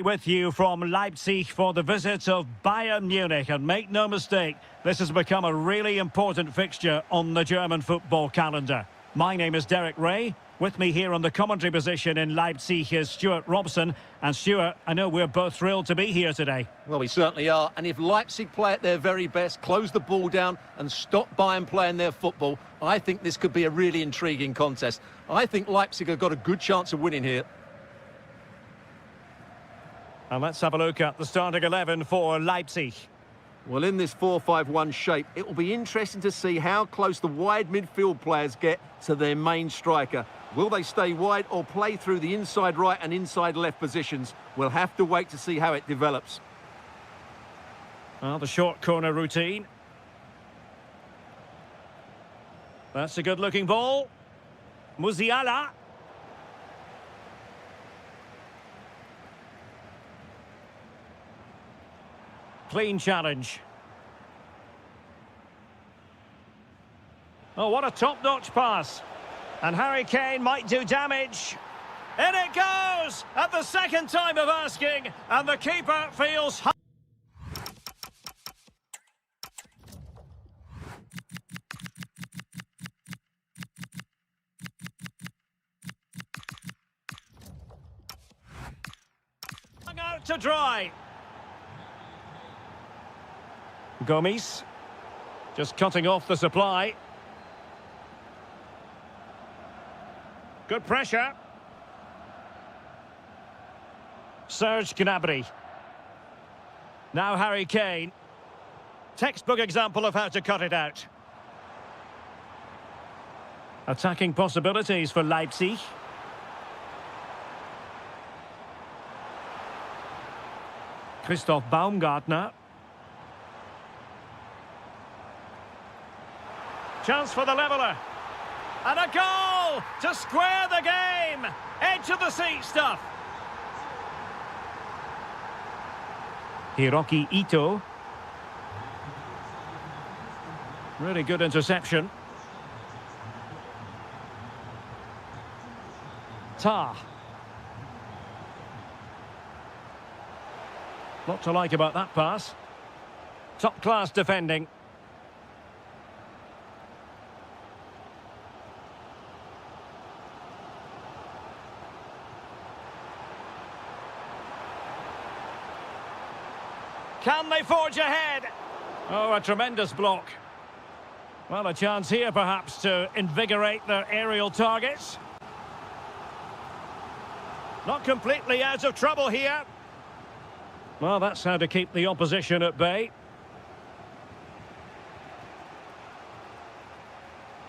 With you from Leipzig for the visit of Bayern Munich, and make no mistake, this has become a really important fixture on the German football calendar. My name is Derek Ray. With me here on the commentary position in Leipzig is Stuart Robson. And Stuart, I know we're both thrilled to be here today. Well, we certainly are. And if Leipzig play at their very best, close the ball down and stop Bayern playing their football, I think this could be a really intriguing contest. I think Leipzig have got a good chance of winning here. And let's have a look at the starting 11 for Leipzig. Well, in this 4-5-1 shape, it will be interesting to see how close the wide midfield players get to their main striker. Will they stay wide or play through the inside right and inside left positions? We'll have to wait to see how it develops. Well, the short corner routine. That's a good-looking ball. Musiala. Clean challenge. Oh, what a top-notch pass. And Harry Kane might do damage. In it goes! At the second time of asking, and the keeper feels... hung out to dry. Gomes, just cutting off the supply. Good pressure. Serge Gnabry. Now Harry Kane. Textbook example of how to cut it out. Attacking possibilities for Leipzig. Christoph Baumgartner. Chance for the leveller. And a goal to square the game. Edge of the seat stuff. Hiroki Ito. Really good interception. Tah. Lot to like about that pass. Top class defending. Can they forge ahead? Oh, a tremendous block. Well, a chance here perhaps to invigorate their aerial targets. Not completely out of trouble here. Well, that's how to keep the opposition at bay.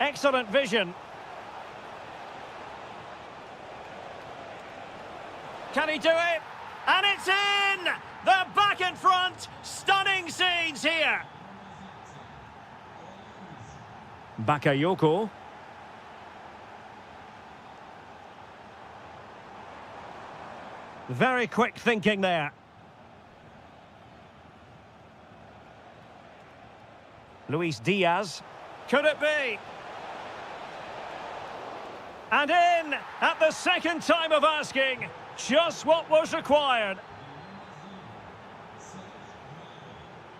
Excellent vision. Can he do it? And it's in! They're back in front! Stunning scenes here! Bakayoko. Very quick thinking there. Luis Diaz. Could it be? And in at the second time of asking. Just what was required.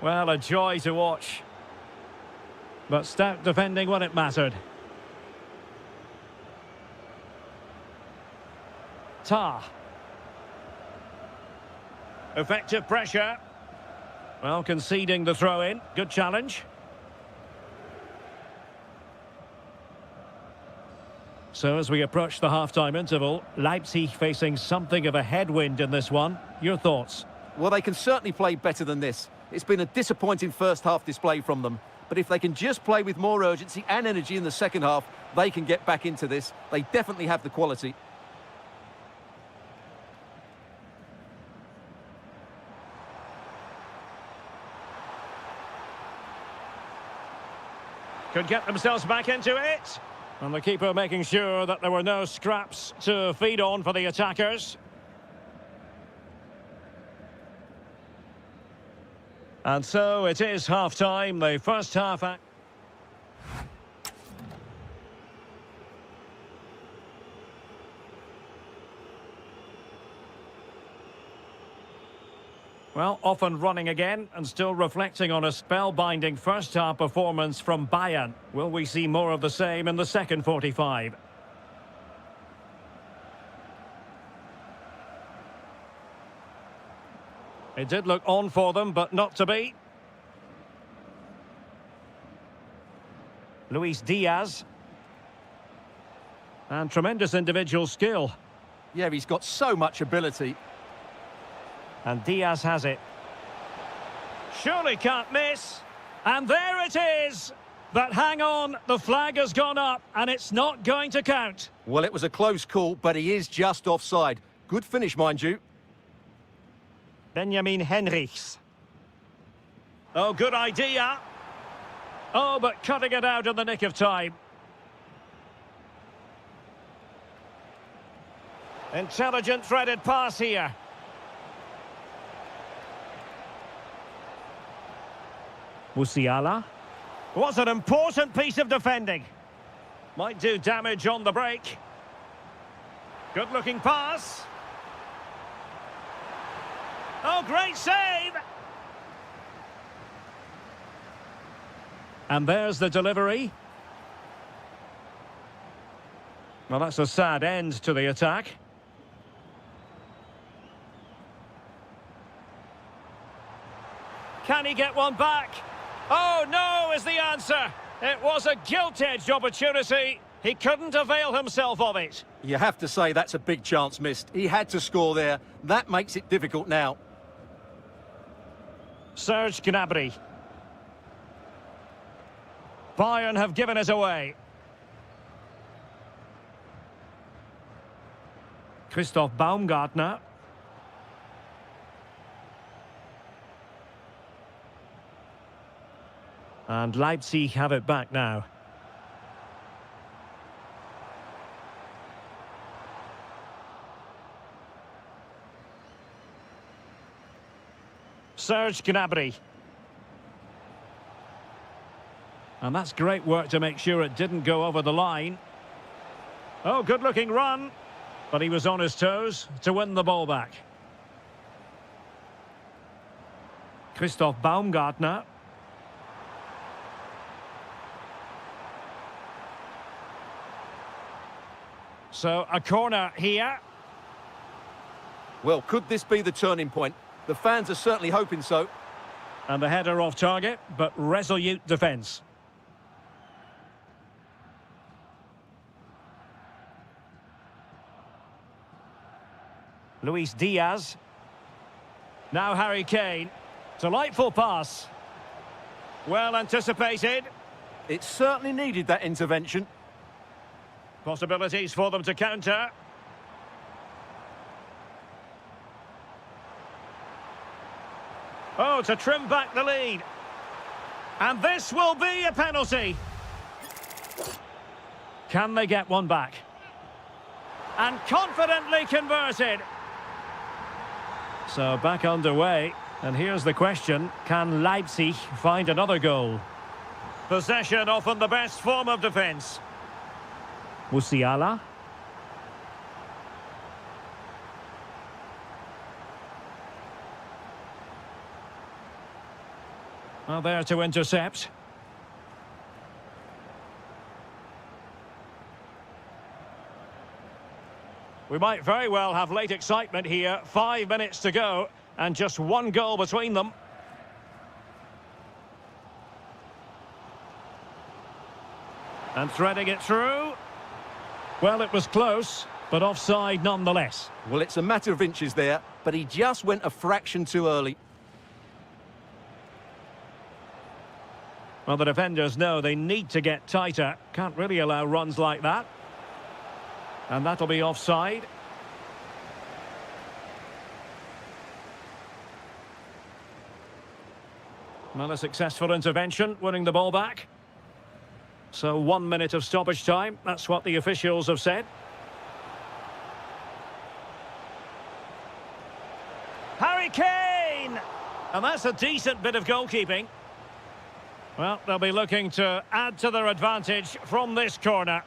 Well, a joy to watch. But stout defending when it mattered. Tah. Effective pressure. Well, conceding the throw-in. Good challenge. So as we approach the half-time interval, Leipzig facing something of a headwind in this one. Your thoughts? Well, they can certainly play better than this. It's been a disappointing first-half display from them. But if they can just play with more urgency and energy in the second half, they can get back into this. They definitely have the quality. Could get themselves back into it. And the keeper making sure that there were no scraps to feed on for the attackers. And so it is half-time, the first half. Well, off and running again, and still reflecting on a spellbinding first-half performance from Bayern. Will we see more of the same in the second 45? It did look on for them, but not to be. Luis Diaz. And tremendous individual skill. Yeah, he's got so much ability. And Diaz has it. Surely can't miss. And there it is. But hang on, the flag has gone up and it's not going to count. Well, it was a close call, but he is just offside. Good finish, mind you. Benjamin Henrichs. Oh, good idea. Oh, but cutting it out in the nick of time. Intelligent threaded pass here. Musiala. What an important piece of defending. Might do damage on the break. Good looking pass. Oh, great save! And there's the delivery. Well, that's a sad end to the attack. Can he get one back? Oh, no, is the answer. It was a gilt-edged opportunity. He couldn't avail himself of it. You have to say that's a big chance missed. He had to score there. That makes it difficult now. Serge Gnabry. Bayern have given it away. Christoph Baumgartner. And Leipzig have it back now. Serge Gnabry. And that's great work to make sure it didn't go over the line. Oh, good-looking run. But he was on his toes to win the ball back. Christoph Baumgartner. So, a corner here. Well, could this be the turning point? The fans are certainly hoping so. And the header off target, but resolute defence. Luis Diaz. Now Harry Kane. Delightful pass. Well anticipated. It certainly needed that intervention. Possibilities for them to counter. Oh, to trim back the lead. And this will be a penalty. Can they get one back? And confidently converted. So back underway. And here's the question. Can Leipzig find another goal? Possession often the best form of defence. Musiala. Well, there to intercept. We might very well have late excitement here. 5 minutes to go and just one goal between them. And threading it through. Well, it was close, but offside nonetheless. Well, it's a matter of inches there, but he just went a fraction too early. Well, the defenders know they need to get tighter. Can't really allow runs like that. And that'll be offside. Well, a successful intervention, winning the ball back. So 1 minute of stoppage time. That's what the officials have said. Harry Kane! And that's a decent bit of goalkeeping. Well, they'll be looking to add to their advantage from this corner.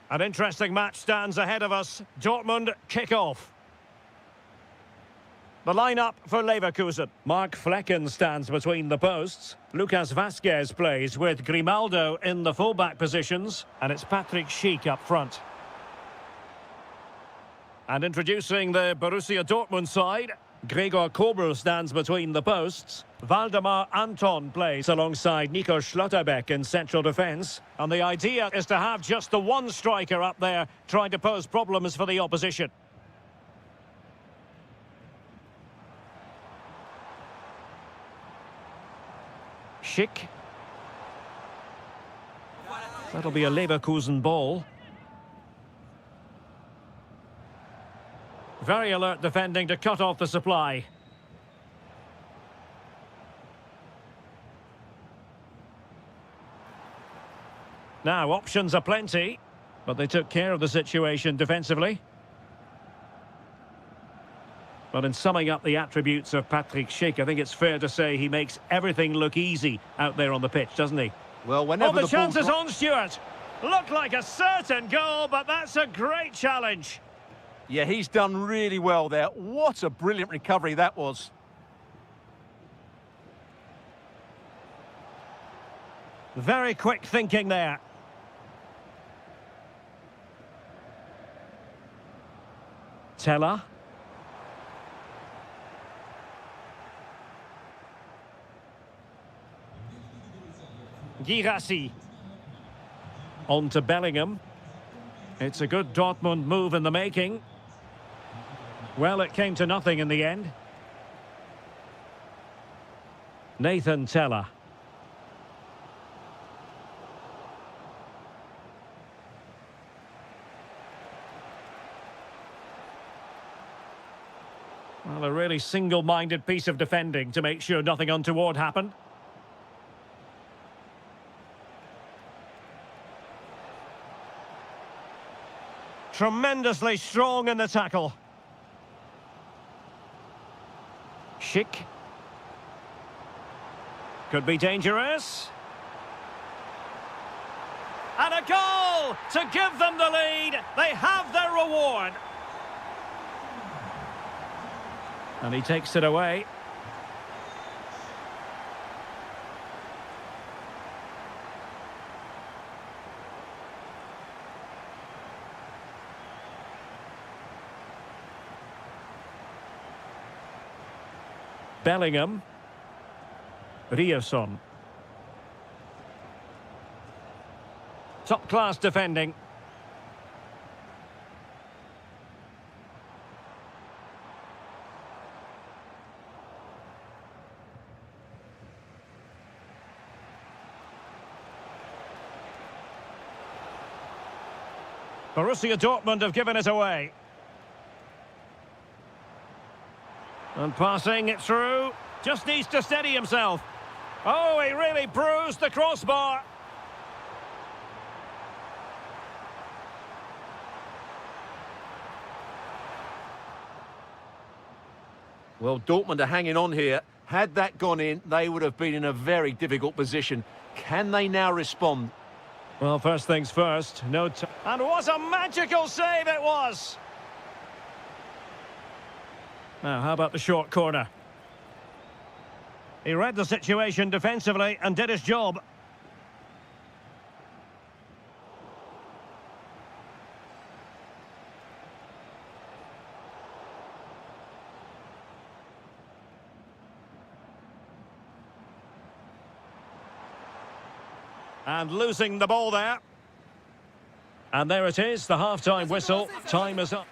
An interesting match stands ahead of us. Dortmund kick off. The lineup for Leverkusen. Mark Flecken stands between the posts. Lucas Vazquez plays with Grimaldo in the fullback positions. And it's Patrick Schick up front. And introducing the Borussia Dortmund side, Gregor Kobel stands between the posts. Waldemar Anton plays alongside Nico Schlotterbeck in central defence. And the idea is to have just the one striker up there trying to pose problems for the opposition. Schick. That'll be a Leverkusen ball. Very alert defending to cut off the supply. Now, options are plenty, but they took care of the situation defensively. But in summing up the attributes of Patrick Schick, I think it's fair to say he makes everything look easy out there on the pitch, doesn't he? Well, whenever the chance is on, Stuart. Looked like a certain goal, but that's a great challenge. Yeah, he's done really well there. What a brilliant recovery that was. Very quick thinking there. Teller. Girassi. On to Bellingham. It's a good Dortmund move in the making. Well, it came to nothing in the end. Nathan Teller. Well, a really single-minded piece of defending to make sure nothing untoward happened. Tremendously strong in the tackle. Schick. Could be dangerous. And a goal to give them the lead. They have their reward. And he takes it away. Bellingham. Ryerson. Top-class defending. Borussia Dortmund have given it away. And passing it through. Just needs to steady himself. Oh, he really bruised the crossbar. Well, Dortmund are hanging on here. Had that gone in, they would have been in a very difficult position. Can they now respond? Well, first things first. And what a magical save it was! Now, how about the short corner? He read the situation defensively and did his job. And losing the ball there. And there it is, the half-time whistle. Time is up.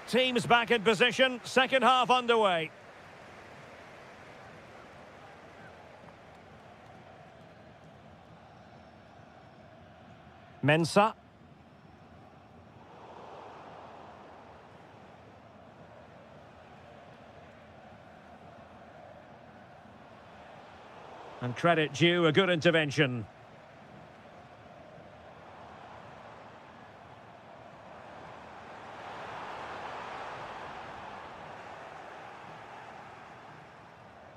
Teams back in position, second half underway. Mensah. And credit due, a good intervention.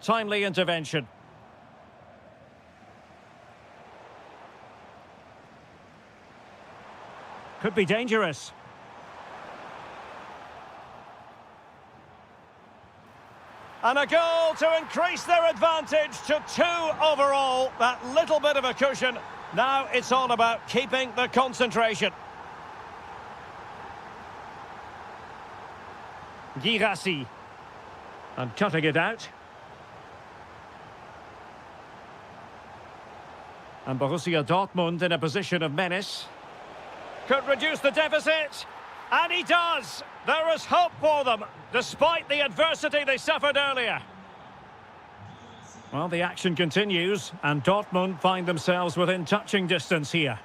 Timely intervention. Could be dangerous. And a goal to increase their advantage to 2 overall. That little bit of a cushion. Now it's all about keeping the concentration. Girassi. And cutting it out. And Borussia Dortmund in a position of menace. Could reduce the deficit. And he does. There is hope for them, despite the adversity they suffered earlier. Well, the action continues, and Dortmund find themselves within touching distance here.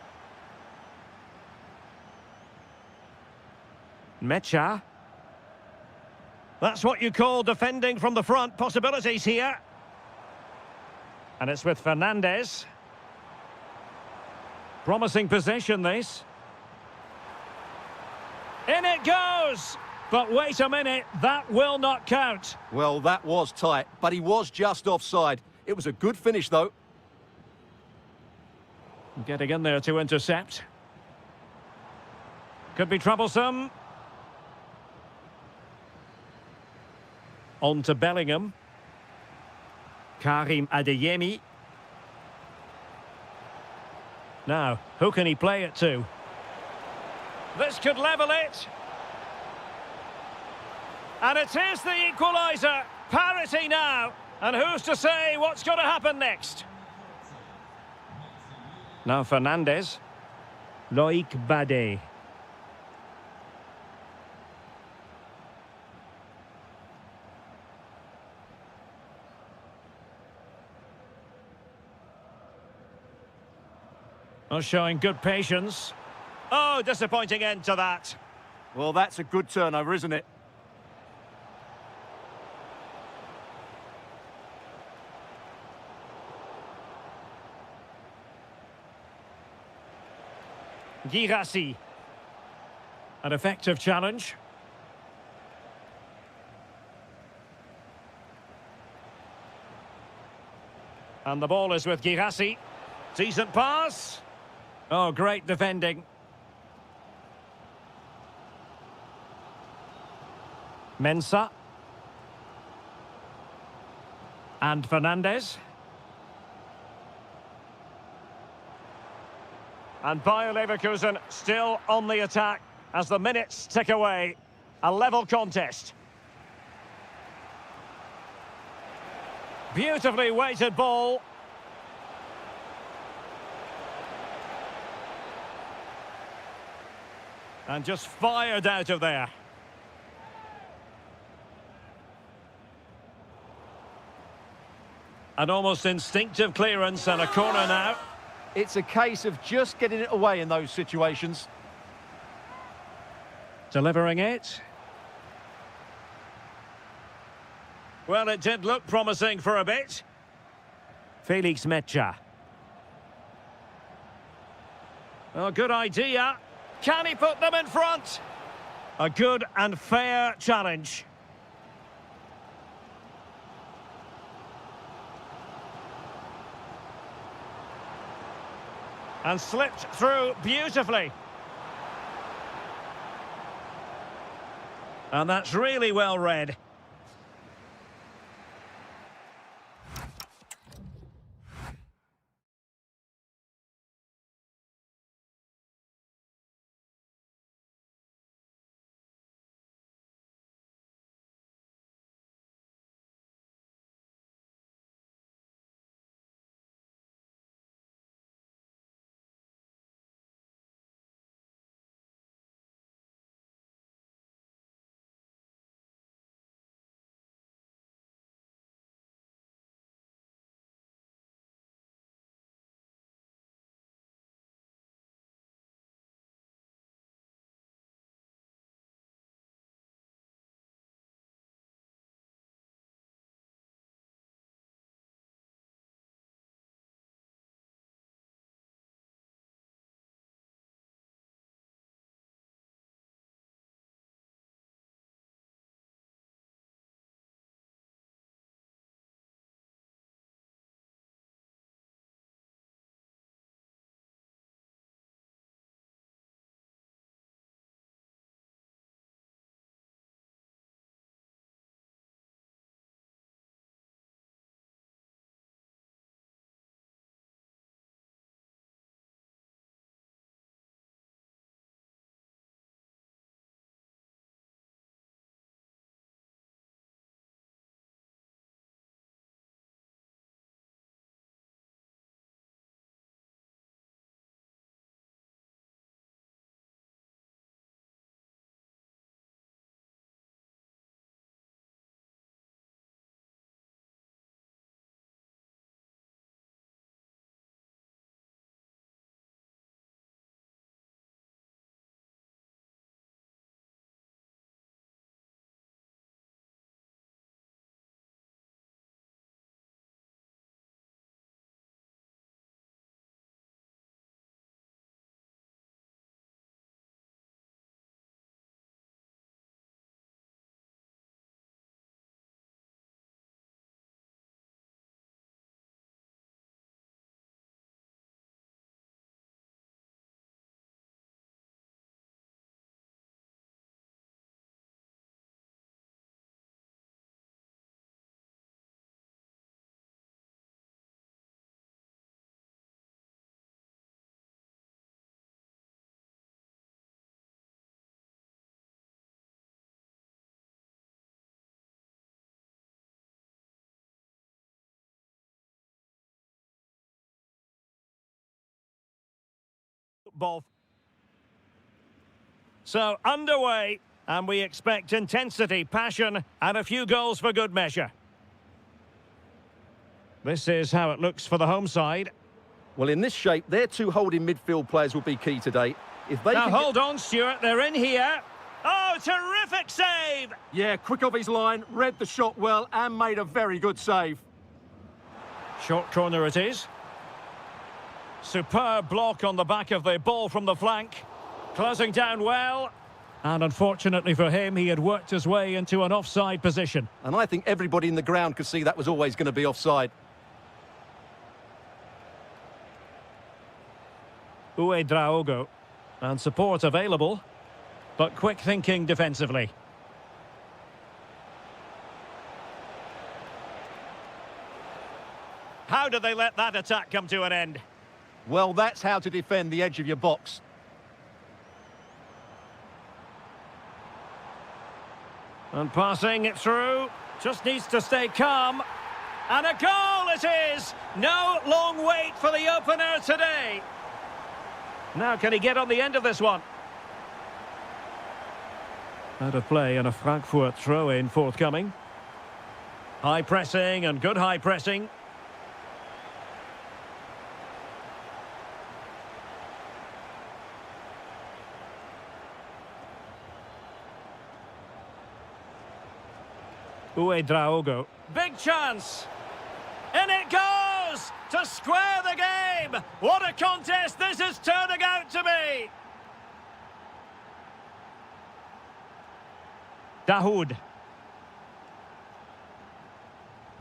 Mecha. That's what you call defending from the front. Possibilities here. And it's with Fernandes. Promising possession, this. In it goes! But wait a minute, that will not count. Well, that was tight, but he was just offside. It was a good finish, though. Getting in there to intercept. Could be troublesome. On to Bellingham. Karim Adeyemi. Now, who can he play it to? This could level it. And it is the equaliser. Parity now. And who's to say what's going to happen next? Now Fernandes. Loic Bade. Oh, showing good patience. Oh, disappointing end to that. Well, that's a good turnover, isn't it? Girassi. An effective challenge. And the ball is with Girassi. Decent pass. Oh, great defending. Mensah. And Fernandes. And Bayer Leverkusen still on the attack as the minutes tick away. A level contest. Beautifully weighted ball. And just fired out of there. An almost instinctive clearance and a corner now. It's a case of just getting it away in those situations. Delivering it. Well, it did look promising for a bit. Felix Mecha. Oh, good idea. Can he put them in front? A good and fair challenge. And slipped through beautifully. And that's really well read. football. So, underway, and we expect intensity, passion, and a few goals for good measure. This is how it looks for the home side. Well, in this shape, their two holding midfield players will be key today. If they Now, can hold on, Stuart, they're in here. Oh, terrific save! Yeah, quick off his line, read the shot well, and made a very good save. Short corner it is. Superb block on the back of the ball from the flank. Closing down well. And unfortunately for him, he had worked his way into an offside position. And I think everybody in the ground could see that was always going to be offside. Draogo. And support available. But quick thinking defensively. How did they let that attack come to an end? Well, that's how to defend the edge of your box. And passing it through. Just needs to stay calm. And a goal it is! No long wait for the opener today. Now can he get on the end of this one? Out of play and a Frankfurt throw-in forthcoming. High pressing and good high pressing. Draogo. Big chance. In it goes! To square the game! What a contest this is turning out to be! Dahoud.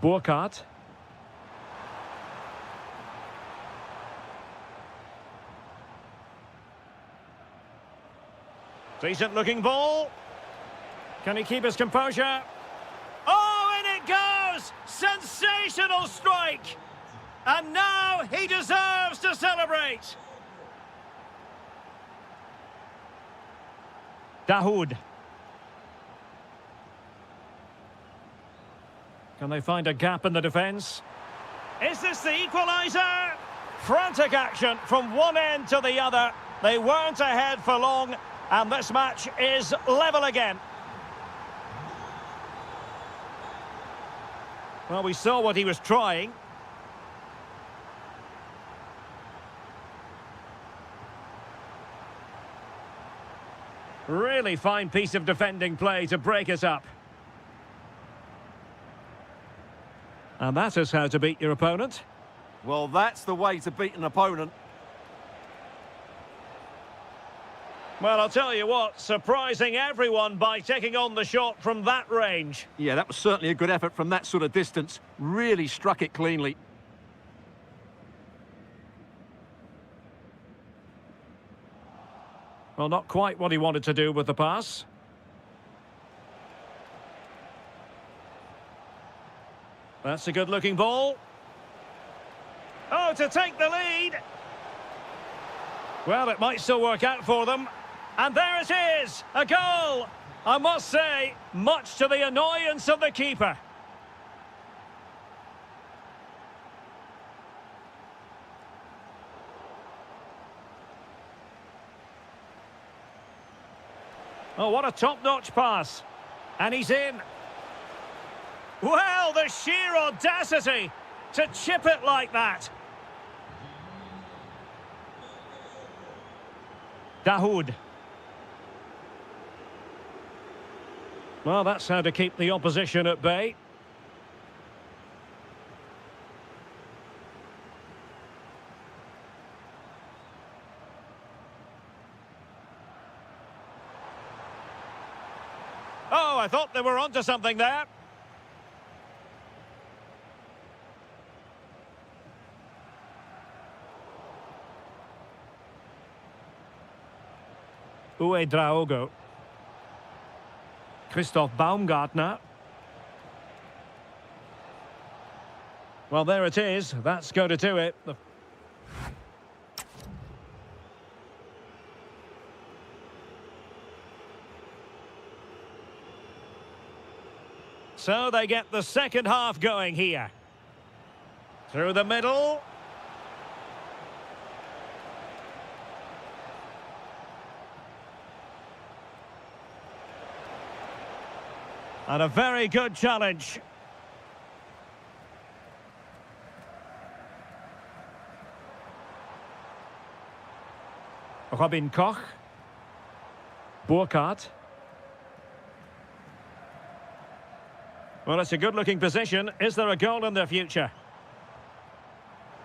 Burkhardt. Decent looking ball. Can he keep his composure? Oh, in it goes! Sensational strike! And now he deserves to celebrate. Dahoud. Can they find a gap in the defence? Is this the equaliser? Frantic action from one end to the other. They weren't ahead for long, and this match is level again. Well, we saw what he was trying. Really fine piece of defending play to break it up. And that is how to beat your opponent. Well, that's the way to beat an opponent. Well, I'll tell you what, surprising everyone by taking on the shot from that range. Yeah, that was certainly a good effort from that sort of distance. Really struck it cleanly. Well, not quite what he wanted to do with the pass. That's a good-looking ball. Oh, to take the lead. Well, it might still work out for them. And there it is, a goal. I must say, much to the annoyance of the keeper. Oh, what a top-notch pass. And he's in. Well, the sheer audacity to chip it like that. Dahoud. Well, that's how to keep the opposition at bay. Oh, I thought they were onto something there. Draogo. Christoph Baumgartner. Well, there it is. That's going to do it. So they get the second half going here. Through the middle. And a very good challenge. Robin Koch. Burkhardt. Well, it's a good-looking position. Is there a goal in their future?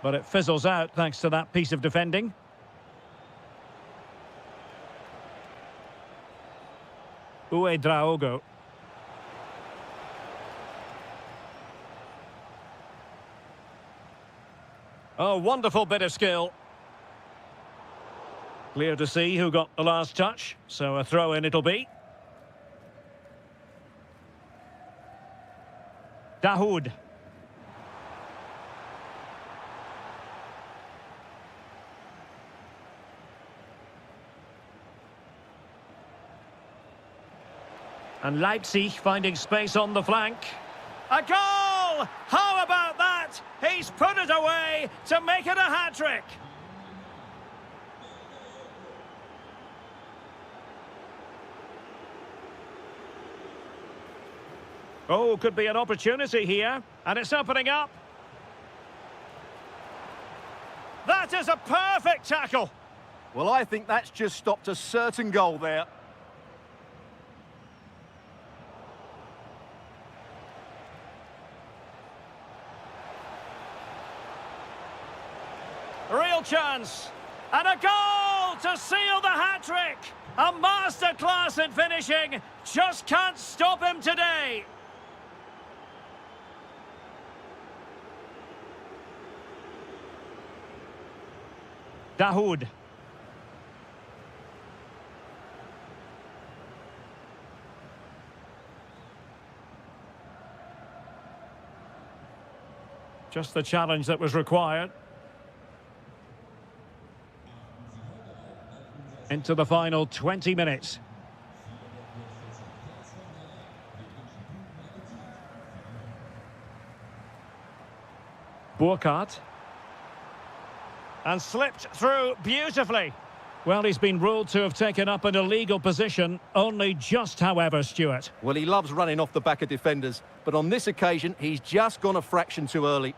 But it fizzles out thanks to that piece of defending. Draogo. Oh, wonderful bit of skill. Clear to see who got the last touch, so a throw-in it'll be. Dahoud. And Leipzig finding space on the flank. A goal! How about that? He's put it away to make it a hat-trick. Oh, could be an opportunity here. And it's opening up. That is a perfect tackle. Well, I think that's just stopped a certain goal there. Real chance. And a goal to seal the hat-trick. A masterclass in finishing. Just can't stop him today. Dahoud. Just the challenge that was required. Into the final 20 minutes. Burkhardt. And slipped through beautifully. Well, he's been ruled to have taken up an illegal position, only just, however, Stuart. Well, he loves running off the back of defenders, but on this occasion, he's just gone a fraction too early.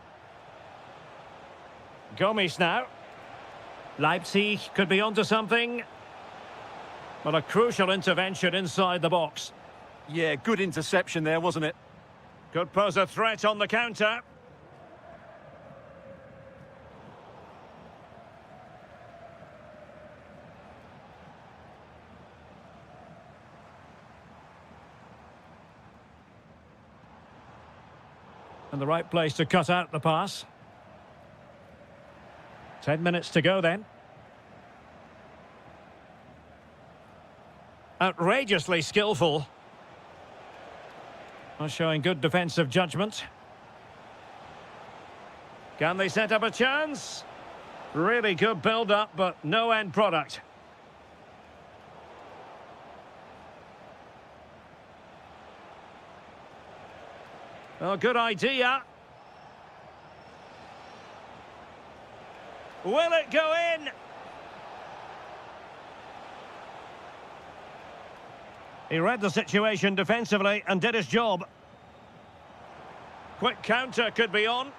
Gomes now. Leipzig could be onto something. But a crucial intervention inside the box. Yeah, good interception there, wasn't it? Could pose a threat on the counter. And the right place to cut out the pass. 10 minutes to go then. Outrageously skillful. Showing good defensive judgment. Can they set up a chance? Really good build-up, but no end product. Oh, good idea. Will it go in? He read the situation defensively and did his job. Quick counter could be on.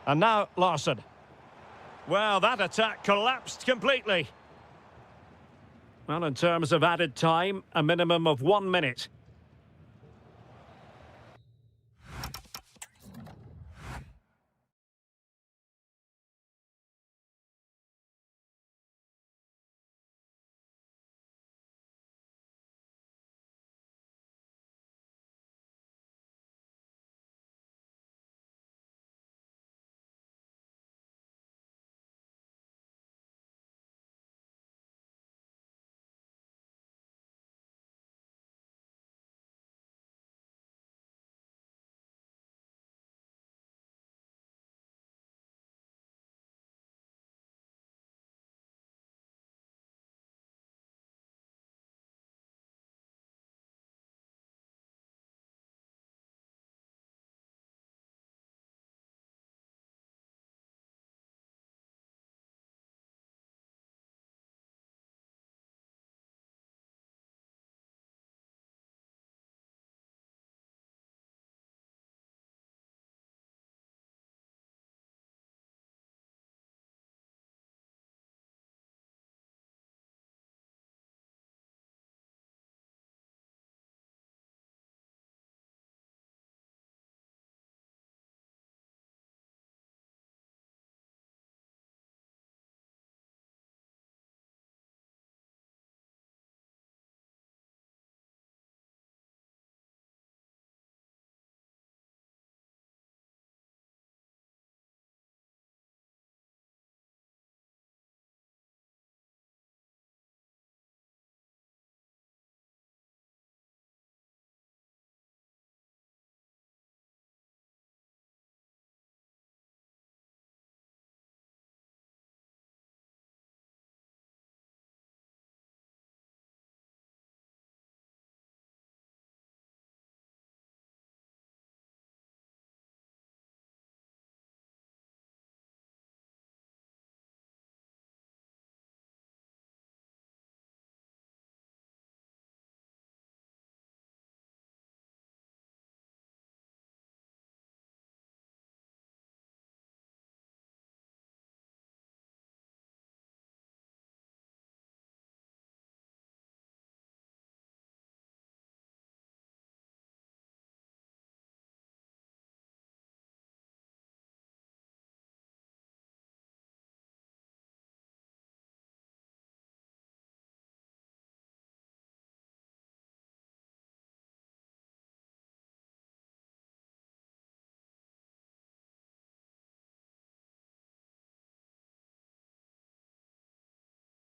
And now Larsson. Well, that attack collapsed completely. Well, in terms of added time, a minimum of 1 minute.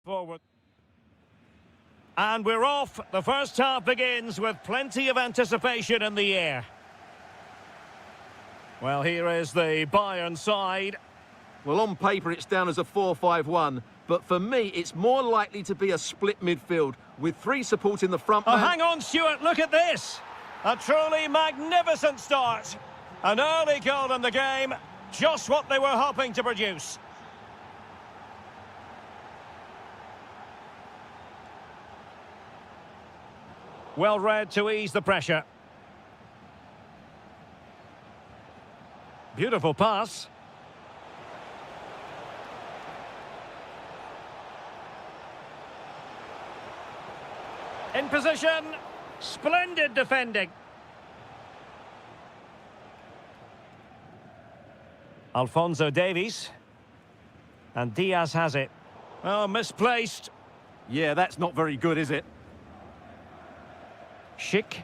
Forward. And we're off. The first half begins with plenty of anticipation in the air. Well, here is the Bayern side. Well, on paper, it's down as a 4-5-1. But for me, it's more likely to be a split midfield with three supporting the front man. Oh, hang on, Stuart. Look at this. A truly magnificent start. An early goal in the game. Just what they were hoping to produce. Well read to ease the pressure. Beautiful pass. In position. Splendid defending. Alphonso Davies. And Diaz has it. Oh, misplaced. Yeah, that's not very good, is it? Schick.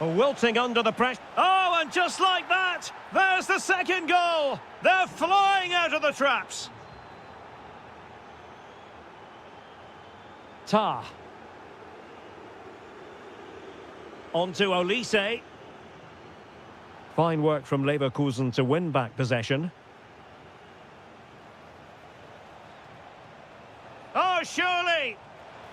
Wilting under the pressure. Oh, and just like that, there's the second goal. They're flying out of the traps. Tar. On to Olise. Fine work from Leverkusen to win back possession. Oh, surely!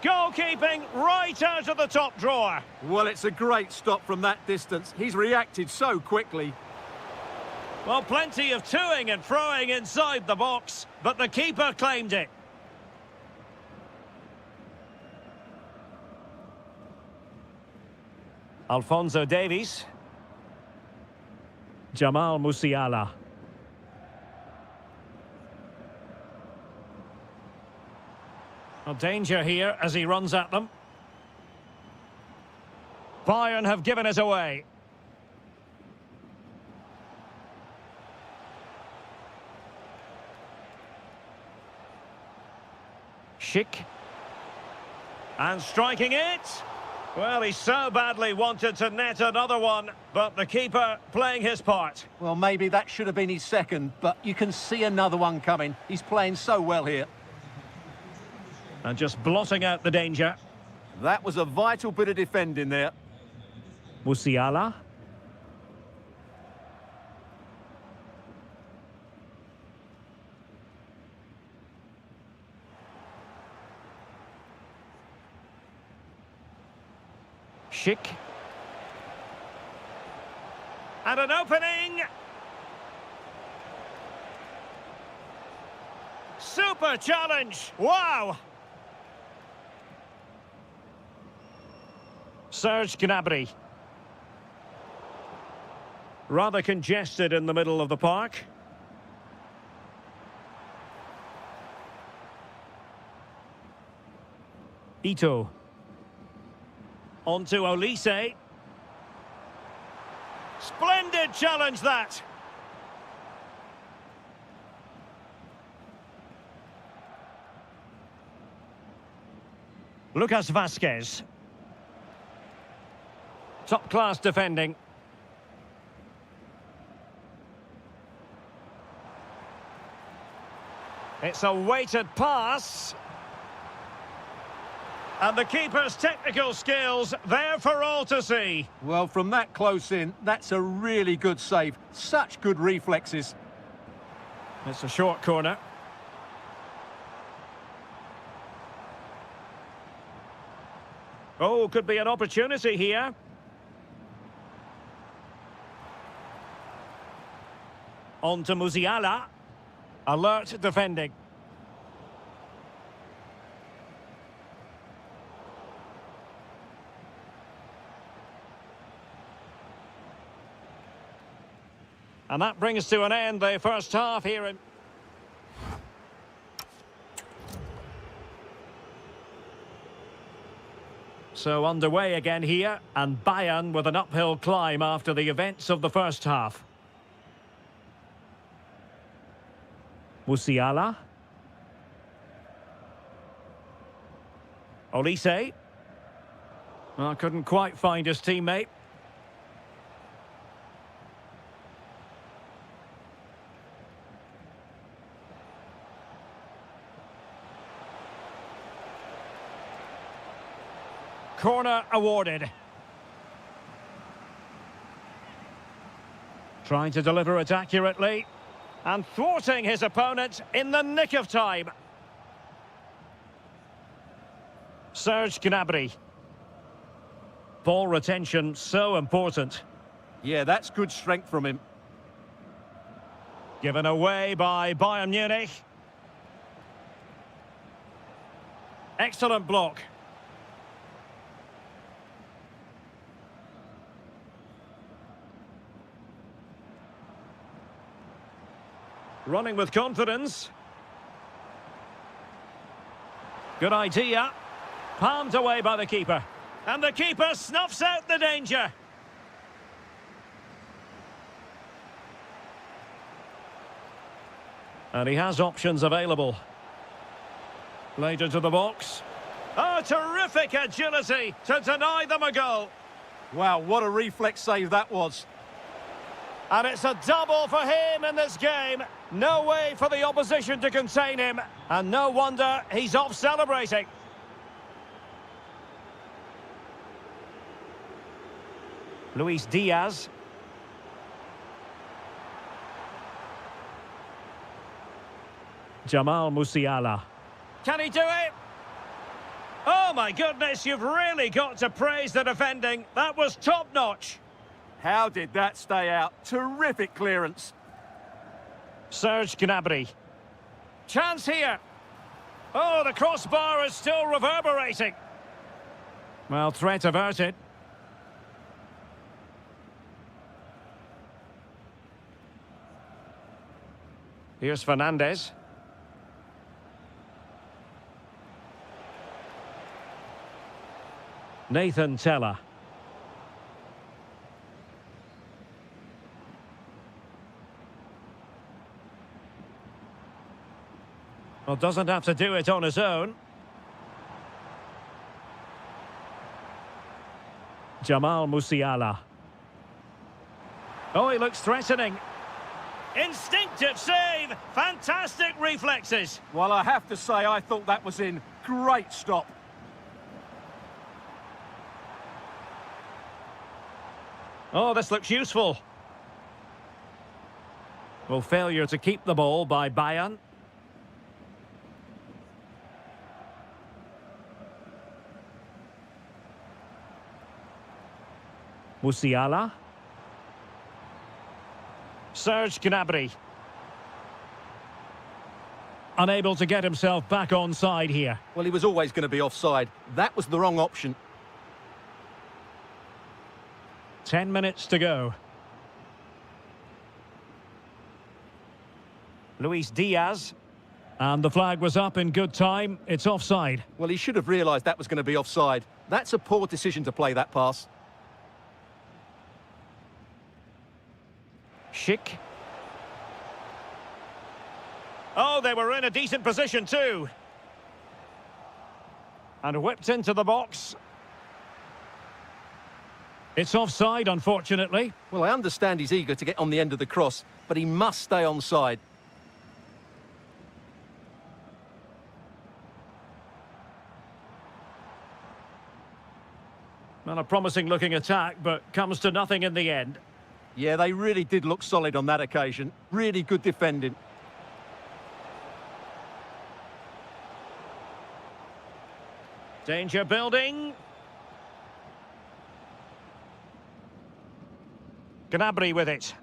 Goalkeeping right out of the top drawer. Well, it's a great stop from that distance. He's reacted so quickly. Well, plenty of toing and throwing inside the box, but the keeper claimed it. Alphonso Davies. Jamal Musiala. A danger here as he runs at them. Bayern have given it away. Schick. And striking it. Well, he so badly wanted to net another one, but the keeper playing his part. Well, maybe that should have been his second, but you can see another one coming. He's playing so well here. And just blotting out the danger. That was a vital bit of defending there. Musiala. Schick. And an opening. Super challenge. Wow. Serge Gnabry. Rather congested in the middle of the park. Ito. On to Olise. Splendid challenge that. Lucas Vazquez. Top class defending. It's a weighted pass. And the keeper's technical skills there for all to see. Well, from that close in, that's a really good save. Such good reflexes. It's a short corner. Oh, could be an opportunity here. On to Musiala. Alert defending. And that brings to an end the first half here in... So underway again here, and Bayern with an uphill climb after the events of the first half. Musiala. Olise. Well, couldn't quite find his teammate. Corner awarded. Trying to deliver it accurately. And thwarting his opponent in the nick of time. Serge Gnabry. Ball retention so important. Yeah, that's good strength from him. Given away by Bayern Munich. Excellent block. Running with confidence. Good idea. Palmed away by the keeper. And the keeper snuffs out the danger. And he has options available. Played into the box. Oh, terrific agility to deny them a goal. Wow, what a reflex save that was. And it's a double for him in this game. No way for the opposition to contain him. And no wonder he's off celebrating. Luis Diaz. Jamal Musiala. Can he do it? Oh my goodness, you've really got to praise the defending. That was top-notch. How did that stay out? Terrific clearance. Serge Gnabry. Chance here. Oh, the crossbar is still reverberating. Well, threat averted. Here's Fernandez. Nathan Teller. Well, doesn't have to do it on his own. Jamal Musiala. Oh, he looks threatening. Instinctive save. Fantastic reflexes. Well, I have to say, I thought that was in. Great stop. Oh, this looks useful. Well, failure to keep the ball by Bayern. Musiala. Serge Gnabry. Unable to get himself back onside here. Well, he was always going to be offside. That was the wrong option. 10 minutes to go. Luis Diaz. And the flag was up in good time. It's offside. Well, he should have realised that was going to be offside. That's a poor decision to play that pass. Schick. Oh, they were in a decent position too. And whipped into the box. It's offside, unfortunately. Well, I understand he's eager to get on the end of the cross, but he must stay onside. Well, a promising looking attack, but comes to nothing in the end. Yeah, they really did look solid on that occasion. Really good defending. Danger building. Gnabry with it.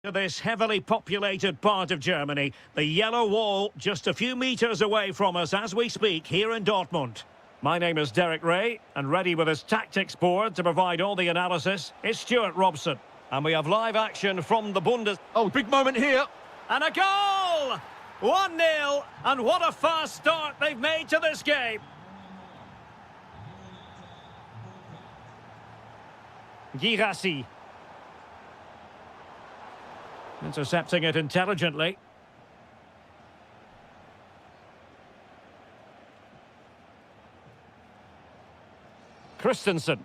To this heavily populated part of Germany, the yellow wall just a few metres away from us as we speak here in Dortmund. My name is Derek Ray, and ready with his tactics board to provide all the analysis is Stuart Robson. And we have live action from the Oh, big moment here. And a goal! 1-0, and what a fast start they've made to this game. Girassi. Intercepting it intelligently. Christensen.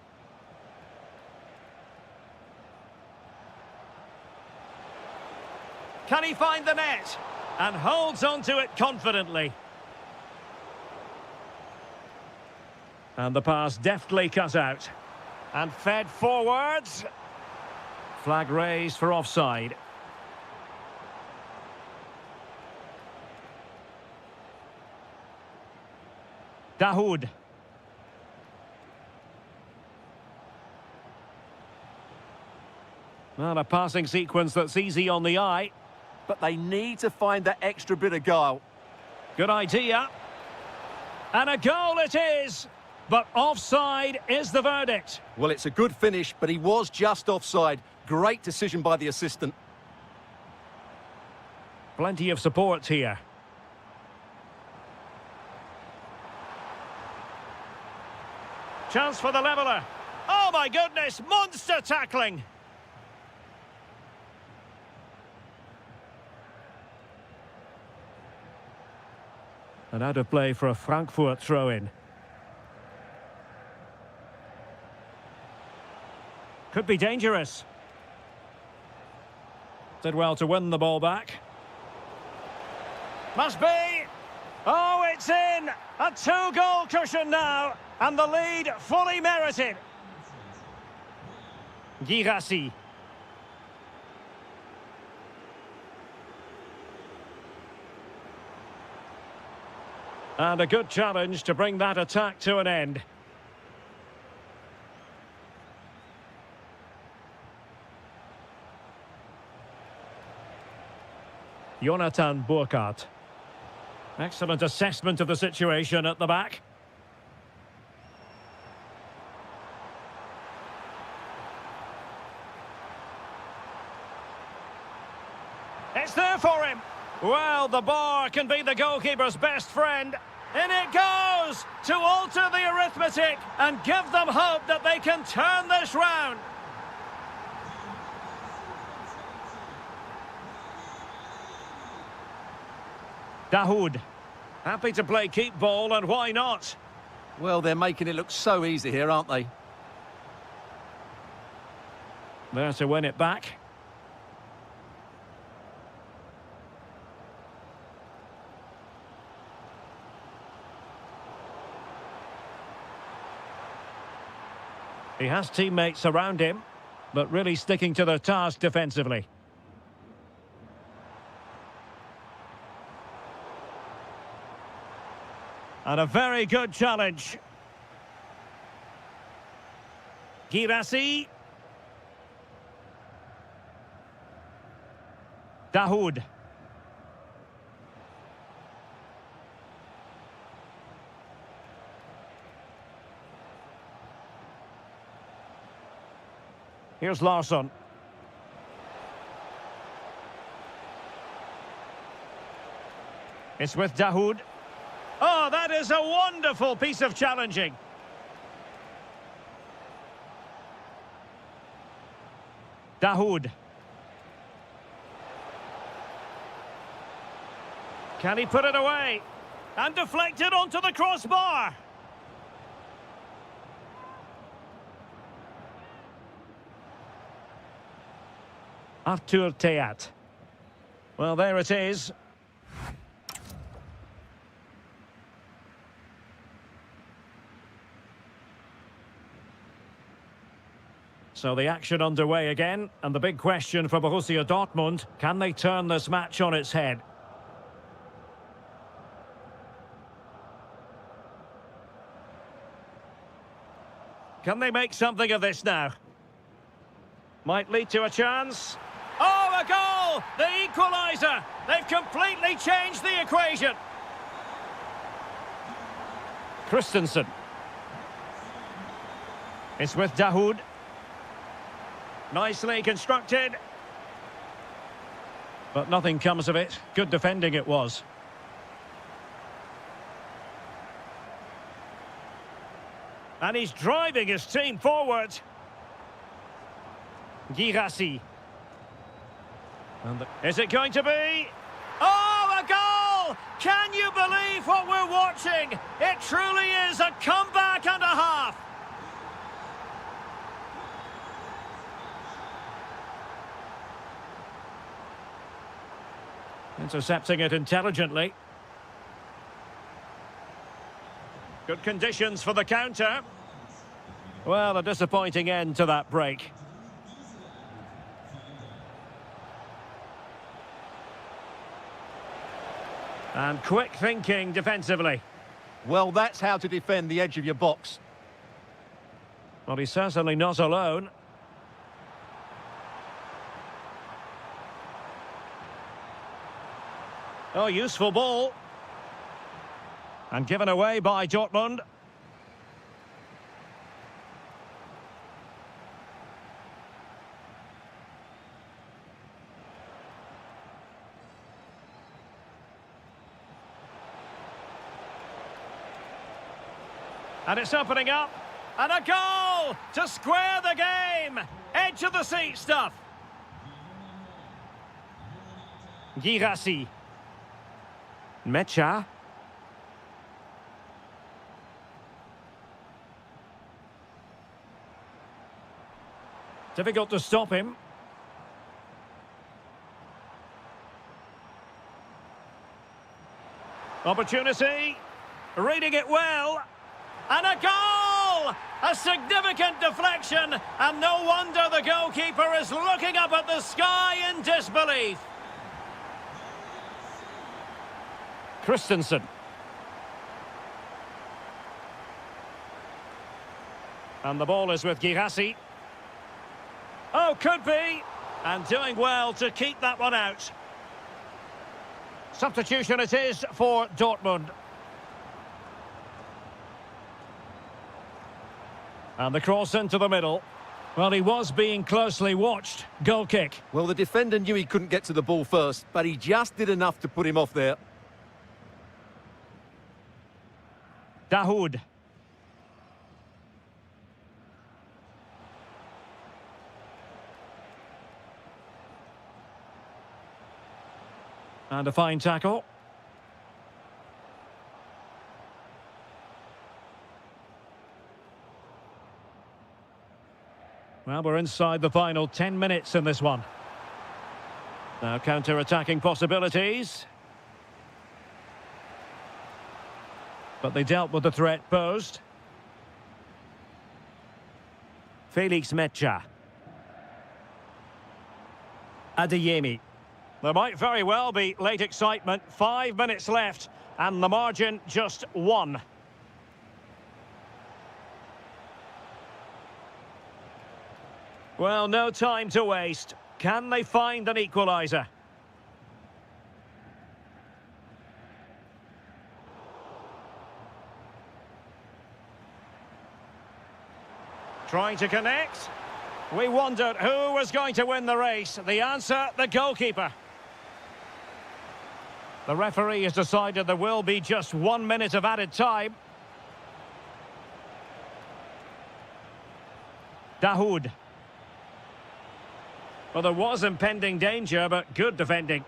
Can he find the net? And holds onto it confidently. And the pass deftly cut out. And fed forwards. Flag raised for offside. Dahoud. Well, a passing sequence that's easy on the eye. But they need to find that extra bit of guile. Good idea. And a goal it is. But offside is the verdict. Well, it's a good finish, but he was just offside. Great decision by the assistant. Plenty of support here. Chance for the leveller. Oh my goodness, monster tackling. And out of play for a Frankfurt throw-in. Could be dangerous. Did well to win the ball back. Must be. Oh, it's in. A 2-goal cushion now. And the lead fully merited. Girassi. And a good challenge to bring that attack to an end. Jonathan Burkhardt. Excellent assessment of the situation at the back. It's there for him. Well, the bar can be the goalkeeper's best friend. In it goes to alter the arithmetic and give them hope that they can turn this round. Dahoud. Happy to play keep ball, and why not? Well, they're making it look so easy here, aren't they? There to win it back. He has teammates around him, but really sticking to their task defensively. And a very good challenge. Girassi. Dahoud. Here's Larsson. It's with Dahoud. Oh, that is a wonderful piece of challenging. Dahoud. Can he put it away? And deflect it onto the crossbar. Arthur Theat. Well, there it is. So the action underway again, and the big question for Borussia Dortmund, can they turn this match on its head? Can they make something of this now? Might lead to a chance. Oh! Oh, a goal! The equaliser! They've completely changed the equation. Christensen. It's with Dahoud. Nicely constructed. But nothing comes of it. Good defending it was. And he's driving his team forward. Girassi. Is it going to be? Oh, a goal! Can you believe what we're watching? It truly is a comeback and a half. Intercepting it intelligently. Good conditions for the counter. Well, a disappointing end to that break. And quick thinking defensively. Well, that's how to defend the edge of your box. Well, he's certainly not alone. Oh, useful ball. And given away by Dortmund. And it's opening up. And a goal to square the game. Edge of the seat stuff. Girassi. Mecha. Difficult to stop him. Opportunity. Reading it well. And a goal! A significant deflection. And no wonder the goalkeeper is looking up at the sky in disbelief. Christensen. And the ball is with Girassi. Oh, could be. And doing well to keep that one out. Substitution it is for Dortmund. And the cross into the middle. Well, he was being closely watched. Goal kick. Well, the defender knew he couldn't get to the ball first, but he just did enough to put him off there. Dahoud. And a fine tackle. Well, we're inside the final 10 minutes in this one. Now counter-attacking possibilities. But they dealt with the threat posed. Felix Mecha. Adeyemi. There might very well be late excitement. 5 minutes left, and the margin just 1. Well, no time to waste. Can they find an equaliser? Trying to connect. We wondered who was going to win the race. The answer, the goalkeeper. The referee has decided there will be just 1 minute of added time. Dahoud. Well, there was impending danger, but good defending.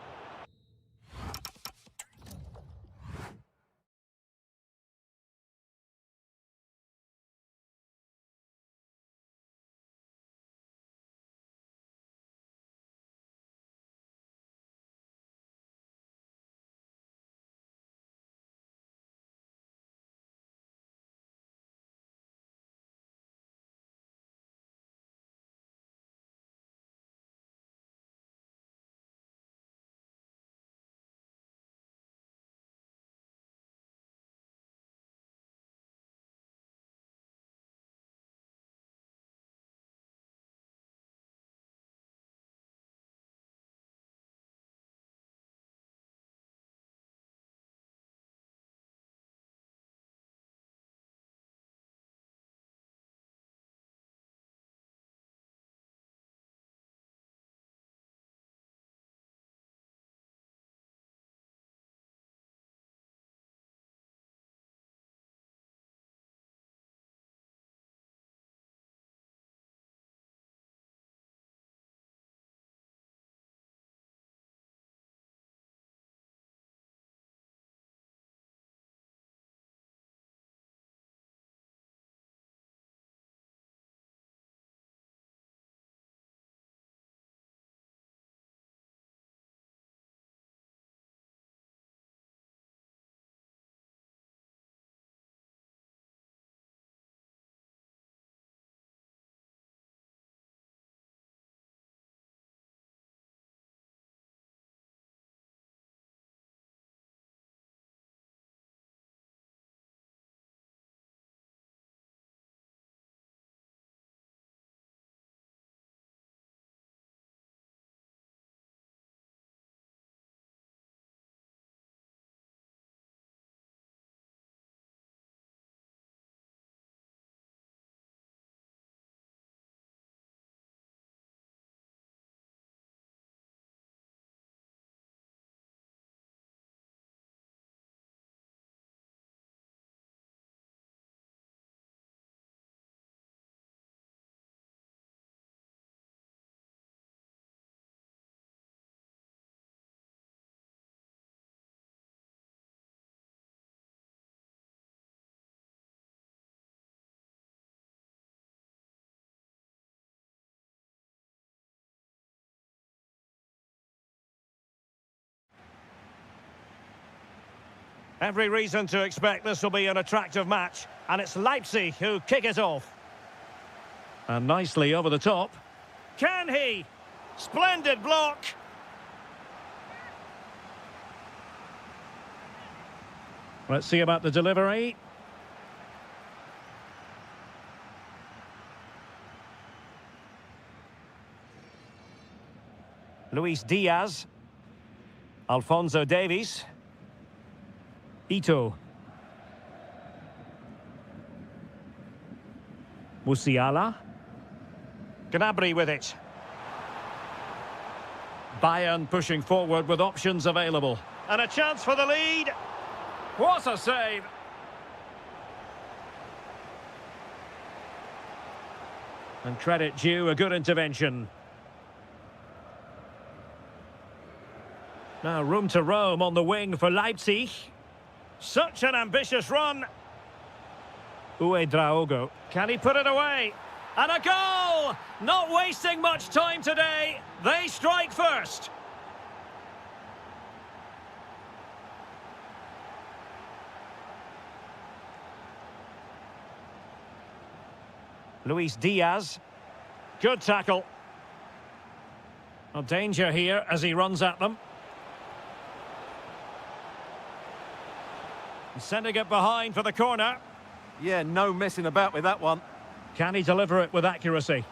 Every reason to expect this will be an attractive match. And it's Leipzig who kick it off. And nicely over the top. Can he? Splendid block. Let's see about the delivery. Luis Diaz. Alphonso Davies. Ito. Musiala. Gnabry with it. Bayern pushing forward with options available. And a chance for the lead. What a save. And credit due, a good intervention. Now room to roam on the wing for Leipzig. Such an ambitious run. Draogo. Can he put it away? And a goal! Not wasting much time today. They strike first. Luis Diaz. Good tackle. No danger here as he runs at them. Sending it behind for the corner. Yeah, no messing about with that one. Can he deliver it with accuracy?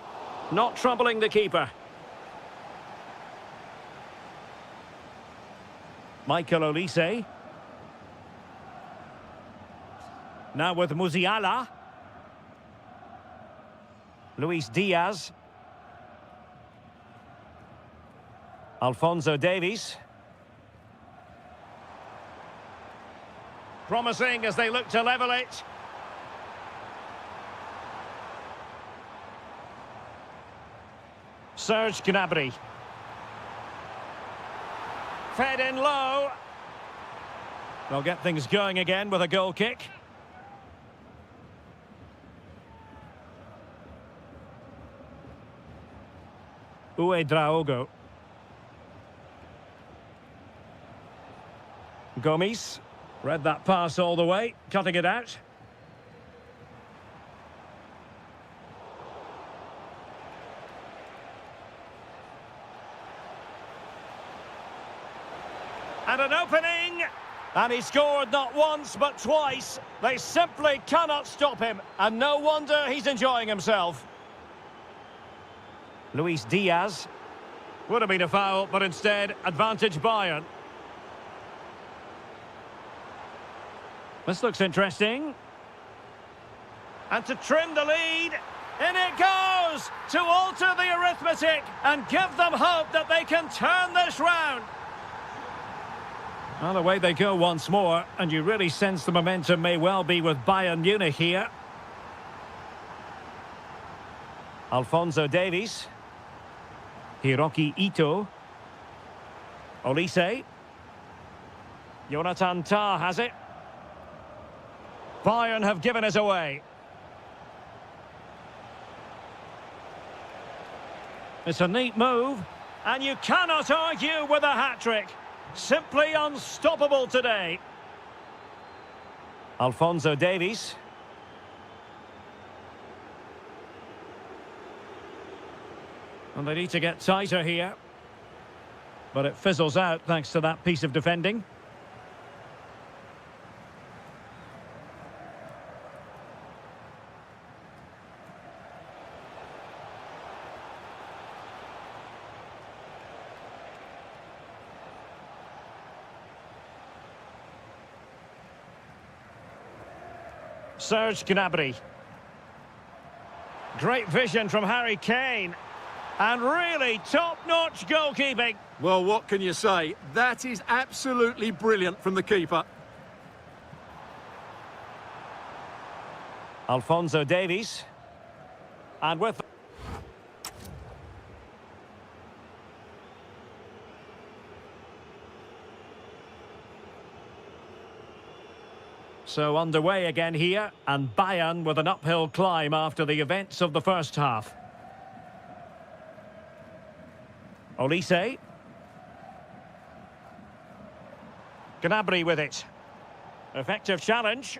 Not troubling the keeper. Michael Olise. Now with Musiala. Luis Diaz. Alphonso Davies. Promising as they look to level it. Serge Gnabry. Fed in low. They'll get things going again with a goal kick. Draogo. Gomes. Read that pass all the way, cutting it out. And an opening! And he scored not once, but twice. They simply cannot stop him. And no wonder he's enjoying himself. Luis Diaz. Would have been a foul, but instead, advantage Bayern. This looks interesting. And to trim the lead, in it goes! To alter the arithmetic and give them hope that they can turn this round. Well, away they go once more, and you really sense the momentum may well be with Bayern Munich here. Alphonso Davies. Hiroki Ito. Olise. Jonathan Tah has it. Bayern have given it away. It's a neat move, and you cannot argue with a hat-trick. Simply unstoppable today. Alphonso Davies. And they need to get tighter here. But it fizzles out thanks to that piece of defending. Serge Gnabry. Great vision from Harry Kane. And really top-notch goalkeeping. Well, what can you say? That is absolutely brilliant from the keeper. Alphonso Davies. And with... So underway again here, and Bayern with an uphill climb after the events of the first half. Olise. Gnabry with it. Effective challenge.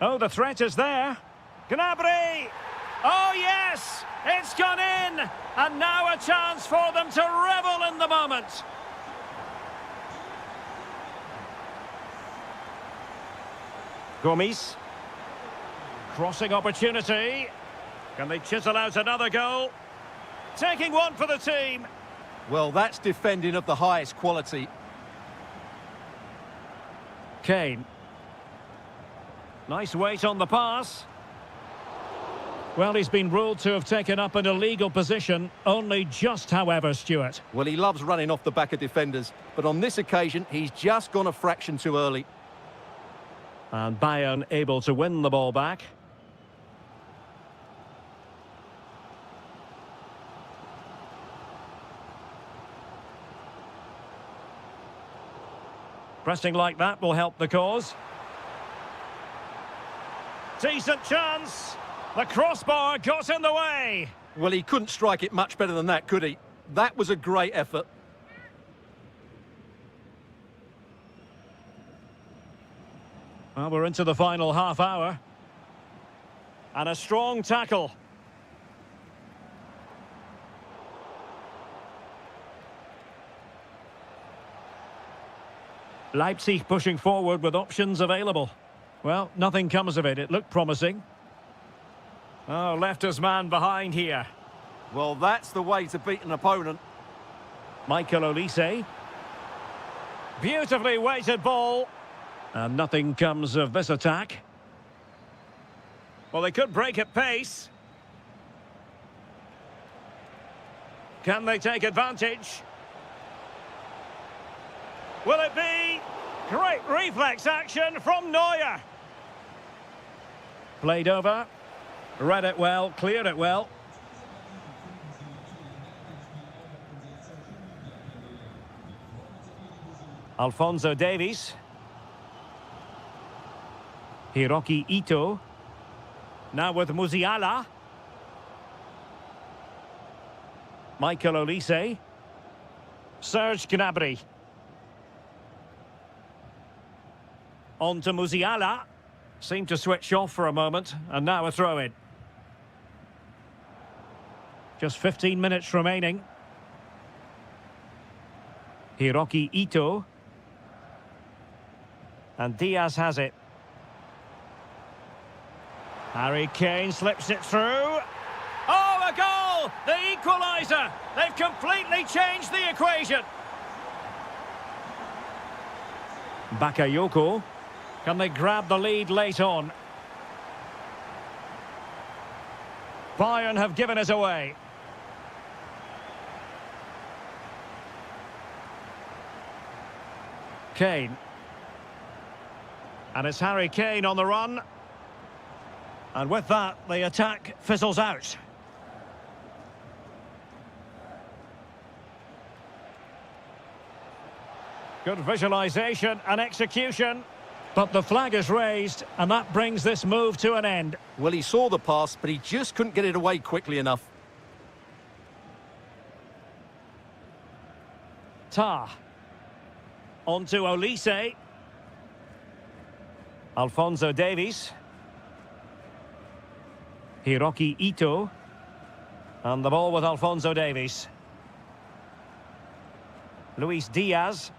Oh, the threat is there. Gnabry! Oh, yes! It's gone in! And now a chance for them to revel in the moment. Gomes. Crossing opportunity. Can they chisel out another goal? Taking one for the team. Well, that's defending of the highest quality. Kane. Nice weight on the pass. Well, he's been ruled to have taken up an illegal position, only just, however, Stuart. Well, he loves running off the back of defenders, but on this occasion, he's just gone a fraction too early. And Bayern able to win the ball back. Pressing like that will help the cause. Decent chance. The crossbar got in the way. Well, he couldn't strike it much better than that, could he? That was a great effort. Well, we're into the final half hour. And a strong tackle. Leipzig pushing forward with options available. Well, nothing comes of it. It looked promising. Oh, left his man behind here. Well, that's the way to beat an opponent. Michael Olise. Beautifully weighted ball. And nothing comes of this attack. Well, they could break at pace. Can they take advantage? Will it be? Great reflex action from Neuer. Played over. Read it well, cleared it well. Alphonso Davies. Hiroki Ito. Now with Musiala. Michael Olise. Serge Gnabry. On to Musiala. Seemed to switch off for a moment, and now a throw-in. Just 15 minutes remaining. Hiroki Ito. And Diaz has it. Harry Kane slips it through. Oh, a goal! The equaliser! They've completely changed the equation. Bakayoko. Can they grab the lead late on? Bayern have given it away. Kane. And it's Harry Kane on the run. And with that, the attack fizzles out. Good visualisation and execution. But the flag is raised, and that brings this move to an end. Well, he saw the pass, but he just couldn't get it away quickly enough. Tah. On to Olise. Alphonso Davies. Hiroki Ito. And the ball with Alphonso Davies. Luis Diaz.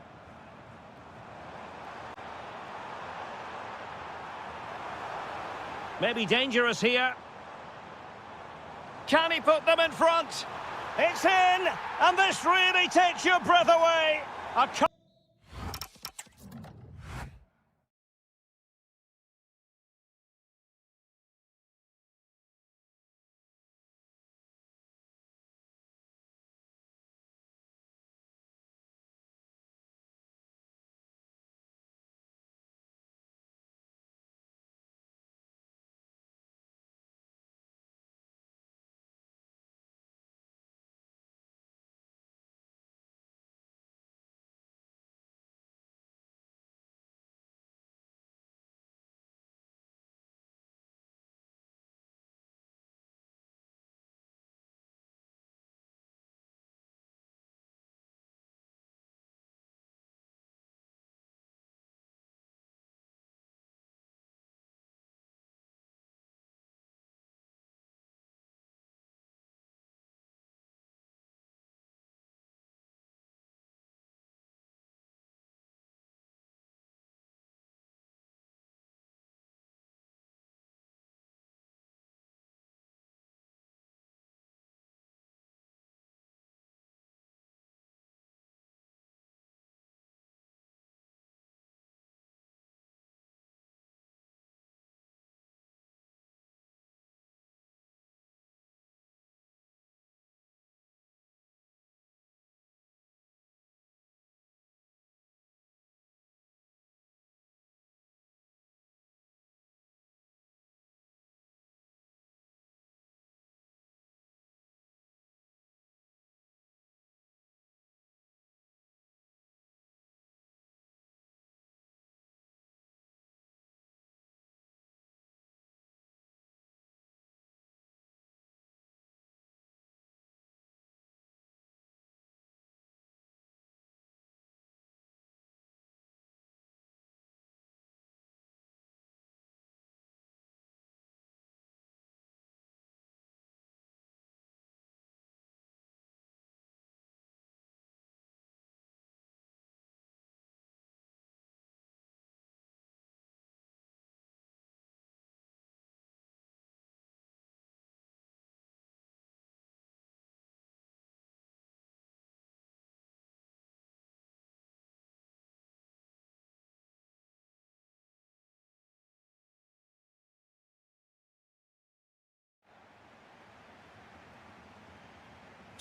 Maybe dangerous here. Can he put them in front? It's in! And this really takes your breath away. A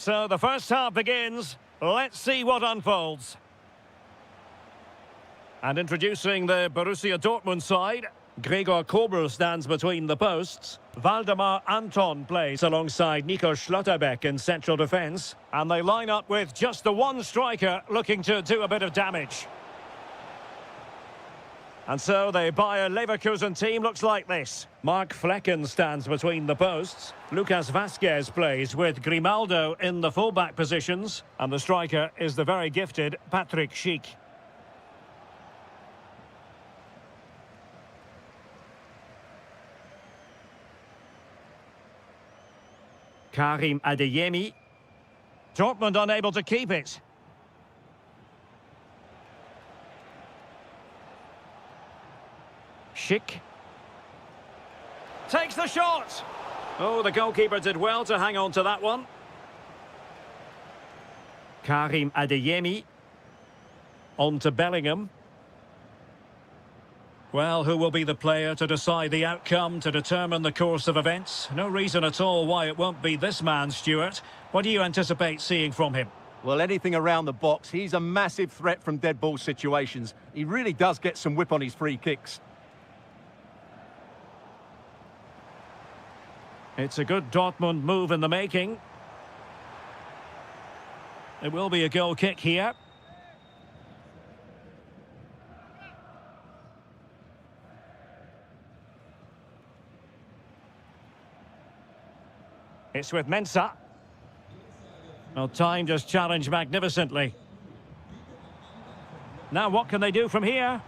So the first half begins. Let's see what unfolds. And introducing the Borussia Dortmund side, Gregor Kobel stands between the posts. Waldemar Anton plays alongside Nico Schlotterbeck in central defence. And they line up with just the one striker looking to do a bit of damage. And so the Bayer Leverkusen team looks like this. Mark Flecken stands between the posts. Lucas Vazquez plays with Grimaldo in the fullback positions. And the striker is the very gifted Patrick Schick. Karim Adeyemi. Dortmund unable to keep it. Schick. Takes the shot. Oh, the goalkeeper did well to hang on to that one. Karim Adeyemi. On to Bellingham. Well, who will be the player to decide the outcome, to determine the course of events? No reason at all why it won't be this man, Stuart. What do you anticipate seeing from him? Well, anything around the box. He's a massive threat from dead ball situations. He really does get some whip on his free kicks. It's a good Dortmund move in the making. It will be a goal kick here. It's with Mensah. Well, timed his challenge magnificently. Now what can they do from here?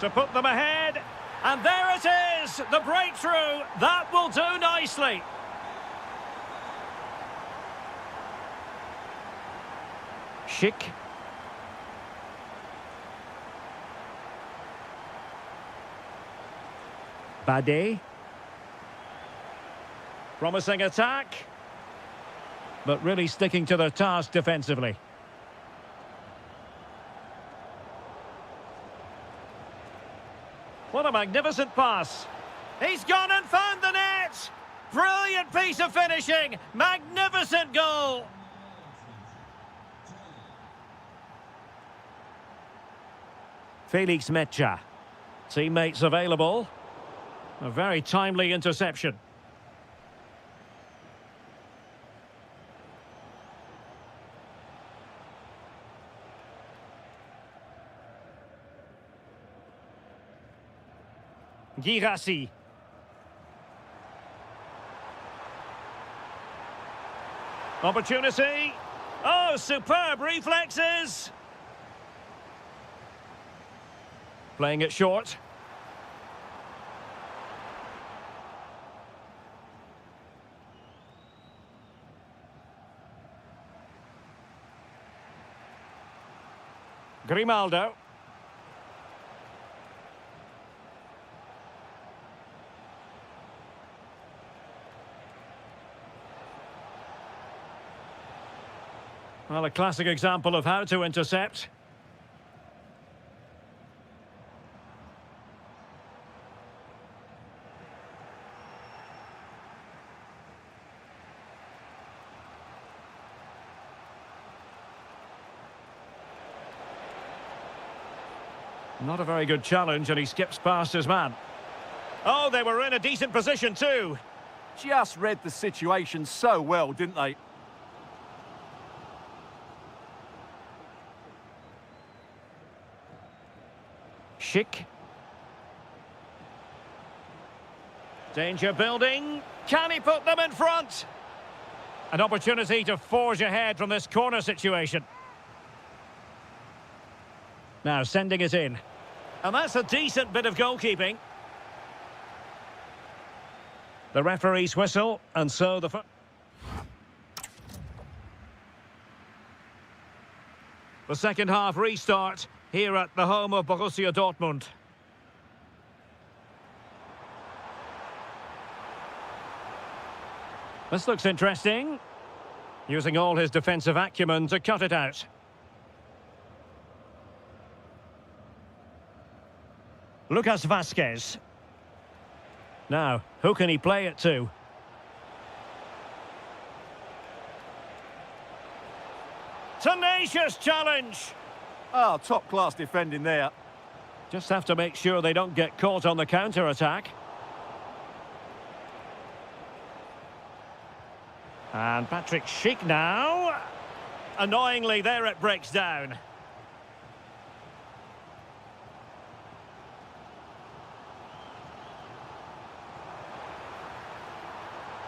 To put them ahead. And there it is! The breakthrough! That will do nicely. Schick. Bade. Promising attack. But really sticking to their task defensively. What a magnificent pass. He's gone and found the net. Brilliant piece of finishing. Magnificent goal. Felix Metja. Teammates available. A very timely interception. Girassi. Opportunity. Oh, superb reflexes. Playing it short. Grimaldo. Well, a classic example of how to intercept. Not a very good challenge, and he skips past his man. Oh, they were in a decent position too. Just read the situation so well, didn't they? Schick. Danger building. Can he put them in front? An opportunity to forge ahead from this corner situation. Now sending it in. And that's a decent bit of goalkeeping. The referee's whistle, and so the... The second half restart here at the home of Borussia Dortmund. This looks interesting. Using all his defensive acumen to cut it out. Lucas Vazquez. Now, who can he play it to? Audacious challenge. Oh, top-class defending there. Just have to make sure they don't get caught on the counter-attack. And Patrick Schick now. Annoyingly, there it breaks down.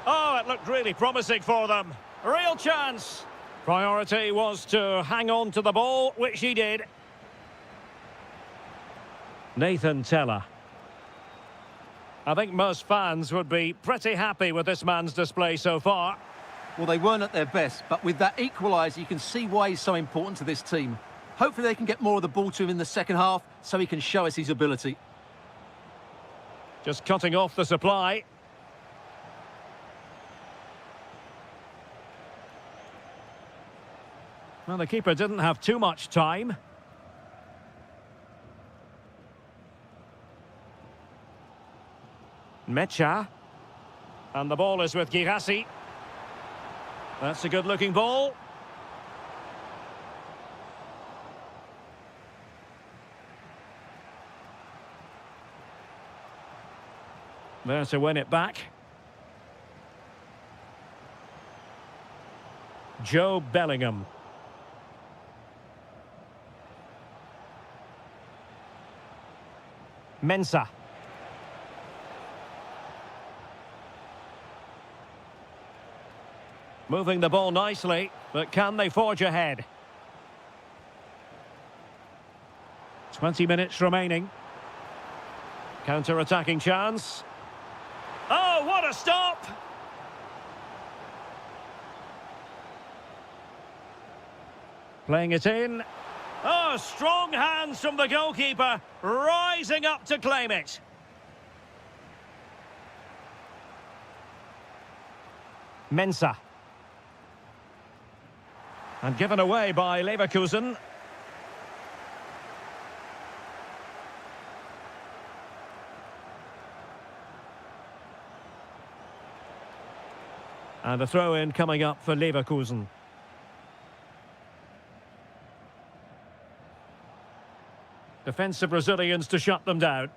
Oh, it looked really promising for them. A real chance. Priority was to hang on to the ball, which he did. Nathan Teller. I think most fans would be pretty happy with this man's display so far. Well, they weren't at their best, but with that equaliser, you can see why he's so important to this team. Hopefully they can get more of the ball to him in the second half so he can show us his ability. Just cutting off the supply. Well, the keeper didn't have too much time. Mecha. And the ball is with Girassi. That's a good-looking ball. There to win it back. Joe Bellingham. Mensah. Moving the ball nicely, but can they forge ahead? 20 minutes remaining. Counter-attacking chance. Oh, what a stop! Playing it in. Oh, strong hands from the goalkeeper, rising up to claim it. Mensah. And given away by Leverkusen. And a throw-in coming up for Leverkusen. Defensive Brazilians to shut them down.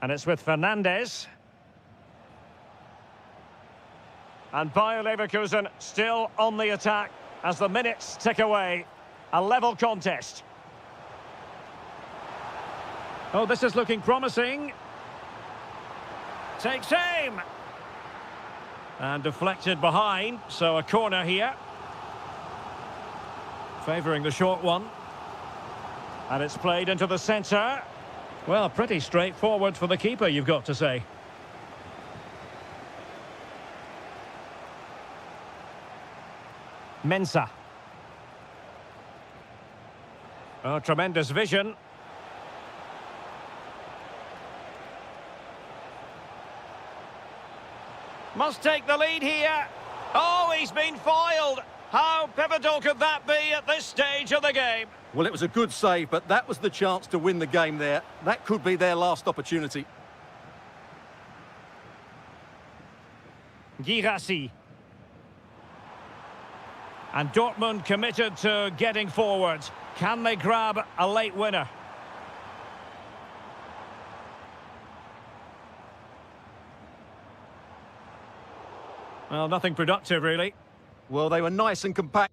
And it's with Fernandes. And Bayer Leverkusen still on the attack as the minutes tick away. A level contest. Oh, this is looking promising. Takes aim. And deflected behind, so a corner here. Favouring the short one. And it's played into the centre. Well, pretty straightforward for the keeper, you've got to say. Mensah. Oh, tremendous vision. Must take the lead here. Oh, he's been foiled. How pivotal could that be at this stage of the game? Well, it was a good save, but that was the chance to win the game there. That could be their last opportunity. Girassi. And Dortmund committed to getting forward. Can they grab a late winner? Well, nothing productive, really. Well, they were nice and compact.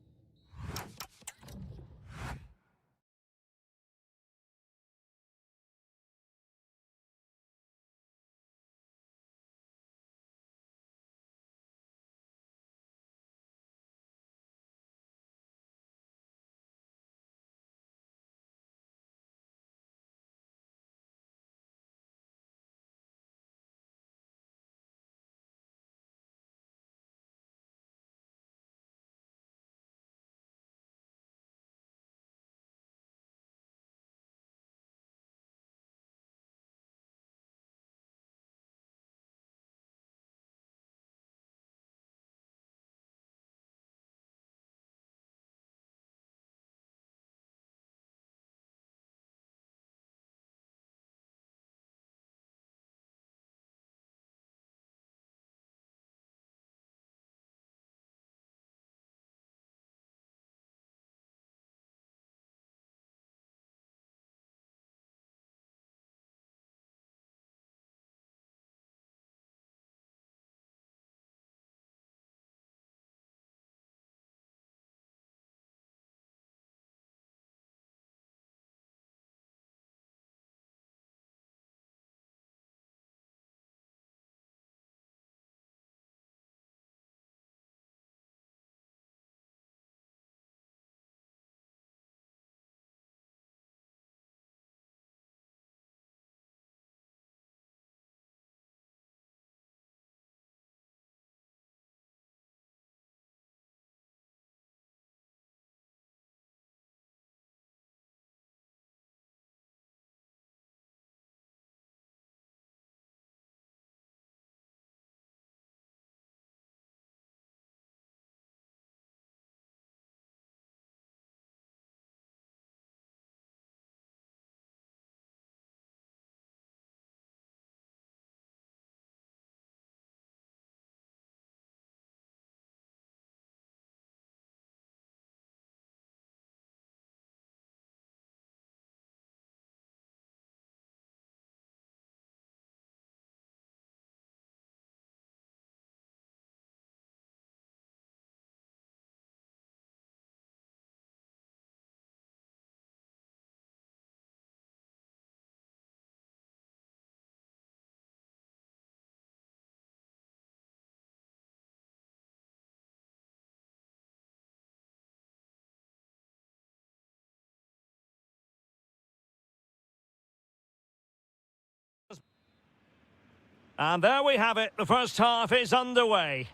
And there we have it. The first half is underway.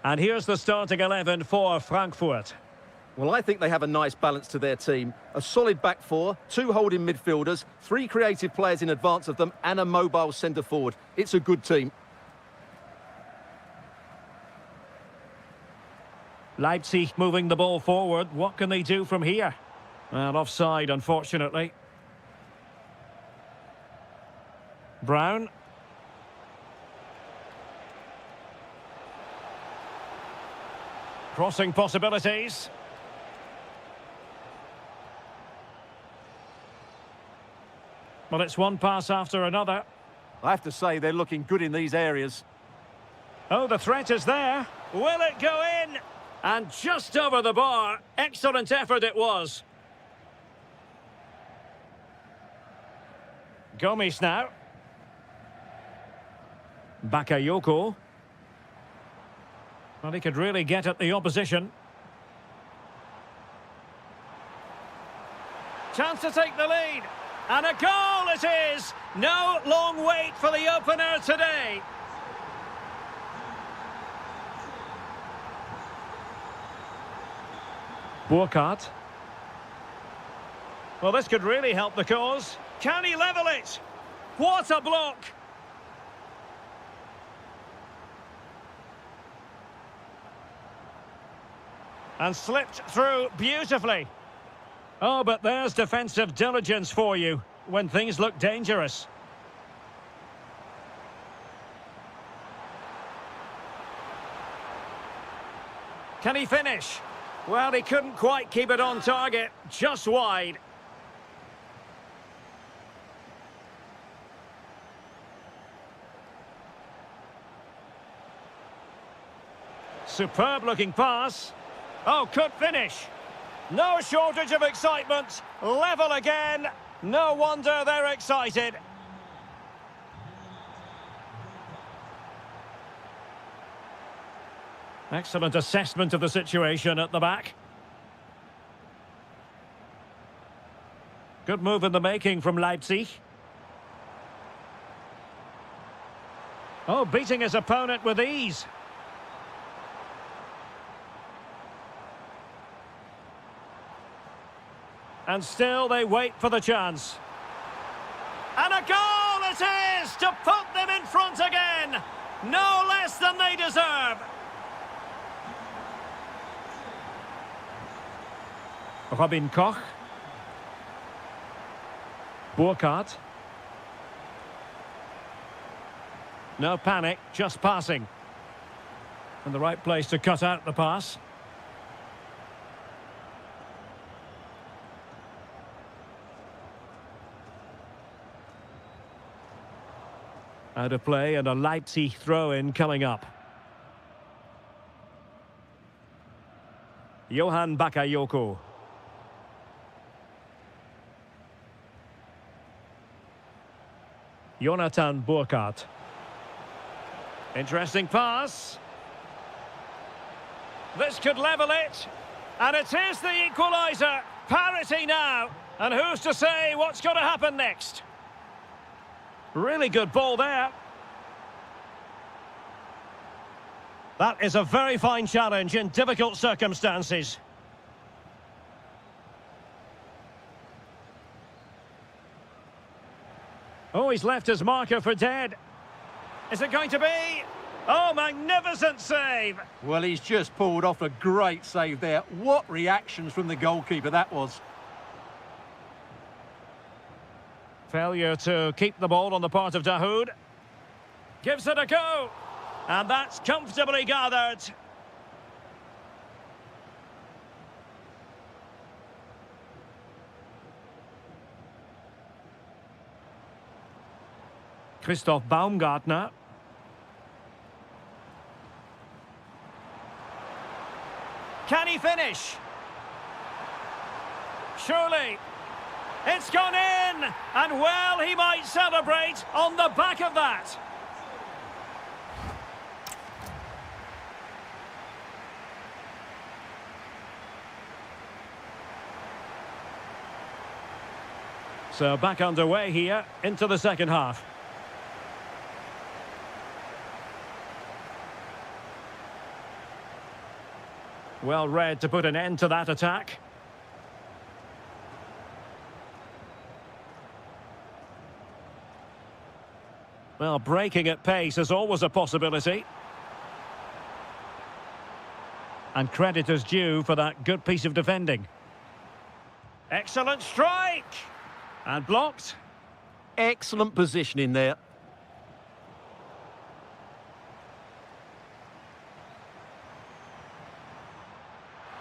And here's the starting 11 for Frankfurt. Well, I think they have a nice balance to their team. A solid back four, two holding midfielders, three creative players in advance of them, and a mobile centre-forward. It's a good team. Leipzig moving the ball forward. What can they do from here? Well, offside, unfortunately. Brown. Crossing possibilities. Well, it's one pass after another. I have to say they're looking good in these areas. Oh, the threat is there. Will it go in? And just over the bar. Excellent effort it was. Gomes now. Bakayoko. Well, he could really get at the opposition. Chance to take the lead. And a goal it is! No long wait for the opener today. Burkhardt. Well, this could really help the cause. Can he level it? What a block! And slipped through beautifully. Oh, but there's defensive diligence for you when things look dangerous. Can he finish? Well, he couldn't quite keep it on target, just wide. Superb looking pass. Oh, could finish. No shortage of excitement. Level again. No wonder they're excited. Excellent assessment of the situation at the back. Good move in the making from Leipzig. Oh, beating his opponent with ease. And still they wait for the chance. And a goal it is to put them in front again. No less than they deserve. Robin Koch. Burkhardt. No panic, just passing. And the right place to cut out the pass. Out of play and a Leipzig throw-in coming up. Johan Bakayoko. Jonathan Burkhardt. Interesting pass. This could level it. And it is the equaliser. Parity now. And who's to say what's going to happen next? Really good ball there. That is a very fine challenge in difficult circumstances. Oh, he's left his marker for dead. Is it going to be? Oh, magnificent save. Well, he's just pulled off a great save there. What reactions from the goalkeeper that was. Failure to keep the ball on the part of Dahoud. Gives it a go. And that's comfortably gathered. Christoph Baumgartner. Can he finish? Surely. It's gone in! And well, he might celebrate on the back of that. So back underway here into the second half. Well read to put an end to that attack. Well, breaking at pace is always a possibility. And credit is due for that good piece of defending. Excellent strike! And blocked. Excellent positioning there.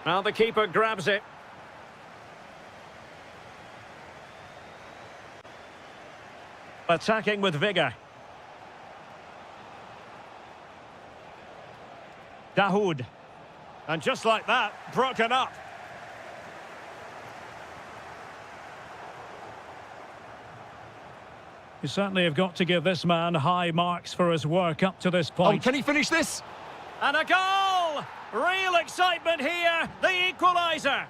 Now the keeper grabs it. Attacking with vigour. Dahoud. And just like that, broken up. You certainly have got to give this man high marks for his work up to this point. Oh, can he finish this? And a goal! Real excitement here, the equaliser.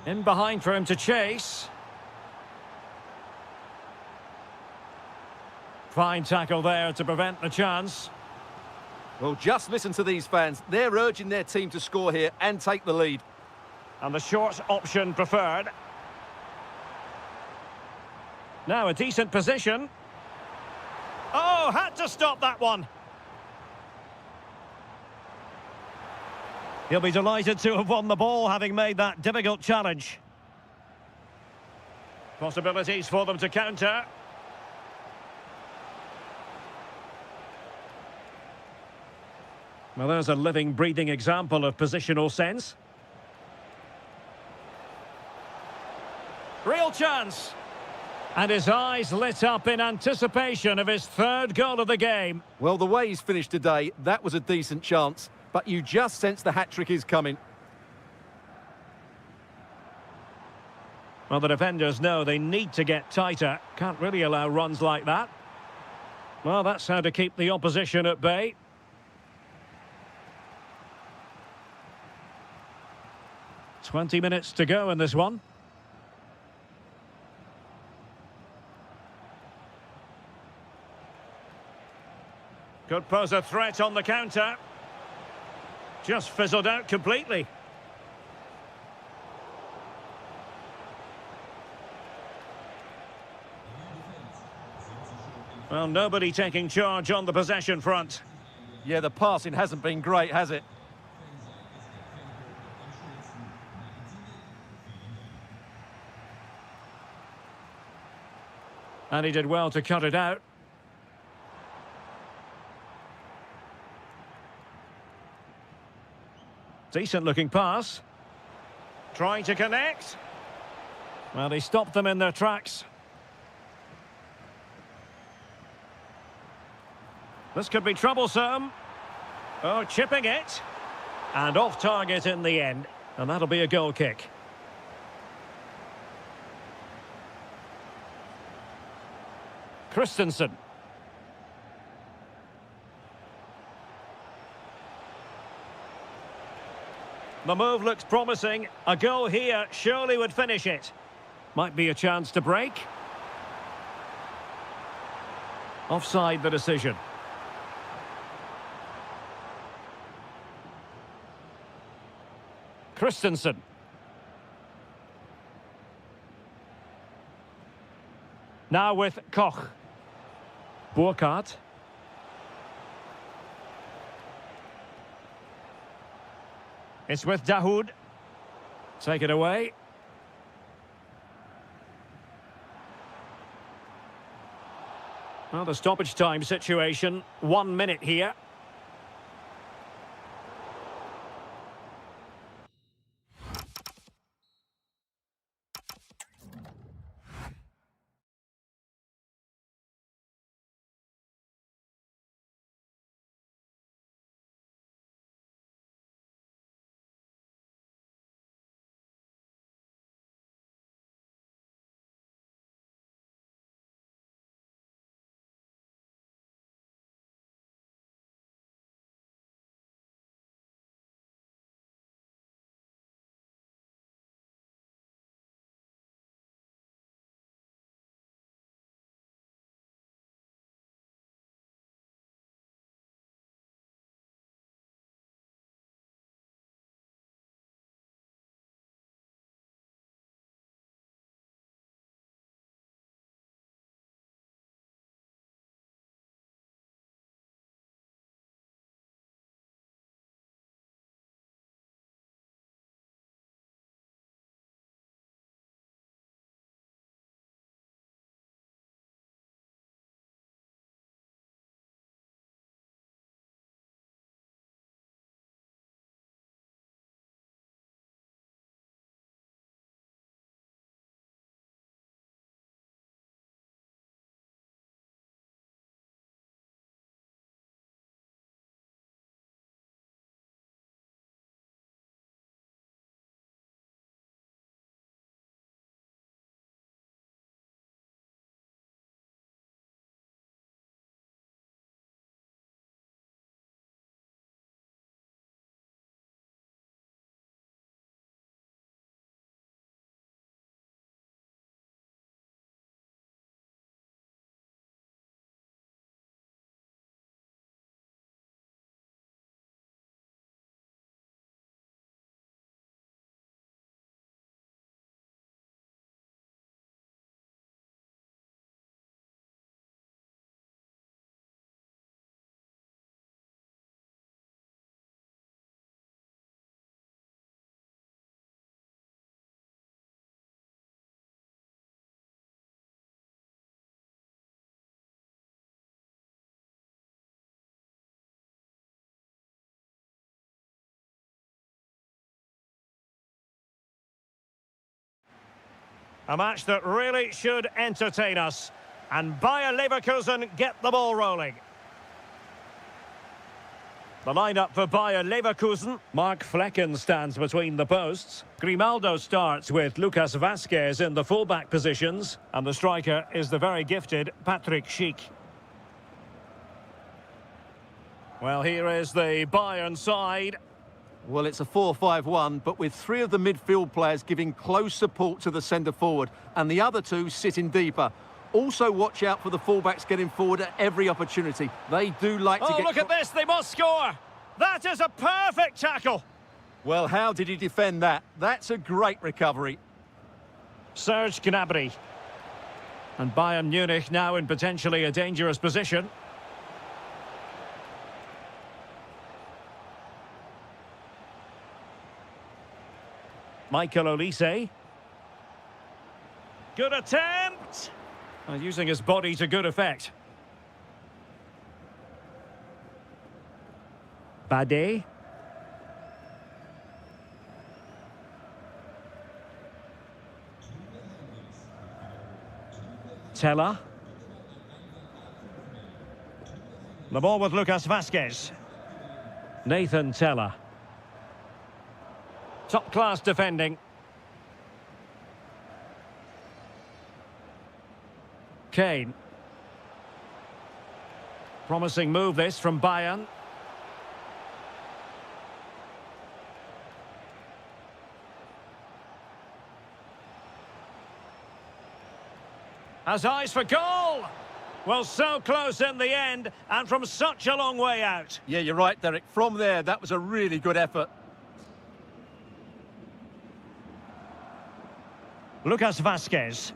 In behind for him to chase. Fine tackle there to prevent the chance. Well, just listen to these fans. They're urging their team to score here and take the lead. And the short option preferred. Now a decent position. Oh, had to stop that one. He'll be delighted to have won the ball, having made that difficult challenge. Possibilities for them to counter. Well, there's a living, breathing example of positional sense. Real chance. And his eyes lit up in anticipation of his third goal of the game. Well, the way he's finished today, that was a decent chance. But you just sense the hat-trick is coming. Well, the defenders know they need to get tighter. Can't really allow runs like that. Well, that's how to keep the opposition at bay. "20 minutes to go in this one. Could pose a threat on the counter. Just fizzled out completely. Well, nobody taking charge on the possession front. Yeah, the passing hasn't been great, has it? And he did well to cut it out. Decent looking pass. Trying to connect. Well, he stopped them in their tracks. This could be troublesome. Oh, chipping it. And off target in the end. And that'll be a goal kick. Christensen. The move looks promising. A goal here surely would finish it. Might be a chance to break. Offside the decision. Christensen. Now with Koch. Burkhardt. It's with Dahoud. Take it away. Well, the stoppage time situation. 1 minute here. A match that really should entertain us. And Bayer Leverkusen get the ball rolling. The lineup for Bayer Leverkusen. Mark Flecken stands between the posts. Grimaldo starts with Lucas Vazquez in the fullback positions. And the striker is the very gifted Patrick Schick. Well, here is the Bayern side. Well, it's a 4-5-1, but with three of the midfield players giving close support to the centre-forward, and the other two sitting deeper. Also, watch out for the fullbacks getting forward at every opportunity. They do like to get... Oh, look at this! They must score! That is a perfect tackle! Well, how did he defend that? That's a great recovery. Serge Gnabry. And Bayern Munich now in potentially a dangerous position. Michael Olise. Good attempt! And using his body to good effect. Bade. Teller. The ball with Lucas Vazquez. Nathan Teller. Top-class defending. Kane. Promising move this from Bayern. Has eyes for goal! Well, so close in the end, and from such a long way out. Yeah, you're right, Derek. From there, that was a really good effort. Lucas Vazquez.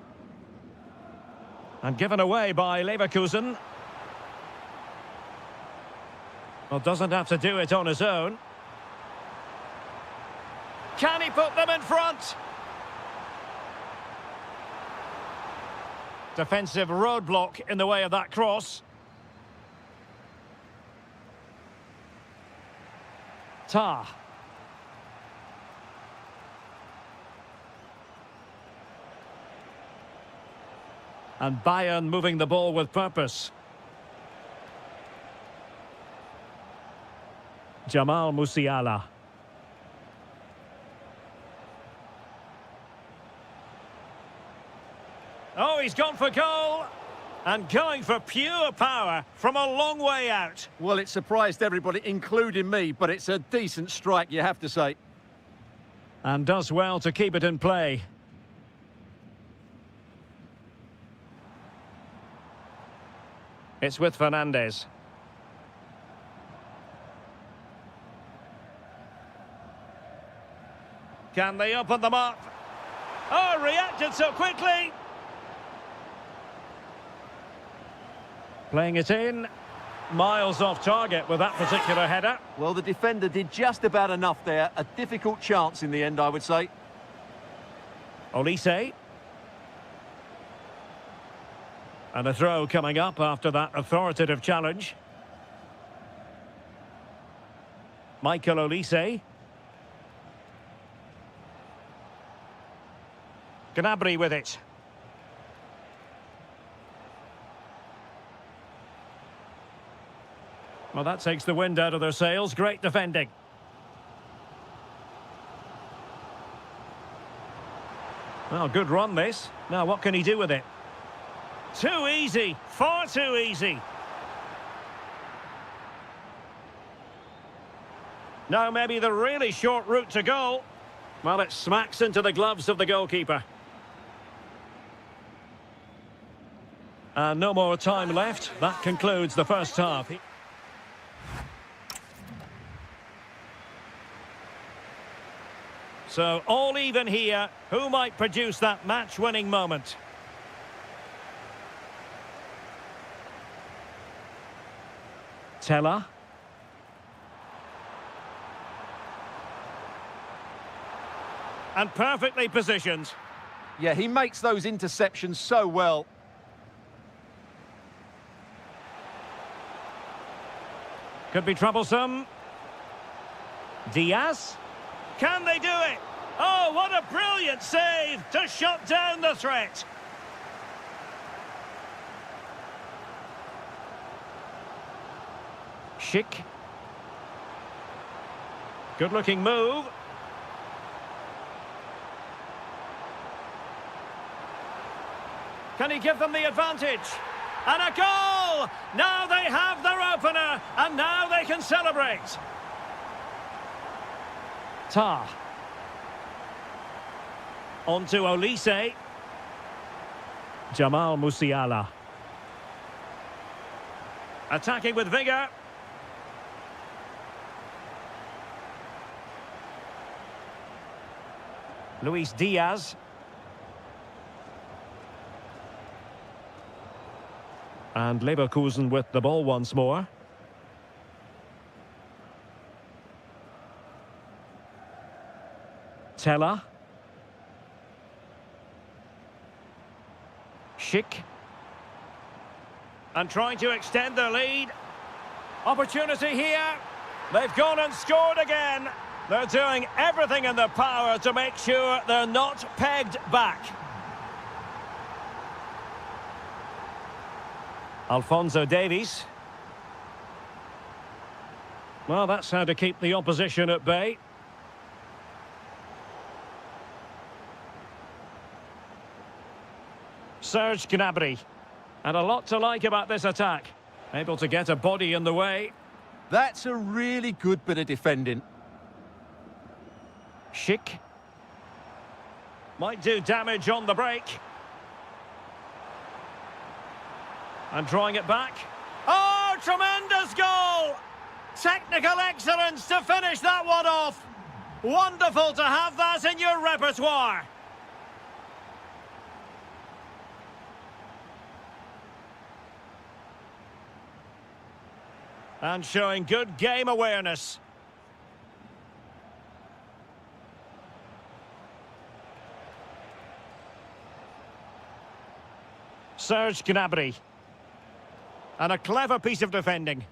And given away by Leverkusen. Well, doesn't have to do it on his own. Can he put them in front? Defensive roadblock in the way of that cross. Tah. And Bayern moving the ball with purpose. Jamal Musiala. Oh, he's gone for goal. And going for pure power from a long way out. Well, it surprised everybody, including me, but it's a decent strike, you have to say. And does well to keep it in play. It's with Fernandes. Can they open them up? Oh, reacted so quickly. Playing it in. Miles off target with that particular header. Well, the defender did just about enough there. A difficult chance in the end, I would say. Olise. And a throw coming up after that authoritative challenge. Michael Olise. Gnabry with it. Well, that takes the wind out of their sails. Great defending. Well, good run this. Now, what can he do with it? Too easy. Far too easy. Now, maybe the really short route to goal. Well, it smacks into the gloves of the goalkeeper. And no more time left. That concludes the first half. So, all even here. Who might produce that match-winning moment? Teller. And perfectly positioned. Yeah, he makes those interceptions so well. Could be troublesome. Diaz. Can they do it? Oh, what a brilliant brilliant save to shut down the threat. Schick. Good-looking move. Can he give them the advantage? And a goal! Now they have their opener, and now they can celebrate. Tar. On to Olise. Jamal Musiala. Attacking with vigour. Luis Diaz. And Leverkusen with the ball once more. Teller. Schick. And trying to extend their lead. Opportunity here. They've gone and scored again. They're doing everything in their power to make sure they're not pegged back. Alphonso Davies. Well, that's how to keep the opposition at bay. Serge Gnabry. And a lot to like about this attack. Able to get a body in the way. That's a really good bit of defending. Schick. Might do damage on the break. And drawing it back. Oh, tremendous goal! Technical excellence to finish that one off. Wonderful to have that in your repertoire. And showing good game awareness. Serge Gnabry. And a clever piece of defending.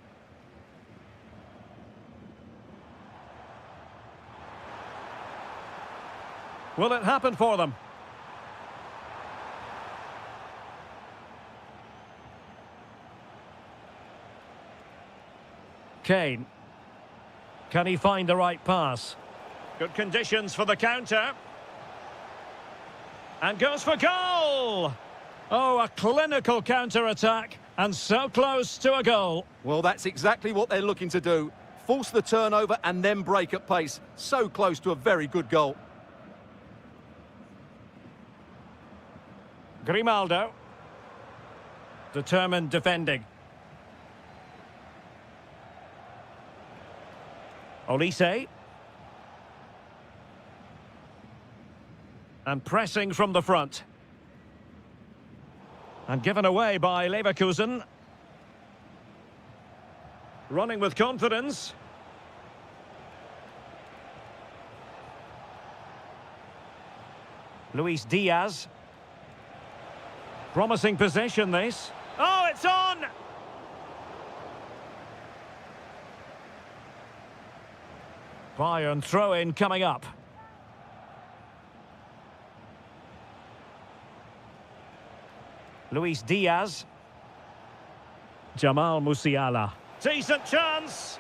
Will it happen for them? Kane. Can he find the right pass? Good conditions for the counter. And goes for goal! Oh, a clinical counter-attack, and so close to a goal. Well, that's exactly what they're looking to do. Force the turnover and then break at pace. So close to a very good goal. Grimaldo. Determined defending. Olise. And pressing from the front. And given away by Leverkusen. Running with confidence. Luis Diaz. Promising possession, this. Oh, it's on! Bayern throw-in coming up. Luis Diaz. Jamal Musiala. Decent chance.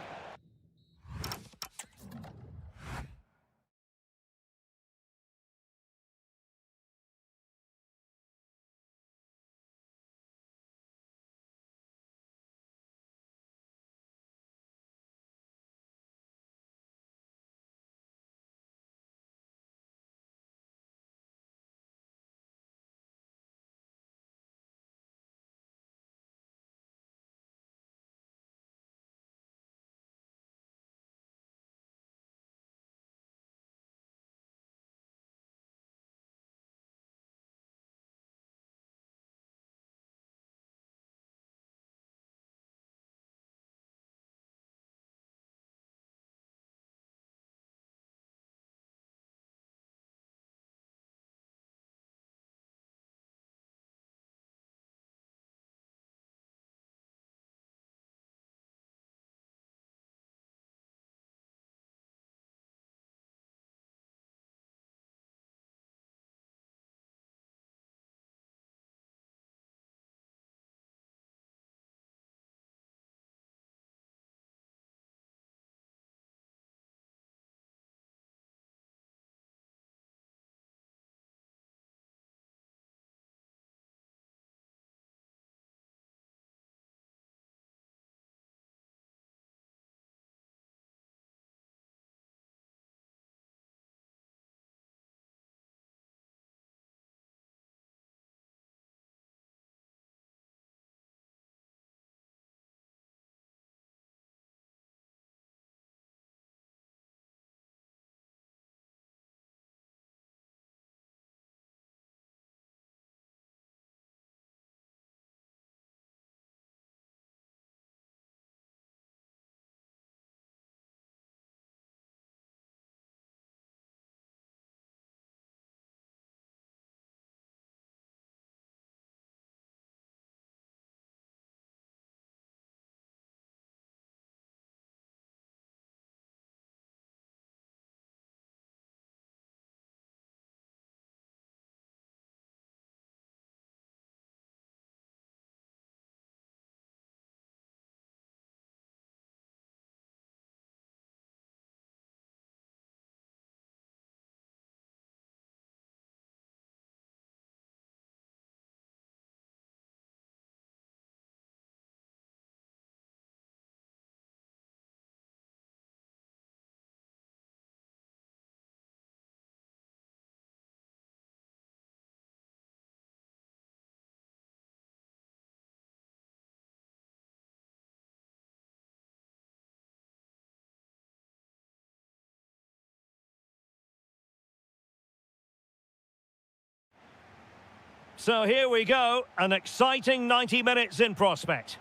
So here we go, an exciting 90 minutes in prospect.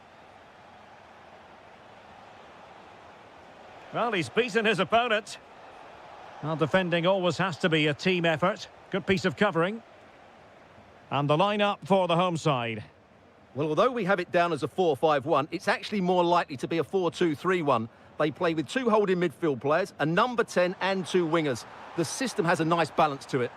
Well, he's beaten his opponent. Well, defending always has to be a team effort. Good piece of covering. And the lineup for the home side. Well, although we have it down as a 4-5-1, it's actually more likely to be a 4-2-3-1. They play with two holding midfield players, a number 10 and two wingers. The system has a nice balance to it.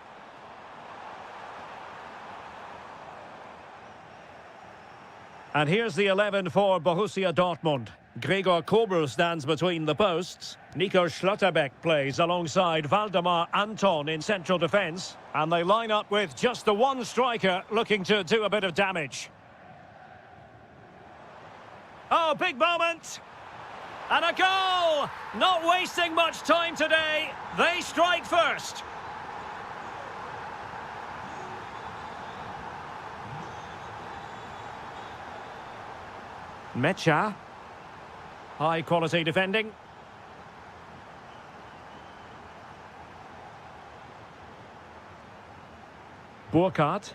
And here's the 11 for Borussia Dortmund. Gregor Kobel stands between the posts. Nico Schlotterbeck plays alongside Valdemar Anton in central defence. And they line up with just the one striker looking to do a bit of damage. Oh, big moment! And a goal! Not wasting much time today. They strike first. Mecha. High quality defending. Burkhardt.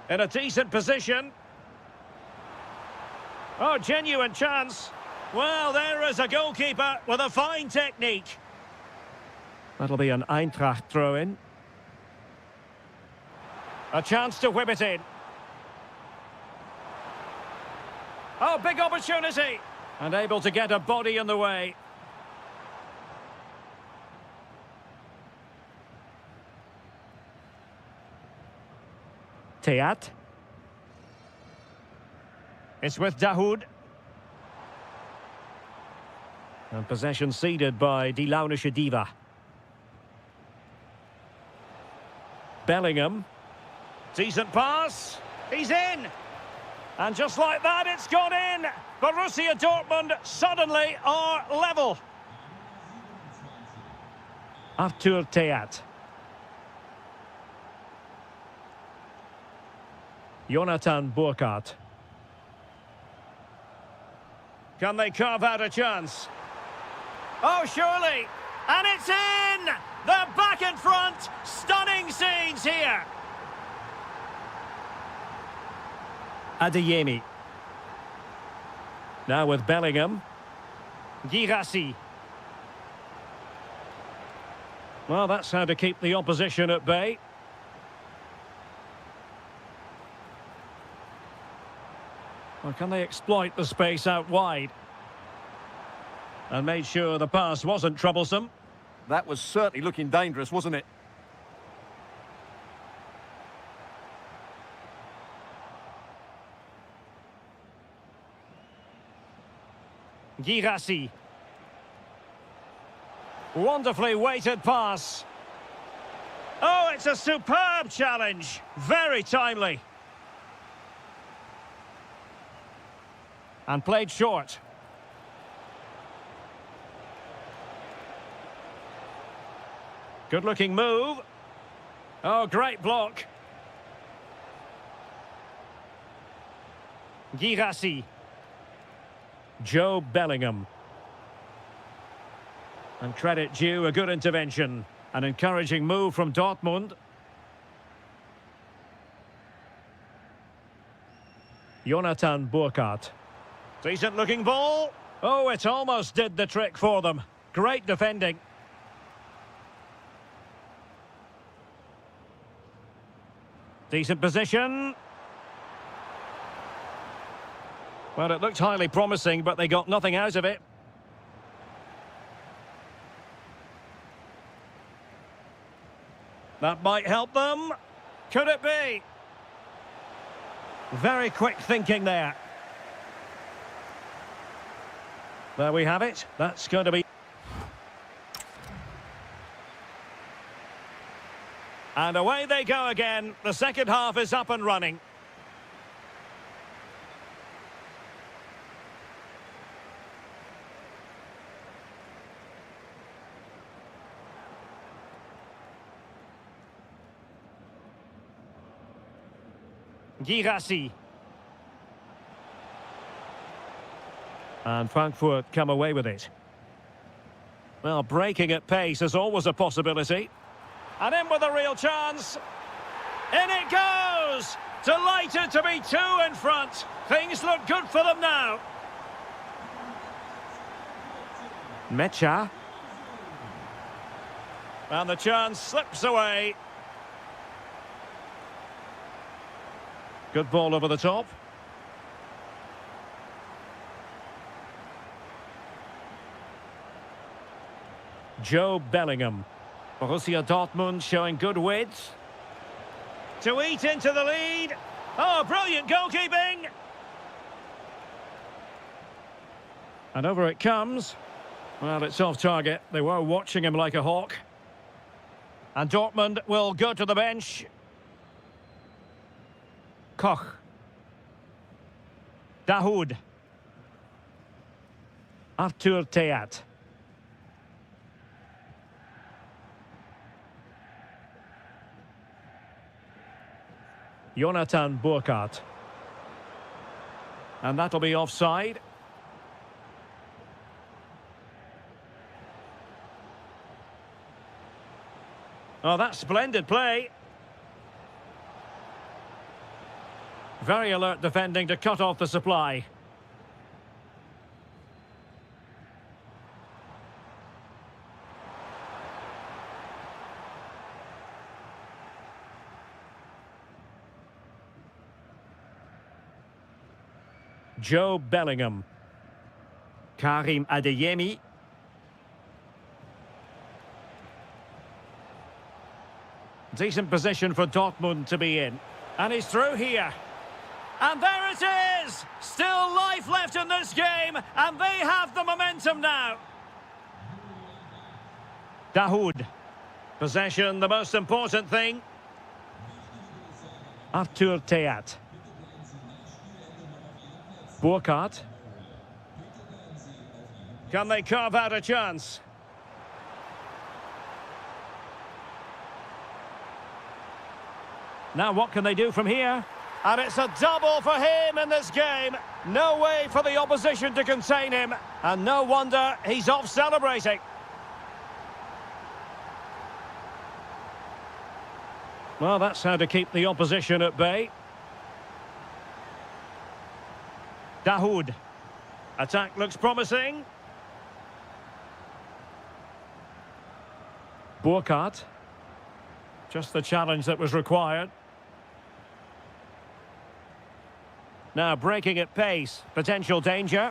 In a decent position. Oh, genuine chance. Well, there is a goalkeeper with a fine technique. That'll be an Eintracht throw-in. A chance to whip it in. Oh, big opportunity. And able to get a body in the way. Teat. It's with Dahoud. And possession ceded by Die Launische Diva. Bellingham. Decent pass. He's in. And just like that, it's gone in. Borussia Dortmund suddenly are level. Arthur Teat. Jonathan Burkhardt. Can they carve out a chance? Oh, surely. And it's in! They're back in front. Stunning scenes here. Adeyemi. Now with Bellingham. Girassi. Well, that's how to keep the opposition at bay. Well, can they exploit the space out wide? And made sure the pass wasn't troublesome. That was certainly looking dangerous, wasn't it? Girassi. Wonderfully weighted pass. Oh, it's a superb challenge. Very timely. And played short. Good-looking move. Oh, great block. Girassi. Joe Bellingham. And credit due, a good intervention. An encouraging move from Dortmund. Jonathan Burkhardt. Decent looking ball. Oh, it almost did the trick for them. Great defending. Decent position. Well, it looked highly promising, but they got nothing out of it. That might help them. Could it be? Very quick thinking there. There we have it. That's going to be... And away they go again. The second half is up and running. Girassi. And Frankfurt come away with it. Well, breaking at pace is always a possibility. And in with a real chance. In it goes! Delighted to be two in front. Things look good for them now. Mecha. And the chance slips away. Good ball over the top. Joe Bellingham. Borussia Dortmund showing good width. To eat into the lead. Oh, brilliant goalkeeping. And over it comes. Well, it's off target. They were watching him like a hawk. And Dortmund will go to the bench. Koch. Dahoud. Arthur Theat. Jonathan Burkhardt. And that'll be offside. Oh, that's splendid play. Very alert defending to cut off the supply. Joe Bellingham. Karim Adeyemi. Decent position for Dortmund to be in. And he's through here. And there it is! Still life left in this game, and they have the momentum now. Dahoud. Possession, the most important thing. Arthur Theat. Burkhardt. Can they carve out a chance? Now what can they do from here? And it's a double for him in this game. No way for the opposition to contain him. And no wonder he's off celebrating. Well, that's how to keep the opposition at bay. Dahoud. Attack looks promising. Burkhardt. Just the challenge that was required. Now breaking at pace. Potential danger.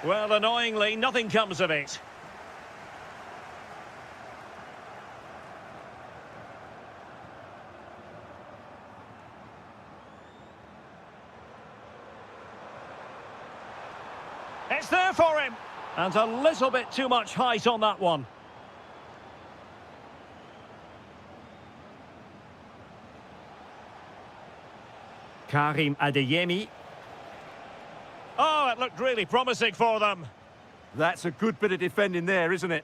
Well, annoyingly, nothing comes of it. It's there for him. And a little bit too much height on that one. Karim Adeyemi. Oh, it looked really promising for them. That's a good bit of defending there, isn't it?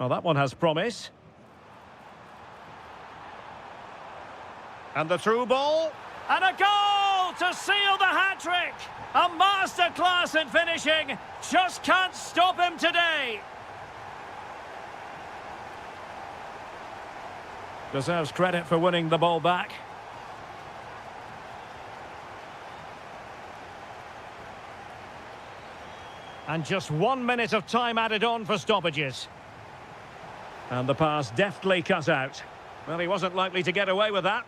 Well, that one has promise. And the through ball. And a goal to seal the hat-trick. A masterclass in finishing. Just can't stop him today. Deserves credit for winning the ball back. And just 1 minute of time added on for stoppages. And the pass deftly cut out. Well, he wasn't likely to get away with that.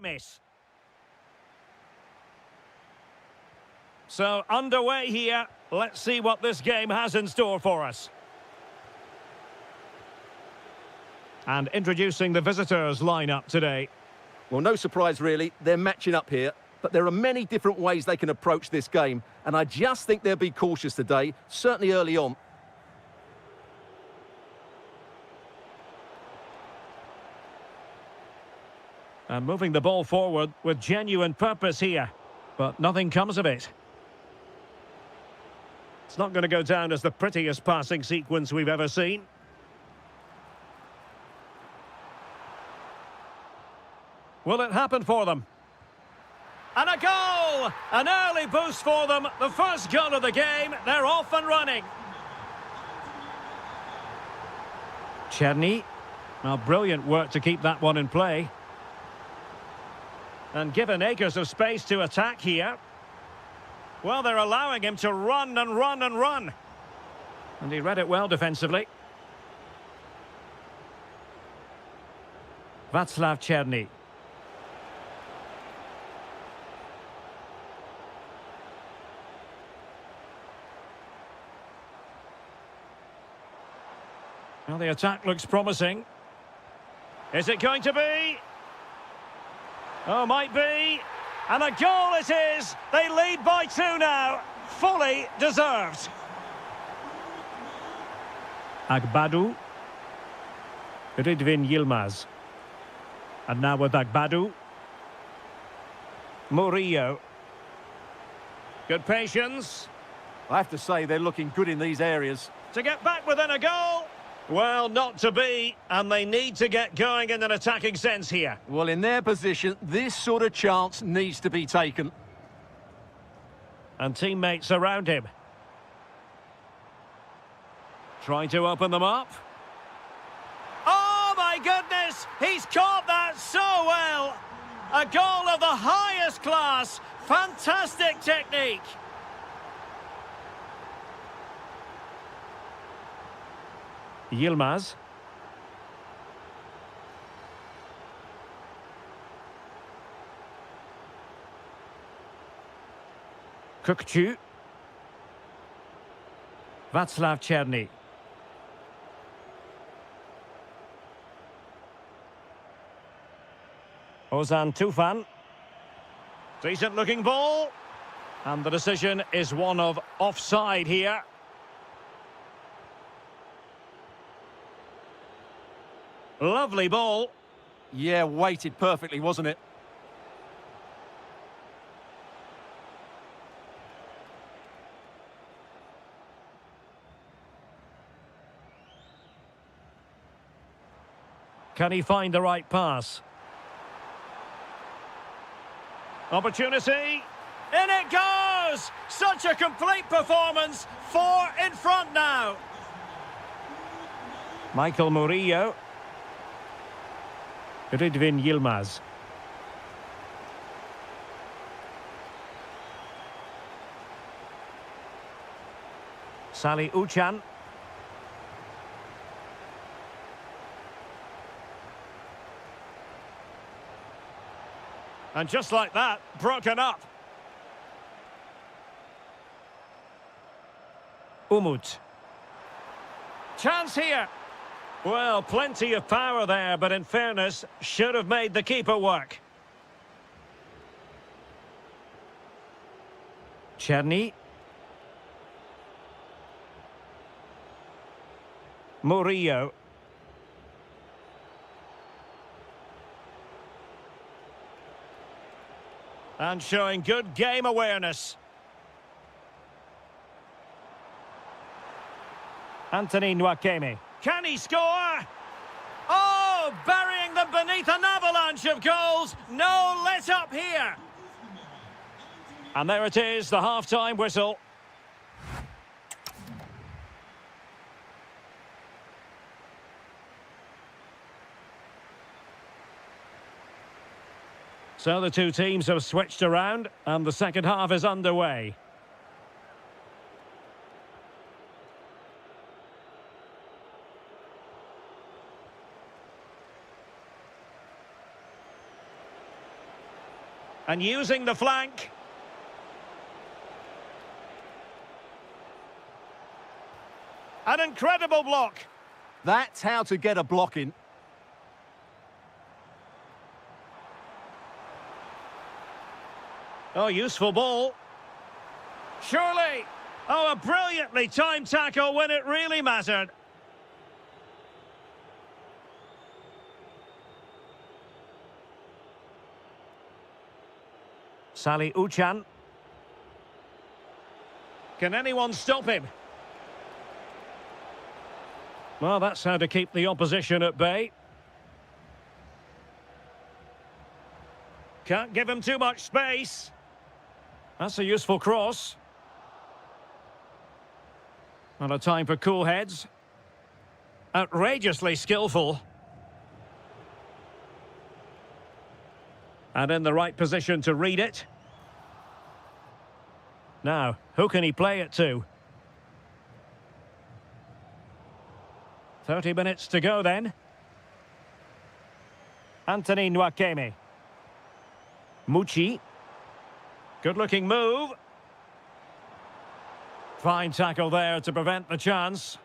miss. So, underway here. Let's see what this game has in store for us. And introducing the visitors' lineup today. Well, no surprise really, they're matching up here, but there are many different ways they can approach this game, and I just think they'll be cautious today, certainly early on. And moving the ball forward with genuine purpose here, but nothing comes of it. It's not going to go down as the prettiest passing sequence we've ever seen. Will it happen for them? And a goal! An early boost for them. The first goal of the game. They're off and running. Czerny. Well, brilliant work to keep that one in play. And given acres of space to attack here. Well, they're allowing him to run and run and run. And he read it well defensively. Václav Czerny. Well, the attack looks promising. Is it going to be? Oh, might be. And a goal it is. They lead by 2 now. Fully deserved. Agbadu. Ridvin Yilmaz. And now with Agbadu. Murillo. Good patience. I have to say they're looking good in these areas. To get back within a goal. Well, not to be, and they need to get going in an attacking sense here. Well, in their position, this sort of chance needs to be taken. And teammates around him. Trying to open them up. Oh, my goodness! He's caught that so well! A goal of the highest class. Fantastic technique. Yilmaz. Kukçu. Václav Czerny. Ozan Tufan. Decent looking ball. And the decision is one of offside here. Lovely ball. Yeah, weighted perfectly, wasn't it? Can he find the right pass? Opportunity. In it goes! Such a complete performance. 4 in front now. Michael Murillo. Ridvin Yilmaz. Salih Uçan. And just like that, broken up. Umut. Chance here. Well, plenty of power there, but in fairness, should have made the keeper work. Czerny. Murillo. And showing good game awareness. Anthony Nwakeme. Can he score? Oh, burying them beneath an avalanche of goals. No let up here. And there it is, the half-time whistle. So the two teams have switched around, and the second half is underway. And using the flank. An incredible block. That's how to get a block in. Oh, useful ball. Surely. Oh, a brilliantly timed tackle when it really mattered. Sally Uchan. Can anyone stop him? Well, that's how to keep the opposition at bay. Can't give him too much space. That's a useful cross. Not a time for cool heads. Outrageously skillful. And in the right position to read it. Now, who can he play it to? 30 minutes to go then. Anthony Nwakeme. Mucci. Good-looking move. Fine tackle there to prevent the chance.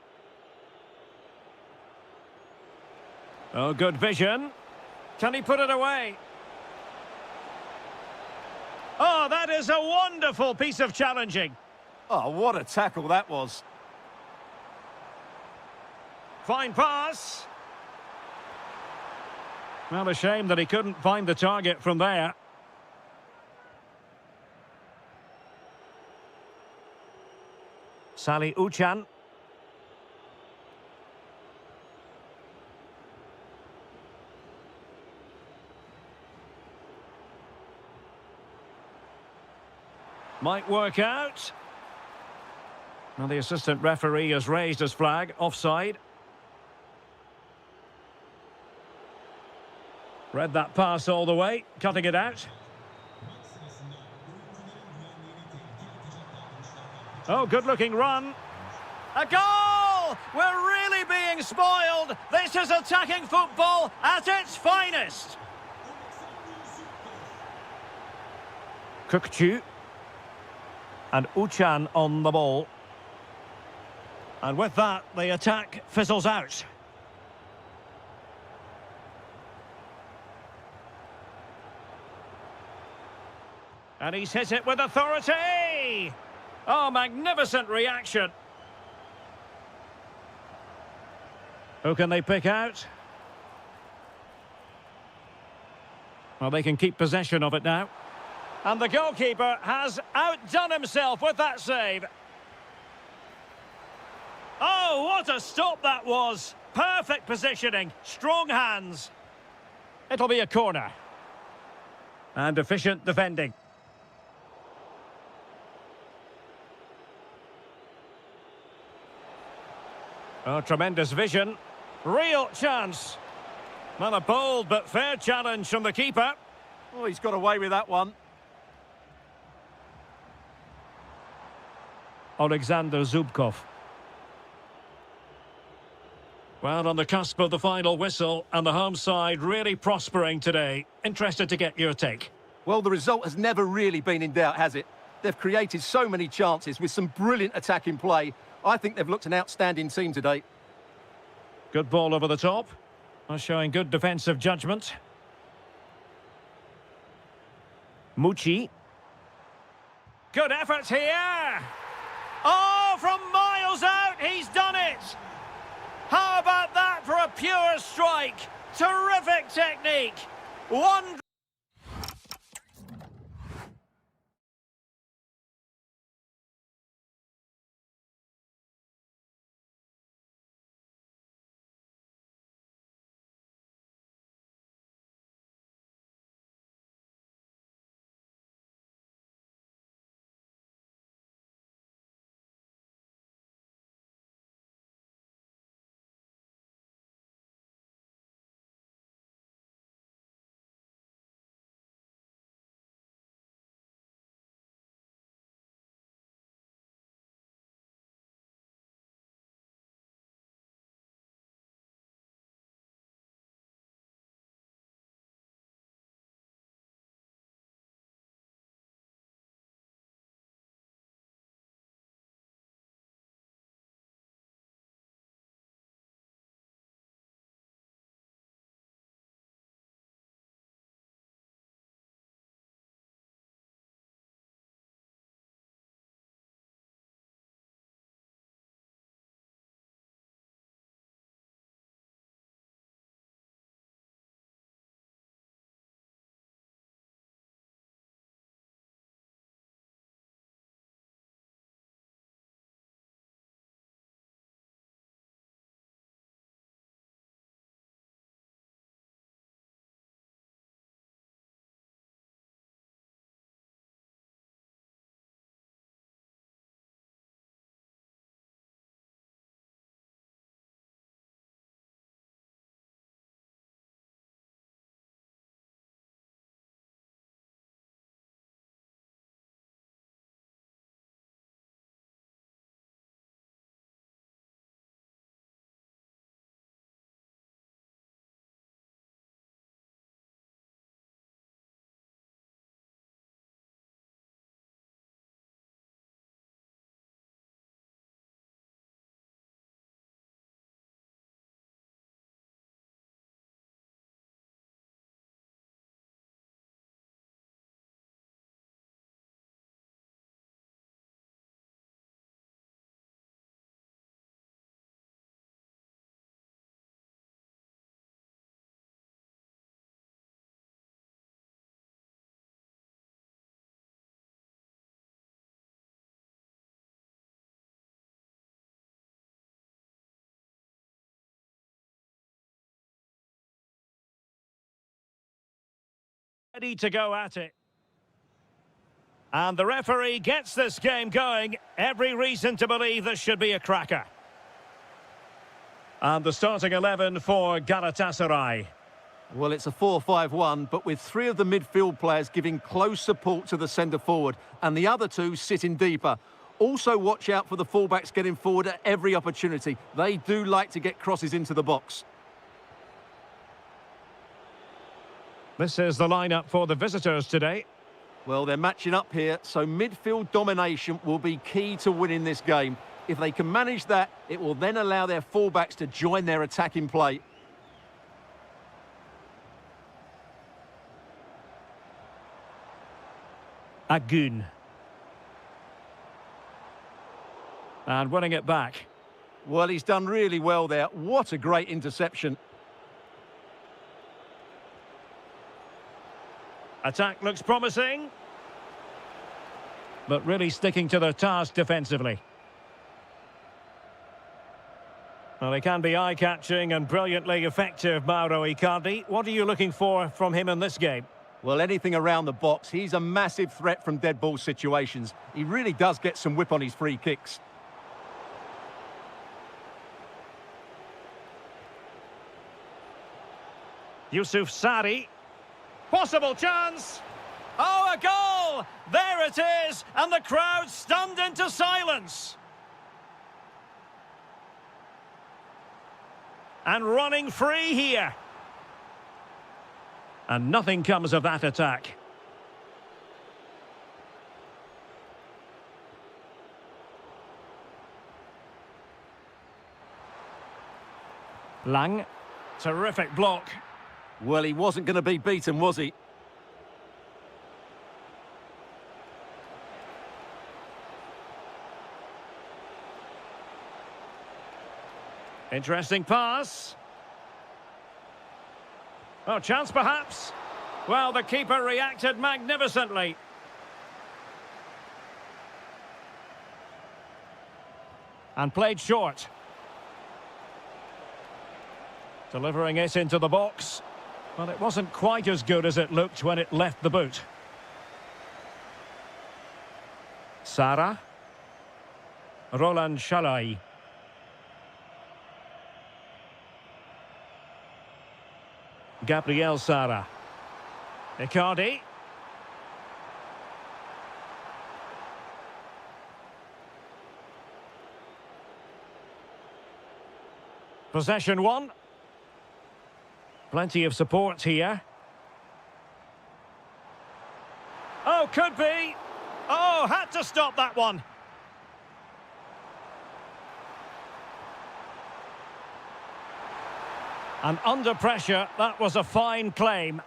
Oh, good vision. Can he put it away? Oh, that is a wonderful piece of challenging. Oh, what a tackle that was. Fine pass. Well, a shame that he couldn't find the target from there. Sally Uchan. Might work out. Now the assistant referee has raised his flag, offside. Read that pass all the way, cutting it out. Oh, good-looking run. A goal! We're really being spoiled. This is attacking football at its finest. Kukchu. And Uchan on the ball. And with that, the attack fizzles out. And he's hit it with authority! Oh, magnificent reaction. Who can they pick out? Well, they can keep possession of it now. And the goalkeeper has outdone himself with that save. Oh, what a stop that was. Perfect positioning, strong hands. It'll be a corner. And efficient defending. Oh, tremendous vision. Real chance. Well, a bold but fair challenge from the keeper. Oh, he's got away with that one. Alexander Zubkov. Well, on the cusp of the final whistle, and the home side really prospering today. Interested to get your take. Well, the result has never really been in doubt, has it? They've created so many chances with some brilliant attacking play. I think they've looked an outstanding team today. Good ball over the top. Showing good defensive judgment. Mucci. Good effort here. Oh, from miles out, he's done it. How about that for a pure strike? Terrific technique. One Ready to go at it. And the referee gets this game going. Every reason to believe this should be a cracker. And the starting 11 for Galatasaray. Well, it's a 4-5-1, but with three of the midfield players giving close support to the centre-forward and the other two sitting deeper. Also watch out for the fullbacks getting forward at every opportunity. They do like to get crosses into the box. This is the lineup for the visitors today. Well, they're matching up here, so midfield domination will be key to winning this game. If they can manage that, it will then allow their fullbacks to join their attacking play. Agun. And winning it back. Well, he's done really well there. What a great interception. Attack looks promising. But really sticking to their task defensively. Well, he can be eye-catching and brilliantly effective, Mauro Icardi. What are you looking for from him in this game? Well, anything around the box. He's a massive threat from dead ball situations. He really does get some whip on his free kicks. Yusuf Sari. Possible chance. Oh, a goal! There it is, and the crowd stunned into silence. And running free here. And nothing comes of that attack. Lang. Terrific block. Well, he wasn't going to be beaten, was he? Interesting pass. Oh, chance perhaps. Well, the keeper reacted magnificently. And played short. Delivering it into the box. Well, it wasn't quite as good as it looked when it left the boot. Sara. Roland Shalai. Gabriel Sara. Icardi. Possession one. Plenty of support here. Oh, could be. Oh, had to stop that one. And under pressure, that was a fine claim.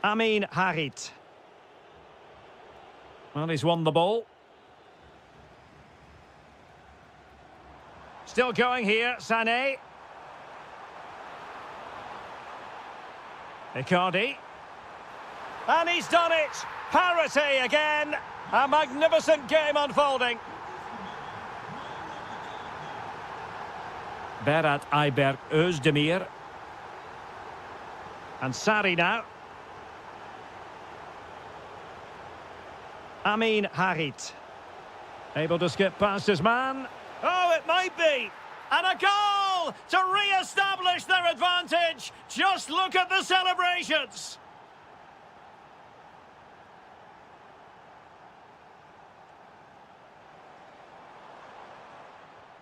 Amin Harit. Well, he's won the ball. Still going here, Sané. Icardi. And he's done it! Parity again! A magnificent game unfolding. Berat Ayberk Özdemir. And Sari now. Amin Harit. Able to skip past his man. Oh, it might be. And a goal to re-establish their advantage. Just look at the celebrations.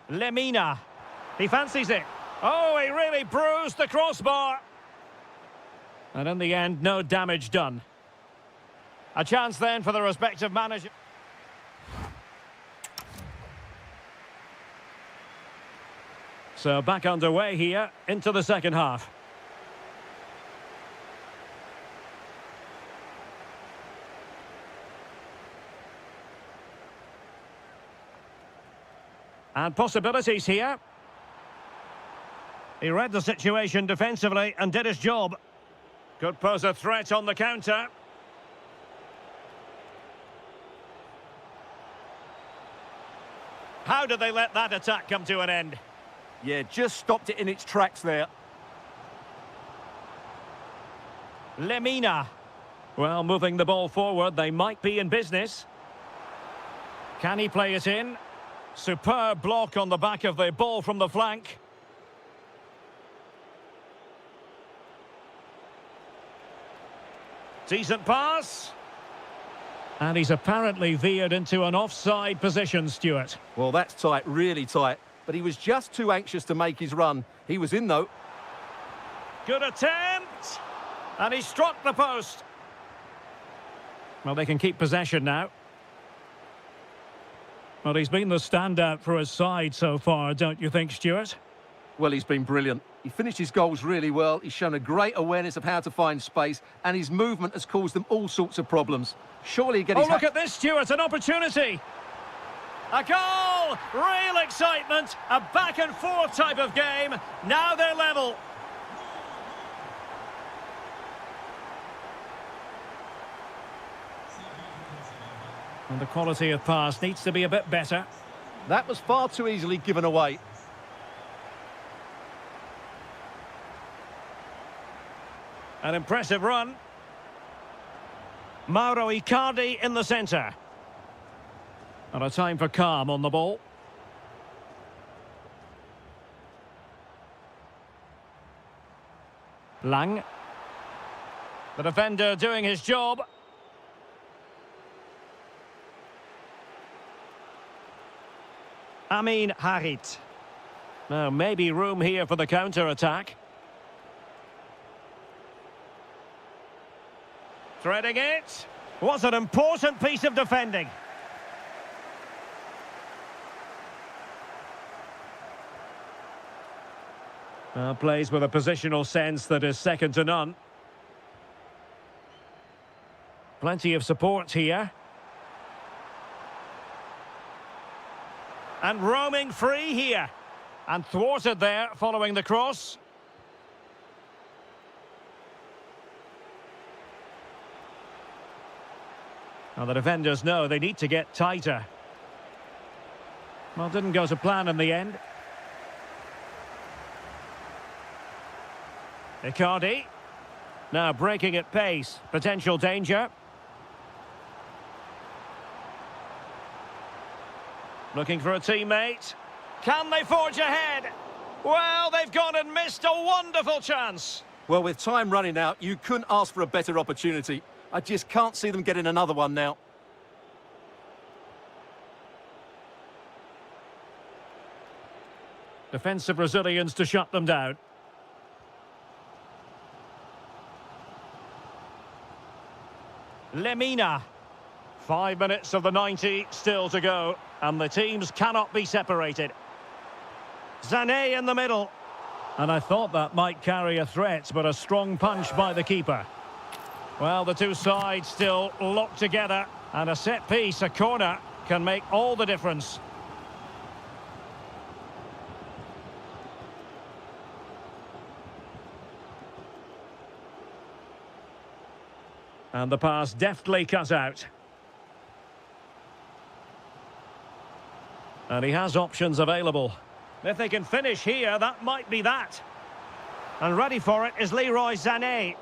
Lemina. He fancies it. Oh, he really bruised the crossbar. And in the end, no damage done. A chance then for the respective manager. So back underway here into the second half. And possibilities here. He read the situation defensively and did his job. Could pose a threat on the counter. How did they let that attack come to an end? Yeah, just stopped it in its tracks there. Lemina. Well, moving the ball forward, they might be in business. Can he play it in? Superb block on the back of the ball from the flank. Decent pass. And he's apparently veered into an offside position, Stuart. Well, that's tight, really tight. But he was just too anxious to make his run. He was in, though. Good attempt. And he struck the post. Well, they can keep possession now. Well, he's been the standout for his side so far, don't you think, Stuart? Well, he's been brilliant. He finished his goals really well. He's shown a great awareness of how to find space, and his movement has caused them all sorts of problems. Surely he get his... Oh, look at this, Stuart, an opportunity. A goal! Real excitement. A back-and-forth type of game. Now they're level. And the quality of pass needs to be a bit better. That was far too easily given away. An impressive run. Mauro Icardi in the centre. And a time for calm on the ball. Lang. The defender doing his job. Amin Harit. Now, maybe room here for the counter-attack. Threading it. What an important piece of defending. Plays with a positional sense that is second to none. Plenty of support here. And roaming free here. And thwarted there following the cross. Now the defenders know they need to get tighter. Well, didn't go to plan in the end. Icardi. Now breaking at pace. Potential danger. Looking for a teammate. Can they forge ahead? Well, they've gone and missed a wonderful chance. Well, with time running out, you couldn't ask for a better opportunity. I just can't see them getting another one now. Defensive Brazilians to shut them down. Lemina. 5 minutes of the 90 still to go, and the teams cannot be separated. Sané in the middle. And I thought that might carry a threat, but a strong punch by the keeper. Well, the two sides still locked together, and a set piece, a corner, can make all the difference. And the pass deftly cut out. And he has options available. If they can finish here, that might be that. And ready for it is Leroy Sané.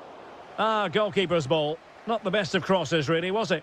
Goalkeeper's ball. Not the best of crosses, really, was it?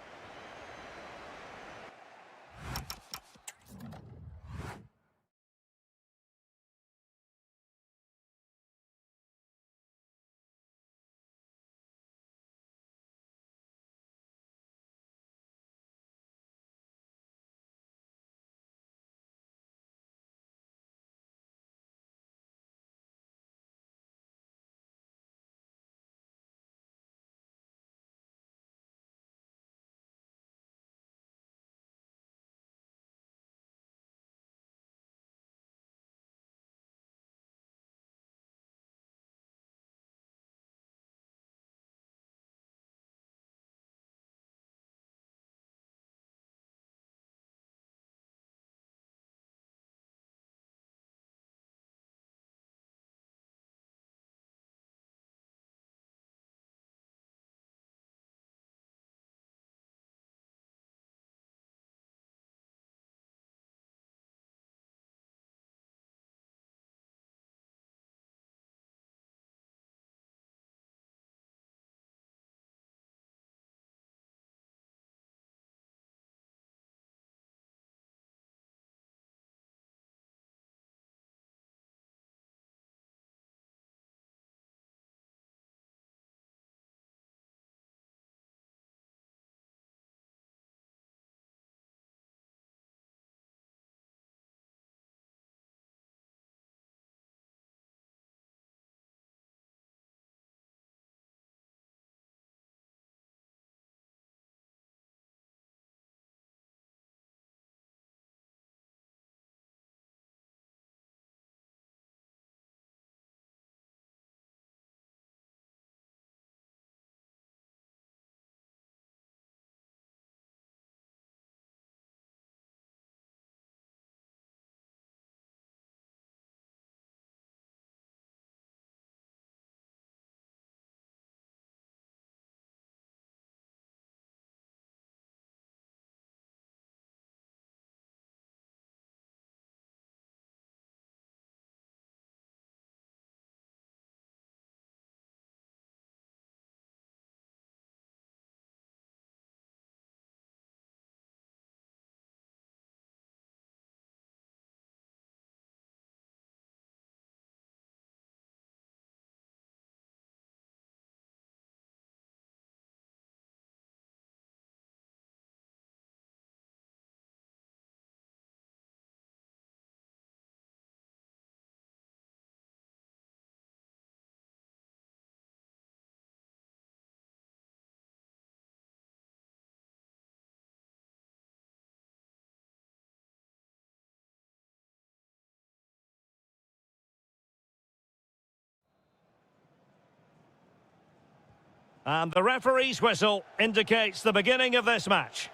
And the referee's whistle indicates the beginning of this match.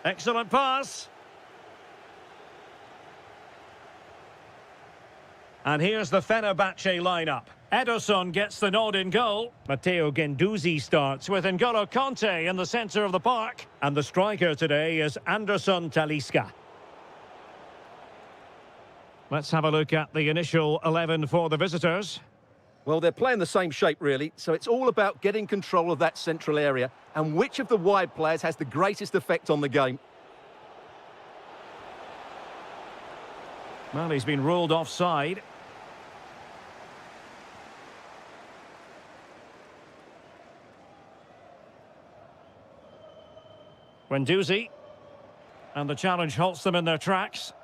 Excellent pass. And here's the Fenerbahce lineup. Ederson gets the nod in goal. Matteo Guendouzi starts with N'Golo Kanté in the centre of the park. And the striker today is Anderson Talisca. Let's have a look at the initial 11 for the visitors. Well, they're playing the same shape, really, so it's all about getting control of that central area and which of the wide players has the greatest effect on the game. Well, he's been ruled offside. Guendouzi. And the challenge halts them in their tracks.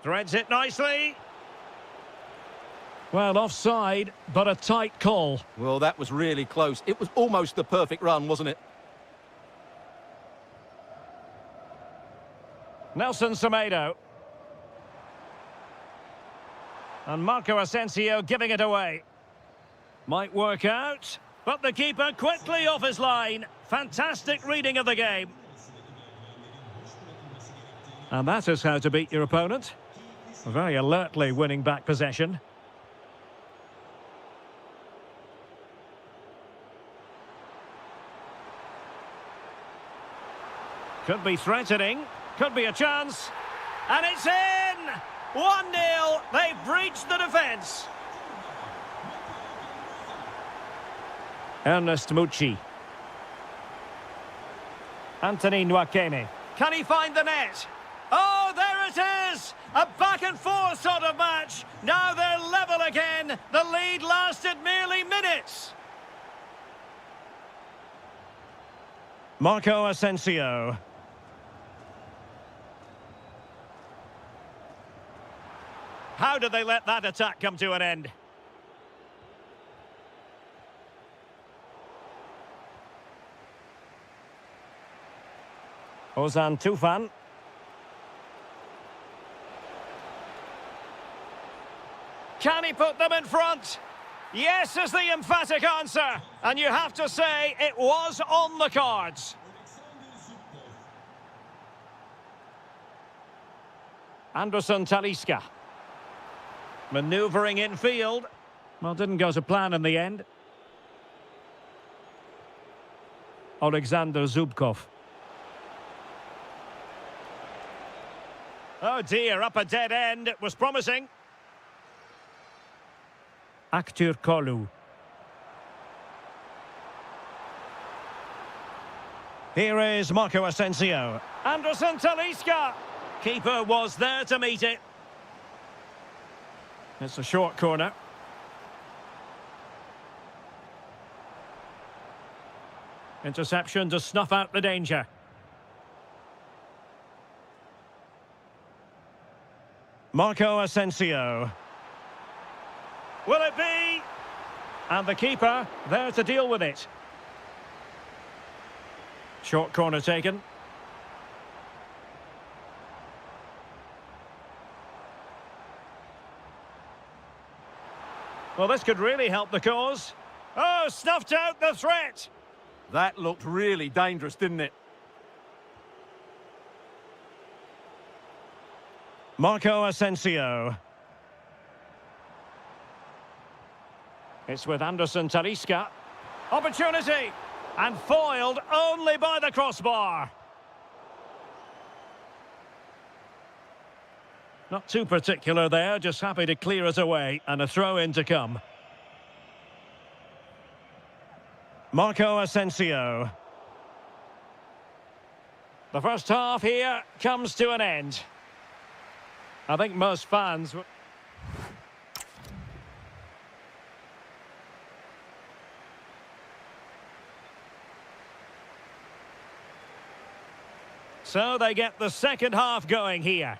Threads it nicely. Well, offside, but a tight call. Well, that was really close. It was almost the perfect run, wasn't it? Nelson Semedo. And Marco Asensio giving it away. Might work out, but the keeper quickly off his line. Fantastic reading of the game. And that is how to beat your opponent. Very alertly winning back possession. Could be threatening, could be a chance. And it's in! 1-0, they've breached the defence. Ernest Mucci. Anthony Nwakeme. Can he find the net? Oh, there it is! A back-and-forth sort of match. Now they're level again. The lead lasted merely minutes. Marco Asensio. How did they let that attack come to an end? Ozan Tufan. Can he put them in front? Yes is the emphatic answer. And you have to say it was on the cards. Anderson Talisca. Manoeuvring infield. Well, didn't go to plan in the end. Alexander Zubkov. Oh dear, up a dead end. It was promising. Aktur Kolu. Here is Marco Asensio. Anderson Talisca. Keeper was there to meet it. It's a short corner. Interception to snuff out the danger. Marco Asensio. Will it be? And the keeper there to deal with it. Short corner taken. Well, this could really help the cause. Oh, snuffed out the threat. That looked really dangerous, didn't it? Marco Asensio. It's with Anderson Talisca. Opportunity. And foiled only by the crossbar. Not too particular there, just happy to clear it away. And a throw-in to come. Marco Asensio. The first half here comes to an end. I think most fans... So they get the second half going here.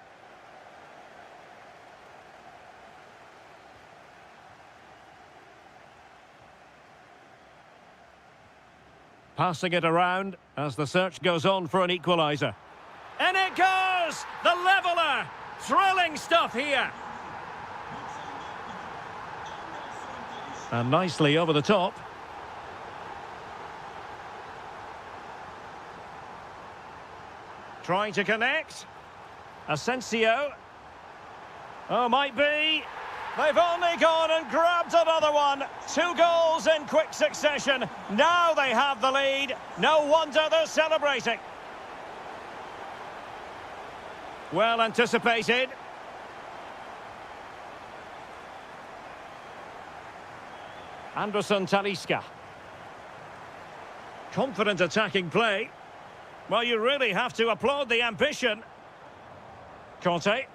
Passing it around as the search goes on for an equaliser. And it goes! The leveller! Thrilling stuff here. And nicely over the top. Trying to connect. Asensio. Oh, might be. They've only gone and grabbed another one. 2 goals in quick succession. Now they have the lead. No wonder they're celebrating. Well anticipated. Anderson Talisca. Confident attacking play. Well, you really have to applaud the ambition. Conte.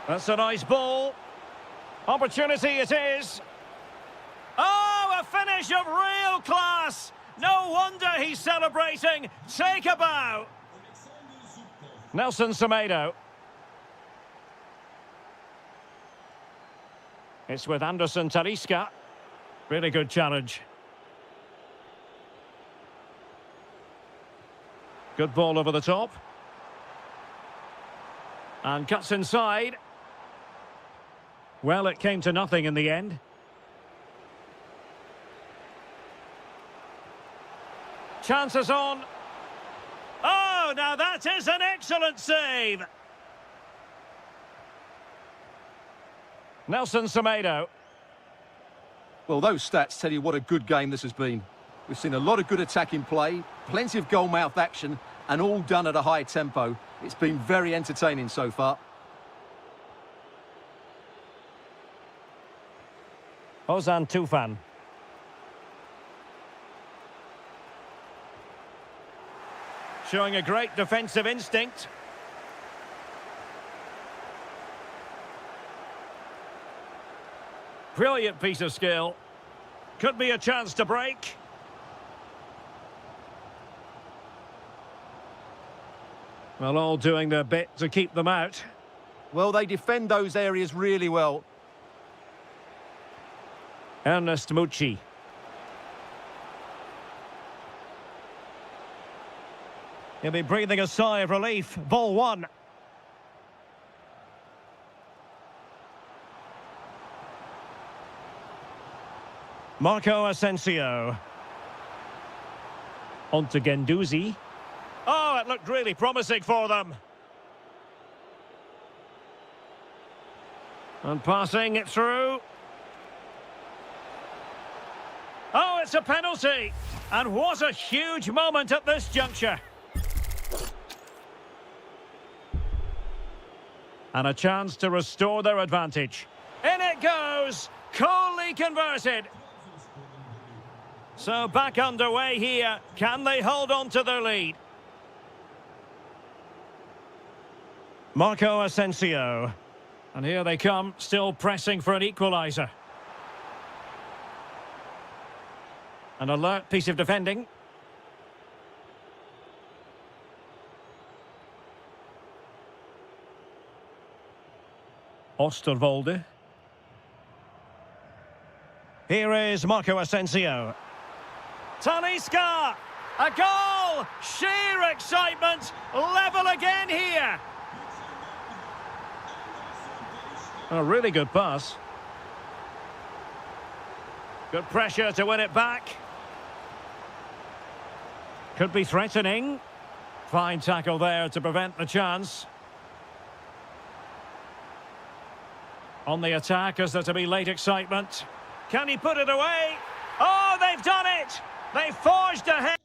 That's a nice ball. Opportunity it is. Oh, a finish of real class. No wonder he's celebrating. Take a bow. Nelson Semedo. It's with Anderson Talisca. Really good challenge. Good ball over the top. And cuts inside. Well, it came to nothing in the end. Chances on. Oh, now that is an excellent save. Nelson Semedo. Well, those stats tell you what a good game this has been. We've seen a lot of good attacking play, plenty of goal-mouth action, and all done at a high tempo. It's been very entertaining so far. Ozan Tufan. Showing a great defensive instinct. Brilliant piece of skill. Could be a chance to break. Well, all doing their bit to keep them out. Well, they defend those areas really well. Ernest Mucci. He'll be breathing a sigh of relief. Ball one. Marco Asensio. On to Guendouzi. Oh, it looked really promising for them. And passing it through. Oh, it's a penalty. And what a huge moment at this juncture. And a chance to restore their advantage. In it goes. Coolly converted. So back underway here. Can they hold on to their lead? Marco Asensio. And here they come, still pressing for an equaliser. An alert piece of defending. Osterwolde. Here is Marco Asensio. Talisca! A goal! Sheer excitement! Level again here! A really good pass. Good pressure to win it back. Could be threatening. Fine tackle there to prevent the chance. On the attack, is there to be late excitement? Can he put it away? Oh, they've done it! They forged ahead!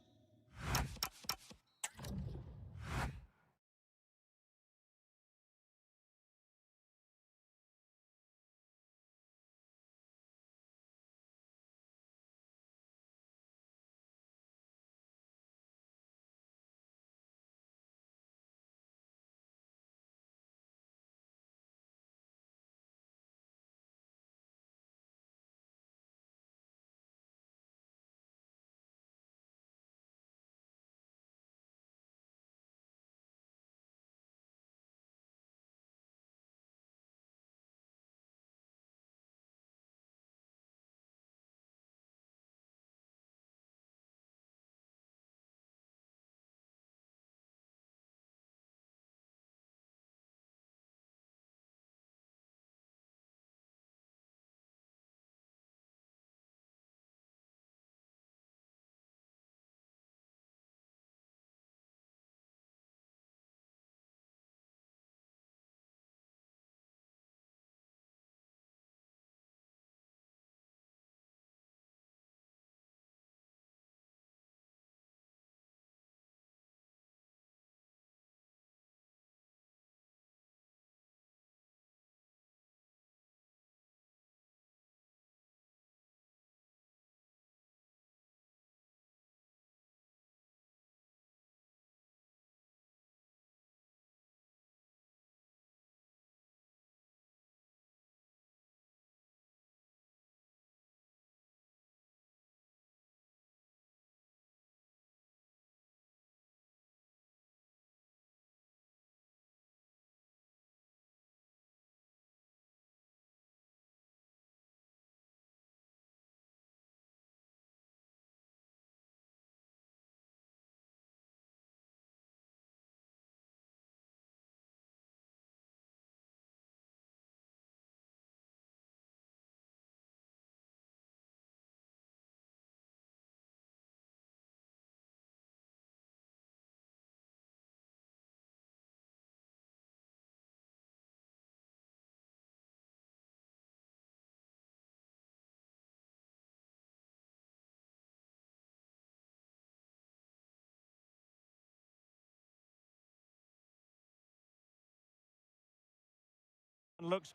Looks.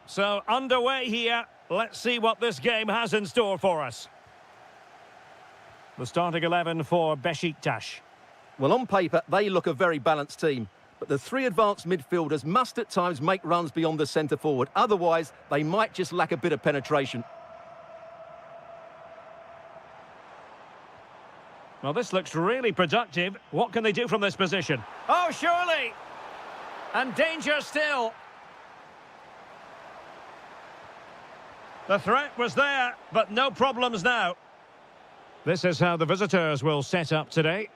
So underway here. Let's see what this game has in store for us. The starting 11 for Besiktas. Well, on paper, they look a very balanced team. But the three advanced midfielders must at times make runs beyond the centre forward. Otherwise, they might just lack a bit of penetration. Well, this looks really productive. What can they do from this position? Oh, surely! And danger still. The threat was there, but no problems now. This is how the visitors will set up today.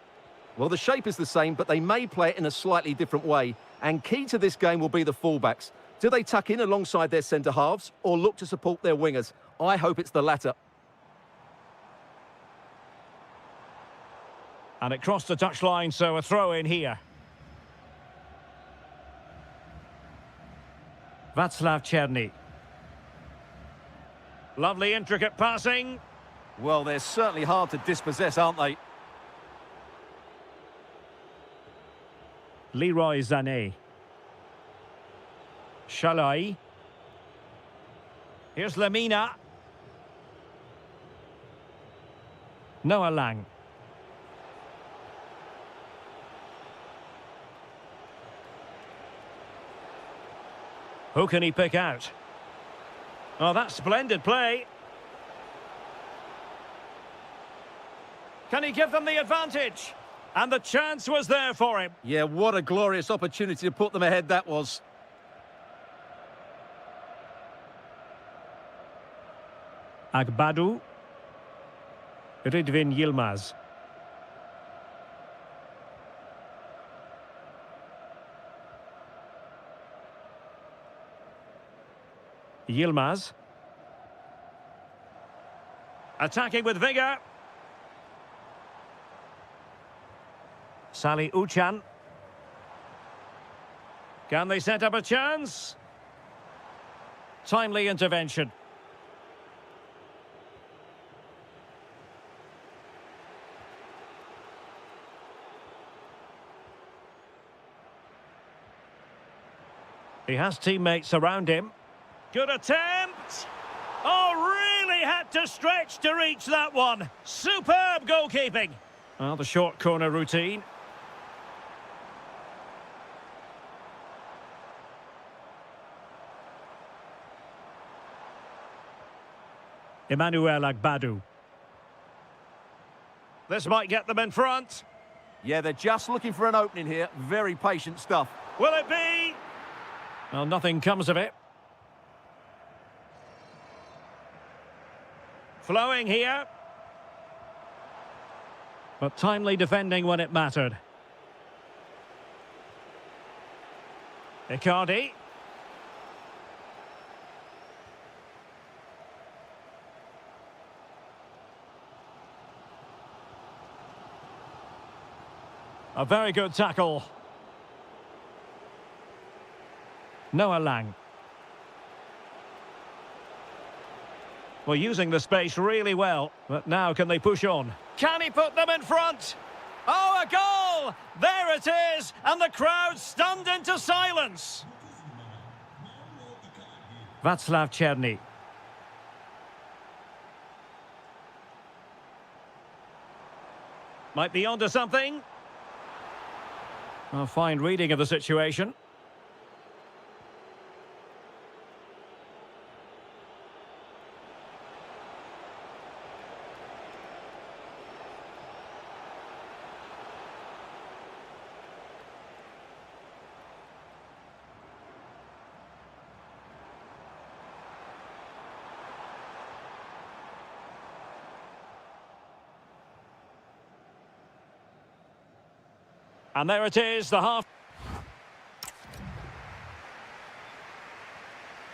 Well, the shape is the same, but they may play it in a slightly different way. And key to this game will be the fullbacks. Do they tuck in alongside their centre-halves or look to support their wingers? I hope it's the latter. And it crossed the touchline, so a throw in here. Václav Černý. Lovely intricate passing. Well, they're certainly hard to dispossess, aren't they? Leroy Sané. Shalai. Here's Lamina. Noah Lang. Who can he pick out? Oh, that's splendid play. Can he give them the advantage? And the chance was there for him. Yeah, what a glorious opportunity to put them ahead that was. Agbadu. Ridvin Yilmaz. Yilmaz. Attacking with vigour. Salih Uchan. Can they set up a chance? Timely intervention. He has teammates around him. Good attempt! Oh, really had to stretch to reach that one. Superb goalkeeping. Well, the short corner routine. Emmanuel Agbadu. This might get them in front. Yeah, they're just looking for an opening here. Very patient stuff. Will it be? Well, nothing comes of it. Flowing here. But timely defending when it mattered. Icardi. A very good tackle. Noah Lang. Well, using the space really well, but now can they push on? Can he put them in front? Oh, a goal! There it is, and the crowd stunned into silence. Václav Černý. Might be onto something. A fine reading of the situation. And there it is, the half.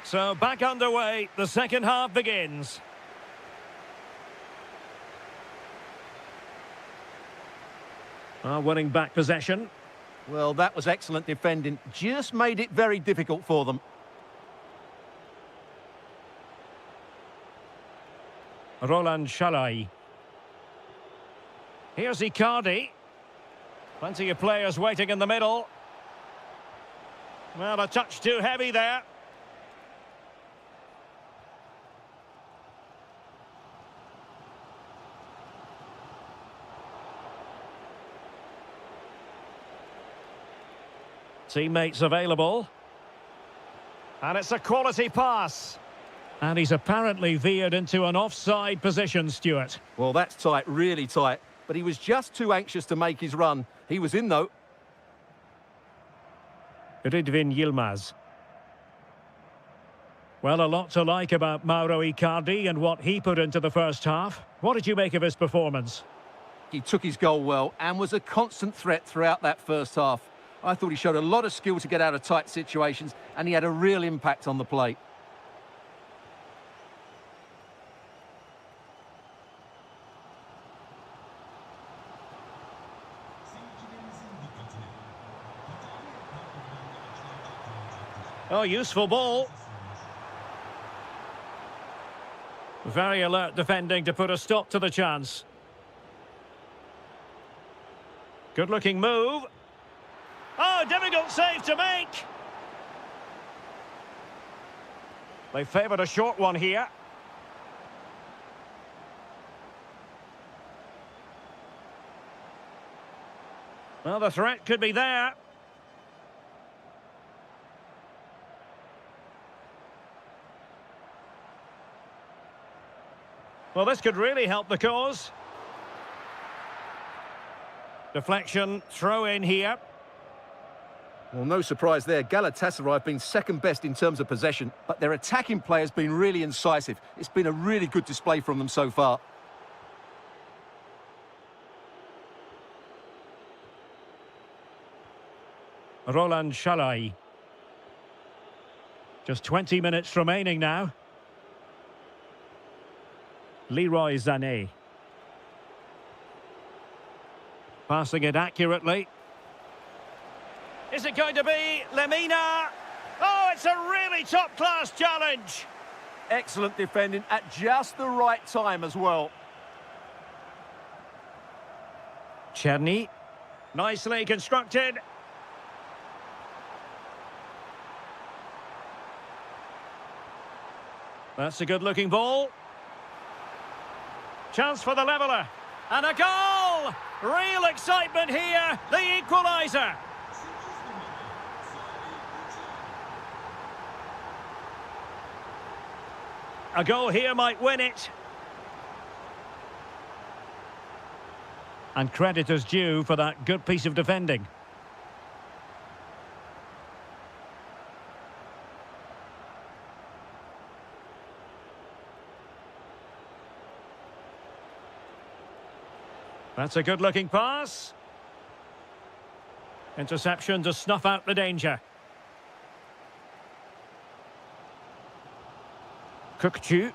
So back underway, the second half begins. Winning back possession. Well, that was excellent defending. Just made it very difficult for them. Roland Shalai. Here's Icardi. Plenty of players waiting in the middle. Well, a touch too heavy there. Teammates available. And it's a quality pass. And he's apparently veered into an offside position, Stuart. Well, that's tight, really tight. But he was just too anxious to make his run. He was in, though. Ridvin Yilmaz. Well, a lot to like about Mauro Icardi and what he put into the first half. What did you make of his performance? He took his goal well and was a constant threat throughout that first half. I thought he showed a lot of skill to get out of tight situations, and he had a real impact on the plate. Oh, useful ball. Very alert defending to put a stop to the chance. Good-looking move. Oh, difficult save to make. They favoured a short one here. Well, the threat could be there. Well, this could really help the cause. Deflection, throw in here. Well, no surprise there. Galatasaray have been second best in terms of possession, but their attacking play has been really incisive. It's been a really good display from them so far. Roland Shalai. Just 20 minutes remaining now. Leroy Sané. Passing it accurately. Is it going to be Lemina? Oh, it's a really top-class challenge. Excellent defending at just the right time as well. Cherny. Nicely constructed. That's a good-looking ball. Chance for the leveller. And a goal! Real excitement here. The equaliser. A goal here might win it. And credit is due for that good piece of defending. That's a good-looking pass. Interception to snuff out the danger. Kukçu.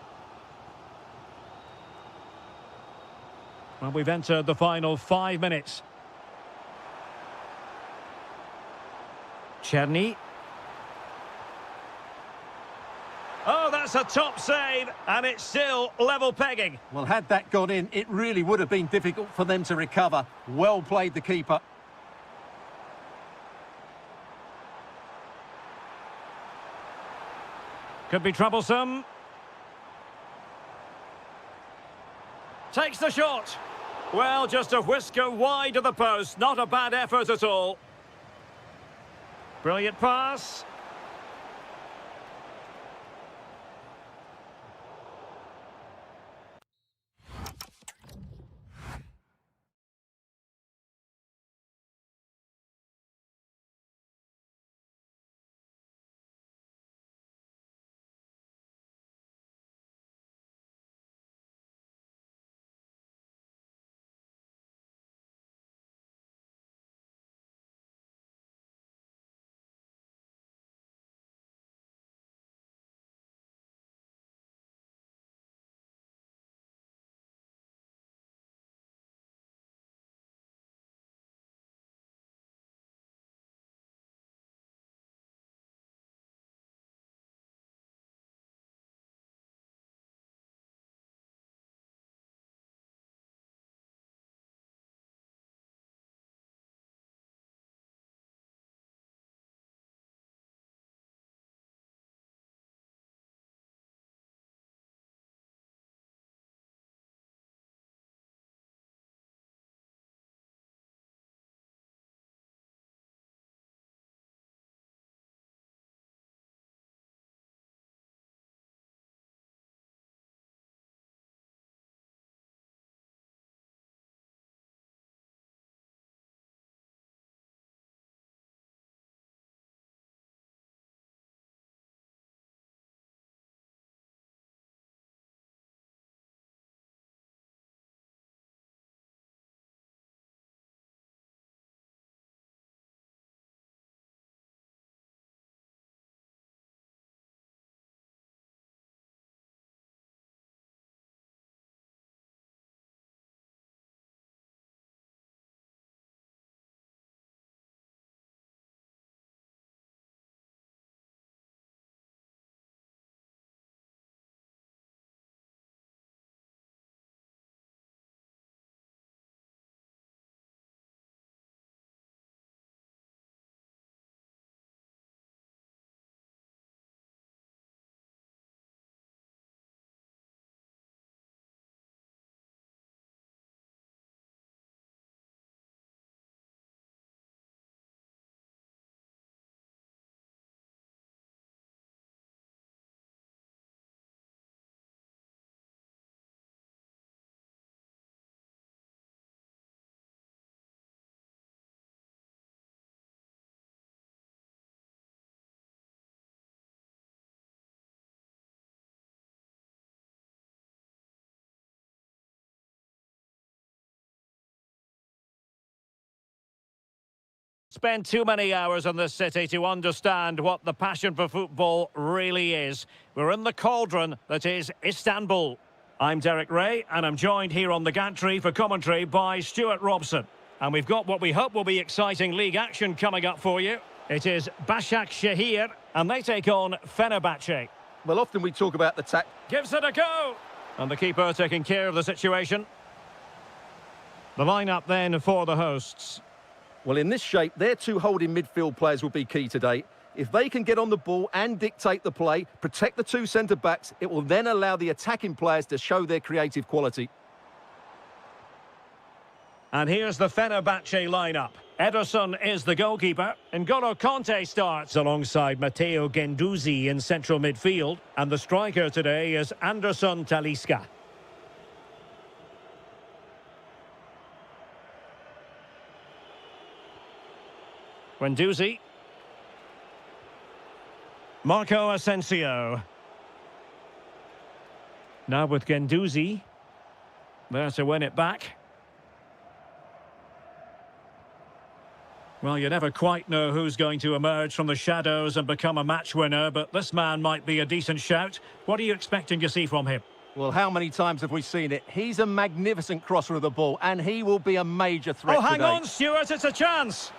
Well, we've entered the final 5 minutes. Cherny. Oh, that's a top save, and it's still level pegging. Well, had that gone in, it really would have been difficult for them to recover. Well played, the keeper. Could be troublesome. Takes the shot. Well, just a whisker wide of the post. Not a bad effort at all. Brilliant pass. Spend too many hours in this city to understand what the passion for football really is. We're in the cauldron that is Istanbul. I'm Derek Ray, and I'm joined here on the gantry for commentary by Stuart Robson. And we've got what we hope will be exciting league action coming up for you. It is Başakşehir, and they take on Fenerbahce. Well, often we talk about the Gives it a go! And the keeper taking care of the situation. The lineup then for the hosts. Well, in this shape, their two holding midfield players will be key today. If they can get on the ball and dictate the play, protect the two centre-backs, it will then allow the attacking players to show their creative quality. And here's the Fenerbahce lineup. Ederson is the goalkeeper. N'Golo Kanté starts alongside Matteo Guendouzi in central midfield. And the striker today is Anderson Talisca. Guendouzi. Marco Asensio. Now with Guendouzi. There to win it back. Well, you never quite know who's going to emerge from the shadows and become a match winner, but this man might be a decent shout. What are you expecting to see from him? Well, how many times have we seen it? He's a magnificent crosser of the ball, and he will be a major threat today. Hang on, Stuart, it's a chance.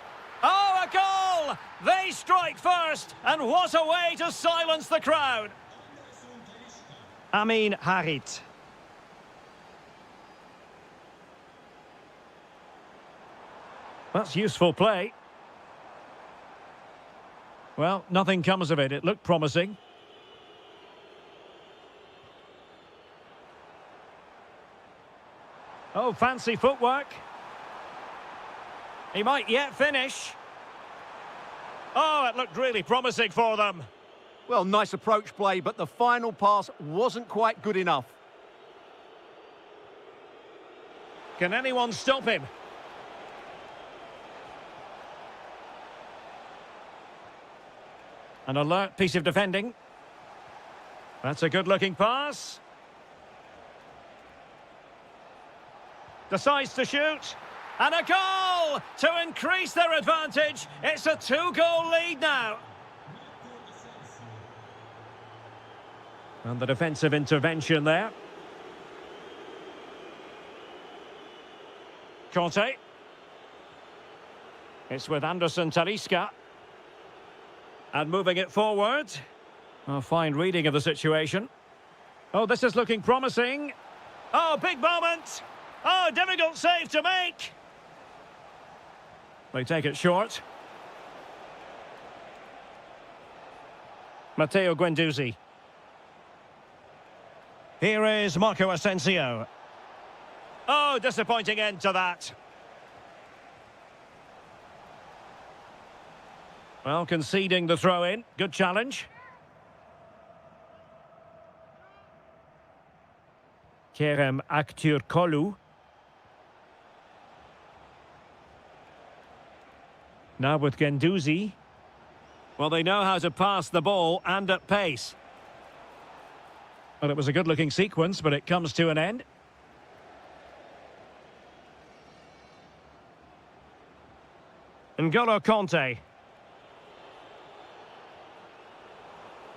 Oh, a goal! They strike first, and what a way to silence the crowd. Amin Harit. That's useful play. Well, nothing comes of it. It looked promising. Oh, fancy footwork. He might yet finish. Oh, it looked really promising for them. Well, nice approach play, but the final pass wasn't quite good enough. Can anyone stop him? An alert piece of defending. That's a good-looking pass. Decides to shoot. And a goal to increase their advantage. It's a two-goal lead now. And the defensive intervention there. Kanté. It's with Anderson Talisca. And moving it forward. A fine reading of the situation. Oh, this is looking promising. Oh, big moment. Oh, difficult save to make. They take it short. Matteo Guendouzi. Here is Marco Asensio. Oh, disappointing end to that. Well, conceding the throw-in. Good challenge. Kerem Aktürkoğlu. Now with Guendouzi. Well, they know how to pass the ball and at pace. Well, it was a good-looking sequence, but it comes to an end. N'Golo Kanté.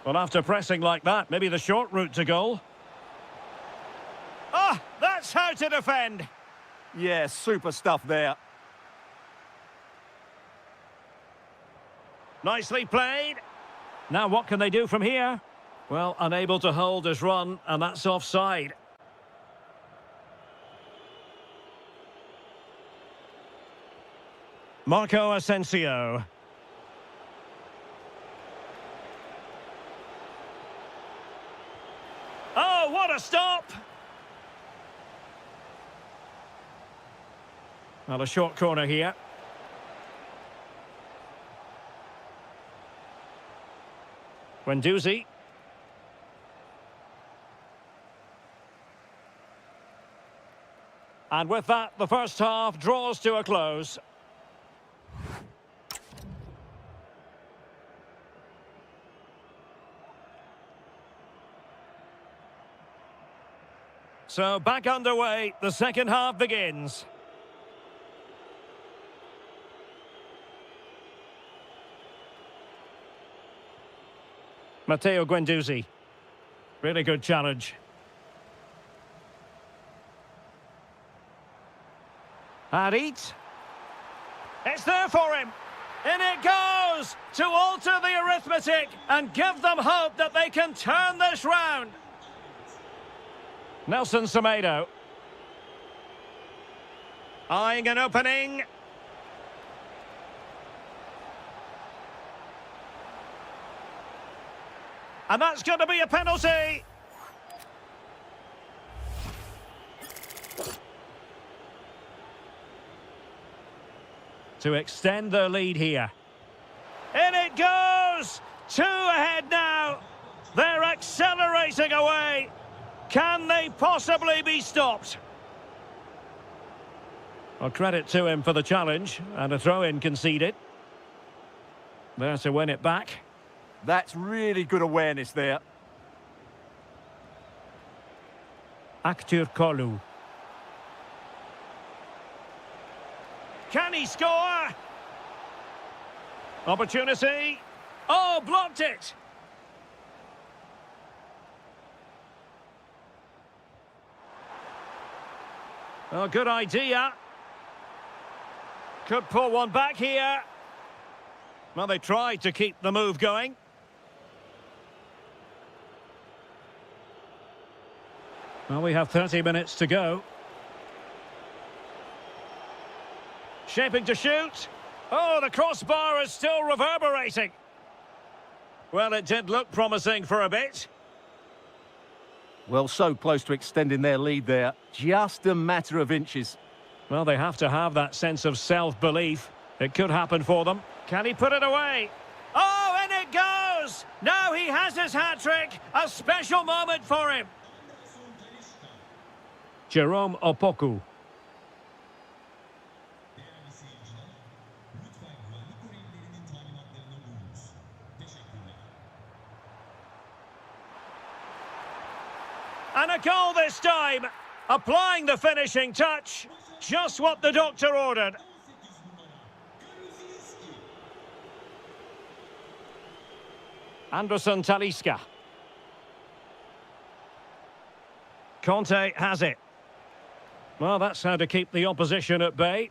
Well, after pressing like that, maybe the short route to goal. Ah, that's how to defend. Yeah, super stuff there. Nicely played. Now what can they do from here? Well, unable to hold his run, and that's offside. Marco Asensio. Oh, what a stop! Well, a short corner here. Guendouzi. And with that, the first half draws to a close. So back underway, the second half begins. Matteo Guendouzi. Really good challenge. Harit. It's there for him. In it goes to alter the arithmetic and give them hope that they can turn this round. Nelson Semedo. Eyeing an opening. And that's going to be a penalty. To extend their lead here. In it goes! 2 ahead now. They're accelerating away. Can they possibly be stopped? Well, credit to him for the challenge and a throw-in conceded. There to win it back. That's really good awareness there. Aktur Kolu. Can he score? Opportunity. Oh, blocked it. Oh, good idea. Could pull one back here. Well, they tried to keep the move going. Well, we have 30 minutes to go. Shaping to shoot. Oh, the crossbar is still reverberating. Well, it did look promising for a bit. Well, so close to extending their lead there. Just a matter of inches. Well, they have to have that sense of self-belief. It could happen for them. Can he put it away? Oh, and it goes! Now he has his hat-trick. A special moment for him. Jerome Opoku. And a goal this time. Applying the finishing touch. Just what the doctor ordered. Anderson Talisca. Conte has it. Well, that's how to keep the opposition at bay.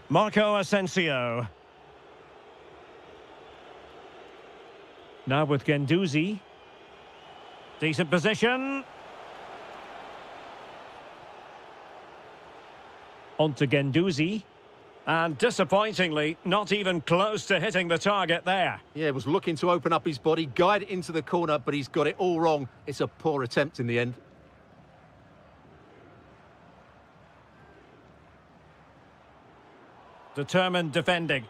Marco Asensio. Now with Guendouzi. Decent position. On to Guendouzi. And disappointingly, not even close to hitting the target there. Yeah, was looking to open up his body, guide it into the corner, but he's got it all wrong. It's a poor attempt in the end. Determined defending.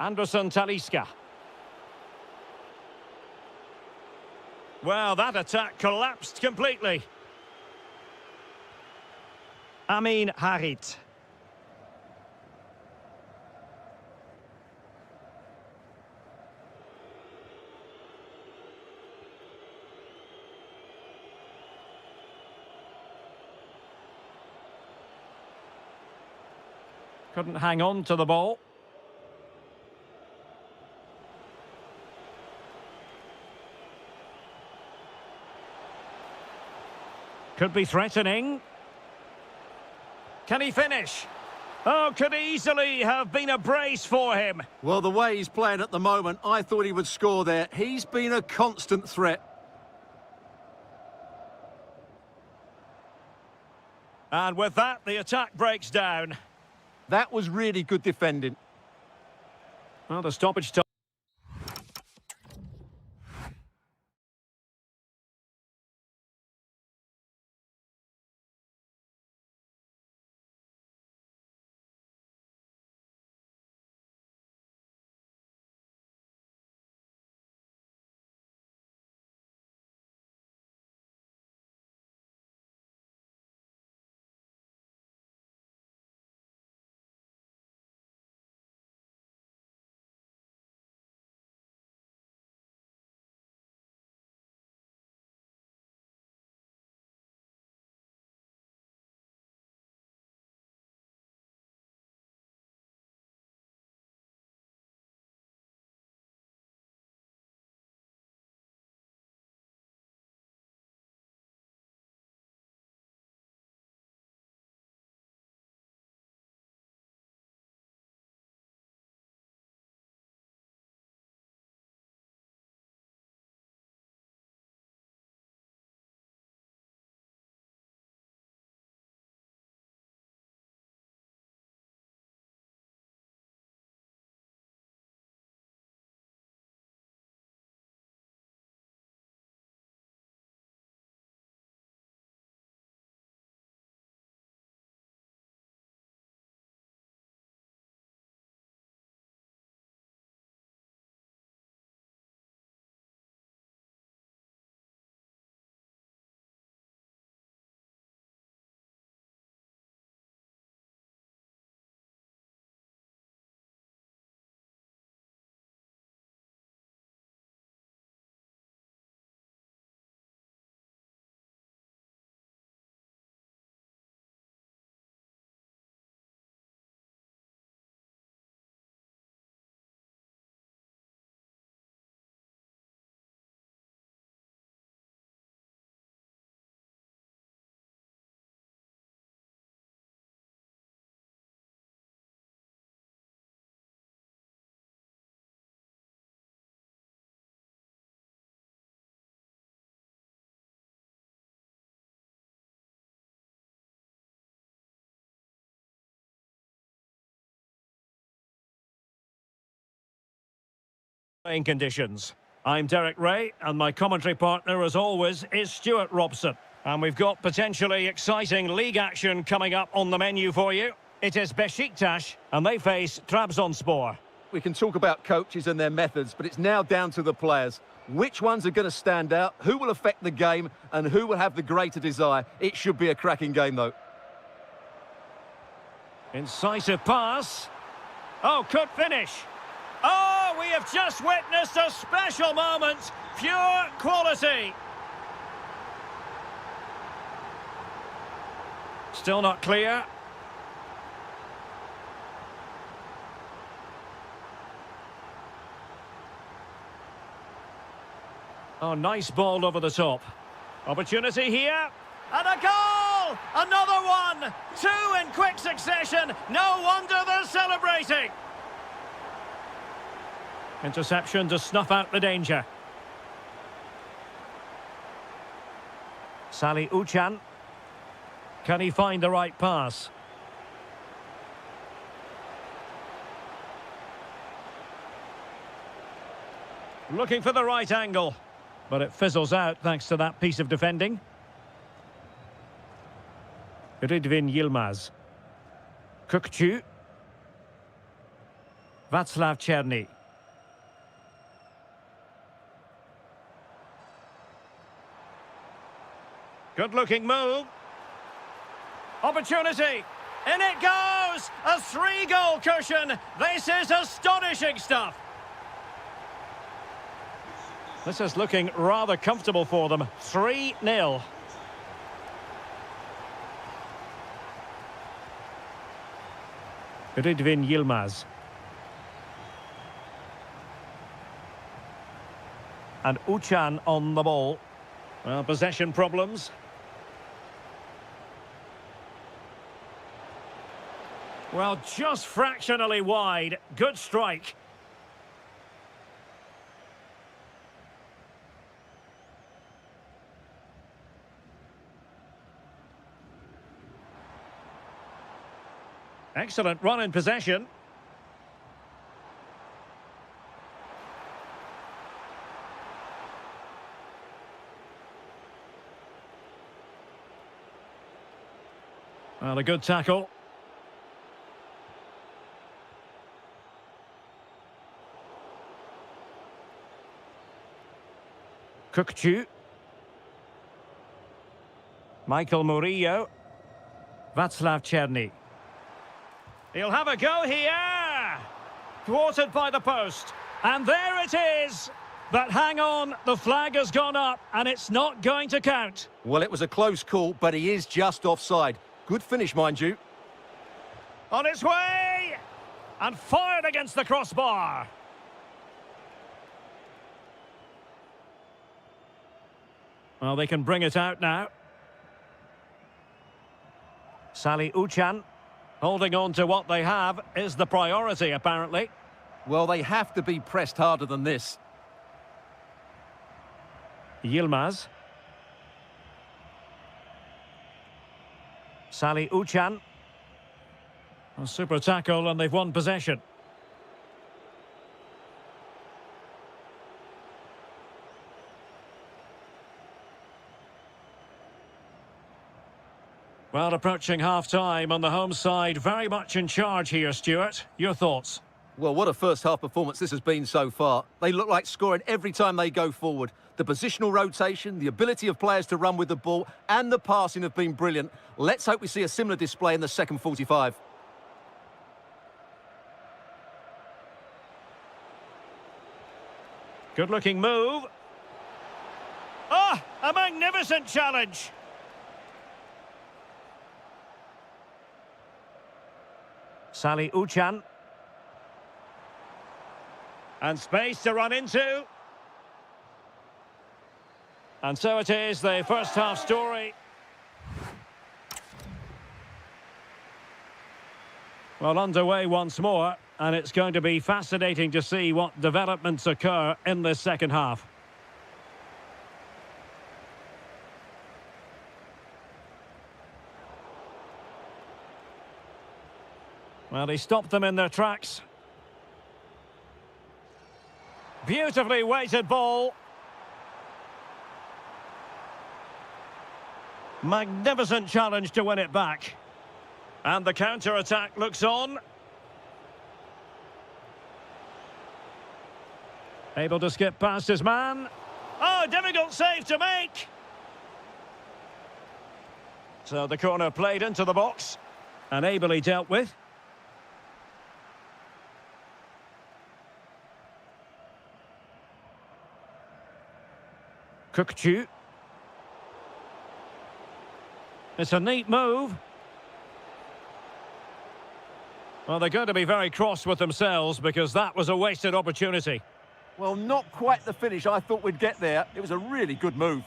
Anderson Talisca. Well, that attack collapsed completely. Amin Harit. Couldn't hang on to the ball. Could be threatening. Can he finish? Oh, could easily have been a brace for him. Well, the way he's playing at the moment, I thought he would score there. He's been a constant threat. And with that, the attack breaks down. That was really good defending. Well, the stoppage time. Playing conditions. I'm Derek Ray, and my commentary partner, as always, is Stuart Robson. And we've got potentially exciting league action coming up on the menu for you. It is Besiktas, and they face Trabzonspor. We can talk about coaches and their methods, but it's now down to the players. Which ones are going to stand out, who will affect the game, and who will have the greater desire. It should be a cracking game, though. Incisive pass. Oh, could finish. Oh, we have just witnessed a special moment. Pure quality. Still not clear. Oh, nice ball over the top. Opportunity here. And a goal! Another one! Two in quick succession. No wonder they're celebrating. Interception to snuff out the danger. Salih Uçan. Can he find the right pass? Looking for the right angle. But it fizzles out thanks to that piece of defending. Ridvin Yilmaz. Kukçu. Václav Černý. Good-looking move. Opportunity. In it goes! A three-goal cushion. This is astonishing stuff. This is looking rather comfortable for them. 3-0. Ridvin Yilmaz. And Uçan on the ball. Well, possession problems. Well, just fractionally wide. Good strike. Excellent run in possession. Well, a good tackle. Kukçu. Michael Murillo. Václav Černý. He'll have a go here. Thwarted by the post. And there it is. But hang on, the flag has gone up and it's not going to count. Well, it was a close call, but he is just offside. Good finish, mind you. On its way! And fired against the crossbar. Well, they can bring it out now. Salih Uçan. Holding on to what they have is the priority, apparently. Well, they have to be pressed harder than this. Yilmaz. Salih Uçan. A super tackle and they've won possession. Well, approaching half-time on the home side, very much in charge here, Stuart. Your thoughts? Well, what a first-half performance this has been so far. They look like scoring every time they go forward. The positional rotation, the ability of players to run with the ball, and the passing have been brilliant. Let's hope we see a similar display in the second 45. Good-looking move. Ah, a magnificent challenge. Salih Uçan. And space to run into. And so it is, the first half story. Well, underway once more, and it's going to be fascinating to see what developments occur in this second half. Well, he stopped them in their tracks. Beautifully weighted ball. Magnificent challenge to win it back. And the counter-attack looks on. Able to skip past his man. Oh, difficult save to make. So the corner played into the box and ably dealt with. Kukçu. It's a neat move. Well, they're going to be very cross with themselves because that was a wasted opportunity. Well, not quite the finish I thought we'd get there. It was a really good move.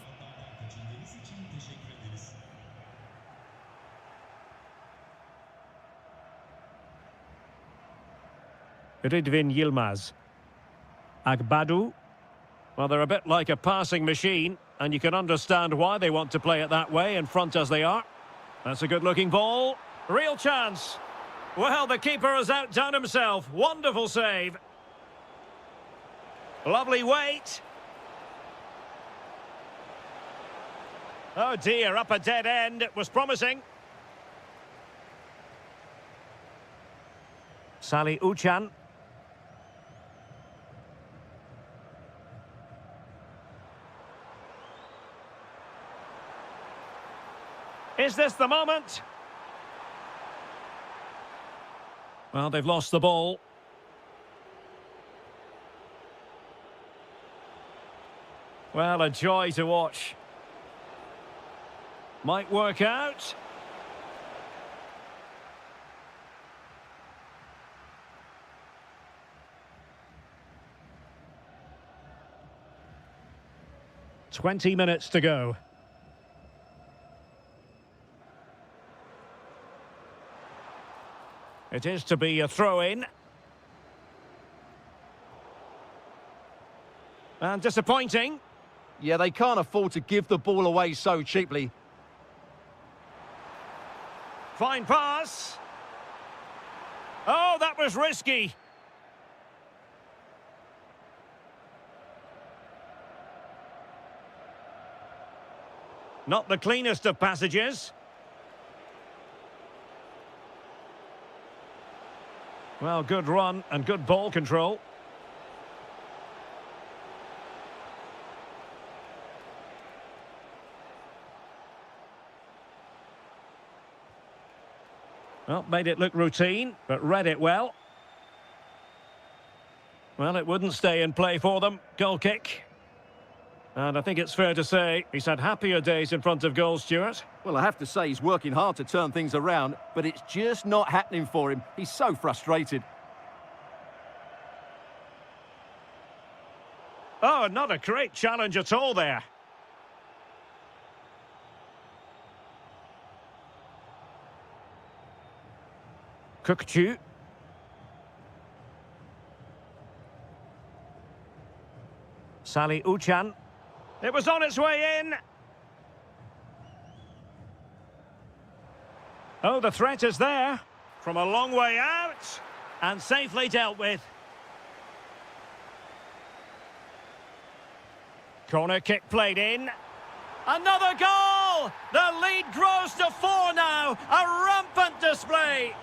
Ridvin Yilmaz. Agbadu. Well, they're a bit like a passing machine, and you can understand why they want to play it that way, in front as they are. That's a good-looking ball. Real chance. Well, the keeper has outdone himself. Wonderful save. Lovely weight. Oh dear, up a dead end. It was promising. Sally Uchan. Is this the moment? Well, they've lost the ball. Well, a joy to watch. Might work out. "20 minutes to go. It is to be a throw-in. And disappointing. Yeah, they can't afford to give the ball away so cheaply. Fine pass. Oh, that was risky. Not the cleanest of passages. Well, good run and good ball control. Well, made it look routine, but read it well. Well, it wouldn't stay in play for them. Goal kick. And I think it's fair to say he's had happier days in front of goal, Stuart. Well, I have to say he's working hard to turn things around, but it's just not happening for him. He's so frustrated. Oh, not a great challenge at all there. Kukçu. Sally Uchan. It was on its way in. Oh, the threat is there. From a long way out. And safely dealt with. Corner kick played in. Another goal! The lead grows to 4 now. A rampant display.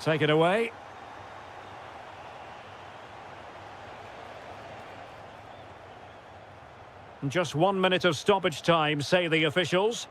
Take it away. Just 1 minute of stoppage time, say the officials.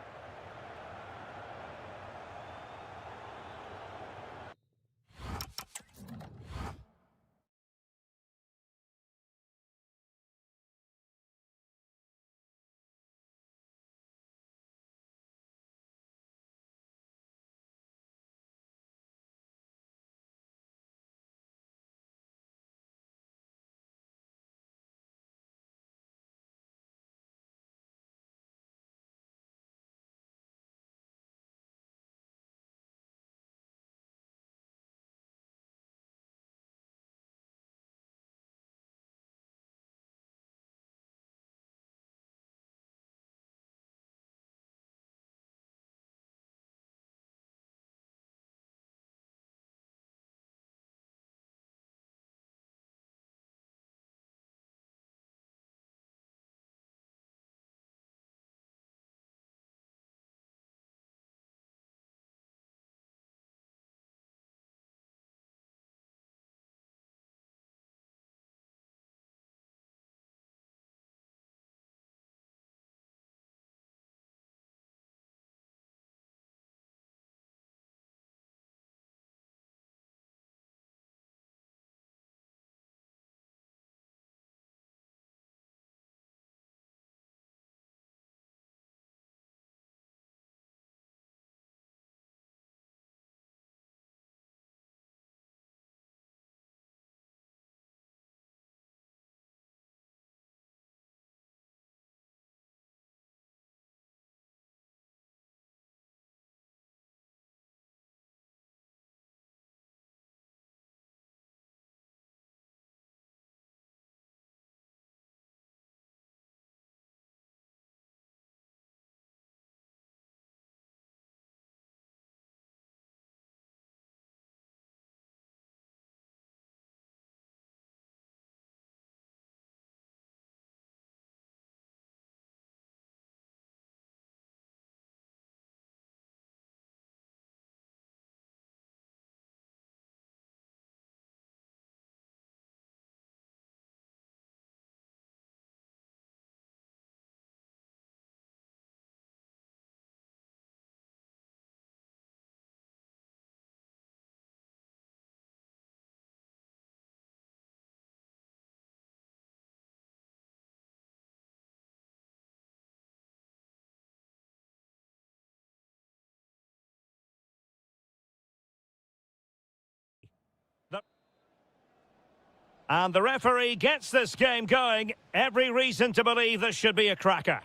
And the referee gets this game going. Every reason to believe this should be a cracker.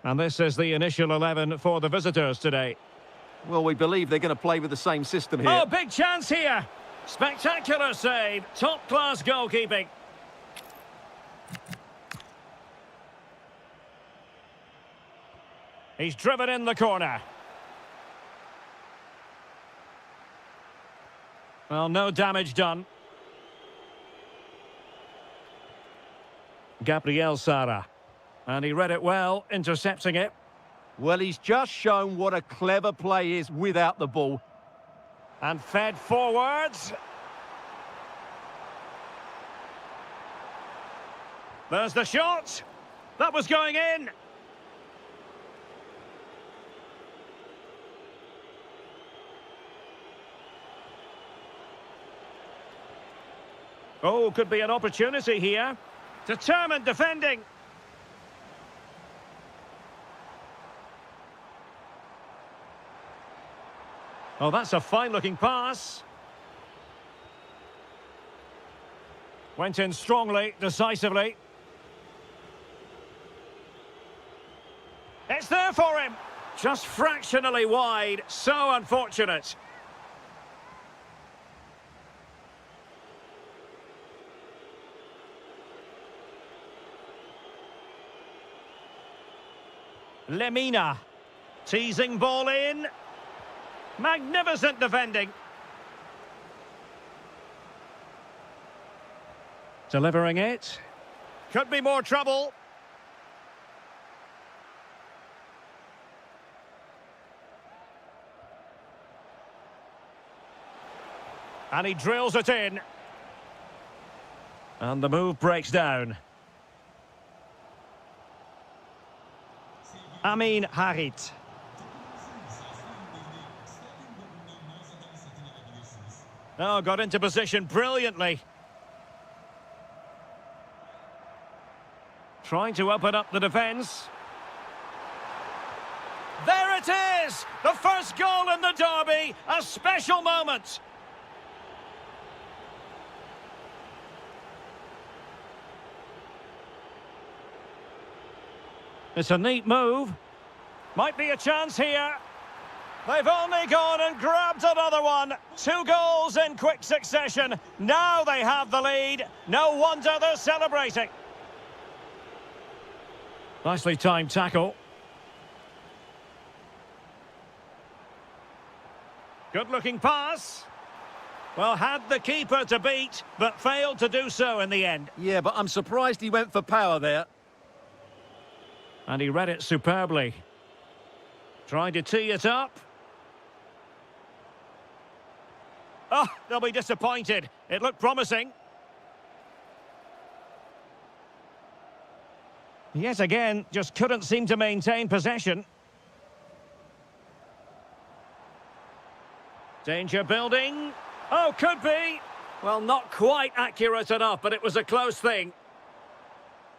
And this is the initial 11 for the visitors today. Well, we believe they're going to play with the same system here. Oh, big chance here. Spectacular save. Top-class goalkeeping. He's driven in the corner. Well, no damage done. Gabriel Sara. And he read it well, intercepting it. Well, he's just shown what a clever play is without the ball. And fed forwards. There's the shot. That was going in. Oh, could be an opportunity here. Determined defending. Oh, that's a fine-looking pass. Went in strongly, decisively. It's there for him. Just fractionally wide. So unfortunate. Lemina. Teasing ball in. Magnificent defending. Delivering it. Could be more trouble. And he drills it in. And the move breaks down. Amin Harit. Oh, got into position brilliantly. Trying to open up the defence. There it is! The first goal in the derby. A special moment. It's a neat move. Might be a chance here. They've only gone and grabbed another one. 2 goals in quick succession. Now they have the lead. No wonder they're celebrating. Nicely timed tackle. Good-looking pass. Well, had the keeper to beat, but failed to do so in the end. Yeah, but I'm surprised he went for power there. And he read it superbly. Trying to tee it up. Oh, they'll be disappointed. It looked promising. Yet again, just couldn't seem to maintain possession. Danger building. Oh, could be. Well, not quite accurate enough, but it was a close thing.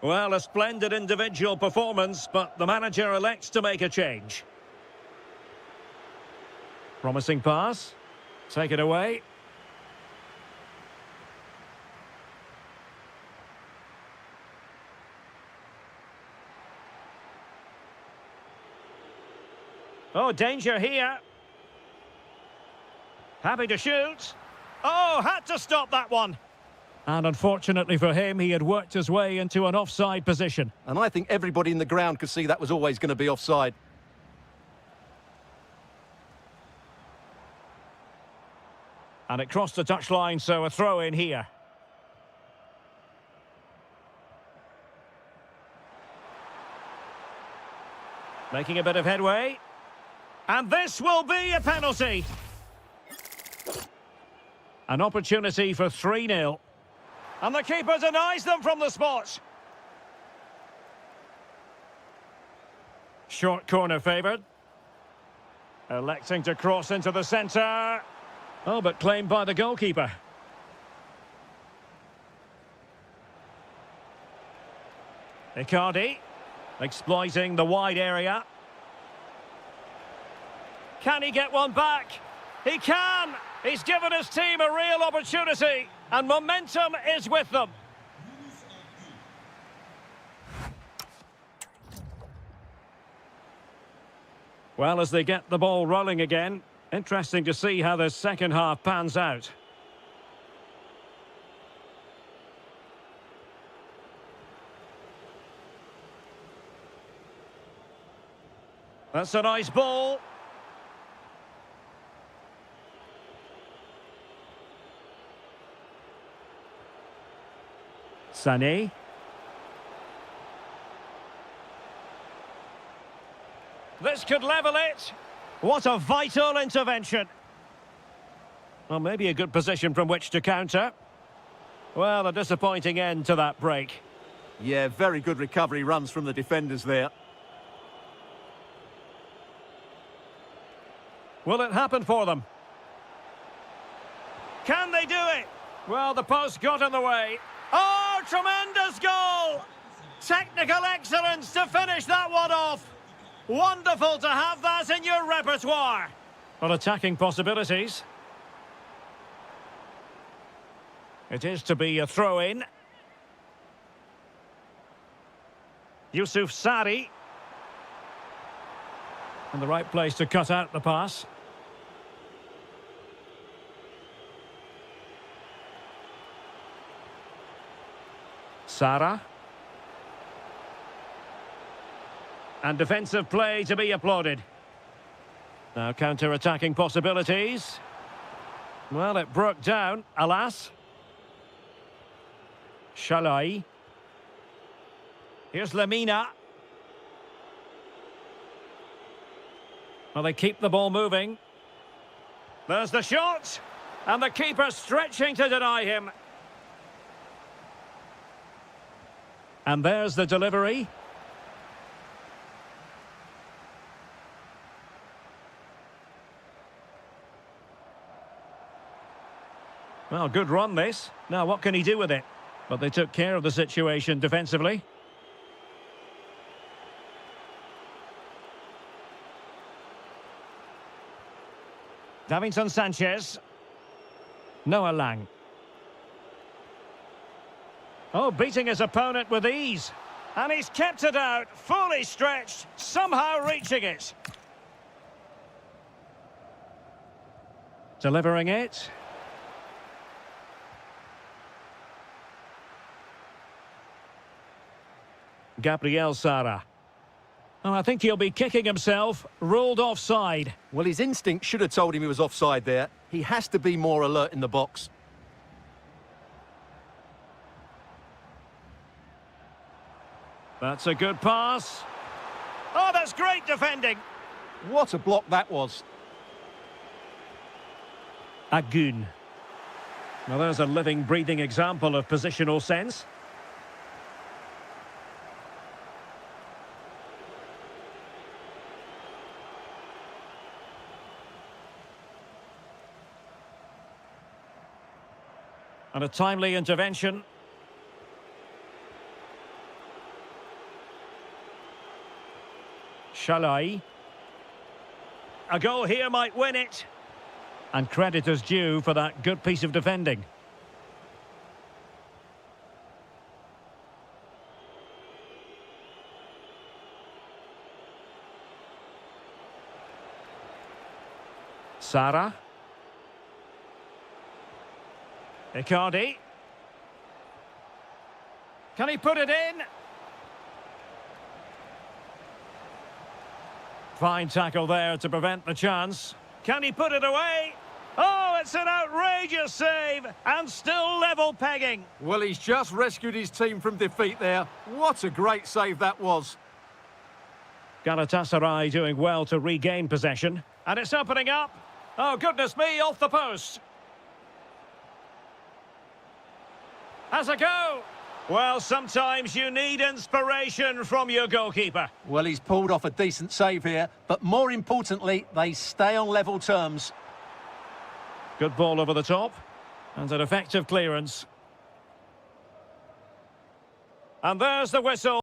Well, a splendid individual performance, but the manager elects to make a change. Promising pass. Take it away. Oh, danger here. Happy to shoot. Oh, had to stop that one. And unfortunately for him, he had worked his way into an offside position. And I think everybody in the ground could see that was always going to be offside. And it crossed the touchline, so a throw in here. Making a bit of headway. And this will be a penalty. An opportunity for 3-0. And the keeper denies them from the spot. Short corner favoured. Electing to cross into the centre. Oh, but claimed by the goalkeeper. Icardi, exploiting the wide area. Can he get one back? He can! He's given his team a real opportunity, and momentum is with them. Well, as they get the ball rolling again, interesting to see how the second half pans out. That's a nice ball. Sané. This could level it. What a vital intervention. Well, maybe a good position from which to counter. Well, a disappointing end to that break. Yeah, very good recovery runs from the defenders there. Will it happen for them? Can they do it? Well, the post got in the way. Oh, tremendous goal! Technical excellence to finish that one off. Wonderful to have that in your repertoire. Well, attacking possibilities. It is to be a throw-in. Yusuf Sari. In the right place to cut out the pass. Sara. And defensive play to be applauded. Now counter-attacking possibilities. Well, it broke down, alas. Shalai. Here's Lamina. Well, they keep the ball moving. There's the shot. And the keeper stretching to deny him. And there's the delivery. Well, good run this. Now, what can he do with it? But they took care of the situation defensively. Davinson Sanchez. Noah Lang. Oh, beating his opponent with ease. And he's kept it out, fully stretched, somehow reaching it. Delivering it. Gabriel Sara. Oh, I think he'll be kicking himself, ruled offside. Well, his instinct should have told him he was offside there. He has to be more alert in the box. That's a good pass. Oh, that's great defending. What a block that was. Agun. Well, there's a living, breathing example of positional sense. And a timely intervention. Shalai. A goal here might win it. And credit is due for that good piece of defending. Sara. Icardi. Can he put it in? Fine tackle there to prevent the chance. Can he put it away? Oh, it's an outrageous save and still level pegging. Well, he's just rescued his team from defeat there. What a great save that was. Galatasaray doing well to regain possession. And it's opening up. Oh, goodness me, off the post. Has a go. Well, sometimes you need inspiration from your goalkeeper. Well, he's pulled off a decent save here, but more importantly, they stay on level terms. Good ball over the top, and an effective clearance. And there's the whistle.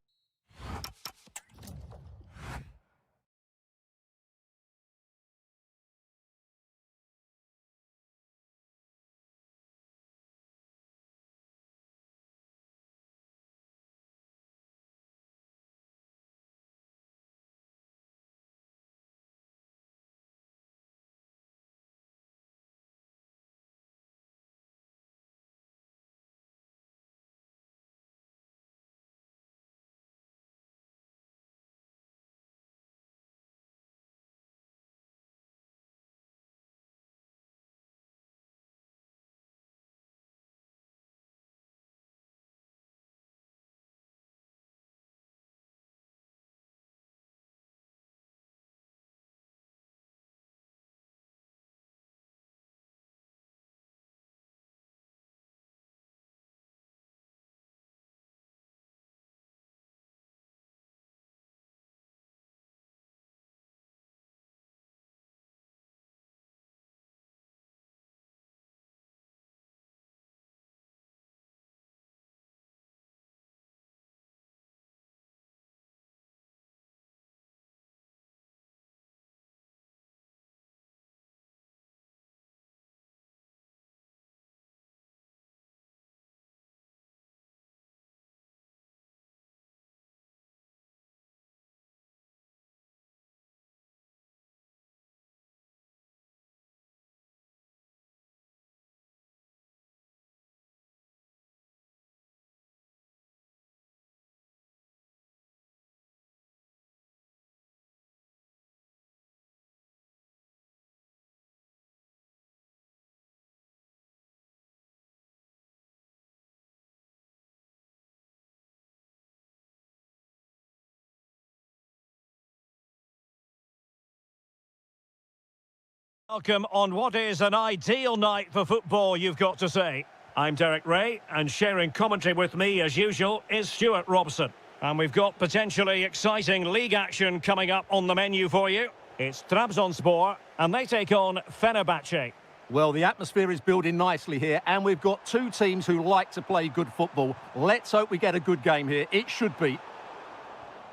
Welcome on what is an ideal night for football, you've got to say. I'm Derek Ray, and sharing commentary with me, as usual, is Stuart Robson. And we've got potentially exciting league action coming up on the menu for you. It's Trabzonspor, and they take on Fenerbahce. Well, the atmosphere is building nicely here, and we've got two teams who like to play good football. Let's hope we get a good game here. It should be.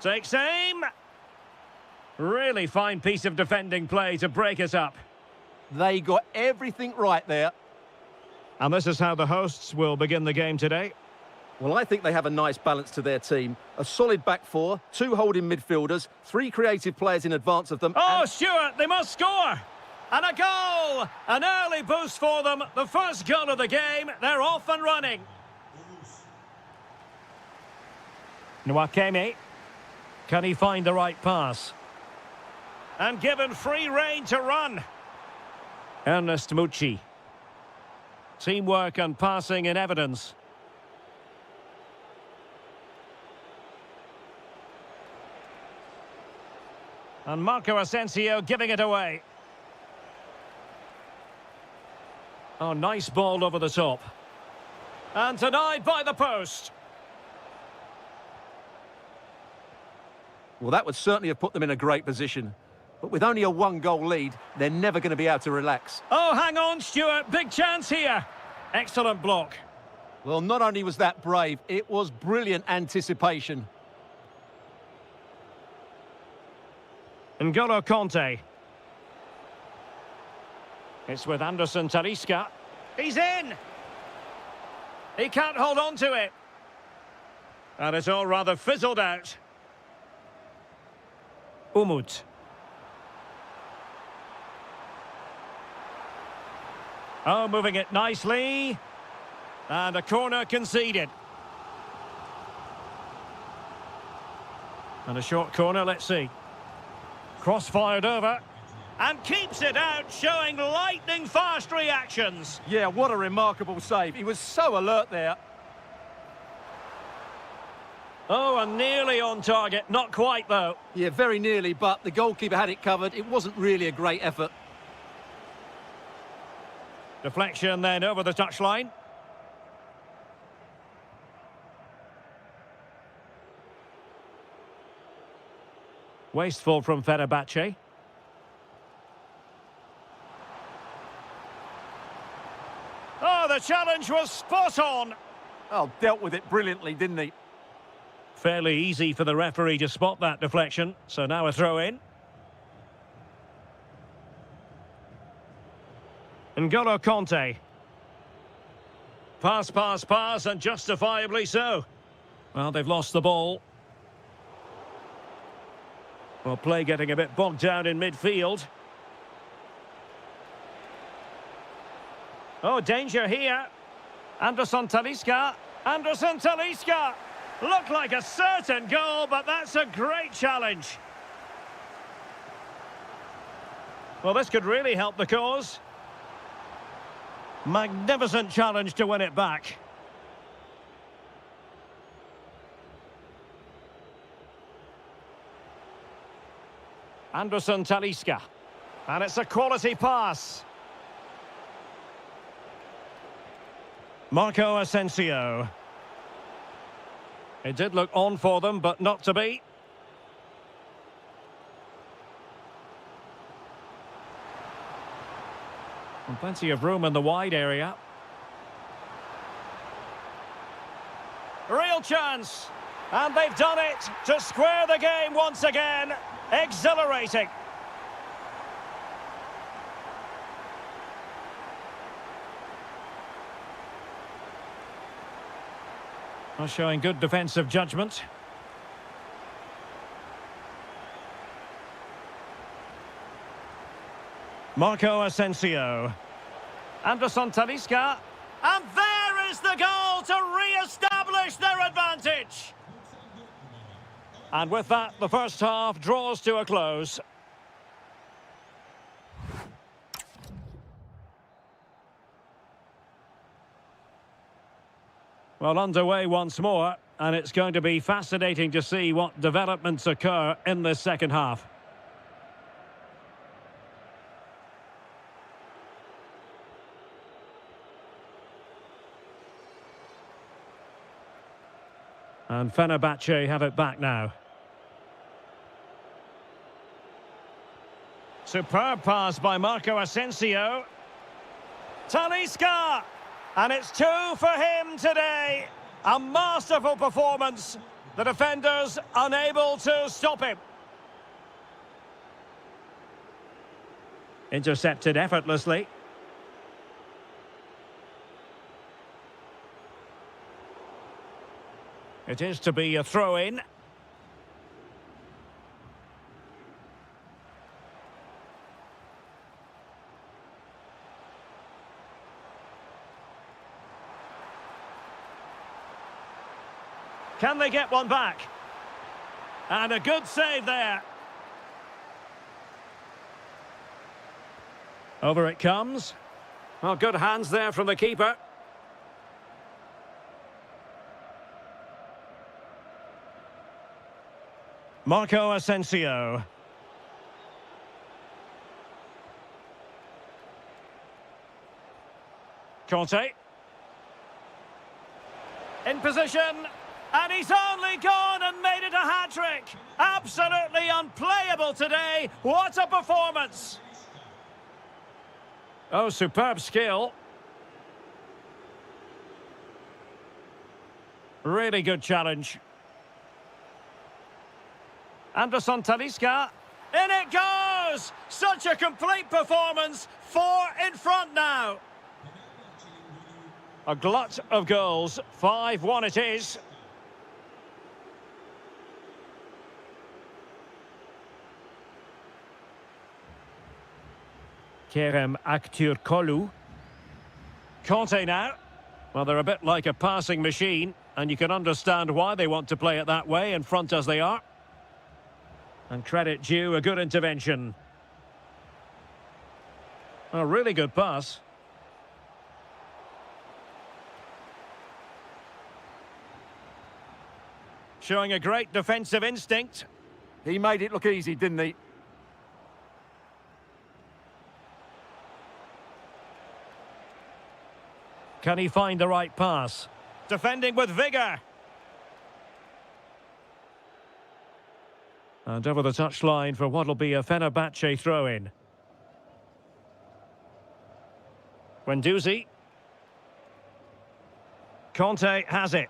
Takes aim. Really fine piece of defending play to break us up. They got everything right there. And this is how the hosts will begin the game today. Well, I think they have a nice balance to their team. A solid back four, two holding midfielders, three creative players in advance of them. Oh, Stuart, they must score! And a goal! An early boost for them. The first goal of the game. They're off and running. Nwakeme. Can he find the right pass? And given free rein to run. Ernest Mucci. Teamwork and passing in evidence. And Marco Asensio giving it away. Oh, nice ball over the top. And denied by the post. Well, that would certainly have put them in a great position. But with only a one-goal lead, they're never going to be able to relax. Oh, hang on, Stuart. Big chance here. Excellent block. Well, not only was that brave, it was brilliant anticipation. N'Golo Conte. It's with Anderson Talisca. He's in! He can't hold on to it. And it's all rather fizzled out. Umut. Oh, moving it nicely. And a corner conceded. And a short corner, let's see. Cross-fired over. And keeps it out, showing lightning-fast reactions. Yeah, what a remarkable save. He was so alert there. Oh, and nearly on target. Not quite, though. Yeah, very nearly, but the goalkeeper had it covered. It wasn't really a great effort. Deflection then over the touchline. Wasteful from Fenerbahce. Oh, the challenge was spot on. Oh, dealt with it brilliantly, didn't he? Fairly easy for the referee to spot that deflection. So now a throw in. N'Golo Conte. Pass, pass, pass, and justifiably so. Well, they've lost the ball. Well, play getting a bit bogged down in midfield. Oh, danger here. Anderson Talisca. Anderson Talisca. Looked like a certain goal, but that's a great challenge. Well, this could really help the cause. Magnificent challenge to win it back. Anderson Talisca. And it's a quality pass. Marco Asensio. It did look on for them, but not to be. And plenty of room in the wide area. Real chance. And they've done it to square the game once again. Exhilarating. Well, showing good defensive judgment. Marco Asensio. Anderson Talisca. And there is the goal to re-establish their advantage. And with that, the first half draws to a close. Well, underway once more, and it's going to be fascinating to see what developments occur in this second half. And Fenerbahce have it back now. Superb pass by Marco Asensio. Talisca! And it's 2 for him today. A masterful performance. The defenders unable to stop him. Intercepted effortlessly. It is to be a throw-in. Can they get one back? And a good save there. Over it comes. Well, good hands there from the keeper. Marco Asensio. Conte. In position. And he's only gone and made it a hat-trick. Absolutely unplayable today. What a performance. Oh, superb skill. Really good challenge. Anderson Talisca. In it goes! Such a complete performance. 4 in front now. A glut of goals. 5-1 it is. Kerem Aktürkoğlu. Conte now. Well, they're a bit like a passing machine, and you can understand why they want to play it that way, in front as they are. And credit due, a good intervention. A really good pass. Showing a great defensive instinct. He made it look easy, didn't he? Can he find the right pass? Defending with vigour. And over the touchline for what will be a Fenerbahce throw-in. Guendouzi. Conte has it.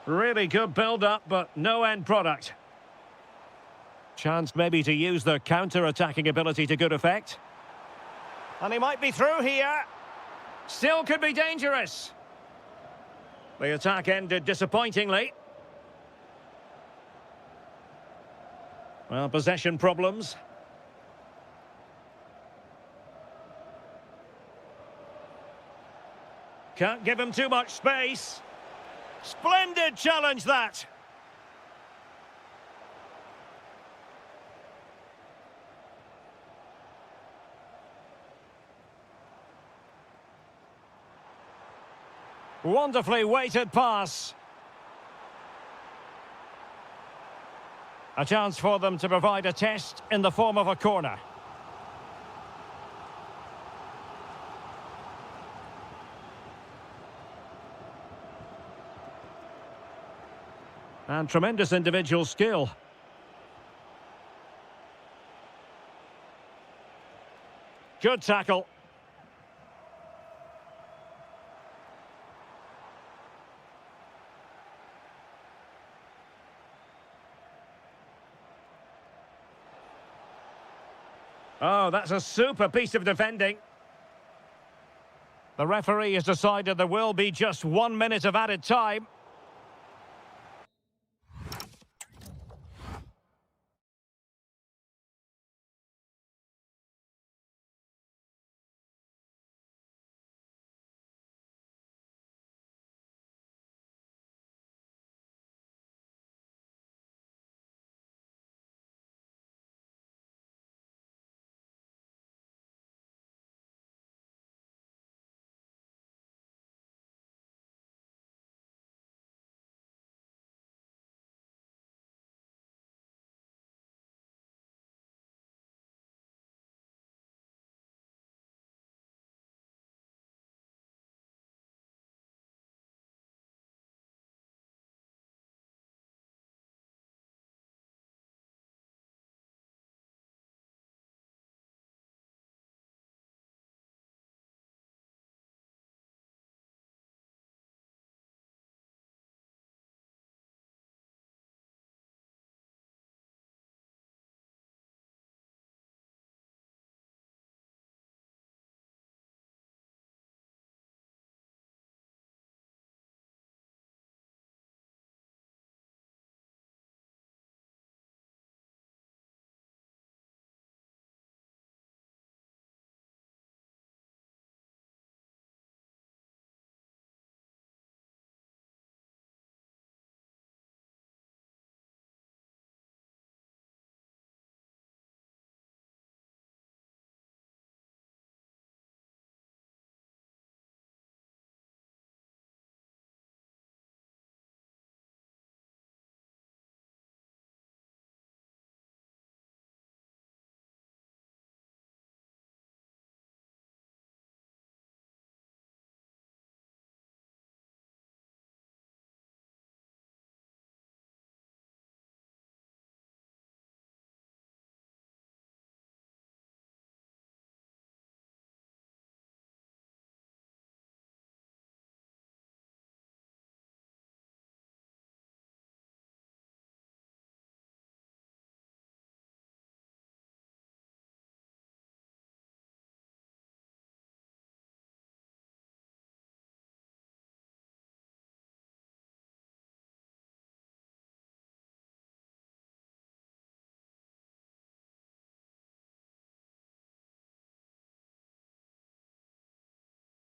Really good build-up, but no end product. Chance maybe to use the counter-attacking ability to good effect. And he might be through here. Still could be dangerous. The attack ended disappointingly. Well, possession problems. Can't give him too much space. Splendid challenge, that. Wonderfully weighted pass. A chance for them to provide a test in the form of a corner. And tremendous individual skill. Good tackle. Oh, that's a super piece of defending. The referee has decided there will be just 1 minute of added time.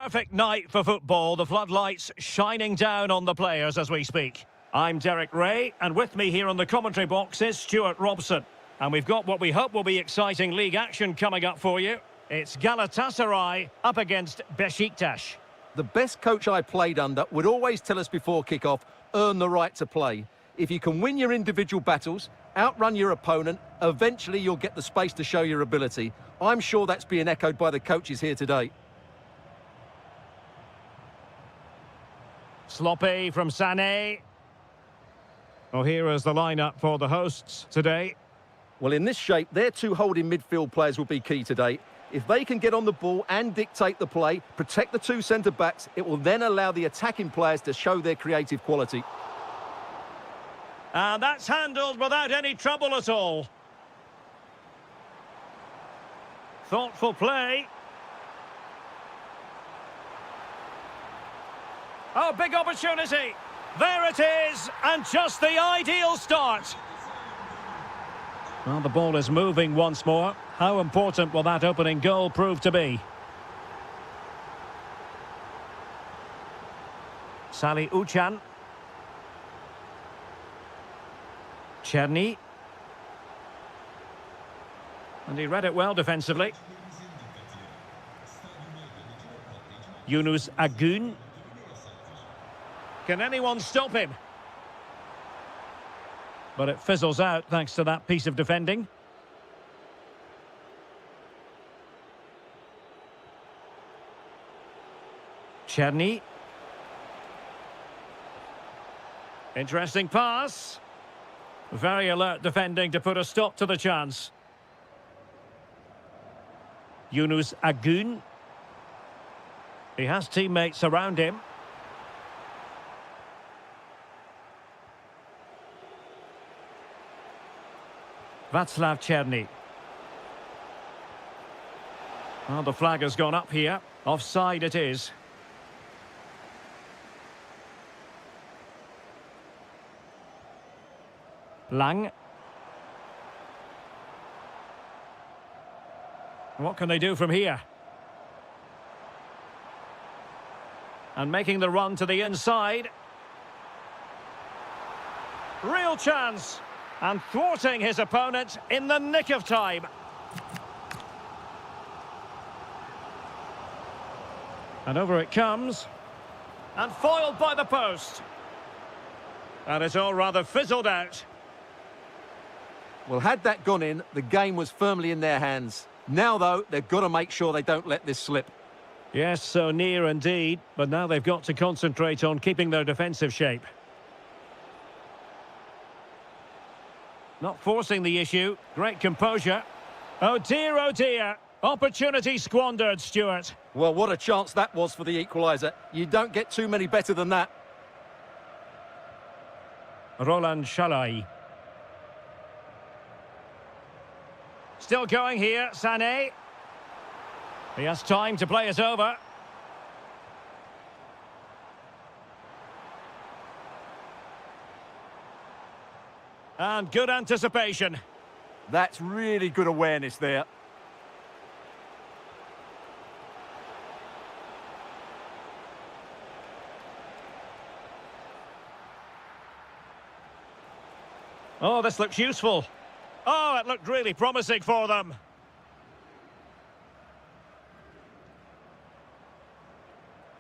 Perfect night for football, the floodlights shining down on the players as we speak. I'm Derek Ray, and with me here on the commentary box is Stuart Robson. And we've got what we hope will be exciting league action coming up for you. It's Galatasaray up against Besiktas. The best coach I played under would always tell us before kick-off, earn the right to play. If you can win your individual battles, outrun your opponent, eventually you'll get the space to show your ability. I'm sure that's being echoed by the coaches here today. Sloppy from Sané. Well, here is the lineup for the hosts today. Well, in this shape, their two holding midfield players will be key today. If they can get on the ball and dictate the play, protect the two centre-backs, it will then allow the attacking players to show their creative quality. And that's handled without any trouble at all. Thoughtful play. Oh, big opportunity. There it is, and just the ideal start. Well, the ball is moving once more. How important will that opening goal prove to be? Sali Uchan. Cherny. And he read it well defensively. Yunus Agun. Can anyone stop him? But it fizzles out thanks to that piece of defending. Cherny. Interesting pass. Very alert defending to put a stop to the chance. Yunus Agun. He has teammates around him. Václav Cherny. Well, the flag has gone up here. Offside it is. Lang. What can they do from here? And making the run to the inside. Real chance. And thwarting his opponent in the nick of time. And over it comes. And foiled by the post. And it's all rather fizzled out. Well, had that gone in, the game was firmly in their hands. Now, though, they've got to make sure they don't let this slip. Yes, so near indeed. But now they've got to concentrate on keeping their defensive shape. Not forcing the issue. Great composure. Oh dear, opportunity squandered, Stuart. Well, what a chance that was for the equaliser. You don't get too many better than that. Roland Shalai. Still going here, Sané. He has time to play it over. And good anticipation. That's really good awareness there. Oh, this looks useful. Oh, it looked really promising for them.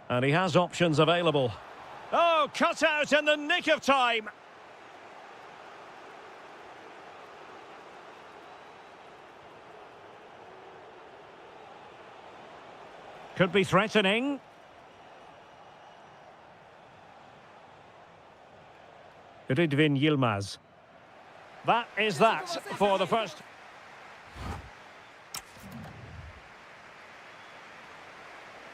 And he has options available. Oh, cut out in the nick of time. Could be threatening. Ridvin Yilmaz. That is that for the first.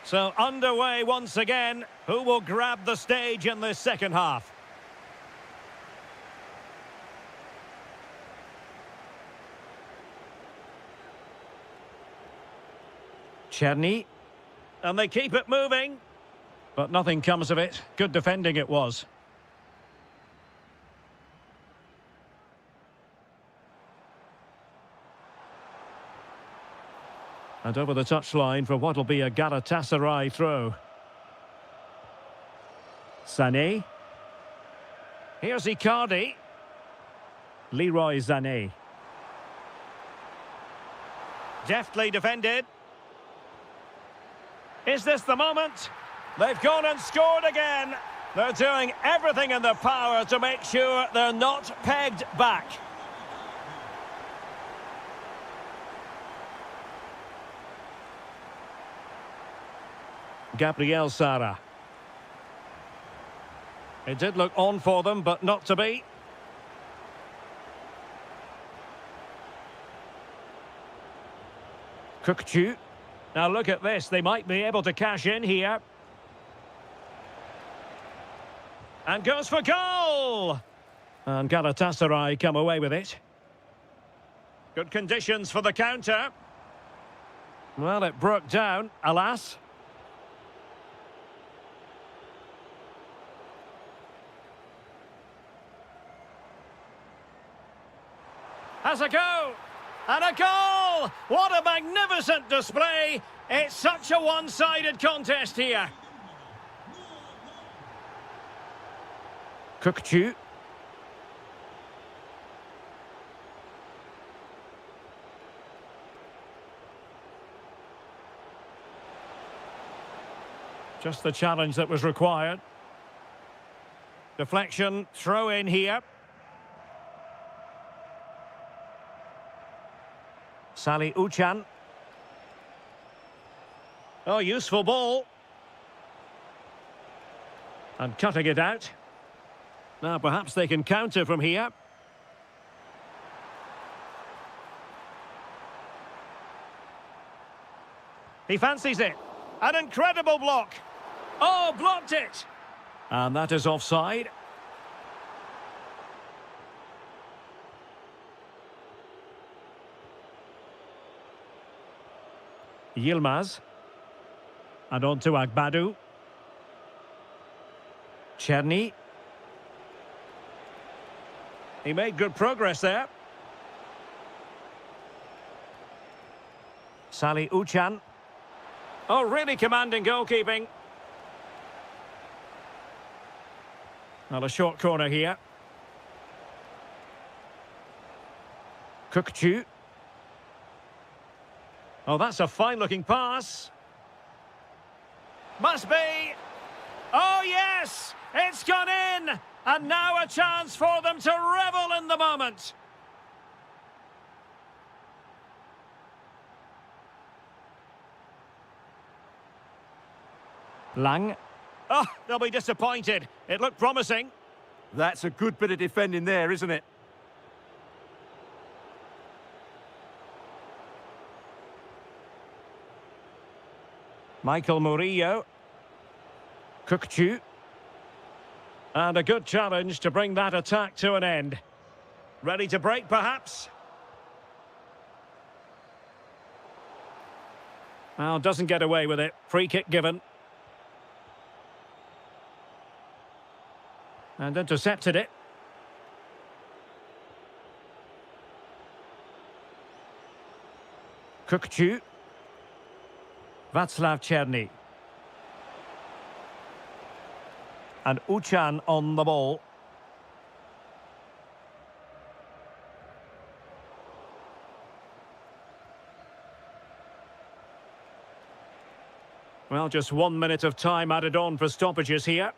So underway once again. Who will grab the stage in this second half? Cherny. And they keep it moving. But nothing comes of it. Good defending it was. And over the touchline for what will be a Galatasaray throw. Sané. Here's Icardi. Leroy Sané. Deftly defended. Is this the moment? They've gone and scored again. They're doing everything in their power to make sure they're not pegged back. Gabriel Sara. It did look on for them, but not to be. Kukçu. Now look at this, they might be able to cash in here. And goes for goal! And Galatasaray come away with it. Good conditions for the counter. Well, it broke down, alas. Has a go! And a goal! What a magnificent display! It's such a one-sided contest here. Kukçu. Just the challenge that was required. Deflection, throw in here. Salih Uçan. Oh, useful ball. And cutting it out. Now perhaps they can counter from here. He fancies it. An incredible block. Oh, blocked it. And that is offside. Yilmaz. And on to Agbadu. Cherny. He made good progress there. Salih Uçan. Oh, really commanding goalkeeping. Well, a short corner here. Kukçu. Oh, that's a fine-looking pass. Must be. Oh, yes! It's gone in! And now a chance for them to revel in the moment. Lang. Oh, they'll be disappointed. It looked promising. That's a good bit of defending there, isn't it? Michael Murillo. Kukçu. And a good challenge to bring that attack to an end. Ready to break, perhaps? Well, doesn't get away with it. Free kick given. And intercepted it. Kukçu. Václav Cherny. And Uçan on the ball. Well, just 1 minute of time added on for stoppages here.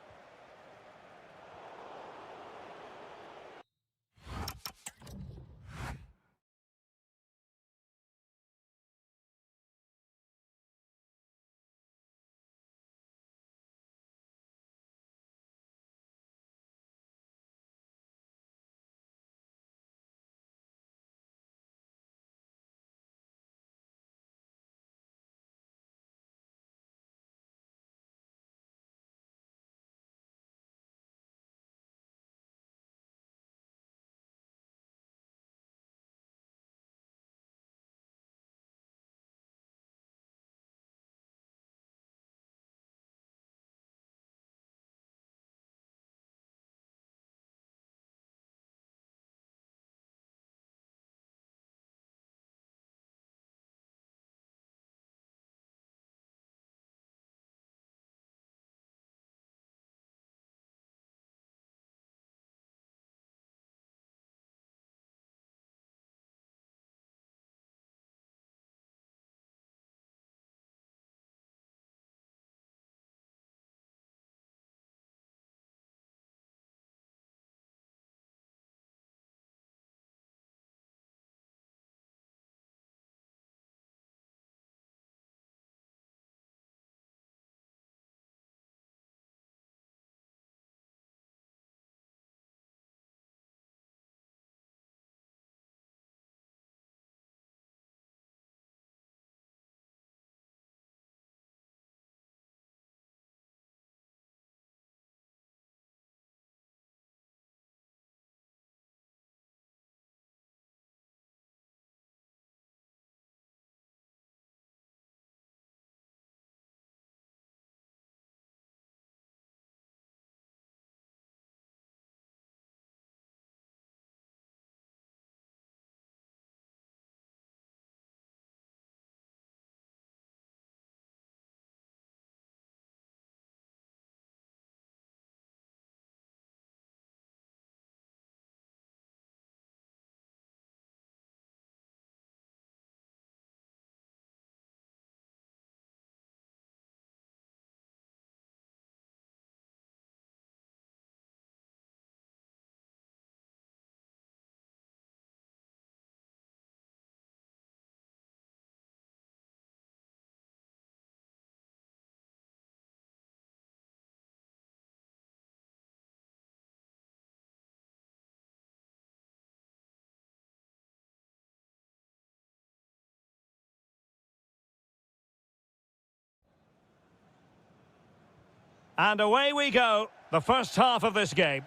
And away we go, the first half of this game.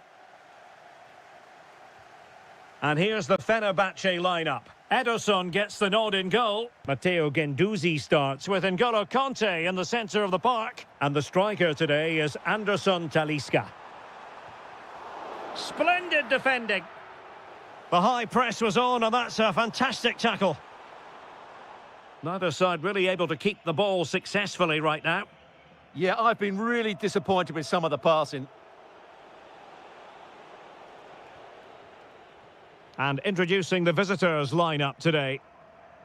And here's the Fenerbahce lineup. Ederson gets the nod in goal. Matteo Guendouzi starts with N'Golo Kanté in the centre of the park. And the striker today is Anderson Talisca. Splendid defending. The high press was on, and that's a fantastic tackle. Neither side really able to keep the ball successfully right now. Yeah, I've been really disappointed with some of the passing. And introducing the visitors' lineup today.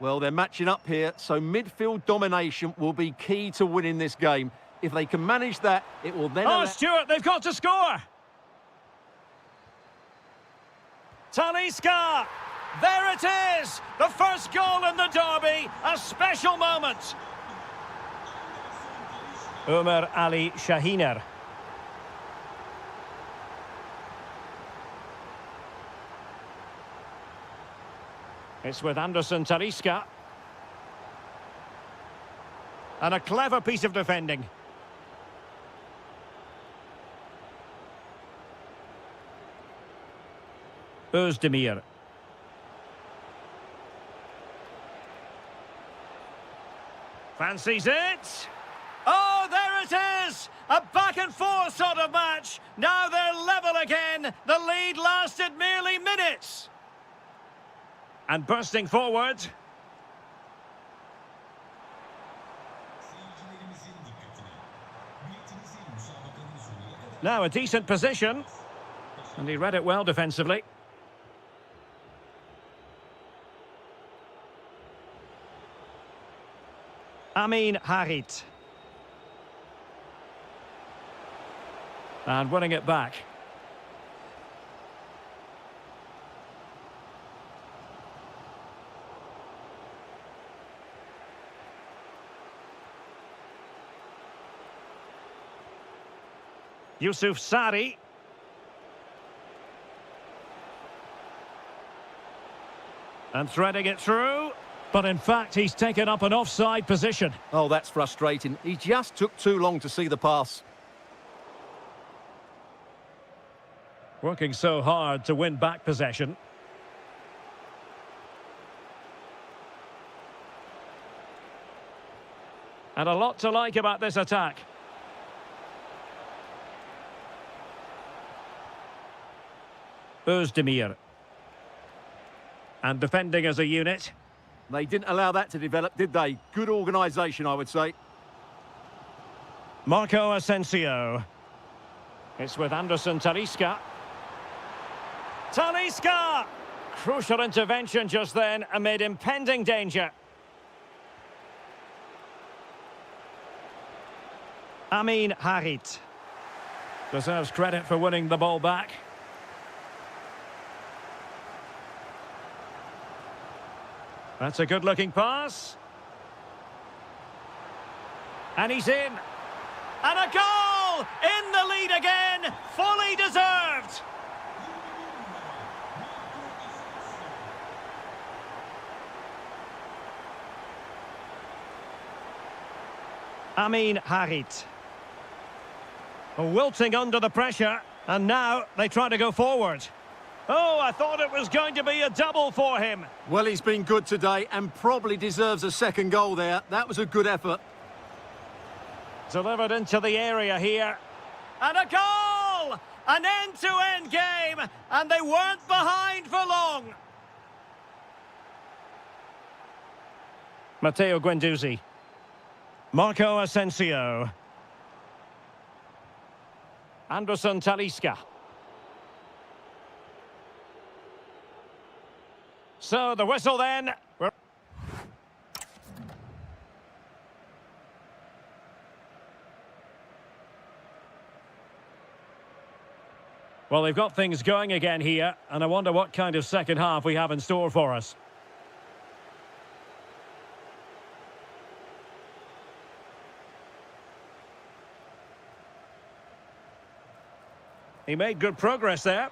Well, they're matching up here, so midfield domination will be key to winning this game. If they can manage that, it will then... Oh, Stuart, they've got to score! Talisca! There it is! The first goal in the derby, a special moment. Ömer Ali Şahiner. It's with Anderson Talisca. And a clever piece of defending. Özdemir. Fancies it. Oh, there it is! A back-and-forth sort of match. Now they're level again. The lead lasted merely minutes. And bursting forward. Now a decent position. And he read it well defensively. Amin Harit. And winning it back. Yusuf Sari. And threading it through. But in fact, he's taken up an offside position. Oh, that's frustrating. He just took too long to see the pass. Working so hard to win back possession. And a lot to like about this attack. Özdemir. And defending as a unit. They didn't allow that to develop, did they? Good organisation, I would say. Marco Asensio. It's with Anderson Talisca. Talisca! Crucial intervention just then amid impending danger. Amin Harit. Deserves credit for winning the ball back. That's a good-looking pass. And he's in. And a goal! In the lead again! Fully deserved! Amin Harit. Wilting under the pressure. And now they try to go forward. Oh, I thought it was going to be a double for him. Well, he's been good today and probably deserves a second goal there. That was a good effort. Delivered into the area here. And a goal! An end-to-end game, and they weren't behind for long. Matteo Guendouzi. Marco Asensio. Anderson Talisca. So the whistle then. Well, they've got things going again here, and I wonder what kind of second half we have in store for us. He made good progress there.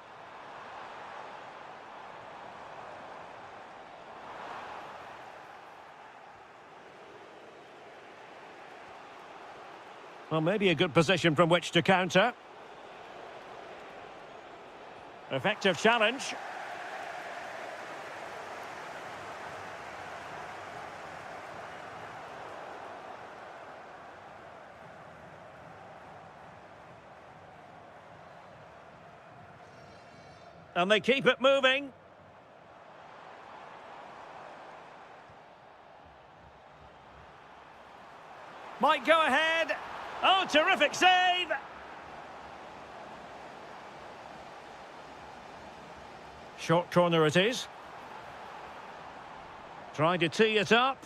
Well, maybe a good position from which to counter. Effective challenge. And they keep it moving. Might go ahead. Oh, terrific save. Short corner it is. Trying to tee it up.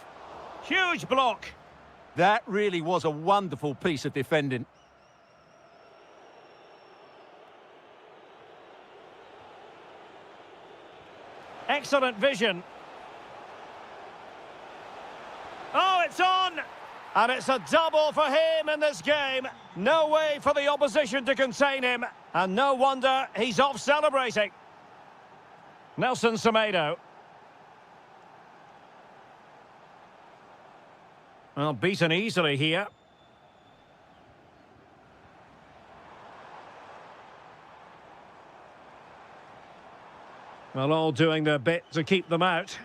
Huge block. That really was a wonderful piece of defending. Excellent vision. Oh, it's on! And it's a double for him in this game. No way for the opposition to contain him. And no wonder he's off celebrating. Nelson Semedo. Well, beaten easily here. Well, all doing their bit to keep them out.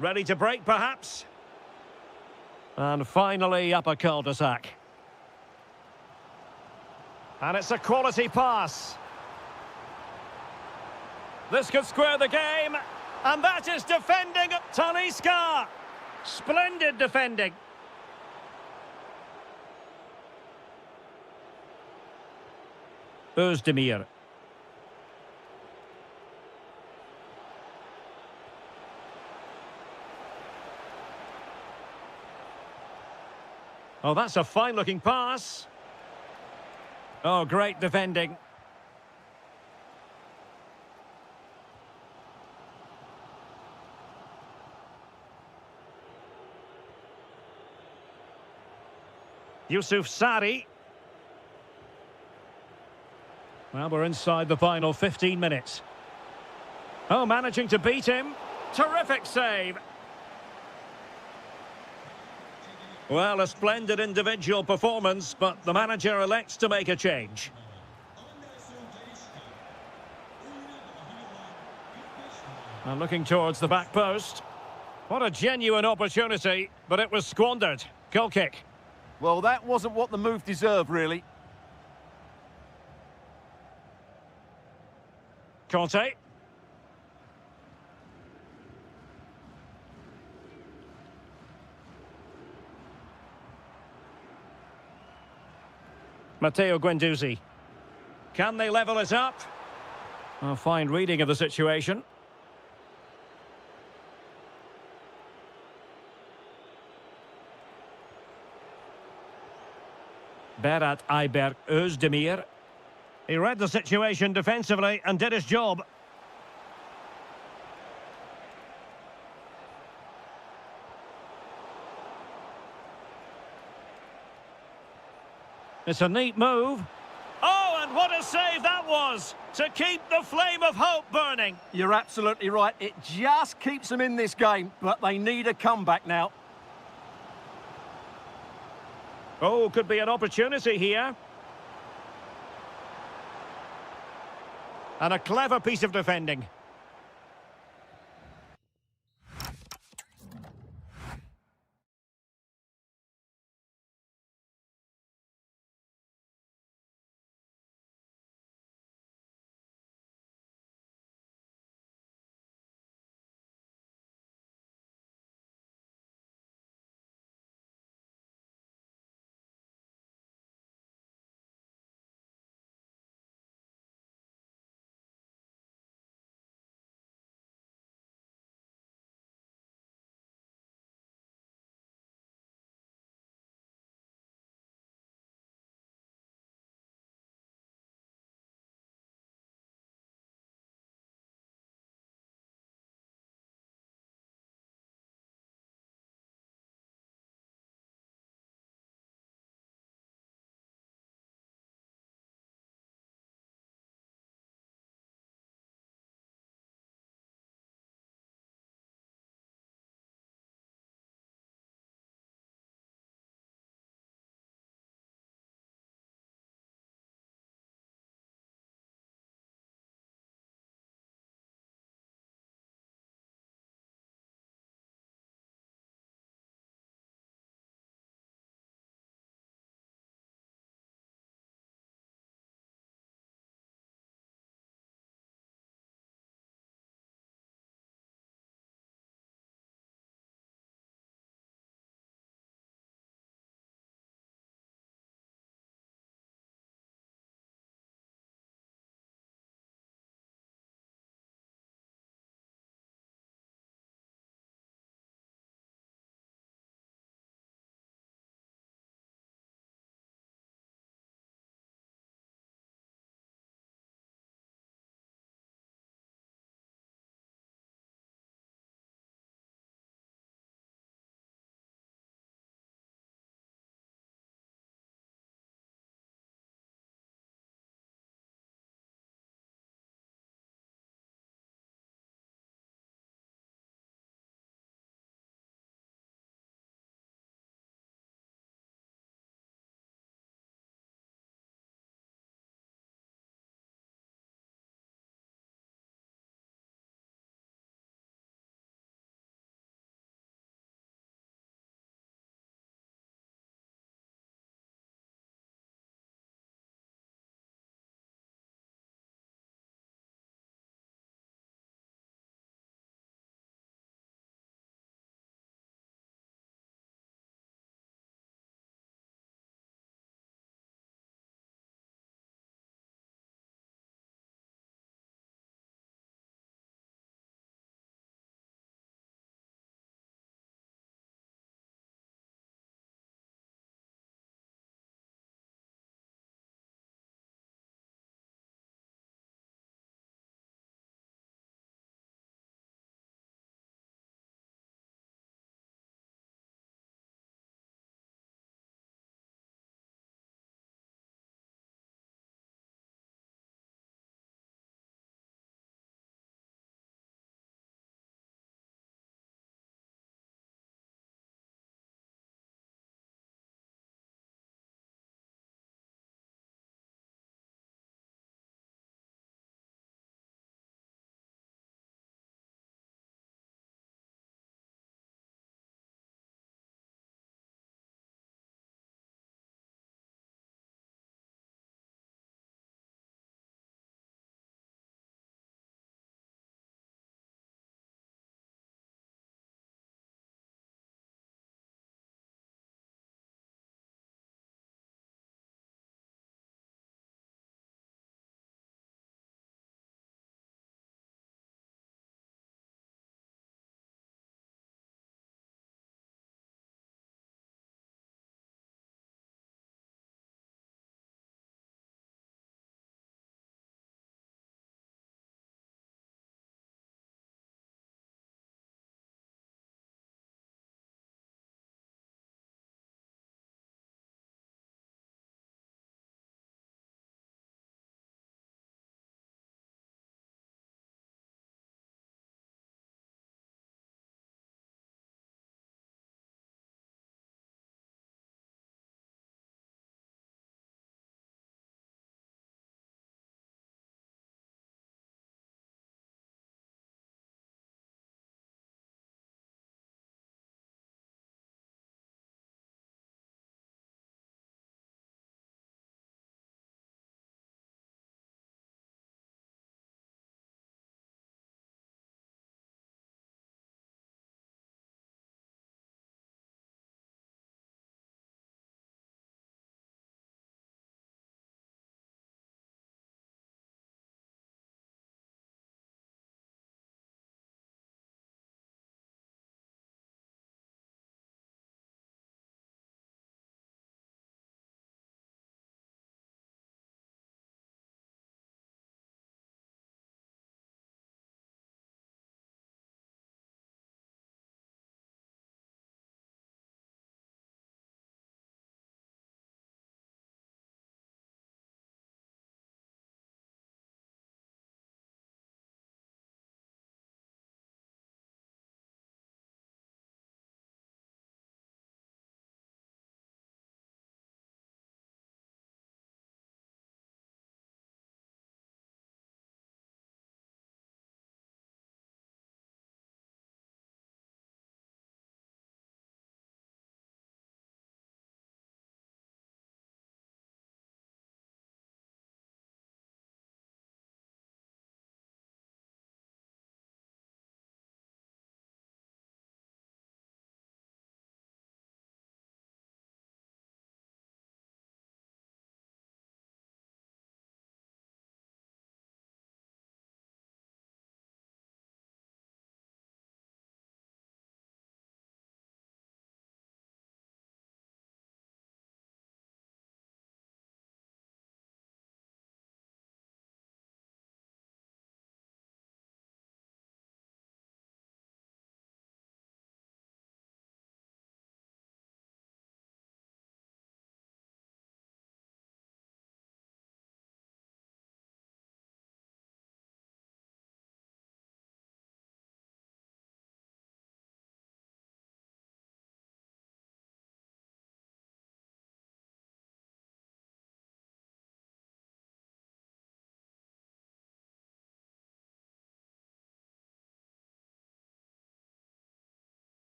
Ready to break, perhaps? And finally up a cul-de-sac. And it's a quality pass. This could square the game. And that is defending Talisca. Splendid defending. Özdemir. Oh, that's a fine-looking pass. Oh, great defending. Yusuf Sari. Well, we're inside the final 15 minutes. Oh, managing to beat him. Terrific save. Well, a splendid individual performance, but the manager elects to make a change. And looking towards the back post. What a genuine opportunity, but it was squandered. Goal kick. Well, that wasn't what the move deserved, really. Conte. Matteo Guendouzi. Can they level it up? A fine reading of the situation. Berat Ayberk Özdemir. He read the situation defensively and did his job. It's a neat move. Oh, and what a save that was! To keep the flame of hope burning. You're absolutely right. It just keeps them in this game, but they need a comeback now. Oh, could be an opportunity here. And a clever piece of defending.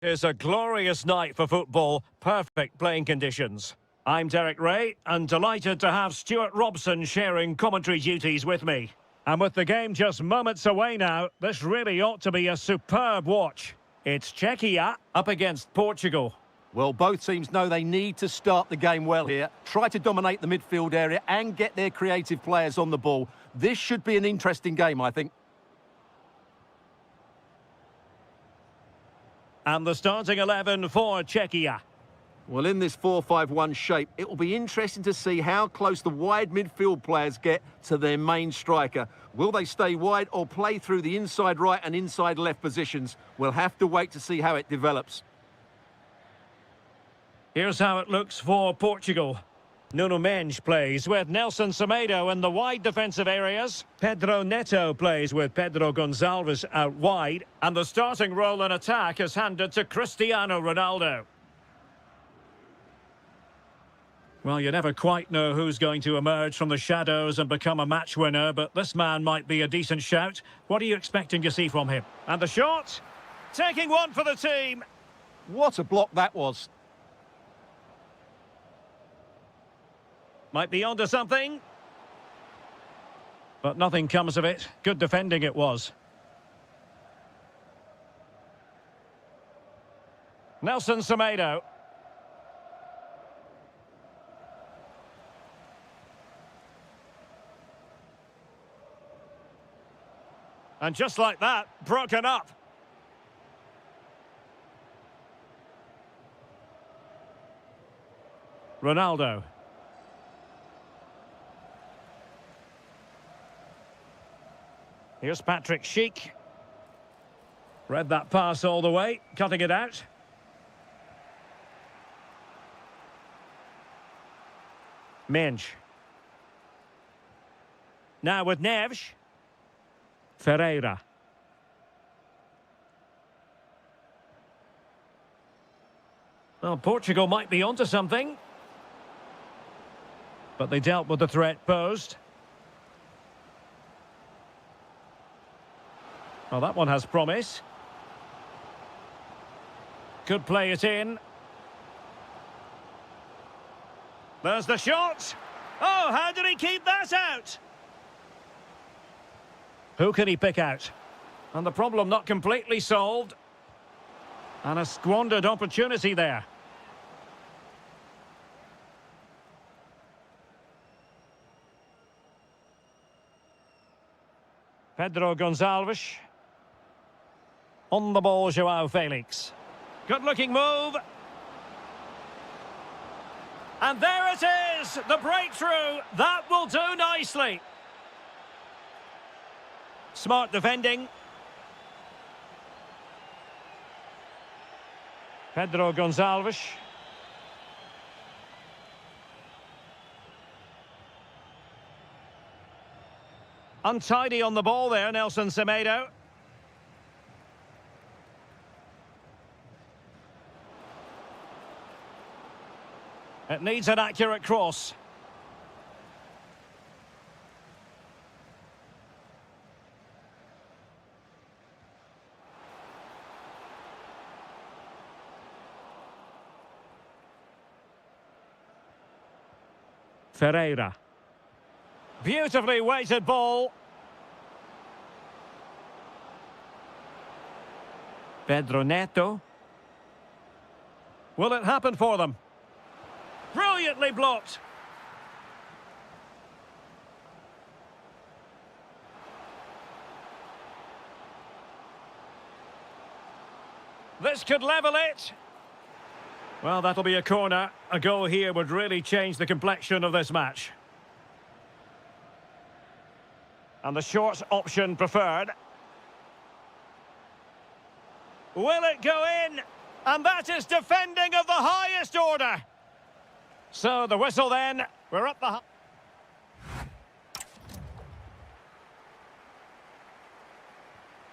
It's a glorious night for football, perfect playing conditions. I'm Derek Ray, and delighted to have Stuart Robson sharing commentary duties with me. And with the game just moments away now, this really ought to be a superb watch. It's Czechia up against Portugal. Well, both teams know they need to start the game well here. Try to dominate the midfield area and get their creative players on the ball. This should be an interesting game, I think. And the starting 11 for Czechia. Well, in this 4-5-1 shape, it will be interesting to see how close the wide midfield players get to their main striker. Will they stay wide or play through the inside right and inside left positions? We'll have to wait to see how it develops. Here's how it looks for Portugal. Nuno Mendes plays with Nelson Semedo in the wide defensive areas. Pedro Neto plays with Pedro Gonçalves out wide. And the starting role in attack is handed to Cristiano Ronaldo. Well, you never quite know who's going to emerge from the shadows and become a match winner, but this man might be a decent shout. What are you expecting to see from him? And the shot, taking one for the team. What a block that was. Might be onto something. But nothing comes of it. Good defending it was. Nelson Semedo. And just like that, broken up. Ronaldo. Here's Patrick Schick. Read that pass all the way, cutting it out. Mendes. Now with Neves. Ferreira. Well, Portugal might be onto something. But they dealt with the threat posed. Well, that one has promise. Could play it in. There's the shot. Oh, how did he keep that out? Who can he pick out? And the problem not completely solved. And a squandered opportunity there. Pedro Gonçalves. On the ball, João Felix. Good-looking move. And there it is, the breakthrough. That will do nicely. Smart defending. Pedro Gonçalves. Untidy on the ball there, Nelson Semedo. It needs an accurate cross. Ferreira. Beautifully weighted ball. Pedro Neto. Will it happen for them? Brilliantly blocked. This could level it. Well, that'll be a corner. A goal here would really change the complexion of this match. And the short option preferred. Will it go in? And that is defending of the highest order. So the whistle then. We're up the...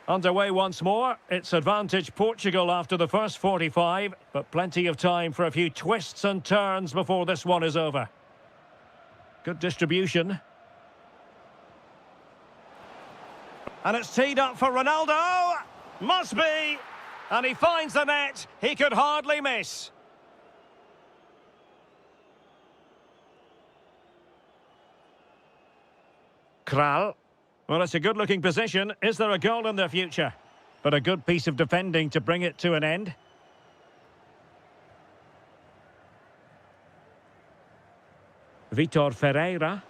Underway once more. It's advantage Portugal after the first 45, but plenty of time for a few twists and turns before this one is over. Good distribution. And it's teed up for Ronaldo. Must be. And he finds the net. He could hardly miss. Kral. Well, it's a good-looking position. Is there a goal in the future? But a good piece of defending to bring it to an end. Vitor Ferreira.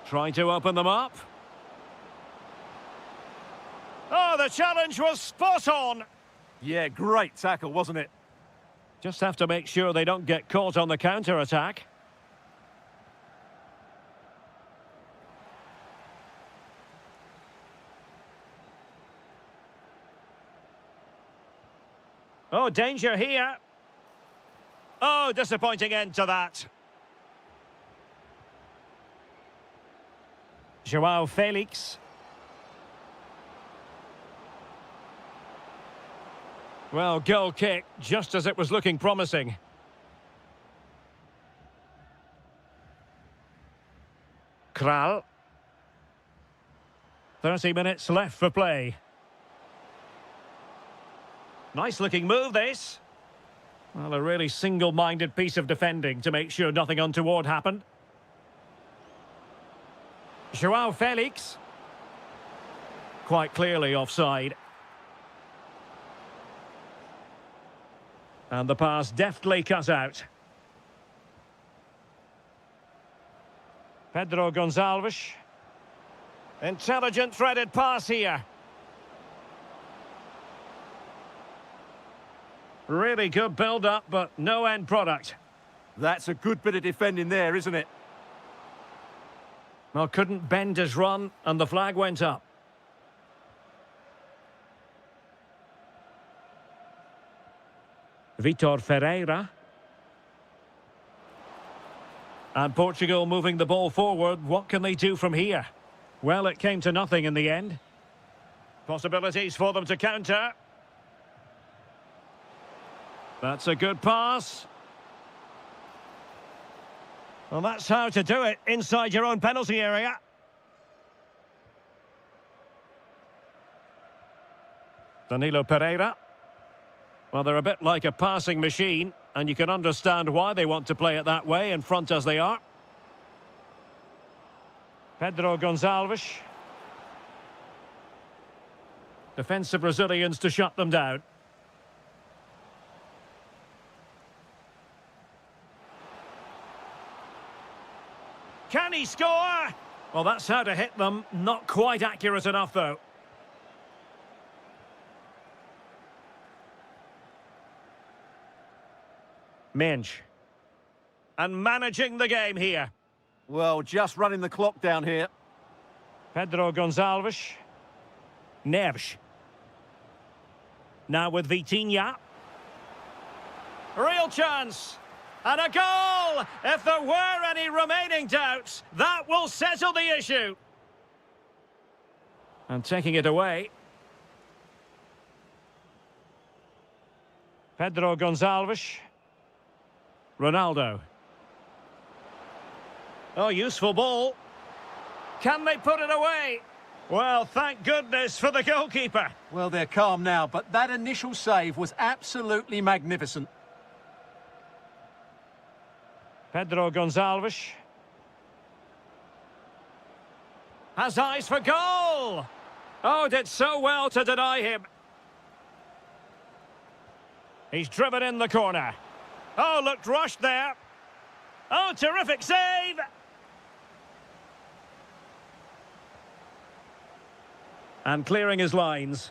Trying to open them up. Oh, the challenge was spot on. Yeah, great tackle, wasn't it? Just have to make sure they don't get caught on the counter-attack. Oh, danger here. Oh, disappointing end to that. Joao Felix. Well, goal kick, just as it was looking promising. Kral. 30 minutes left for play. Nice looking move, this. Well, a really single-minded piece of defending to make sure nothing untoward happened. Joao Felix. Quite clearly offside. And the pass deftly cut out. Pedro Gonçalves. Intelligent threaded pass here. Really good build-up, but no end product. That's a good bit of defending there, isn't it? Well, couldn't bend his run, and the flag went up. Vitor Ferreira. And Portugal moving the ball forward. What can they do from here? Well, it came to nothing in the end. Possibilities for them to counter. That's a good pass. Well, that's how to do it inside your own penalty area. Danilo Pereira. Well, they're a bit like a passing machine, and you can understand why they want to play it that way, in front as they are. Pedro Gonçalves. Defensive Brazilians to shut them down. Can he score? Well, that's how to hit them. Not quite accurate enough, though. Minch. And managing the game here. Well, just running the clock down here. Pedro Gonçalves. Neves. Now with Vitinha. Real chance. And a goal! If there were any remaining doubts, that will settle the issue. And taking it away. Pedro Gonçalves. Ronaldo. Oh, useful ball. Can they put it away? Well, thank goodness for the goalkeeper. Well, they're calm now, but that initial save was absolutely magnificent. Pedro Gonçalves. Has eyes for goal! Oh, did so well to deny him. He's driven in the corner. Oh, looked rushed there. Oh, terrific save! And clearing his lines.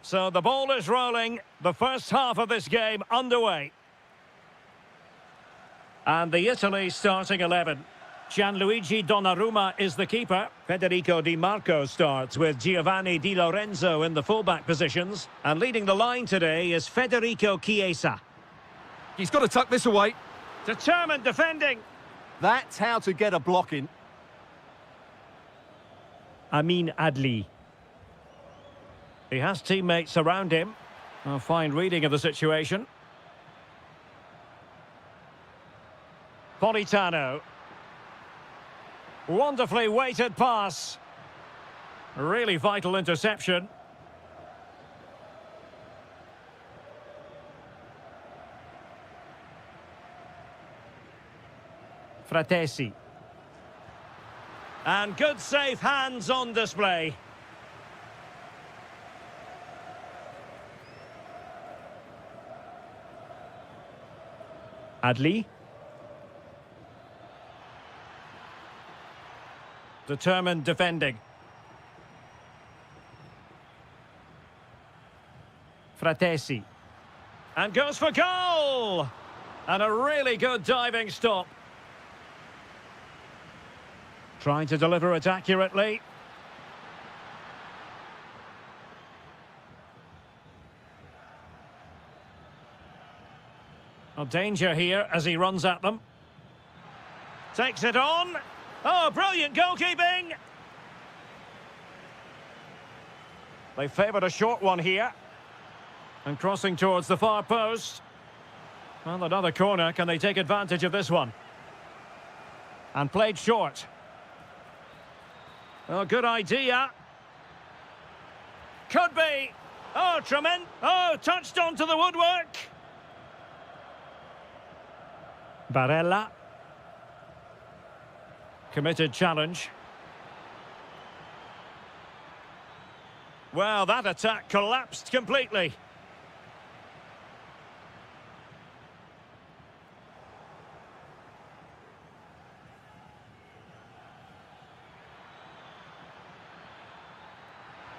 So the ball is rolling. The first half of this game underway. And the Italy starting 11. Gianluigi Donnarumma is the keeper. Federico Di Marco starts with Giovanni Di Lorenzo in the fullback positions. And leading the line today is Federico Chiesa. He's got to tuck this away. Determined defending. That's how to get a block in. Amin Adli. He has teammates around him. A fine reading of the situation. Politano. Wonderfully weighted pass. Really vital interception. Fratesi. And good safe hands on display. Adli. Determined defending. Fratesi. And goes for goal! And a really good diving stop. Trying to deliver it accurately. A danger here as he runs at them. Takes it on. Oh, brilliant goalkeeping! They favoured a short one here. And crossing towards the far post. Well, another corner. Can they take advantage of this one? And played short. Oh, good idea. Could be. Oh, tremendous. Oh, touched onto the woodwork. Barella. Committed challenge. Well, that attack collapsed completely.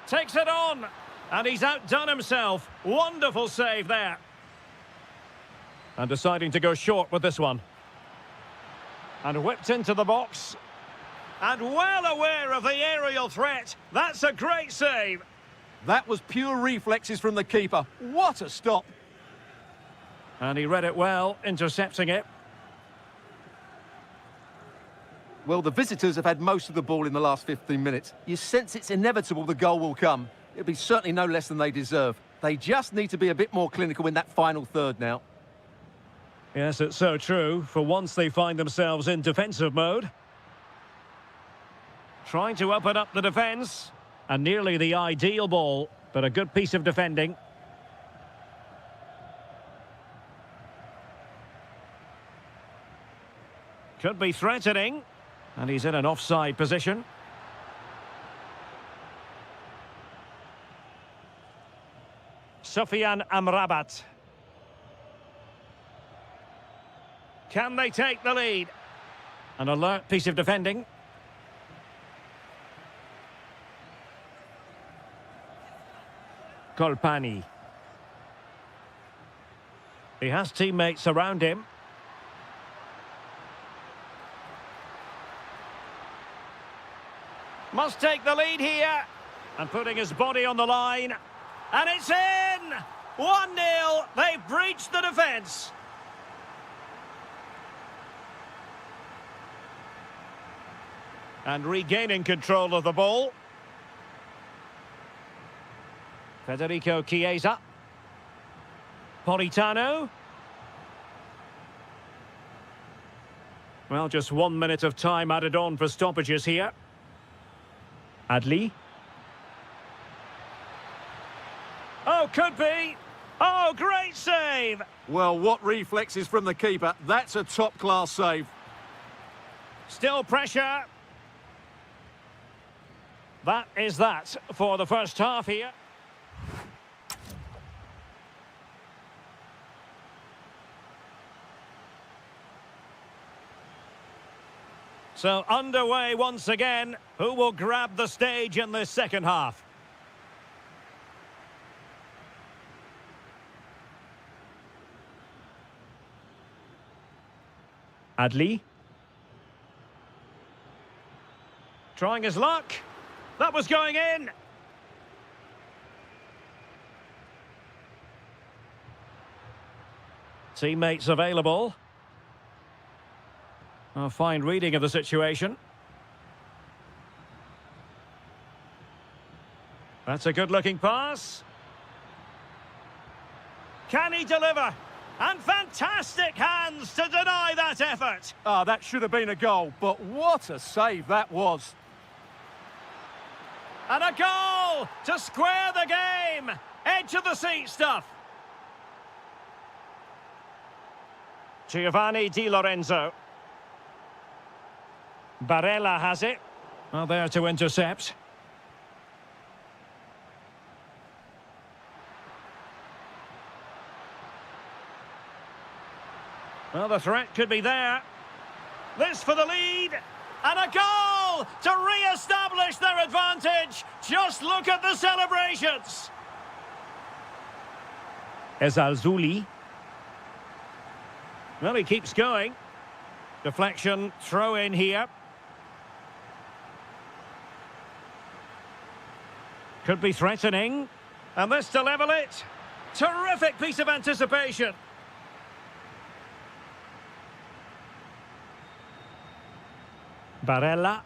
Takes it on, and he's outdone himself. Wonderful save there. And deciding to go short with this one. And whipped into the box. And well aware of the aerial threat. That's a great save. That was pure reflexes from the keeper. What a stop. And he read it well, intercepting it. Well, the visitors have had most of the ball in the last 15 minutes. You sense it's inevitable the goal will come. It'll be certainly no less than they deserve. They just need to be a bit more clinical in that final third now. Yes, it's so true. For once they find themselves in defensive mode. Trying to open up the defence. And nearly the ideal ball, but a good piece of defending. Could be threatening. And he's in an offside position. Sufyan Amrabat. Can they take the lead? An alert piece of defending. Colpani. He has teammates around him. Must take the lead here. And putting his body on the line. And it's in! 1-0. They've breached the defence. And regaining control of the ball. Federico Chiesa. Politano. Well, just 1 minute of time added on for stoppages here. Adli. Oh, could be. Oh, great save. Well, what reflexes from the keeper. That's a top-class save. Still pressure. That is that for the first half here. So underway once again. Who will grab the stage in this second half? Adli. Trying his luck. That was going in. Teammates available. A fine reading of the situation. That's a good-looking pass. Can he deliver? And fantastic hands to deny that effort. Ah, that should have been a goal, but what a save that was. And a goal to square the game. Edge of the seat stuff. Giovanni Di Lorenzo. Barella has it. Well, there to intercept. Well, the threat could be there. This for the lead. And a goal to re-establish their advantage. Just look at the celebrations. Ezalzouli. Well, he keeps going. Deflection, throw in here. Could be threatening. And this to level it. Terrific piece of anticipation. Barella.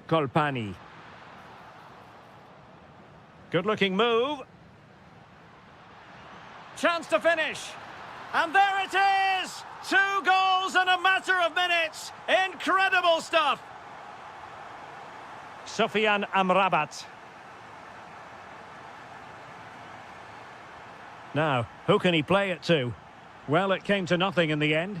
Colpani. Good-looking move. Chance to finish. And there it is! 2 goals in a matter of minutes. Incredible stuff. Sofian Amrabat. Now, who can he play it to? Well, it came to nothing in the end.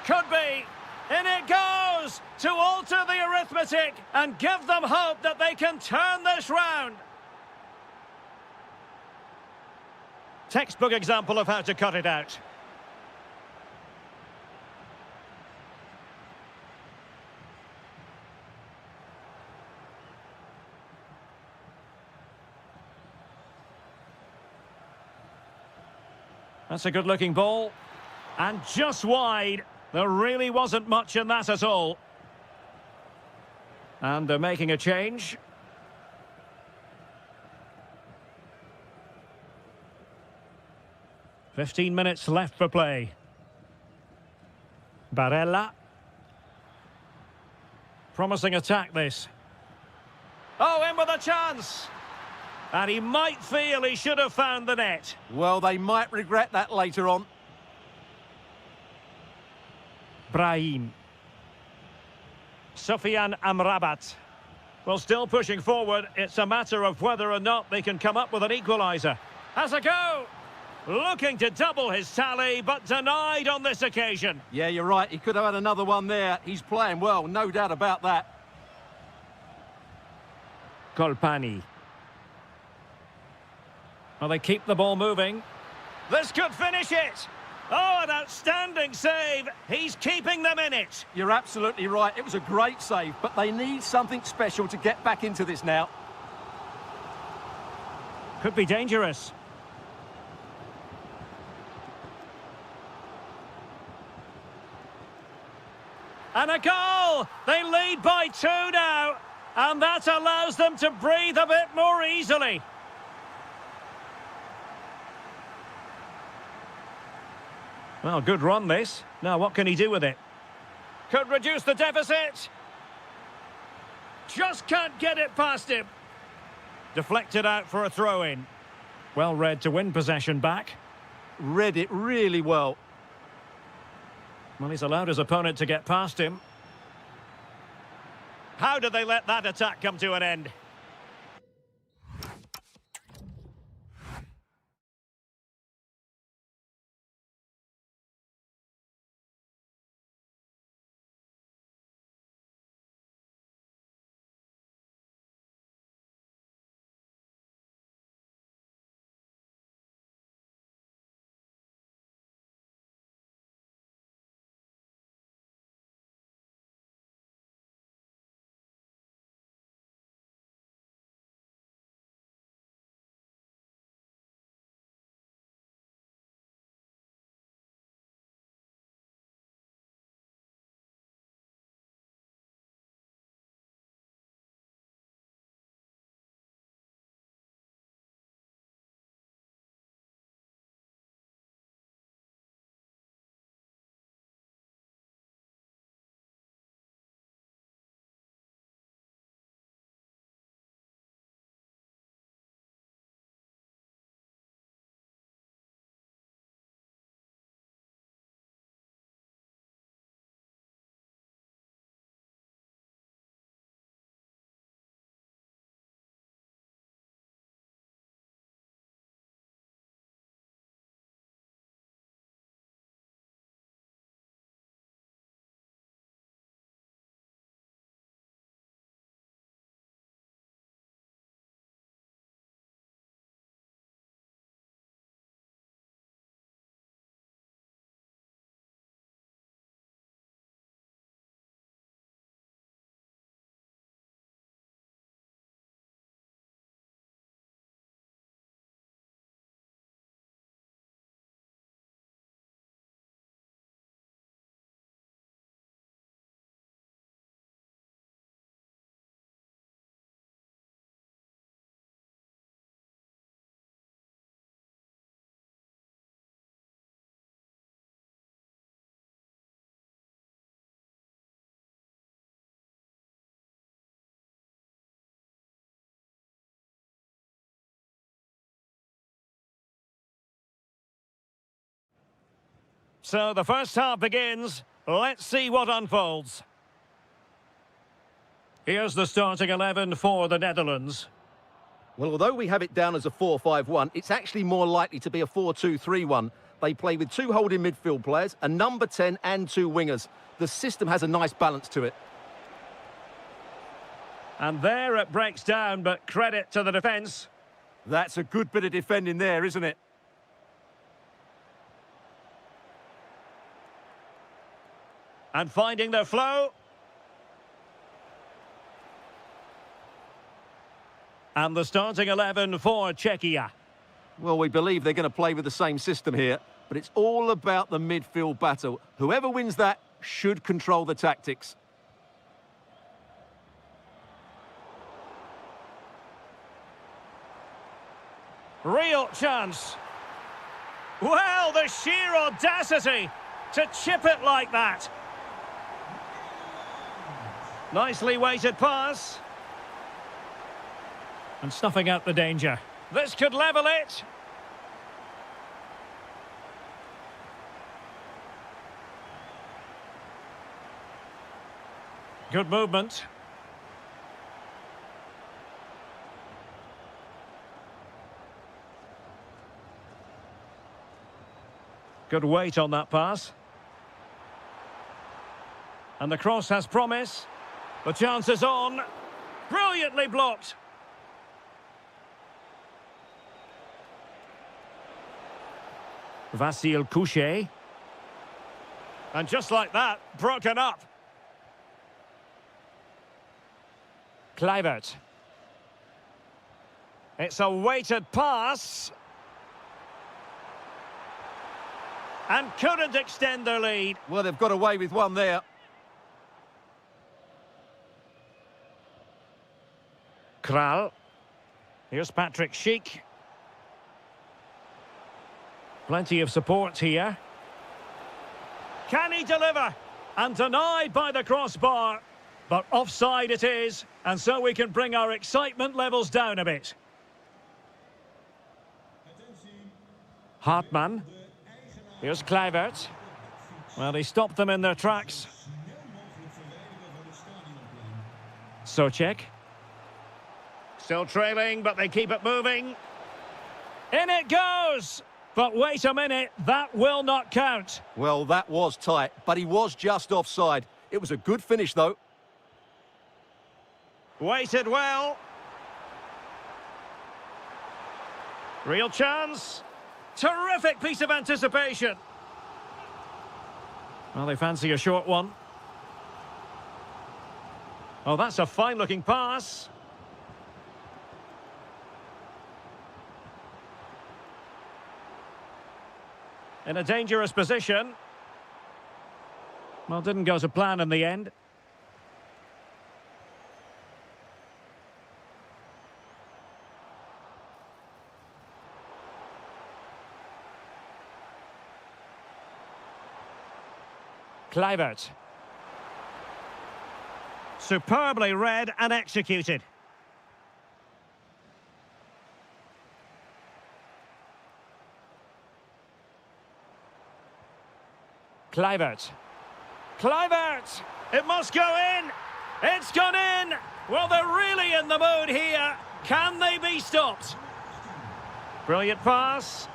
Could be. In it goes to alter the arithmetic and give them hope that they can turn this round. Textbook example of how to cut it out. That's a good-looking ball. And just wide. There really wasn't much in that at all. And they're making a change. "15 minutes left for play. Barella. Promising attack, this. Oh, in with a chance. And he might feel he should have found the net. Well, they might regret that later on. Brahim. Sofian Amrabat. Well, still pushing forward. It's a matter of whether or not they can come up with an equaliser. Has a go. Looking to double his tally, but denied on this occasion. Yeah, you're right. He could have had another one there. He's playing well, no doubt about that. Colpani. Well, they keep the ball moving. This could finish it. Oh, an outstanding save. He's keeping them in it. You're absolutely right. It was a great save, but they need something special to get back into this now. Could be dangerous. And a goal! They lead by 2 now, and that allows them to breathe a bit more easily. Well, good run this. Now, what can he do with it? Could reduce the deficit. Just can't get it past him. Deflected out for a throw-in. Well read to win possession back. Read it really well. Well, he's allowed his opponent to get past him. How did they let that attack come to an end? So the first half begins. Let's see what unfolds. Here's the starting 11 for the Netherlands. Well, although we have it down as a 4-5-1, it's actually more likely to be a 4-2-3-1. They play with two holding midfield players, a number 10 and two wingers. The system has a nice balance to it. And there it breaks down, but credit to the defence. That's a good bit of defending there, isn't it? And finding their flow. And the starting 11 for Czechia. Well, we believe they're going to play with the same system here, but it's all about the midfield battle. Whoever wins that should control the tactics. Real chance. Well, the sheer audacity to chip it like that. Nicely weighted pass. And snuffing out the danger. This could level it. Good movement. Good weight on that pass. And the cross has promise. The chance is on. Brilliantly blocked. Vasil Couchet. And just like that, broken up. Kluivert. It's a weighted pass. And couldn't extend their lead. Well, they've got away with one there. Kral. Here's Patrick Schick. Plenty of support here. Can he deliver? And denied by the crossbar. But offside it is. And so we can bring our excitement levels down a bit. Hartmann. Here's Kluivert. Well, he stopped them in their tracks. Socek. Still trailing, but they keep it moving. In it goes! But wait a minute, that will not count. Well, that was tight, but he was just offside. It was a good finish, though. Weighted well. Real chance. Terrific piece of anticipation. Well, they fancy a short one. Oh, that's a fine-looking pass. In a dangerous position. Well, didn't go to plan in the end. Kluivert. Superbly read and executed. Kluivert. Kluivert! It must go in! It's gone in! Well, they're really in the mood here. Can they be stopped? Brilliant pass.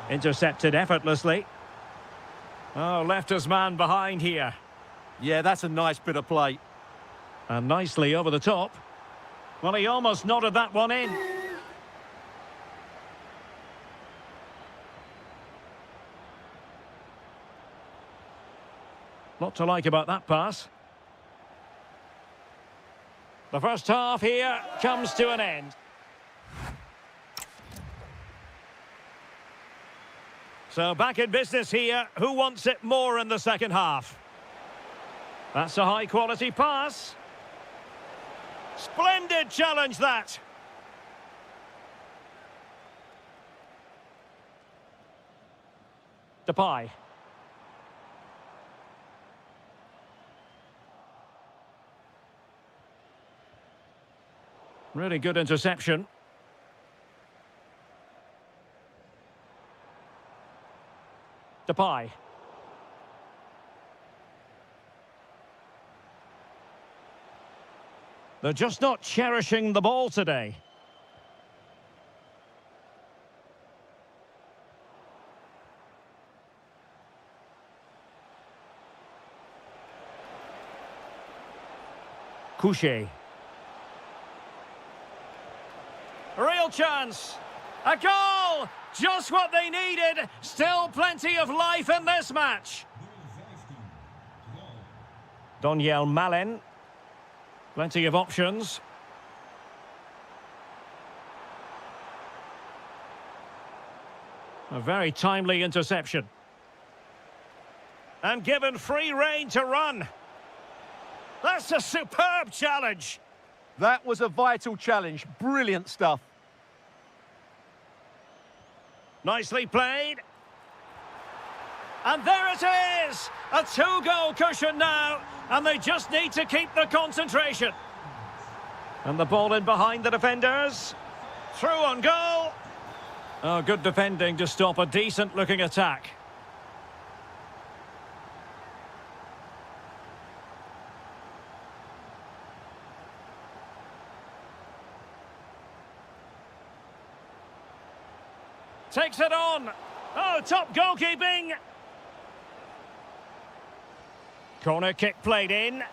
Intercepted effortlessly. Oh, left his man behind here. Yeah, that's a nice bit of play. And nicely over the top. Well, he almost nodded that one in. Lot to like about that pass. The first half here comes to an end. So back in business here. Who wants it more in the second half? That's a high-quality pass. Splendid challenge, that. Depay. Really good interception. Depay. They're just not cherishing the ball today. Couché. Real chance. A goal! Just what they needed. Still plenty of life in this match. Daniel Malen. Plenty of options. A very timely interception. And given free rein to run. That's a superb challenge. That was a vital challenge. Brilliant stuff. Nicely played. And there it is! A two-goal cushion now, and they just need to keep the concentration. And the ball in behind the defenders. Through on goal. Oh, good defending to stop a decent-looking attack. Takes it on. Oh, top goalkeeping. Corner kick played in.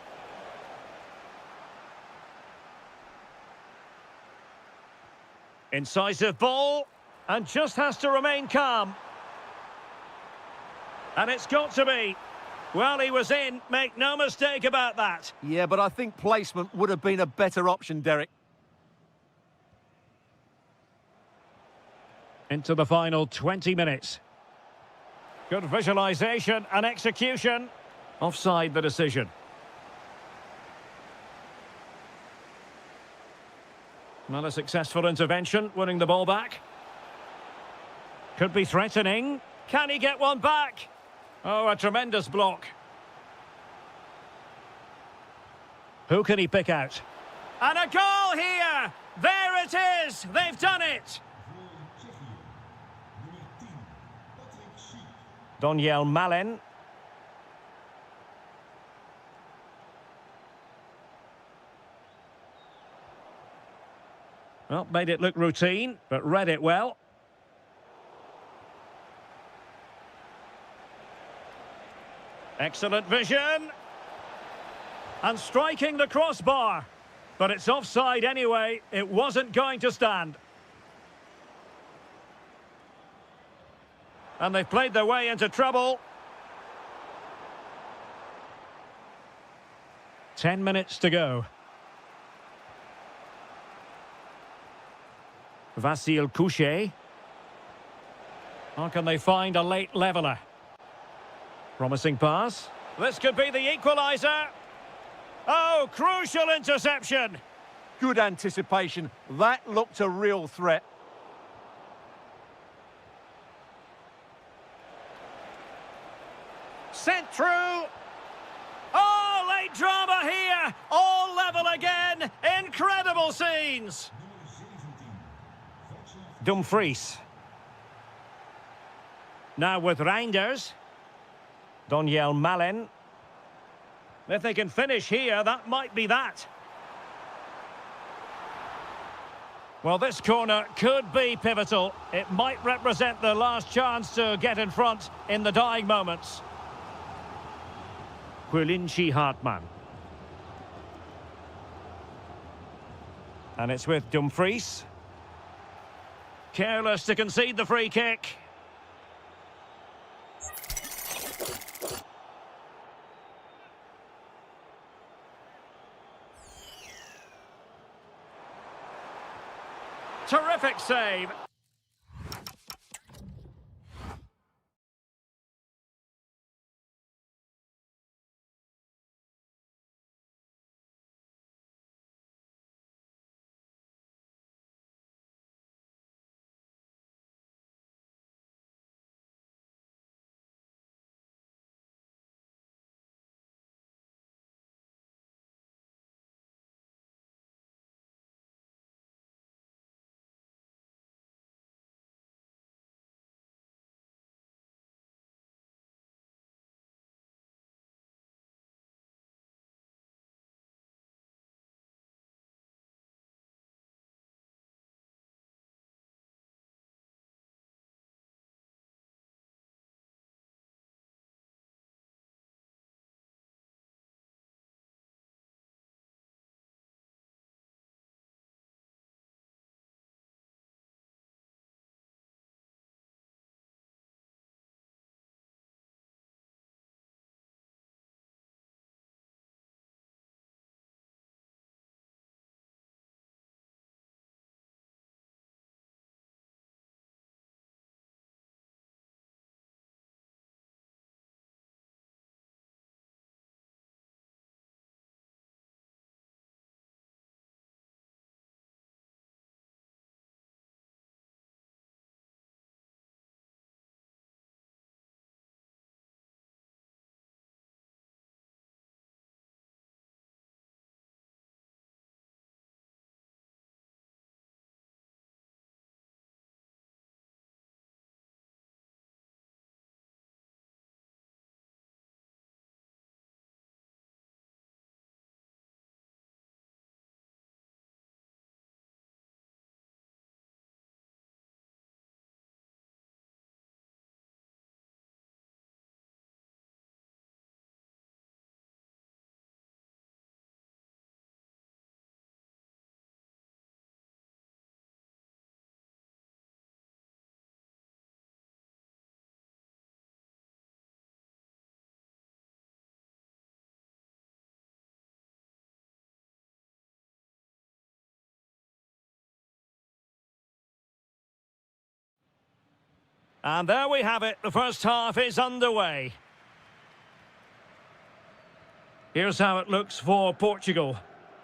Incisive ball. And just has to remain calm. And it's got to be. Well, he was in. Make no mistake about that. Yeah, but I think placement would have been a better option, Derek. Into the final 20 minutes. Good visualisation and execution. Offside the decision. Not a successful intervention, winning the ball back. Could be threatening. Can he get one back? Oh, a tremendous block. Who can he pick out? And a goal here! There it is! They've done it! Daniel Malen. Well, made it look routine, but read it well. Excellent vision. And striking the crossbar. But it's offside anyway. It wasn't going to stand. And they've played their way into trouble. 10 minutes to go. Vasile Couché. How can they find a late leveller? Promising pass. This could be the equaliser. Oh, crucial interception. Good anticipation. That looked a real threat. Sent through. Oh, late drama here. All level again. Incredible scenes. Dumfries. Now with Reinders. Daniel Malen. If they can finish here, that might be that. Well, this corner could be pivotal. It might represent their last chance to get in front in the dying moments. Quillinchi Hartmann. And it's with Dumfries. Careless to concede the free kick. Terrific save. And there we have it. The first half is underway. Here's how it looks for Portugal.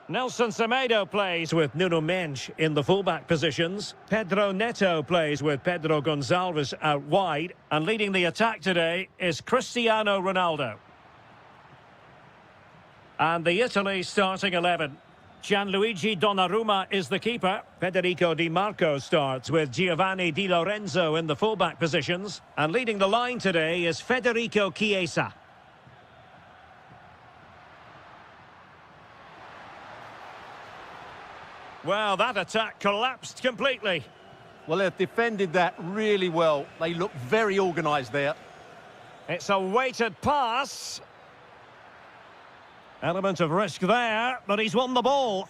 Nelson Semedo plays with Nuno Mendes in the fullback positions. Pedro Neto plays with Pedro Gonçalves out wide. And leading the attack today is Cristiano Ronaldo. And the Italy starting 11. Gianluigi Donnarumma is the keeper. Federico Di Marco starts with Giovanni Di Lorenzo in the fullback positions. And leading the line today is Federico Chiesa. Well, that attack collapsed completely. Well, they've defended that really well. They look very organised there. It's a weighted pass. Element of risk there, but he's won the ball.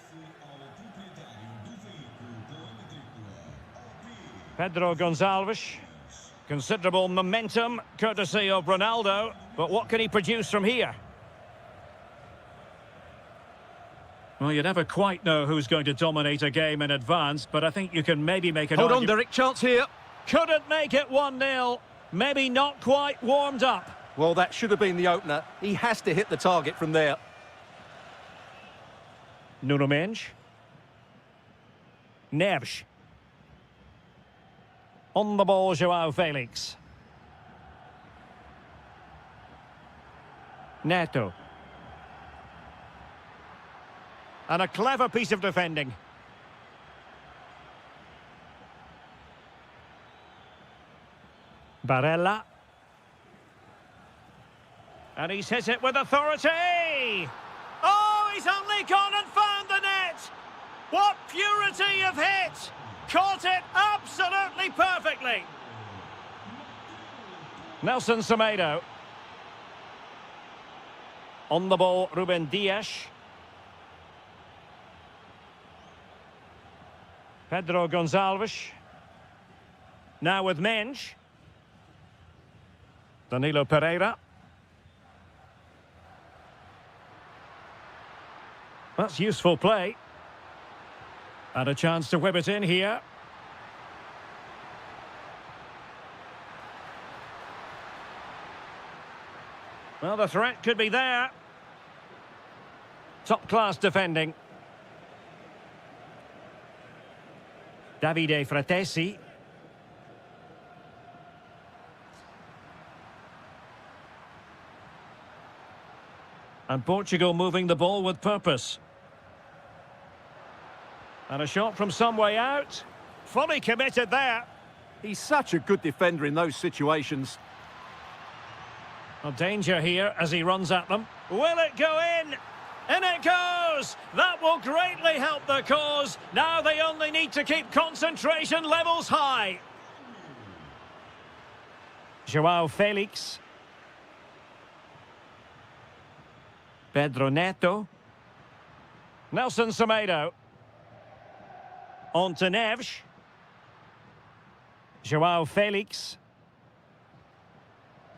Pedro Gonçalves. Considerable momentum, courtesy of Ronaldo. But what can he produce from here? Well, you never quite know who's going to dominate a game in advance, but I think you can maybe make an Hold on, argument. Derek, chance here. Couldn't make it 1-0. Maybe not quite warmed up. Well, that should have been the opener. He has to hit the target from there. Nuno Mendes. Neves. On the ball, João Felix. Neto. And a clever piece of defending. Barella. And he's hit it with authority! Oh, he's only gone and found the net! What purity of hit! Caught it absolutely perfectly! Nelson Semedo. On the ball, Ruben Dias. Pedro Gonçalves. Now with Mendes. Danilo Pereira. That's useful play. And a chance to whip it in here. Well, the threat could be there. Top-class defending. Davide Fratesi. And Portugal moving the ball with purpose. And a shot from some way out. Fully committed there. He's such a good defender in those situations. A danger here as he runs at them. Will it go in? In it goes! That will greatly help the cause. Now they only need to keep concentration levels high. João Felix. Pedro Neto. Nelson Semedo. On to Neves. João Felix.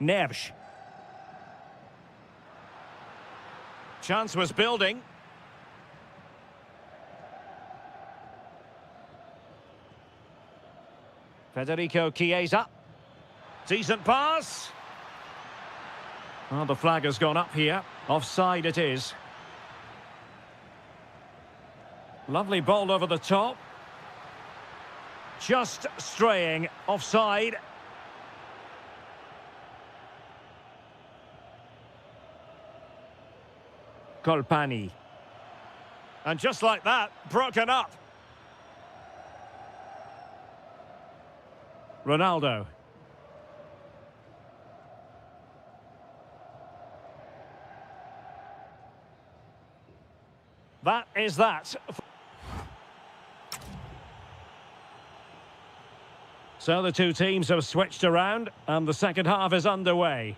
Neves. Chance was building. Federico Chiesa. Decent pass. Well, the flag has gone up here. Offside it is. Lovely ball over the top. Just straying offside. Colpani. And just like that, broken up. Ronaldo. That is that. So the two teams have switched around and the second half is underway.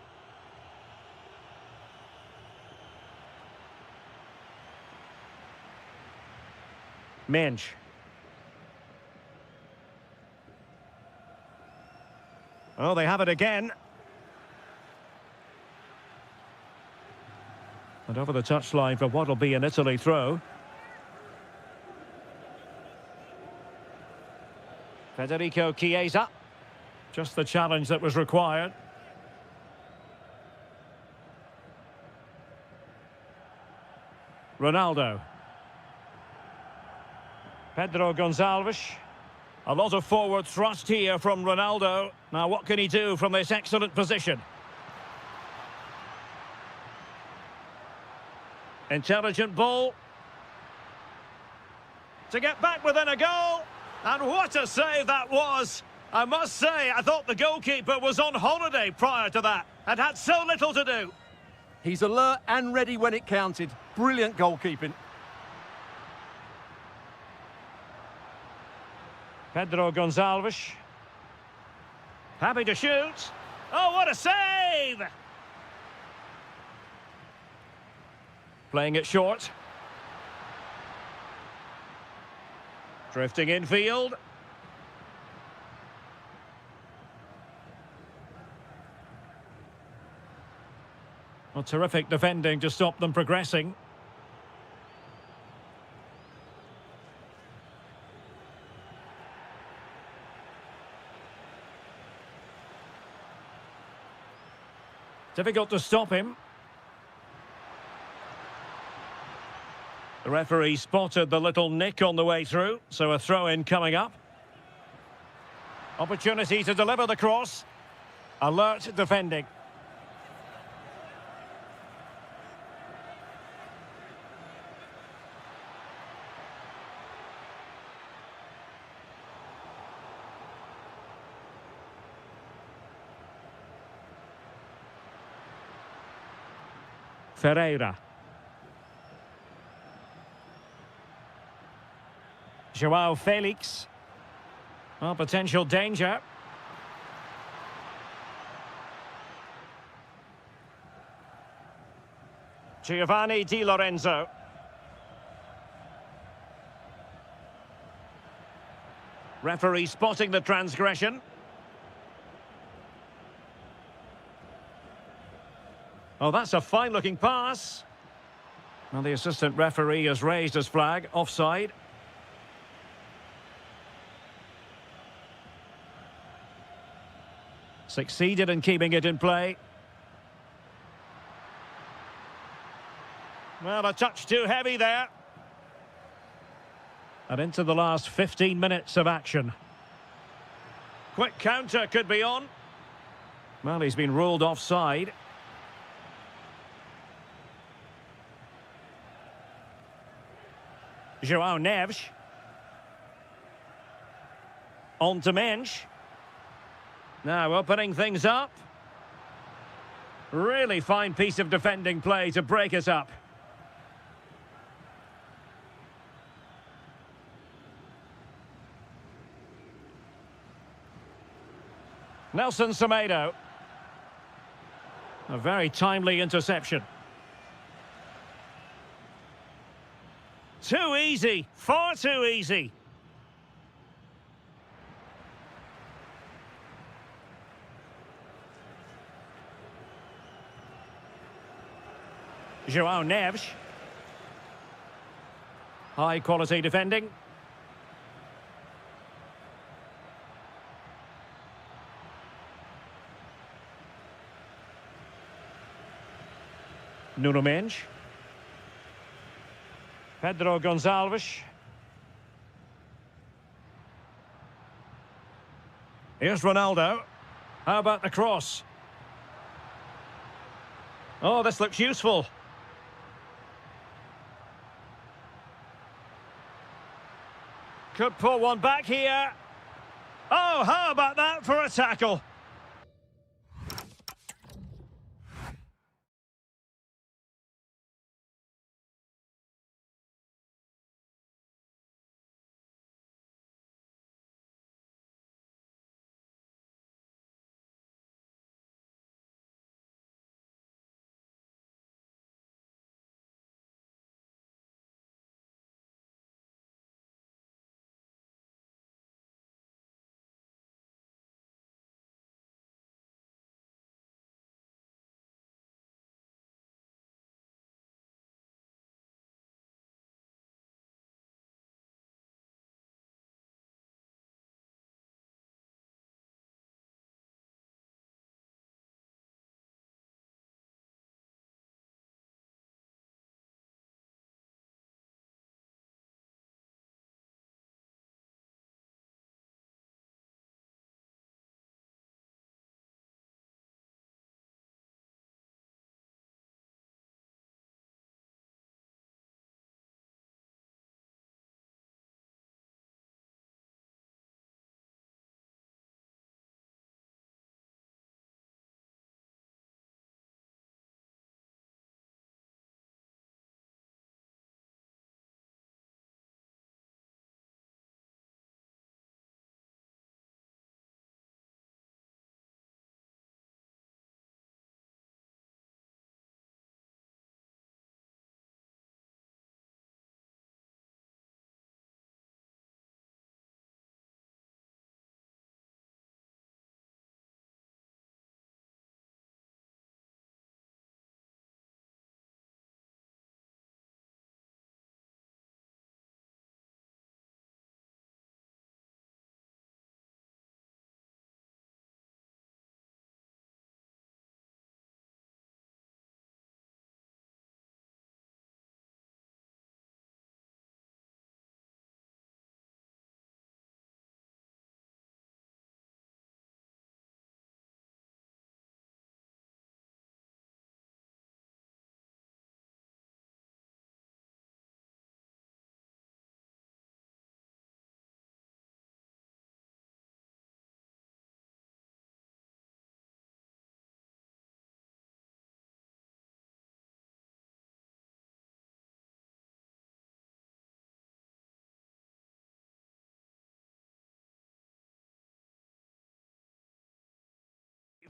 Mendes. Oh, they have it again. And over the touchline for what will be an Italy throw. Federico Chiesa. Just the challenge that was required. Ronaldo. Pedro Gonçalves. A lot of forward thrust here from Ronaldo. Now what can he do from this excellent position? Intelligent ball. To get back within a goal. And what a save that was. I must say, I thought the goalkeeper was on holiday prior to that and had so little to do. He's alert and ready when it counted. Brilliant goalkeeping. Pedro Gonçalves. Happy to shoot. Oh, what a save! Playing it short. Drifting infield. Well, terrific defending to stop them progressing. Difficult to stop him. The referee spotted the little nick on the way through, so a throw-in coming up. Opportunity to deliver the cross. Alert defending. Ferreira. João Felix. Oh, potential danger. Giovanni Di Lorenzo. Referee spotting the transgression. Oh, that's a fine-looking pass. Well, the assistant referee has raised his flag. Offside. Succeeded in keeping it in play. Well, a touch too heavy there. And into the last 15 minutes of action. Quick counter could be on. Well, he's been ruled offside. João Neves. On to Mensch. Now opening things up. Really fine piece of defending play to break us up. Nelson Semedo. A very timely interception. Too easy, far too easy. João Neves. High quality defending. Nuno Mensch. Pedro Gonçalves. Here's Ronaldo. How about the cross? Oh, this looks useful. Could pull one back here. Oh, how about that for a tackle?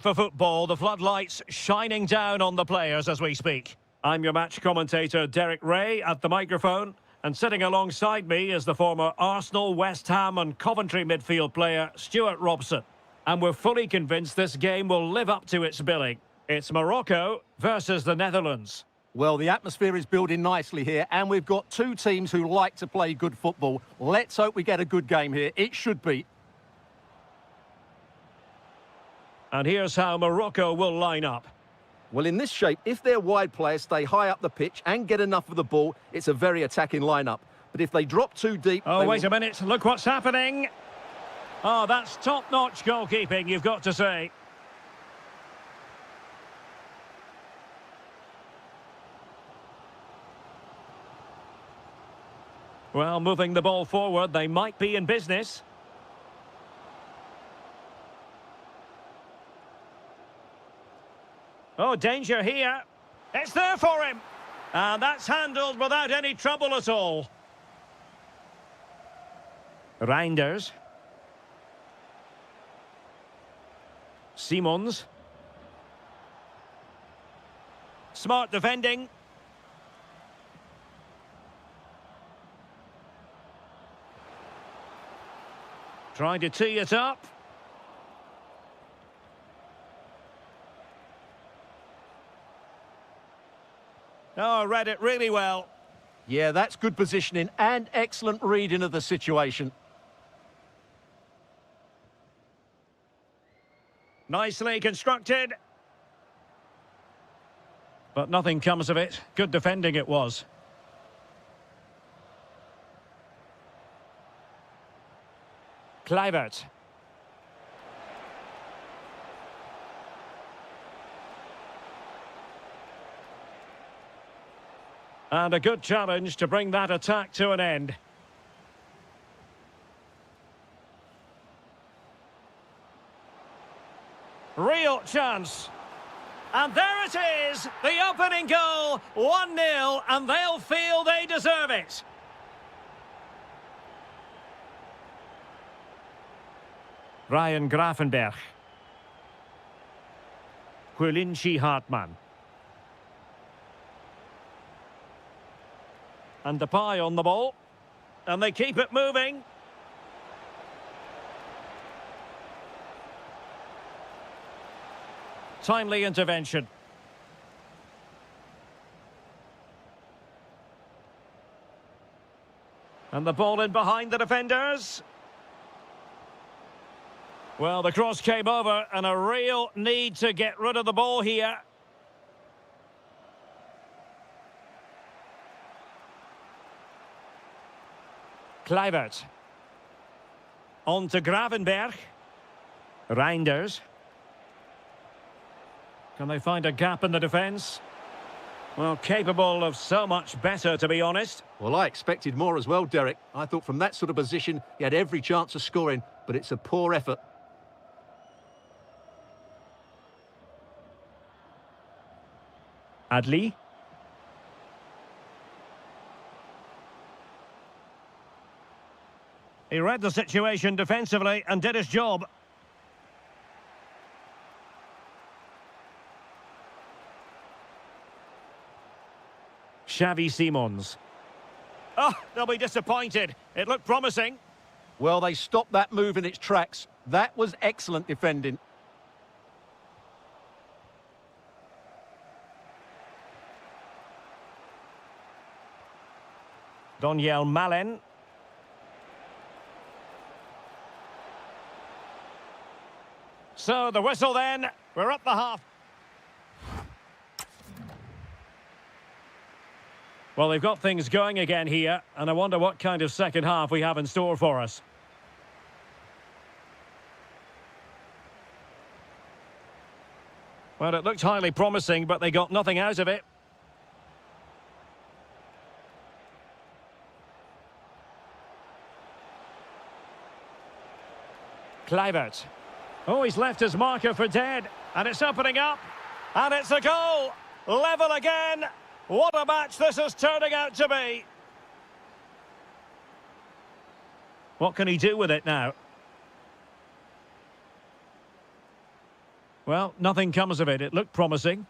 for football, the floodlights shining down on the players as we speak. I'm your match commentator, Derek Ray, at the microphone. And sitting alongside me is the former Arsenal, West Ham and Coventry midfield player, Stuart Robson. And we're fully convinced this game will live up to its billing. It's Morocco versus the Netherlands. Well, the atmosphere is building nicely here, and we've got two teams who like to play good football. Let's hope we get a good game here. It should be. And here's how Morocco will line up. Well, in this shape, if their wide players stay high up the pitch and get enough of the ball, it's a very attacking lineup. But if they drop too deep... Oh, wait a minute. Look what's happening. Oh, that's top-notch goalkeeping, you've got to say. Well, moving the ball forward, they might be in business. Oh, danger here. It's there for him. And that's handled without any trouble at all. Reinders. Simons. Smart defending. Trying to tee it up. Oh, read it really well. Yeah, that's good positioning and excellent reading of the situation. Nicely constructed. But nothing comes of it. Good defending it was. Kluivert. And a good challenge to bring that attack to an end. Real chance. And there it is, the opening goal, 1-0, and they'll feel they deserve it. Ryan Gravenberch. Quilinci Hartmann. And Depay on the ball. And they keep it moving. Timely intervention. And the ball in behind the defenders. Well, the cross came over and a real need to get rid of the ball here. Kluivert. On to Gravenberch. Reinders. Can they find a gap in the defence? Well, capable of so much better, to be honest. Well, I expected more as well, Derek. I thought from that sort of position, he had every chance of scoring, but it's a poor effort. Adli. He read the situation defensively and did his job. Xavi Simons. Oh, they'll be disappointed. It looked promising. Well, they stopped that move in its tracks. That was excellent defending. Doniel Malen. So the whistle then. We're up the half. Well, they've got things going again here, and I wonder what kind of second half we have in store for us. Well, it looked highly promising, but they got nothing out of it. Kluivert. Oh, he's left his marker for dead, and it's opening up, and it's a goal! Level again! What a match this is turning out to be! What can he do with it now? Well, nothing comes of it. It looked promising.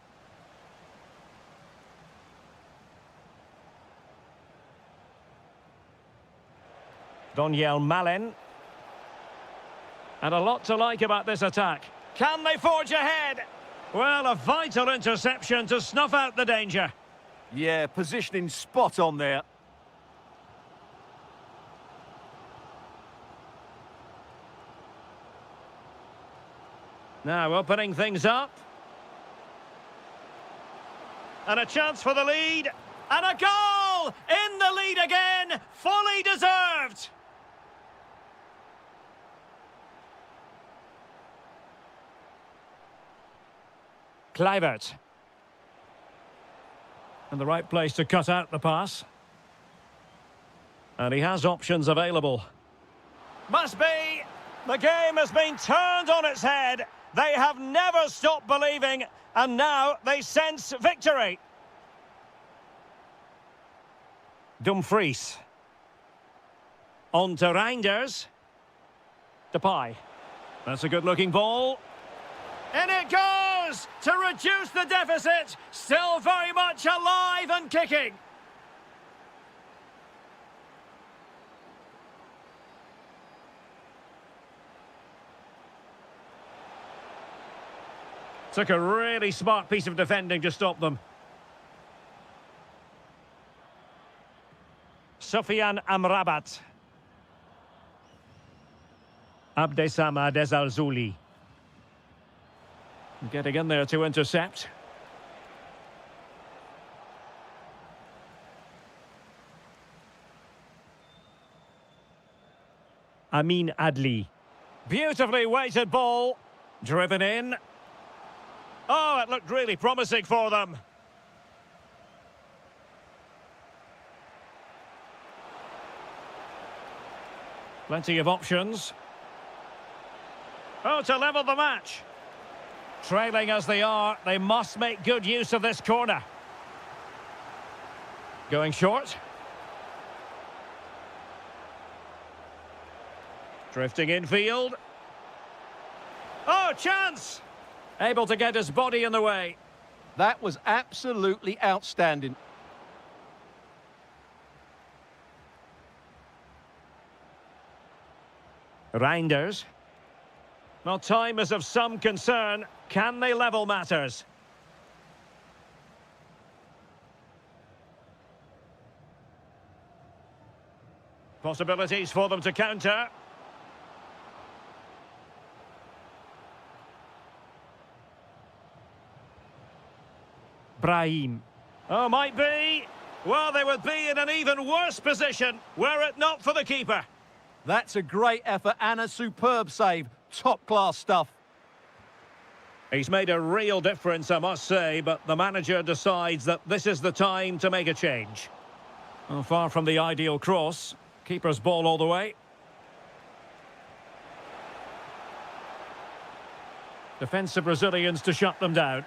Doniel Malen. And a lot to like about this attack. Can they forge ahead? Well, a vital interception to snuff out the danger. Yeah, positioning spot on there. Now opening things up. And a chance for the lead. And a goal! In the lead again! Fully deserved! Kluivert. In the right place to cut out the pass. And he has options available. Must be! The game has been turned on its head. They have never stopped believing, and now they sense victory. Dumfries. On to Reinders. Depay. That's a good-looking ball. In it goes! To reduce the deficit. Still very much alive and kicking. Took a really smart piece of defending to stop them. Sofian Amrabat. Abdesama Dezalzouli. Getting in there to intercept. Amin Adli. Beautifully weighted ball. Driven in. Oh, it looked really promising for them. Plenty of options. Oh, to level the match. Trailing as they are, they must make good use of this corner. Going short. Drifting infield. Oh, chance! Able to get his body in the way. That was absolutely outstanding. Reinders. Well, time is of some concern. Can they level matters? Possibilities for them to counter. Brahim. Oh, might be. Well, they would be in an even worse position were it not for the keeper. That's a great effort and a superb save. Top-class stuff. He's made a real difference, I must say, but the manager decides that this is the time to make a change. Well, far from the ideal cross. Keeper's ball all the way. Defensive Brazilians to shut them down.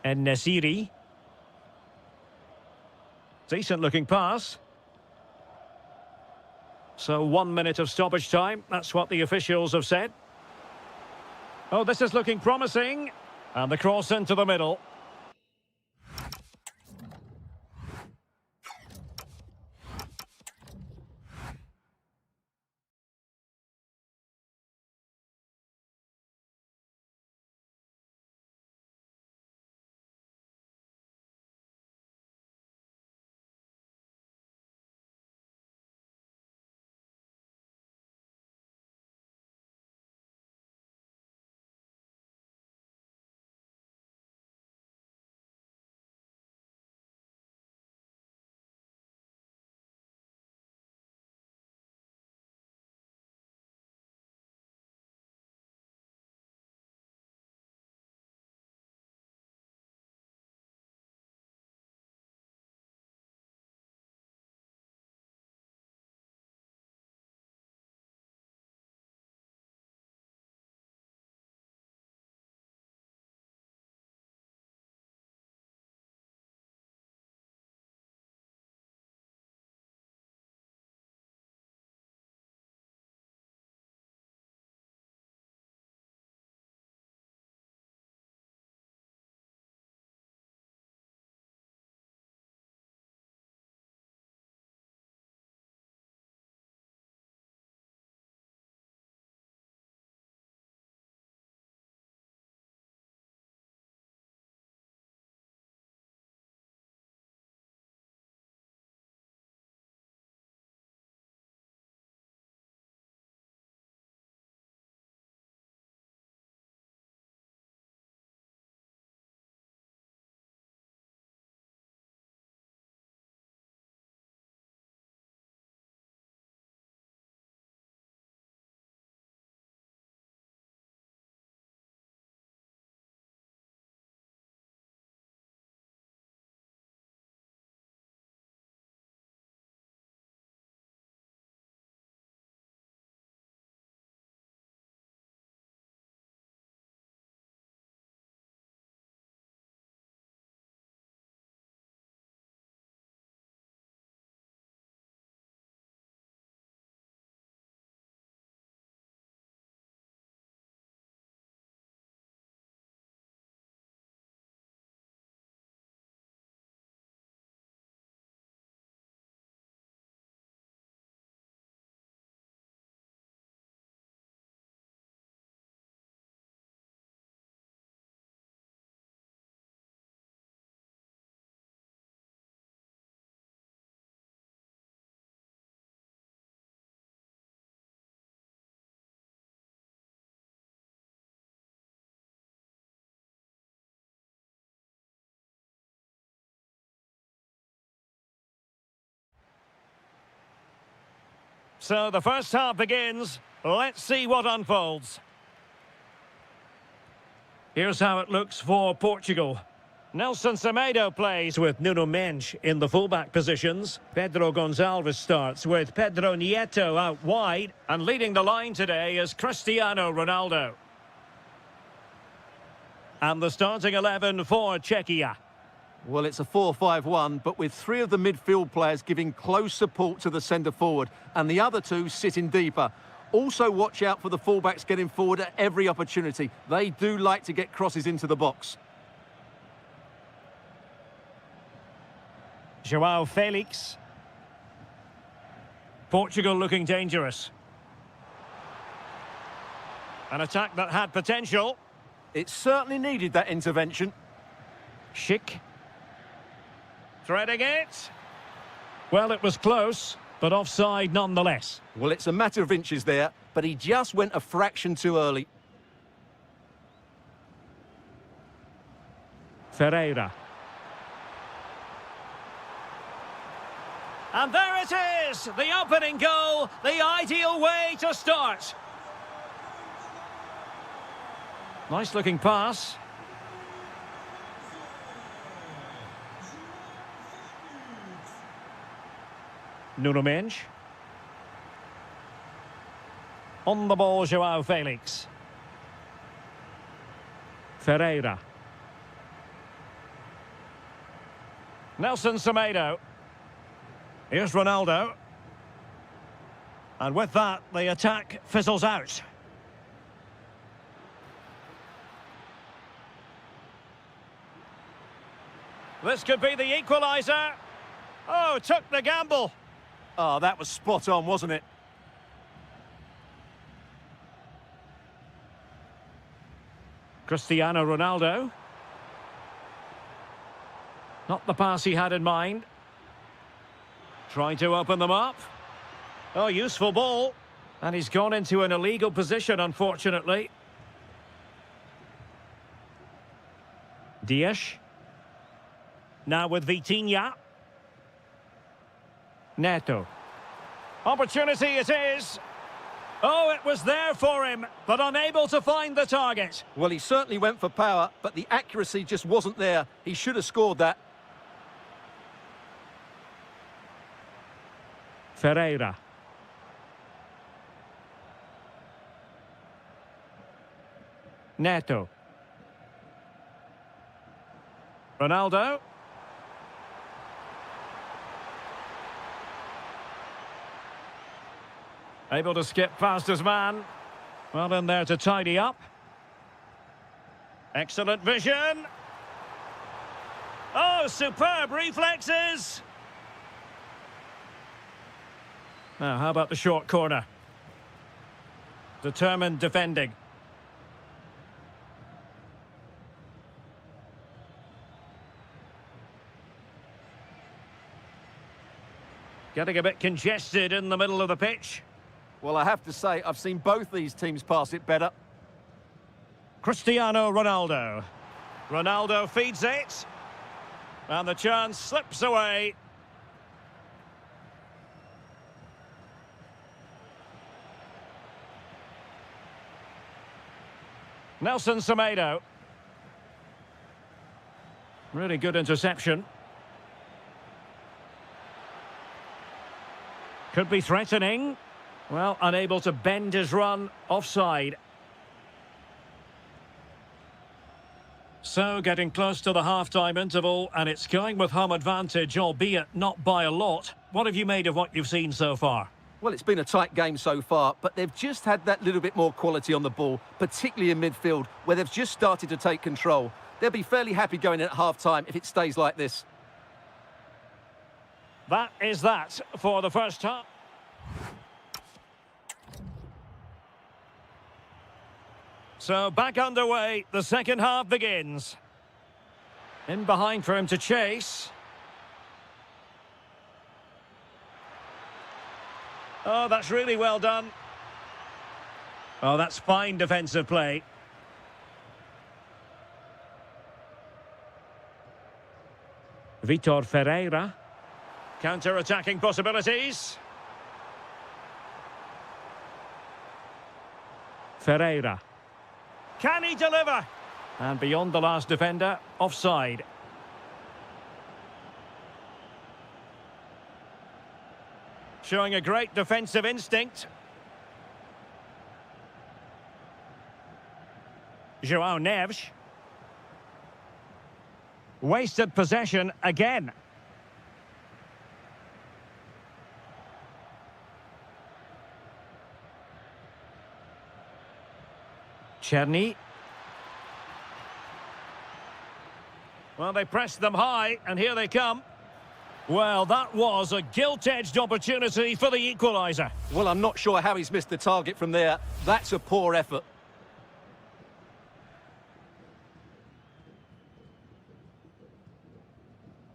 And Nesiri. Decent looking pass. So 1 minute of stoppage time. That's what the officials have said. Oh, this is looking promising. And the cross into the middle. So the first half begins. Let's see what unfolds. Here's how it looks for Portugal. Nelson Semedo plays with Nuno Mendes in the fullback positions. Pedro Gonçalves starts with Pedro Nieto out wide. And leading the line today is Cristiano Ronaldo. And the starting 11 for Czechia. Well, it's a 4-5-1, but with three of the midfield players giving close support to the centre-forward and the other two sitting deeper. Also watch out for the fullbacks getting forward at every opportunity. They do like to get crosses into the box. João Felix. Portugal looking dangerous. An attack that had potential. It certainly needed that intervention. Schick. Threading it. Well, it was close, but offside nonetheless. Well, it's a matter of inches there, but he just went a fraction too early. Ferreira. And there it is, the opening goal, the ideal way to start. Nice looking pass. Nuno Mendes. On the ball, João Felix. Ferreira. Nelson Semedo. Here's Ronaldo. And with that, the attack fizzles out. This could be the equaliser. Oh, took the gamble. Oh, that was spot on, wasn't it? Cristiano Ronaldo. Not the pass he had in mind. Trying to open them up. Oh, useful ball. And he's gone into an illegal position, unfortunately. Dias. Now with Vitinha. Neto. Opportunity it is. Oh, it was there for him, but unable to find the target. Well, he certainly went for power, but the accuracy just wasn't there. He should have scored that. Ferreira. Neto. Ronaldo. Able to skip past his man. Well in there to tidy up. Excellent vision. Oh, superb reflexes. Now, how about the short corner? Determined defending. Getting a bit congested in the middle of the pitch. Well, I have to say, I've seen both these teams pass it better. Cristiano Ronaldo. Ronaldo feeds it. And the chance slips away. Nelson Semedo. Really good interception. Could be threatening. Well, unable to bend his run, offside. So, getting close to the half-time interval, and it's going with home advantage, albeit not by a lot. What have you made of what you've seen so far? Well, it's been a tight game so far, but they've just had that little bit more quality on the ball, particularly in midfield, where they've just started to take control. They'll be fairly happy going in at half-time if it stays like this. That is that for the first half. So back underway, the second half begins. In behind for him to chase. Oh, that's really well done. Oh, that's fine defensive play. Vitor Ferreira. Counter-attacking possibilities. Ferreira. Can he deliver? And beyond the last defender, offside. Showing a great defensive instinct. João Neves. Wasted possession again. Czerny. Well, they pressed them high, and here they come. Well, that was a gilt-edged opportunity for the equaliser. Well, I'm not sure how he's missed the target from there. That's a poor effort.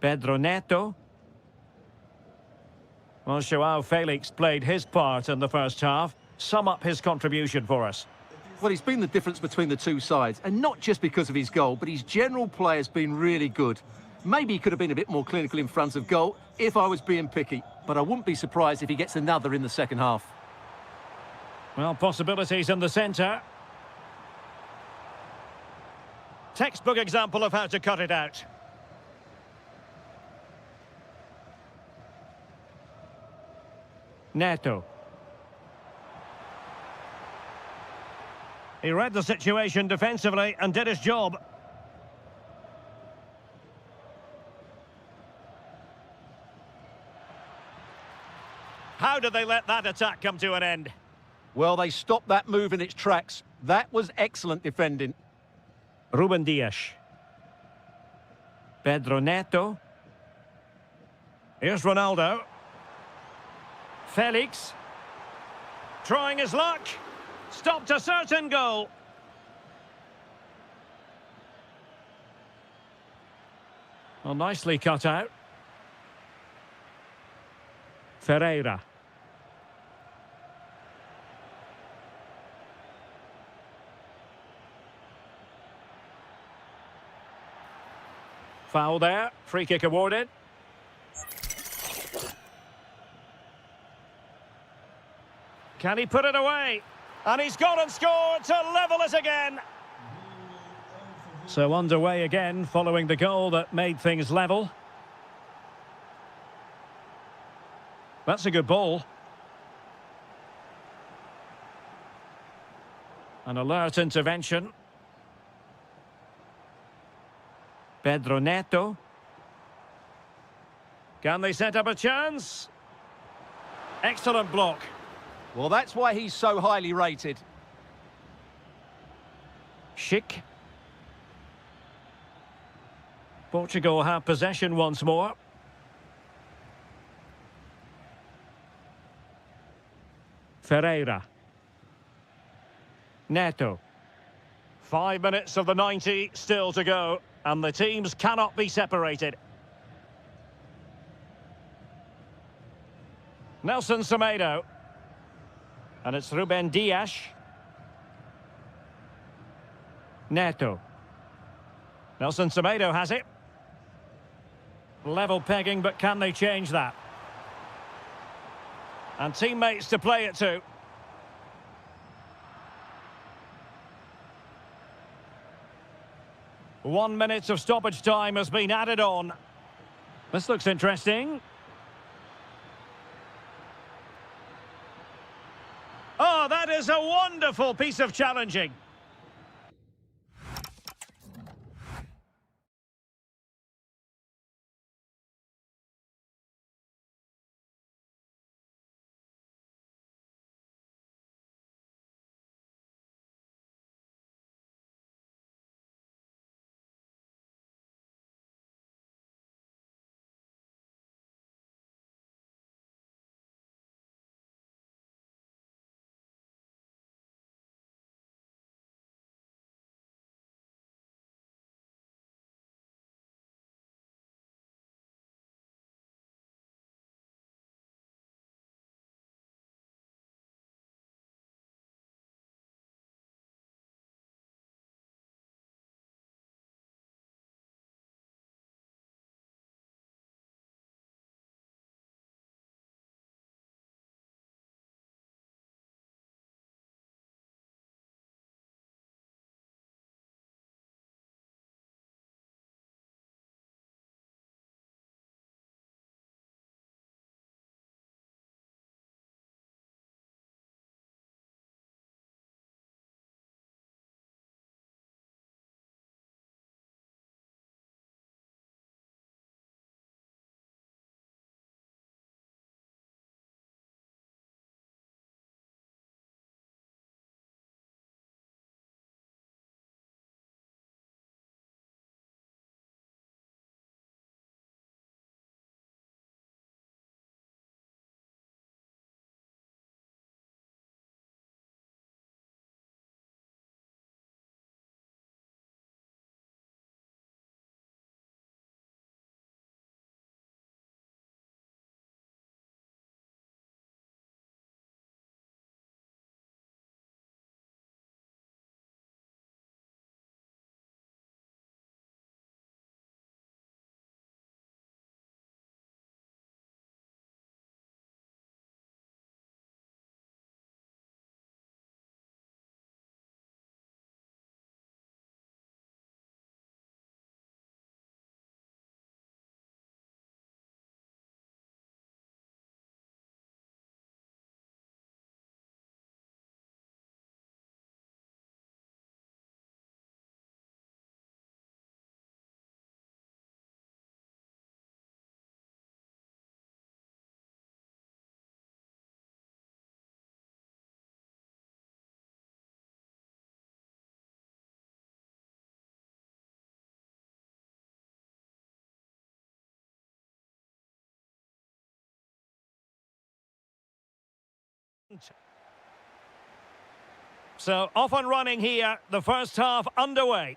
Pedro Neto. Well, João Felix played his part in the first half. Sum up his contribution for us. Well, he's been the difference between the two sides, and not just because of his goal, but his general play has been really good. Maybe he could have been a bit more clinical in front of goal if I was being picky, but I wouldn't be surprised if he gets another in the second half. Well, possibilities in the centre. Textbook example of how to cut it out. Neto. He read the situation defensively and did his job. How did they let that attack come to an end? Well, they stopped that move in its tracks. That was excellent defending. Ruben Dias. Pedro Neto. Here's Ronaldo. Felix. Trying his luck. Stopped a certain goal. Well, nicely cut out. Ferreira. Foul there. Free kick awarded. Can he put it away? And he's gone and scored to level it again. So underway again following the goal that made things level. That's a good ball. An alert intervention. Pedro Neto. Can they set up a chance? Excellent block. Well, that's why he's so highly rated. Schick. Portugal have possession once more. Ferreira. Neto. 5 minutes of the 90 still to go, and the teams cannot be separated. Nelson Semedo. And it's Ruben Dias. Neto. Nelson Semedo has it. Level pegging, but can they change that? And teammates to play it to. One minute of stoppage time has been added on. This looks interesting. Oh, that is a wonderful piece of challenging. So off and running here, the first half underway.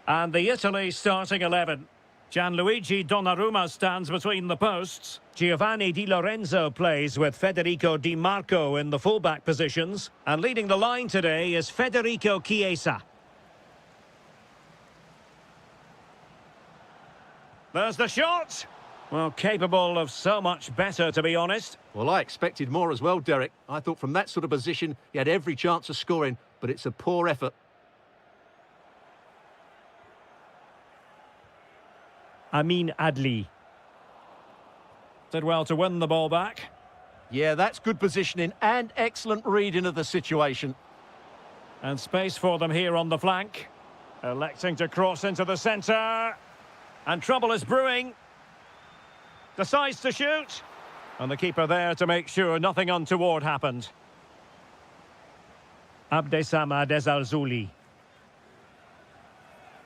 And the Italy starting 11. Gianluigi Donnarumma stands between the posts. Giovanni Di Lorenzo plays with Federico Di Marco in the fullback positions. And leading the line today is Federico Chiesa. There's the shot. Well, capable of so much better, to be honest. Well, I expected more as well, Derek. I thought from that sort of position, he had every chance of scoring, but it's a poor effort. Amin Adli. Did well to win the ball back. Yeah, that's good positioning and excellent reading of the situation. And space for them here on the flank. Electing to cross into the centre. And trouble is brewing. Decides to shoot. And the keeper there to make sure nothing untoward happened. Abdessamad Ezzalzouli.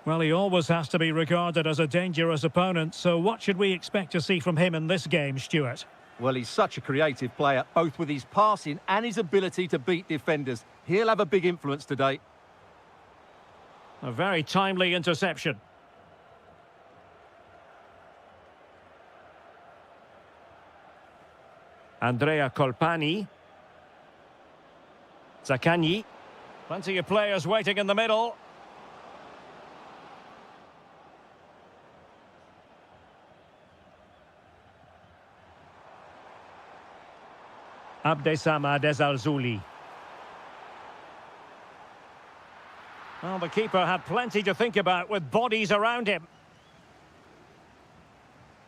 Well, he always has to be regarded as a dangerous opponent, so what should we expect to see from him in this game, Stuart? Well, he's such a creative player, both with his passing and his ability to beat defenders. He'll have a big influence today. A very timely interception. Andrea Colpani. Zaccagni. Plenty of players waiting in the middle. Abdessamad Ezzalzouli. Well, the keeper had plenty to think about with bodies around him.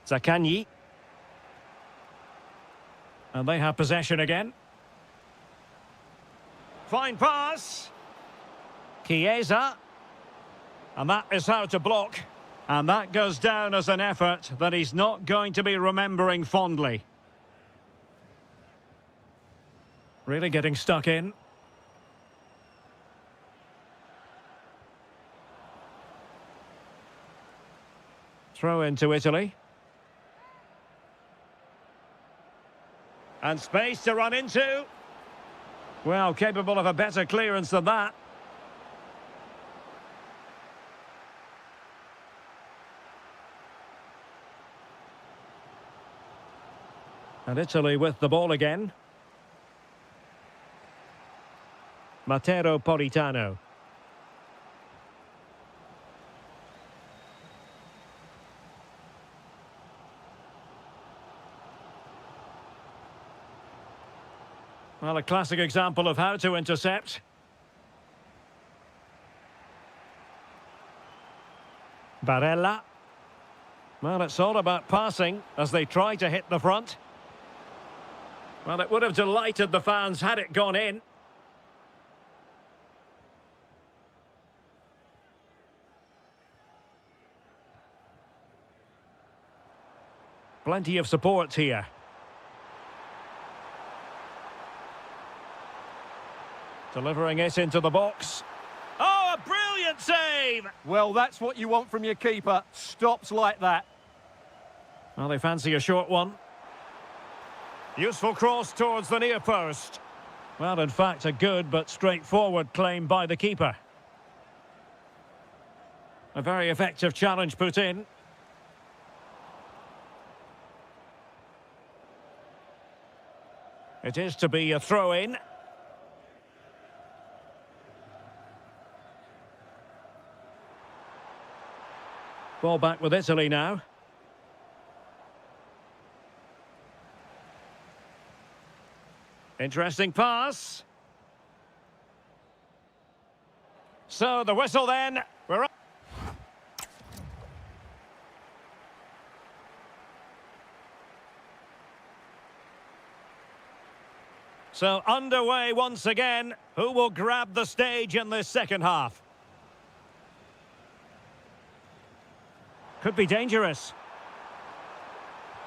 Zaccagni. And they have possession again. Fine pass. Chiesa. And that is how to block. And that goes down as an effort that he's not going to be remembering fondly. Really getting stuck in. Throw into Italy. And space to run into. Well, capable of a better clearance than that. And Italy with the ball again. Matteo Politano. Well, a classic example of how to intercept. Barella. Well, it's all about passing as they try to hit the front. Well, it would have delighted the fans had it gone in. Plenty of support here. Delivering it into the box. Oh, a brilliant save! Well, that's what you want from your keeper. Stops like that. Well, they fancy a short one. Useful cross towards the near post. Well, in fact, a good but straightforward claim by the keeper. A very effective challenge put in. It is to be a throw-in. Ball back with Italy now. Interesting pass. So the whistle then. We're up. So underway once again. Who will grab the stage in this second half? Could be dangerous.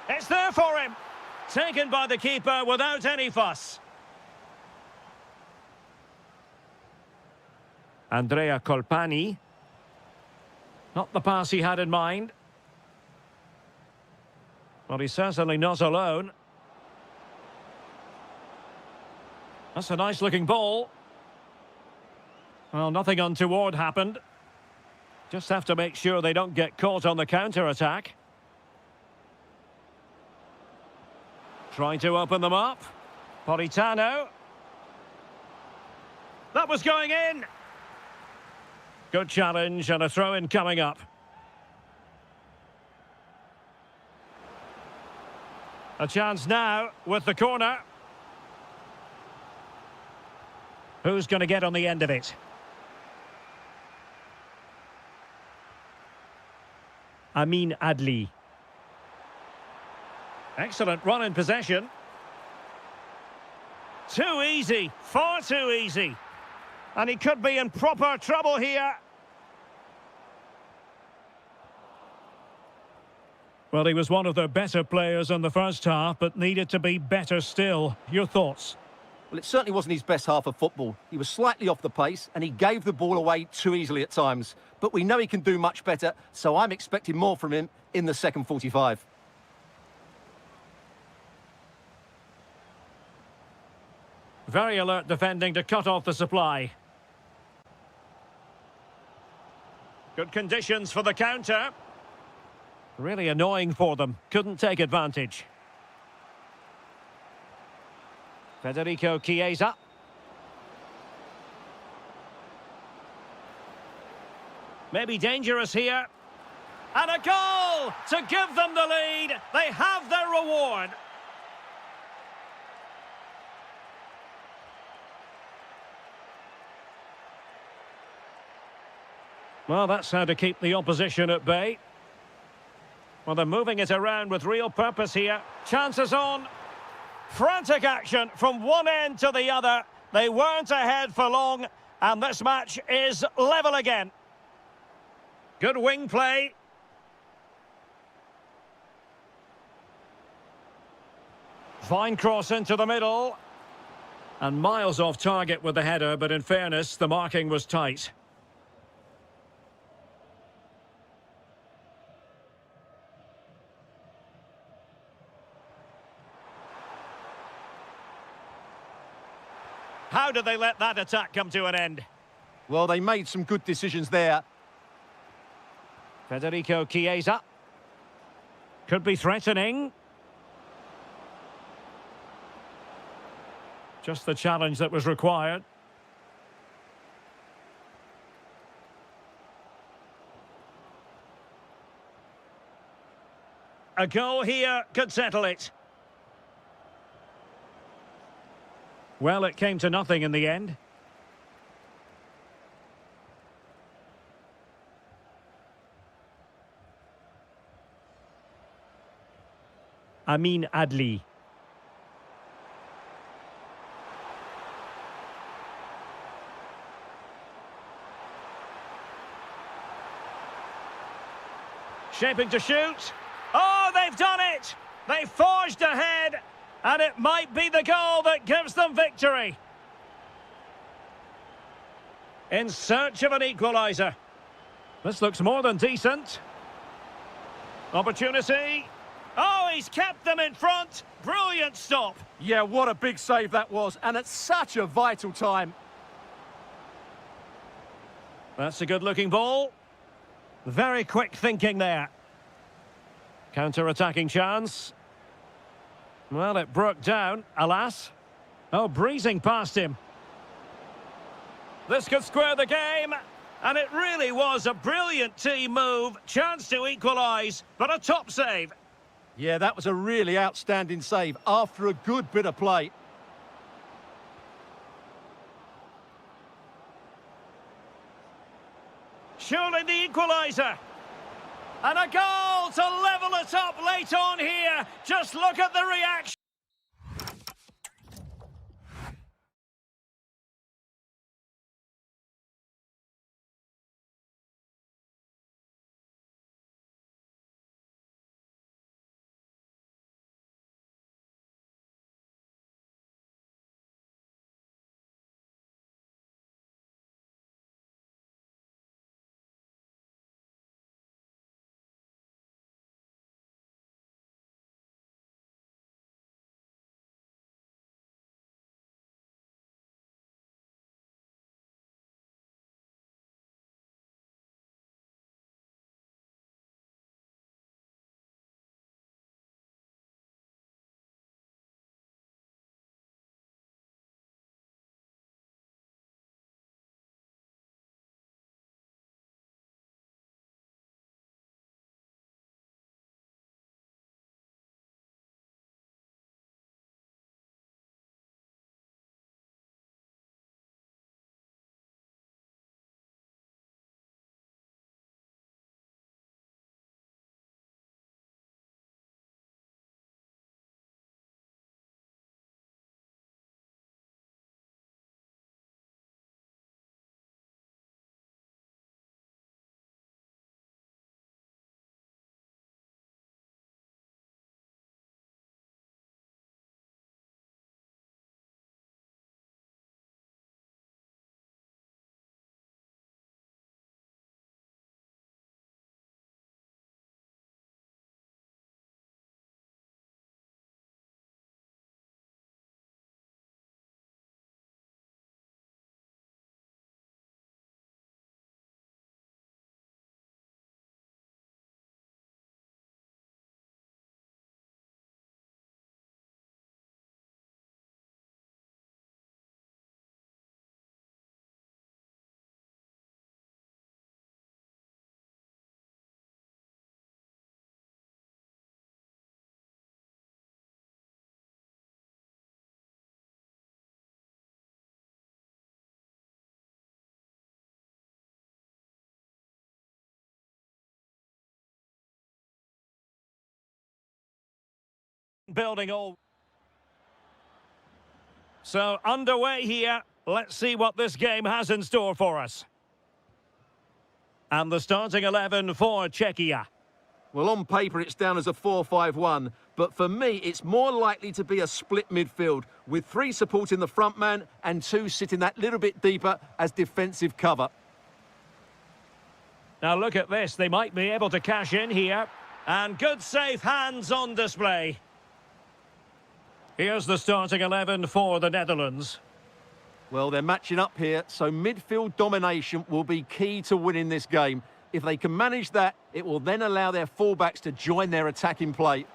It's there for him. Taken by the keeper without any fuss. Andrea Colpani. Not the pass he had in mind. Well, he's certainly not alone. That's a nice-looking ball. Well, nothing untoward happened. Just have to make sure they don't get caught on the counter-attack. Trying to open them up. Politano. That was going in. Good challenge and a throw-in coming up. A chance now with the corner. Who's going to get on the end of it? Amin Adli. Excellent run in possession. Too easy, far too easy. And he could be in proper trouble here. Well, he was one of their better players in the first half, but needed to be better still. Your thoughts? Well, it certainly wasn't his best half of football. He was slightly off the pace and he gave the ball away too easily at times. But we know he can do much better, so I'm expecting more from him in the second 45. Very alert defending to cut off the supply. Good conditions for the counter. Really annoying for them. Couldn't take advantage. Federico Chiesa. Maybe dangerous here. And a goal to give them the lead. They have their reward. Well, that's how to keep the opposition at bay. Well, they're moving it around with real purpose here. Chances on. Frantic action from one end to the other. They weren't ahead for long, and this match is level again. Good wing play. Fine cross into the middle. And miles off target with the header, but in fairness, the marking was tight. How did they let that attack come to an end? Well, they made some good decisions there. Federico Chiesa. Could be threatening. Just the challenge that was required. A goal here could settle it. Well, it came to nothing in the end. Amin Adli. Shaping to shoot. Oh, they've done it! They forged ahead, and it might be the goal that gives them victory. In search of an equaliser. This looks more than decent. Opportunity. Oh, he's kept them in front. Brilliant stop. Yeah, what a big save that was, and at such a vital time. That's a good-looking ball. Very quick thinking there. Counter-attacking chance. Well, it broke down, alas. Oh, breezing past him. This could square the game. And it really was a brilliant team move. Chance to equalise, but a top save. Yeah, that was a really outstanding save after a good bit of play. Surely the equaliser. And a goal to level it up late on here. Just look at the reaction. Building all. So underway here. Let's see what this game has in store for us. And the starting 11 for Czechia. Well, on paper, it's down as a 4-5-1, but for me, it's more likely to be a split midfield, with 3 supporting the front man and 2 sitting that little bit deeper as defensive cover. Now look at this, they might be able to cash in here. And good safe hands on display. Here's the starting 11 for the Netherlands. Well, they're matching up here, so midfield domination will be key to winning this game. If they can manage that, it will then allow their fullbacks to join their attacking play.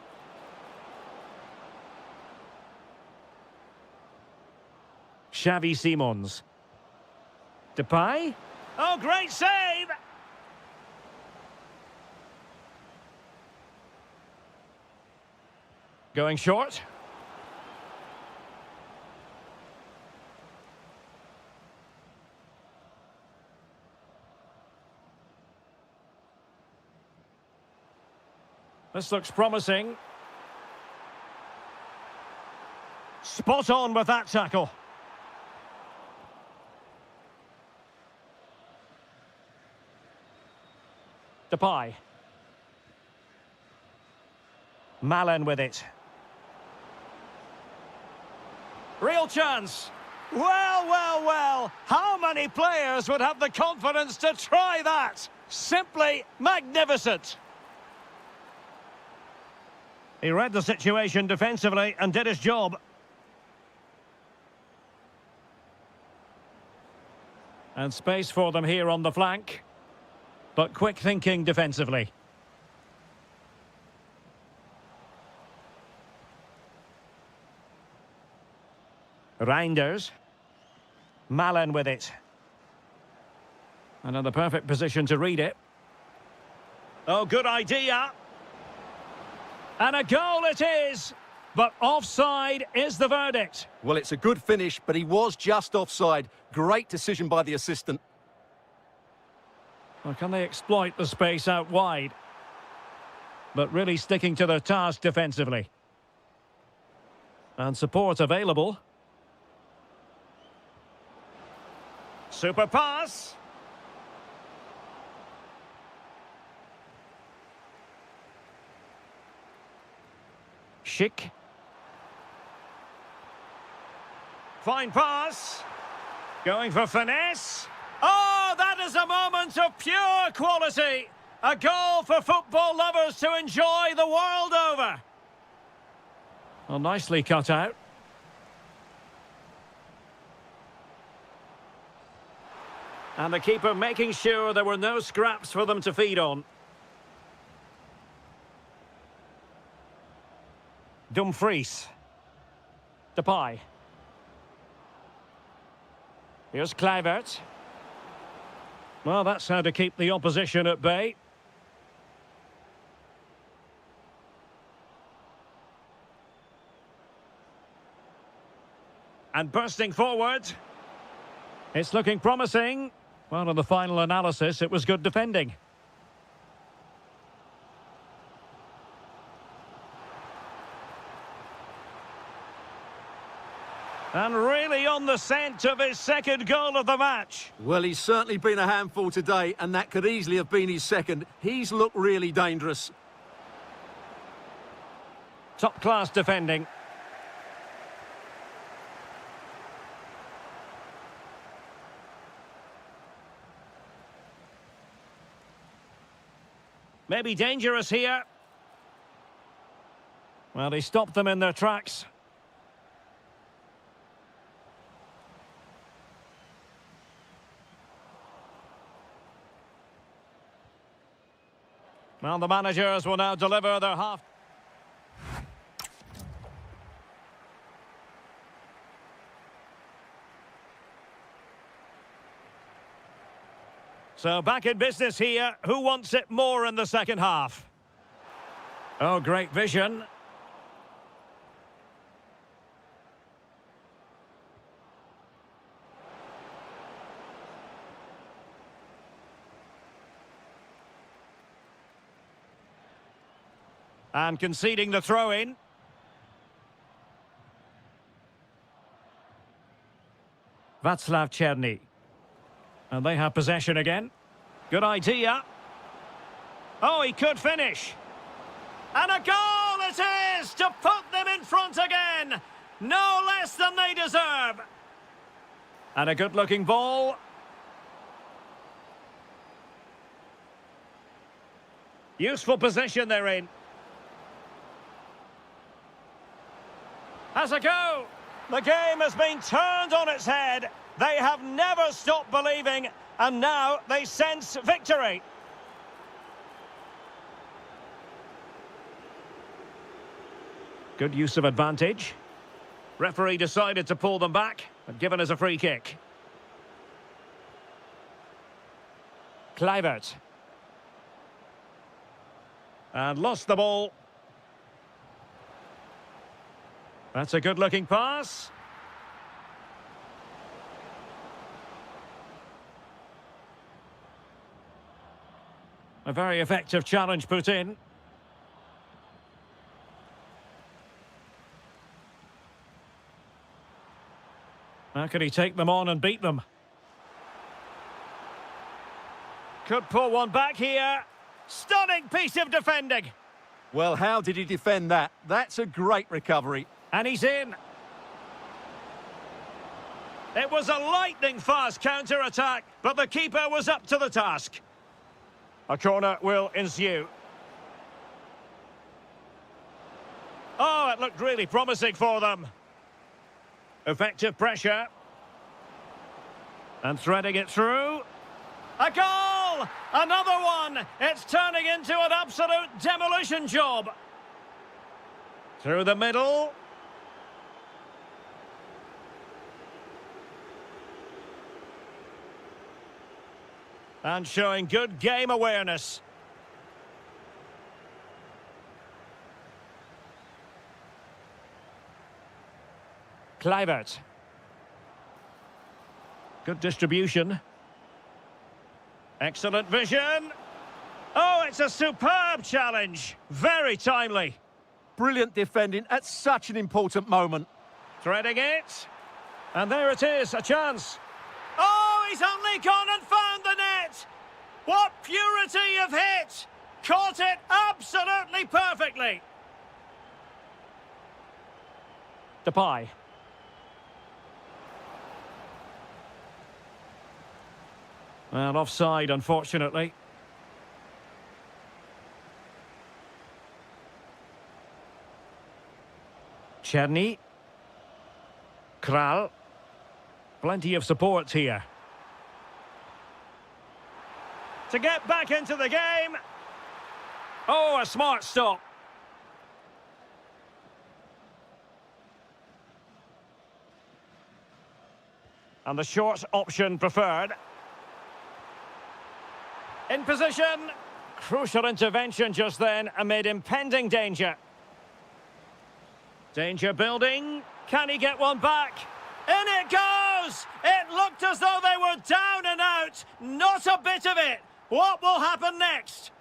Xavi Simons. Depay. Oh, great save! Going short. This looks promising. Spot on with that tackle. Depay. Malen with it. Real chance. Well, well, well. How many players would have the confidence to try that? Simply magnificent. He read the situation defensively and did his job. And space for them here on the flank. But quick thinking defensively. Reinders. Malen with it. Another perfect position to read it. Oh, good idea. And a goal it is. But offside is the verdict. Well, it's a good finish, but he was just offside. Great decision by the assistant. Well, can they exploit the space out wide? But really sticking to their task defensively. And support available. Super pass. Schick. Fine pass. Going for finesse. Oh, that is a moment of pure quality. A goal for football lovers to enjoy the world over. Well, nicely cut out. And the keeper making sure there were no scraps for them to feed on. Dumfries. Depay. Here's Kluivert. Well, that's how to keep the opposition at bay. And bursting forward. It's looking promising. Well, in the final analysis, it was good defending. And really on the scent of his second goal of the match. Well, he's certainly been a handful today, and that could easily have been his second. He's looked really dangerous. Top-class defending. Maybe dangerous here. Well, he stopped them in their tracks. Well, the managers will now deliver their half. So back in business here. Who wants it more in the second half? Oh, great vision. And conceding the throw-in. Václav Černý. And they have possession again. Good idea. Oh, he could finish. And a goal it is to put them in front again. No less than they deserve. And a good-looking ball. Useful position they're in. Has a go. The game has been turned on its head. They have never stopped believing, and now they sense victory. Good use of advantage. Referee decided to pull them back, and given us a free kick. Kluivert. And lost the ball. That's a good-looking pass. A very effective challenge put in. How can he take them on and beat them? Could pull one back here. Stunning piece of defending. Well, how did he defend that? That's a great recovery. And he's in. It was a lightning-fast counter-attack, but the keeper was up to the task. A corner will ensue. Oh, it looked really promising for them. Effective pressure. And threading it through. A goal! Another one! It's turning into an absolute demolition job. Through the middle. And showing good game awareness. Kluivert. Good distribution. Excellent vision. Oh, it's a superb challenge. Very timely. Brilliant defending at such an important moment. Threading it. And there it is, a chance. Oh, he's only gone and found the net. What purity of hit. Caught it absolutely perfectly. Depay. Well, offside, unfortunately. Černý. Kral. Plenty of support here. To get back into the game. Oh, a smart stop. And the short option preferred. In position. Crucial intervention just then amid impending danger. Danger building. Can he get one back? In it goes! It looked as though they were down and out. Not a bit of it. What will happen next?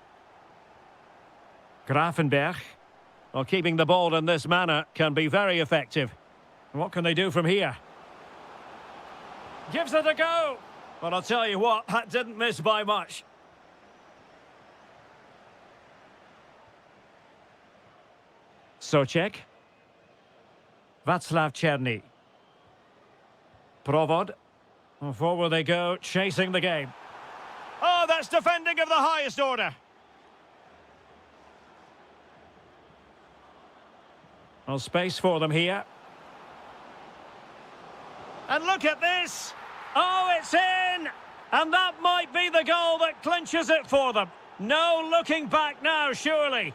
Grafenberg. Well, keeping the ball in this manner can be very effective. What can they do from here? Gives it a go. But I'll tell you what, that didn't miss by much. Souček. Václav Černý. Provod. Forward they go, chasing the game. Oh, that's defending of the highest order. Well, space for them here. And look at this. Oh, it's in. And that might be the goal that clinches it for them. No looking back now, surely.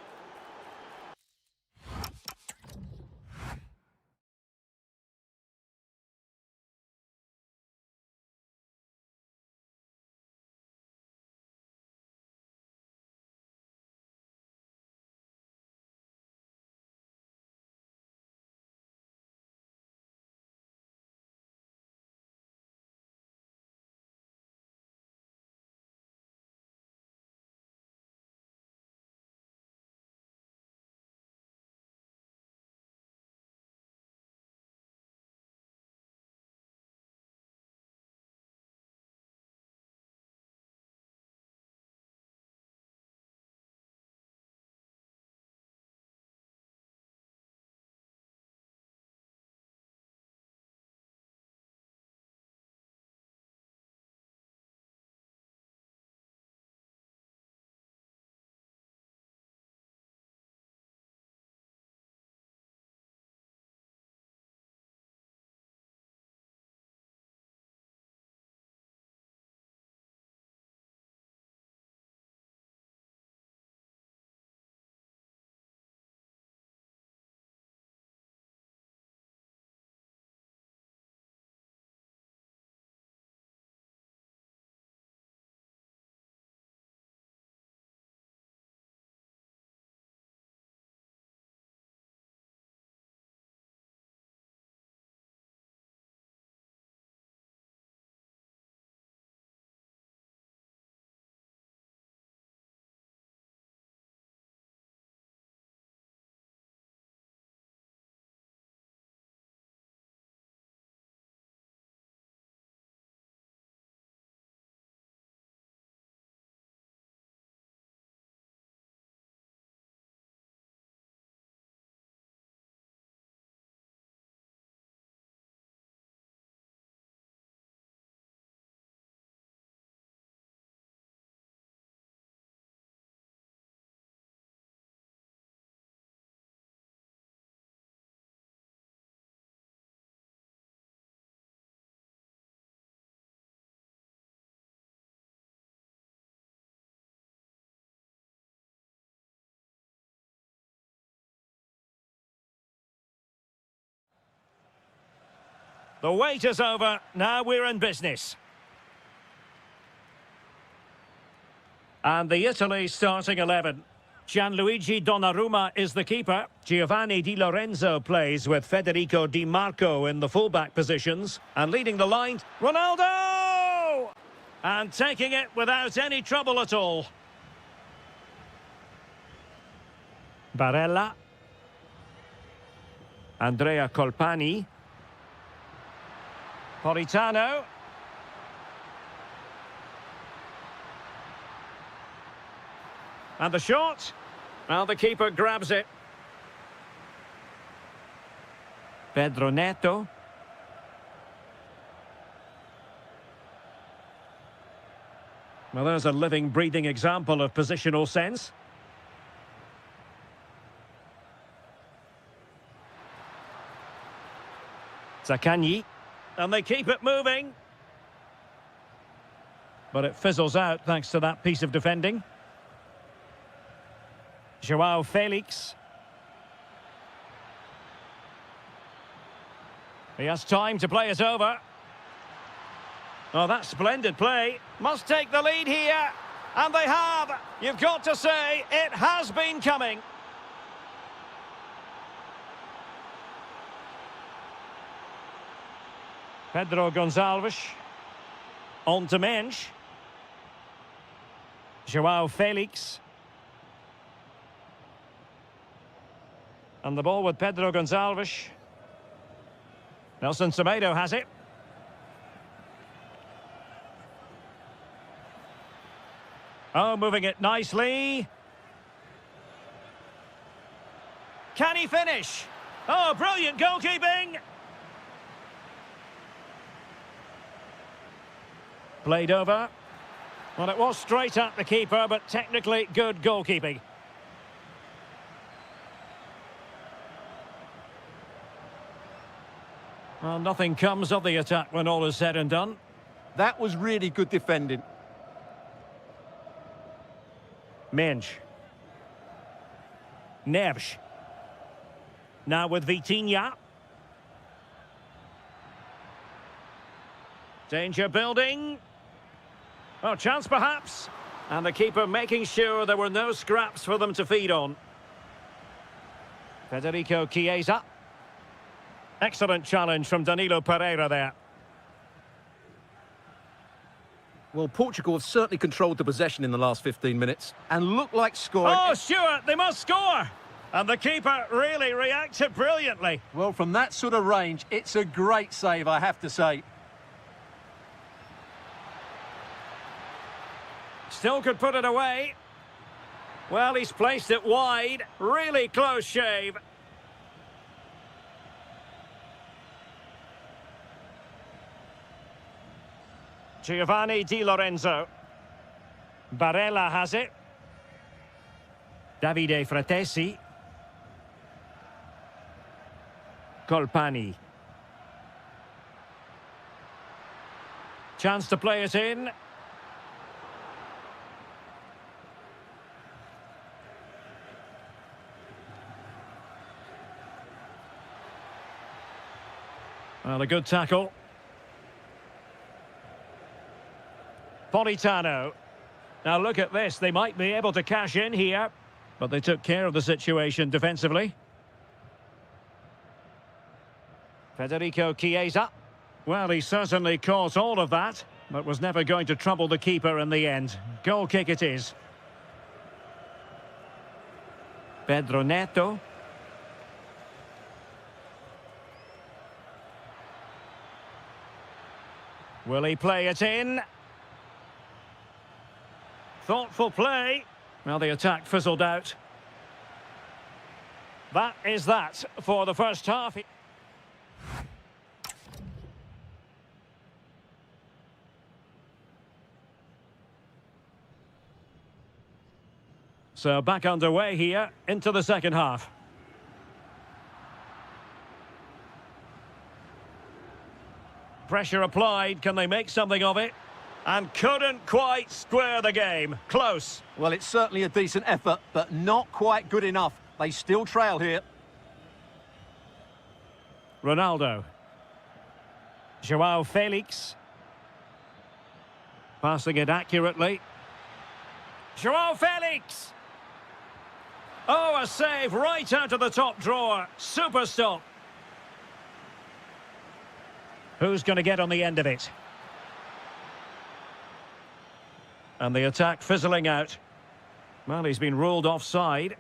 The wait is over. Now we're in business. And the Italy starting 11. Gianluigi Donnarumma is the keeper. Giovanni Di Lorenzo plays with Federico Di Marco in the fullback positions. And leading the line, Ronaldo! And taking it without any trouble at all. Barella. Andrea Colpani. Politano. And the shot. Well, the keeper grabs it. Pedro Neto. Well, there's a living, breathing example of positional sense. Zaccagni. And they keep it moving. But it fizzles out thanks to that piece of defending. Joao Felix. He has time to play it over. Oh, that's splendid play. Must take the lead here. And they have. You've got to say, it has been coming. Pedro Gonçalves. On to Mensch. Joao Felix. And the ball with Pedro Gonçalves. Nelson Semedo has it. Oh, moving it nicely. Can he finish? Oh, brilliant goalkeeping. Played over. Well, it was straight at the keeper, but technically good goalkeeping. Well, nothing comes of the attack when all is said and done. That was really good defending. Mensch. Neves. Now with Vitinha. Danger building. Oh, chance perhaps. And the keeper making sure there were no scraps for them to feed on. Federico Chiesa. Excellent challenge from Danilo Pereira there. Well, Portugal have certainly controlled the possession in the last 15 minutes and look like scoring. Oh, Stuart, they must score! And the keeper really reacted brilliantly. Well, from that sort of range, it's a great save, I have to say. Still could put it away. Well, he's placed it wide. Really close shave. Giovanni Di Lorenzo. Barella has it. Davide Fratesi. Colpani. Chance to play it in. Well, a good tackle. Politano. Now look at this, they might be able to cash in here, but they took care of the situation defensively. Federico Chiesa. Well, he certainly caught all of that, but was never going to trouble the keeper in the end. Goal kick it is. Pedro Neto. Will he play it in? Thoughtful play. Well, the attack fizzled out. That is that for the first half. So back underway here into the second half. Pressure applied. Can they make something of it? And couldn't quite square the game. Close. Well, it's certainly a decent effort, but not quite good enough. They still trail here. Ronaldo. Joao Felix. Passing it accurately. Joao Felix! Oh, a save right out of the top drawer. Super stop. Who's going to get on the end of it? And the attack fizzling out. Well, he's been ruled offside.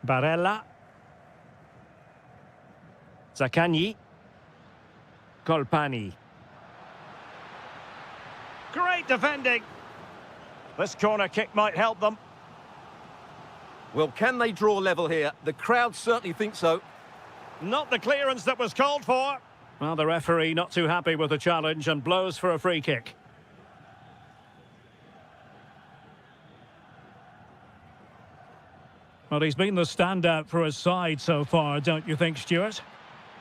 Barella. Zaccagni. Colpani. Great defending. This corner kick might help them. Well, can they draw level here? The crowd certainly think so. Not the clearance that was called for. Well, the referee not too happy with the challenge and blows for a free kick. Well, he's been the standout for his side so far, don't you think, Stuart?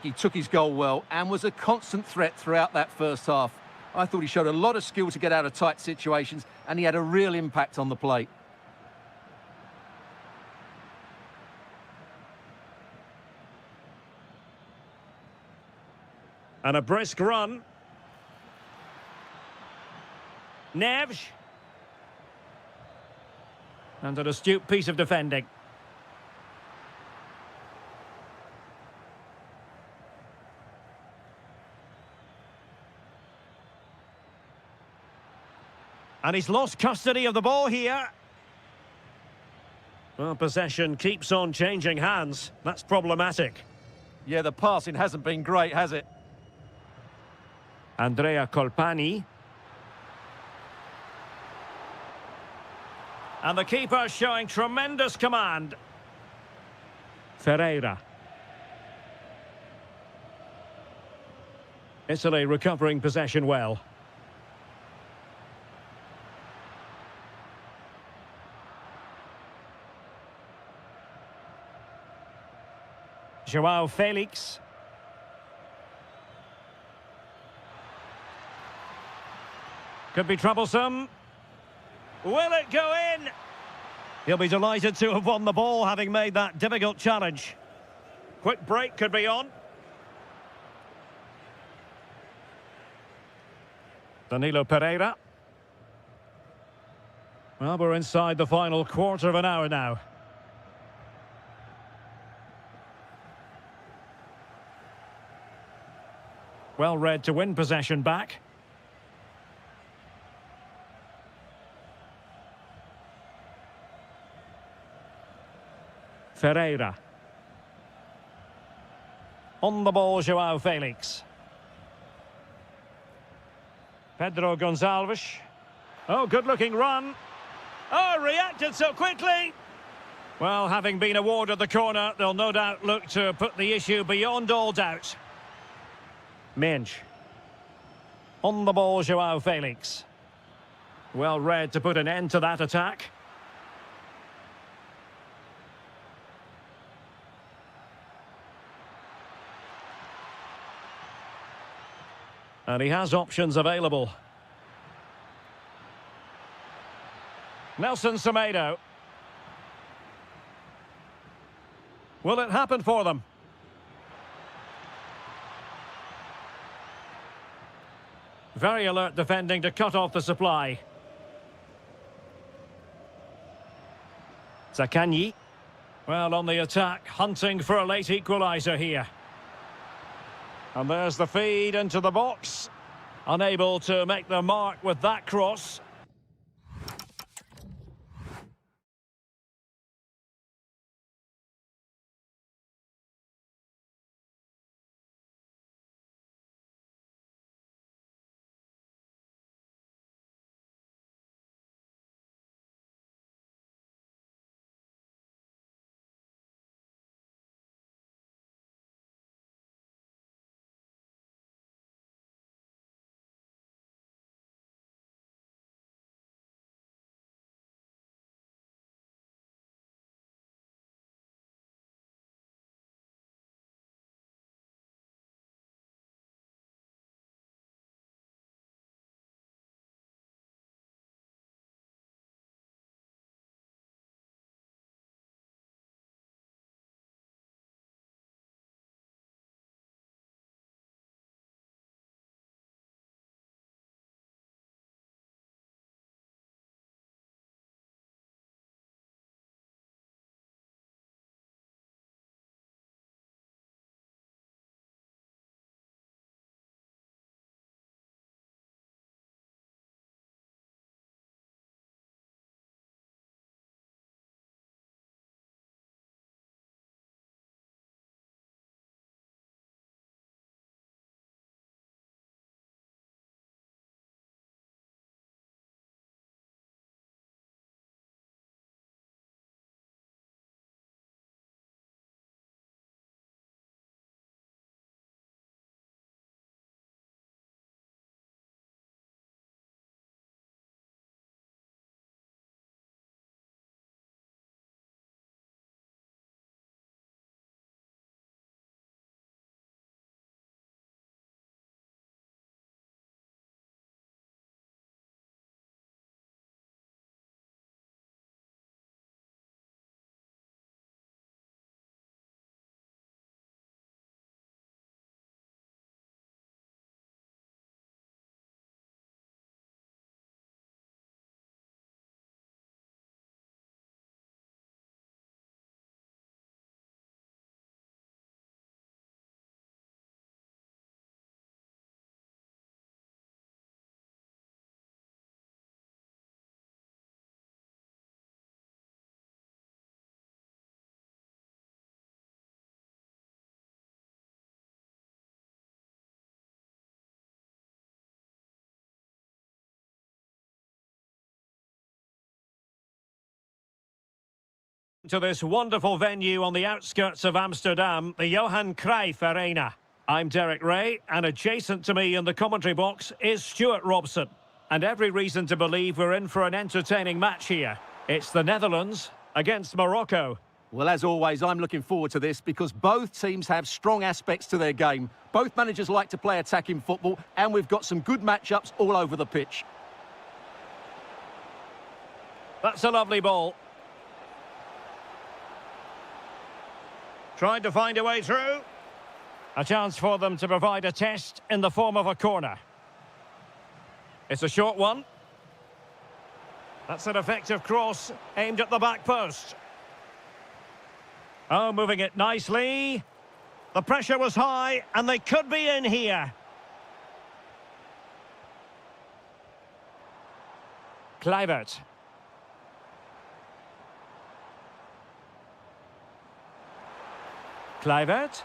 He took his goal well and was a constant threat throughout that first half. I thought he showed a lot of skill to get out of tight situations, and he had a real impact on the plate. And a brisk run. Neves. And an astute piece of defending. And he's lost custody of the ball here. Well, possession keeps on changing hands. That's problematic. Yeah, the passing hasn't been great, has it? Andrea Colpani. And the keeper showing tremendous command. Ferreira. Italy recovering possession well. Joao Felix. Could be troublesome. Will it go in? He'll be delighted to have won the ball, having made that difficult challenge. Quick break could be on. Danilo Pereira. Well, we're inside the final quarter of an hour now. Well read to win possession back. Ferreira. On the ball, Joao Felix. Pedro Gonçalves. Oh, good-looking run. Oh, reacted so quickly. Well, having been awarded the corner, they'll no doubt look to put the issue beyond all doubt. Minch. On the ball, Joao Felix. Well read to put an end to that attack. And he has options available. Nelson Semedo. Will it happen for them? Very alert defending to cut off the supply. Zaccagni. Well, on the attack, hunting for a late equaliser here. And there's the feed into the box. Unable to make the mark with that cross. to this wonderful venue on the outskirts of Amsterdam, the Johan Cruyff Arena. I'm Derek Ray, and adjacent to me in the commentary box is Stuart Robson. And every reason to believe we're in for an entertaining match here. It's the Netherlands against Morocco. Well, as always, I'm looking forward to this because both teams have strong aspects to their game. Both managers like to play attacking football, and we've got some good matchups all over the pitch. That's a lovely ball. Trying to find a way through. A chance for them to provide a test in the form of a corner. It's a short one. That's an effective cross aimed at the back post. Oh, moving it nicely. The pressure was high, and they could be in here. Kluivert. Kluivert.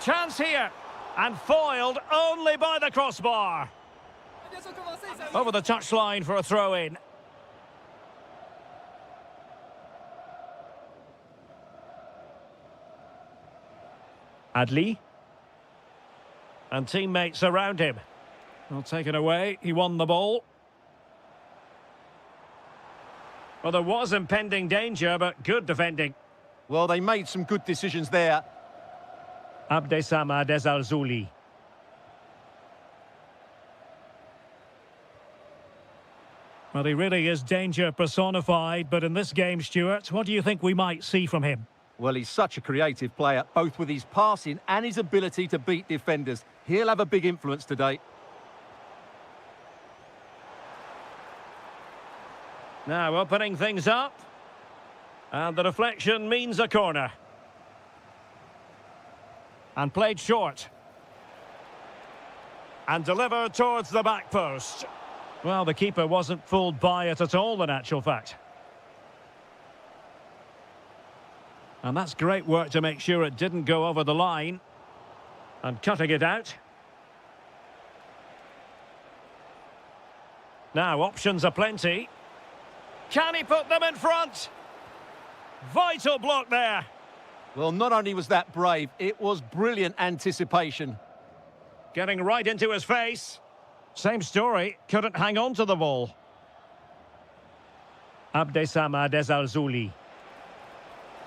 Chance here. And foiled only by the crossbar. Over the touchline for a throw-in. Adli. And teammates around him. Well, taken away. He won the ball. Well, there was impending danger, but good defending. Well, they made some good decisions there. Abdessamad Ezalzouli. Well, he really is danger personified, but in this game, Stuart, what do you think we might see from him? Well, he's such a creative player, both with his passing and his ability to beat defenders. He'll have a big influence today. Now opening things up. And the deflection means a corner. And played short. And delivered towards the back post. Well, the keeper wasn't fooled by it at all, in actual fact. And that's great work to make sure it didn't go over the line. And cutting it out. Now, options are plenty. Can he put them in front? Vital block there. Well, not only was that brave, it was brilliant anticipation. Getting right into his face. Same story, couldn't hang on to the ball. Abdessamad Ezalzouli.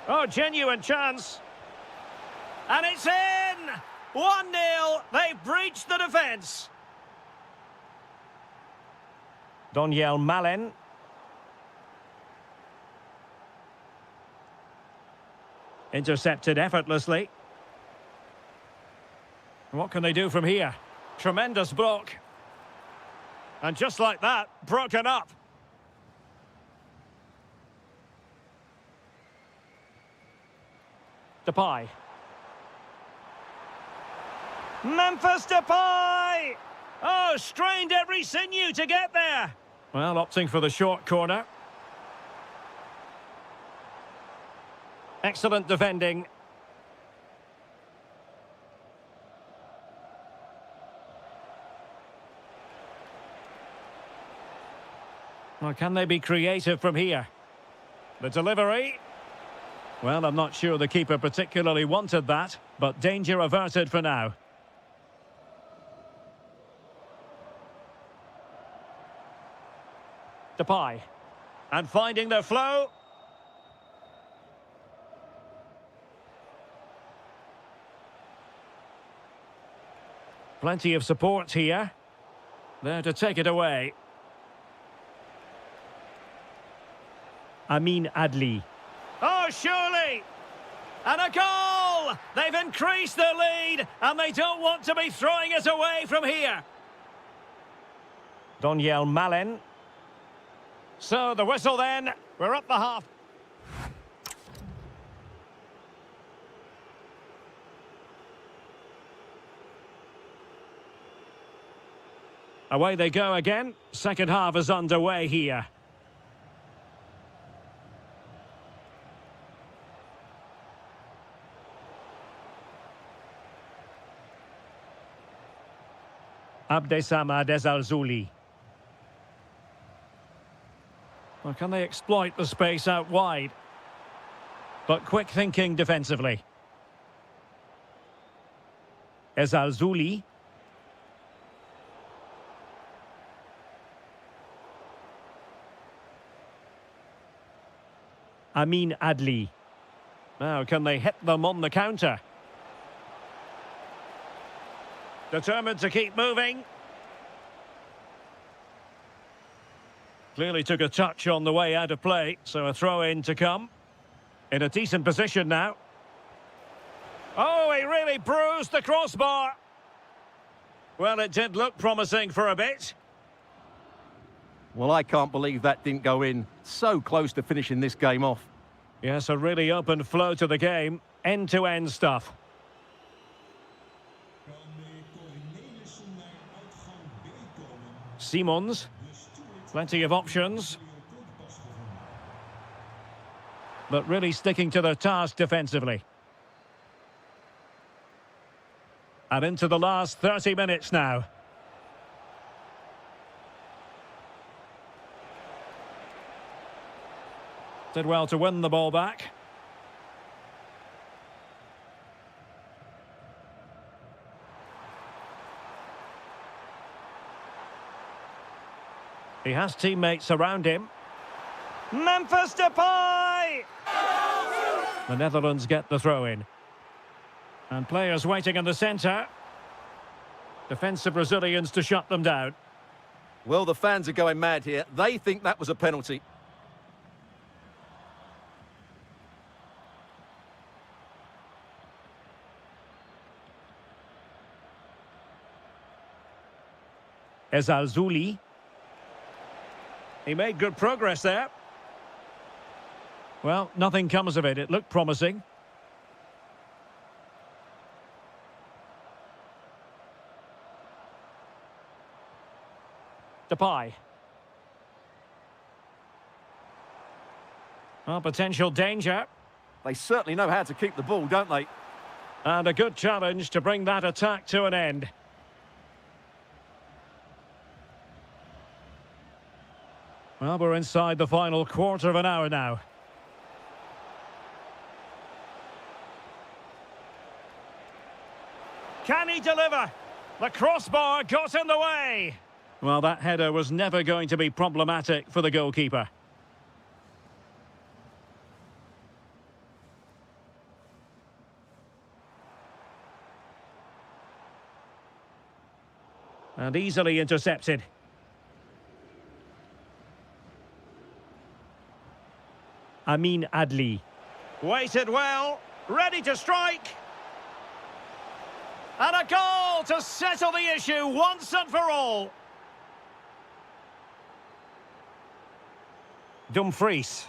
Oh, genuine chance. And it's in! 1-0, they've breached the defence. Donyell Malen. Intercepted effortlessly. What can they do from here? Tremendous block. And just like that, broken up. Depay. Memphis Depay! Oh, strained every sinew to get there. Well, opting for the short corner. Excellent defending. Well, can they be creative from here? The delivery. Well, I'm not sure the keeper particularly wanted that, but danger averted for now. Depay. And finding their flow. Plenty of support here. There to take it away. Amin Adli. Oh, surely! And a goal! They've increased their lead, and they don't want to be throwing it away from here. Donyell Malen. So, the whistle then. We're up the half. Away they go again. Second half is underway here. Abdessamad Ezalzouli. Well, can they exploit the space out wide? but quick thinking defensively. Ezalzouli. Amin Adli. Now, can they hit them on the counter? Determined to keep moving. Clearly took a touch on the way out of play, so a throw-in to come. In a decent position now. Oh, he really bruised the crossbar. Well, it did look promising for a bit. Well, I can't believe that didn't go in. So close to finishing this game off. Yes, a really open flow to the game. End-to-end stuff. Simons. Plenty of options. But really sticking to their task defensively. And into the last 30 minutes now. Did well to win the ball back. He has teammates around him. Memphis Depay! The Netherlands get the throw-in. And players waiting in the centre. Defensive Brazilians to shut them down. Well, the fans are going mad here. They think that was a penalty. Ezalzouli. He made good progress there. Well, nothing comes of it. It looked promising. Depay. Oh, potential danger. They certainly know how to keep the ball, don't they? And a good challenge to bring that attack to an end. Well, we're inside the final quarter of an hour now. Can he deliver? The crossbar got in the way. Well, that header was never going to be problematic for the goalkeeper. And easily intercepted. Amin Adli. Waited well, ready to strike. And a goal to settle the issue once and for all. Dumfries.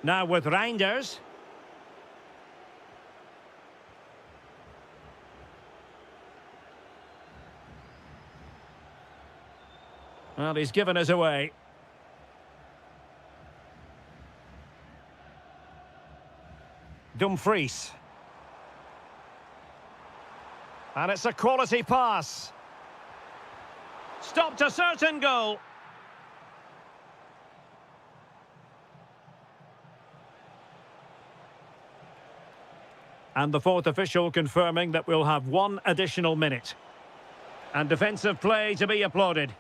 Now with Reinders. Well, he's given us away. Dumfries. And it's a quality pass. Stopped a certain goal. And the fourth official confirming that we'll have one additional minute. And defensive play to be applauded.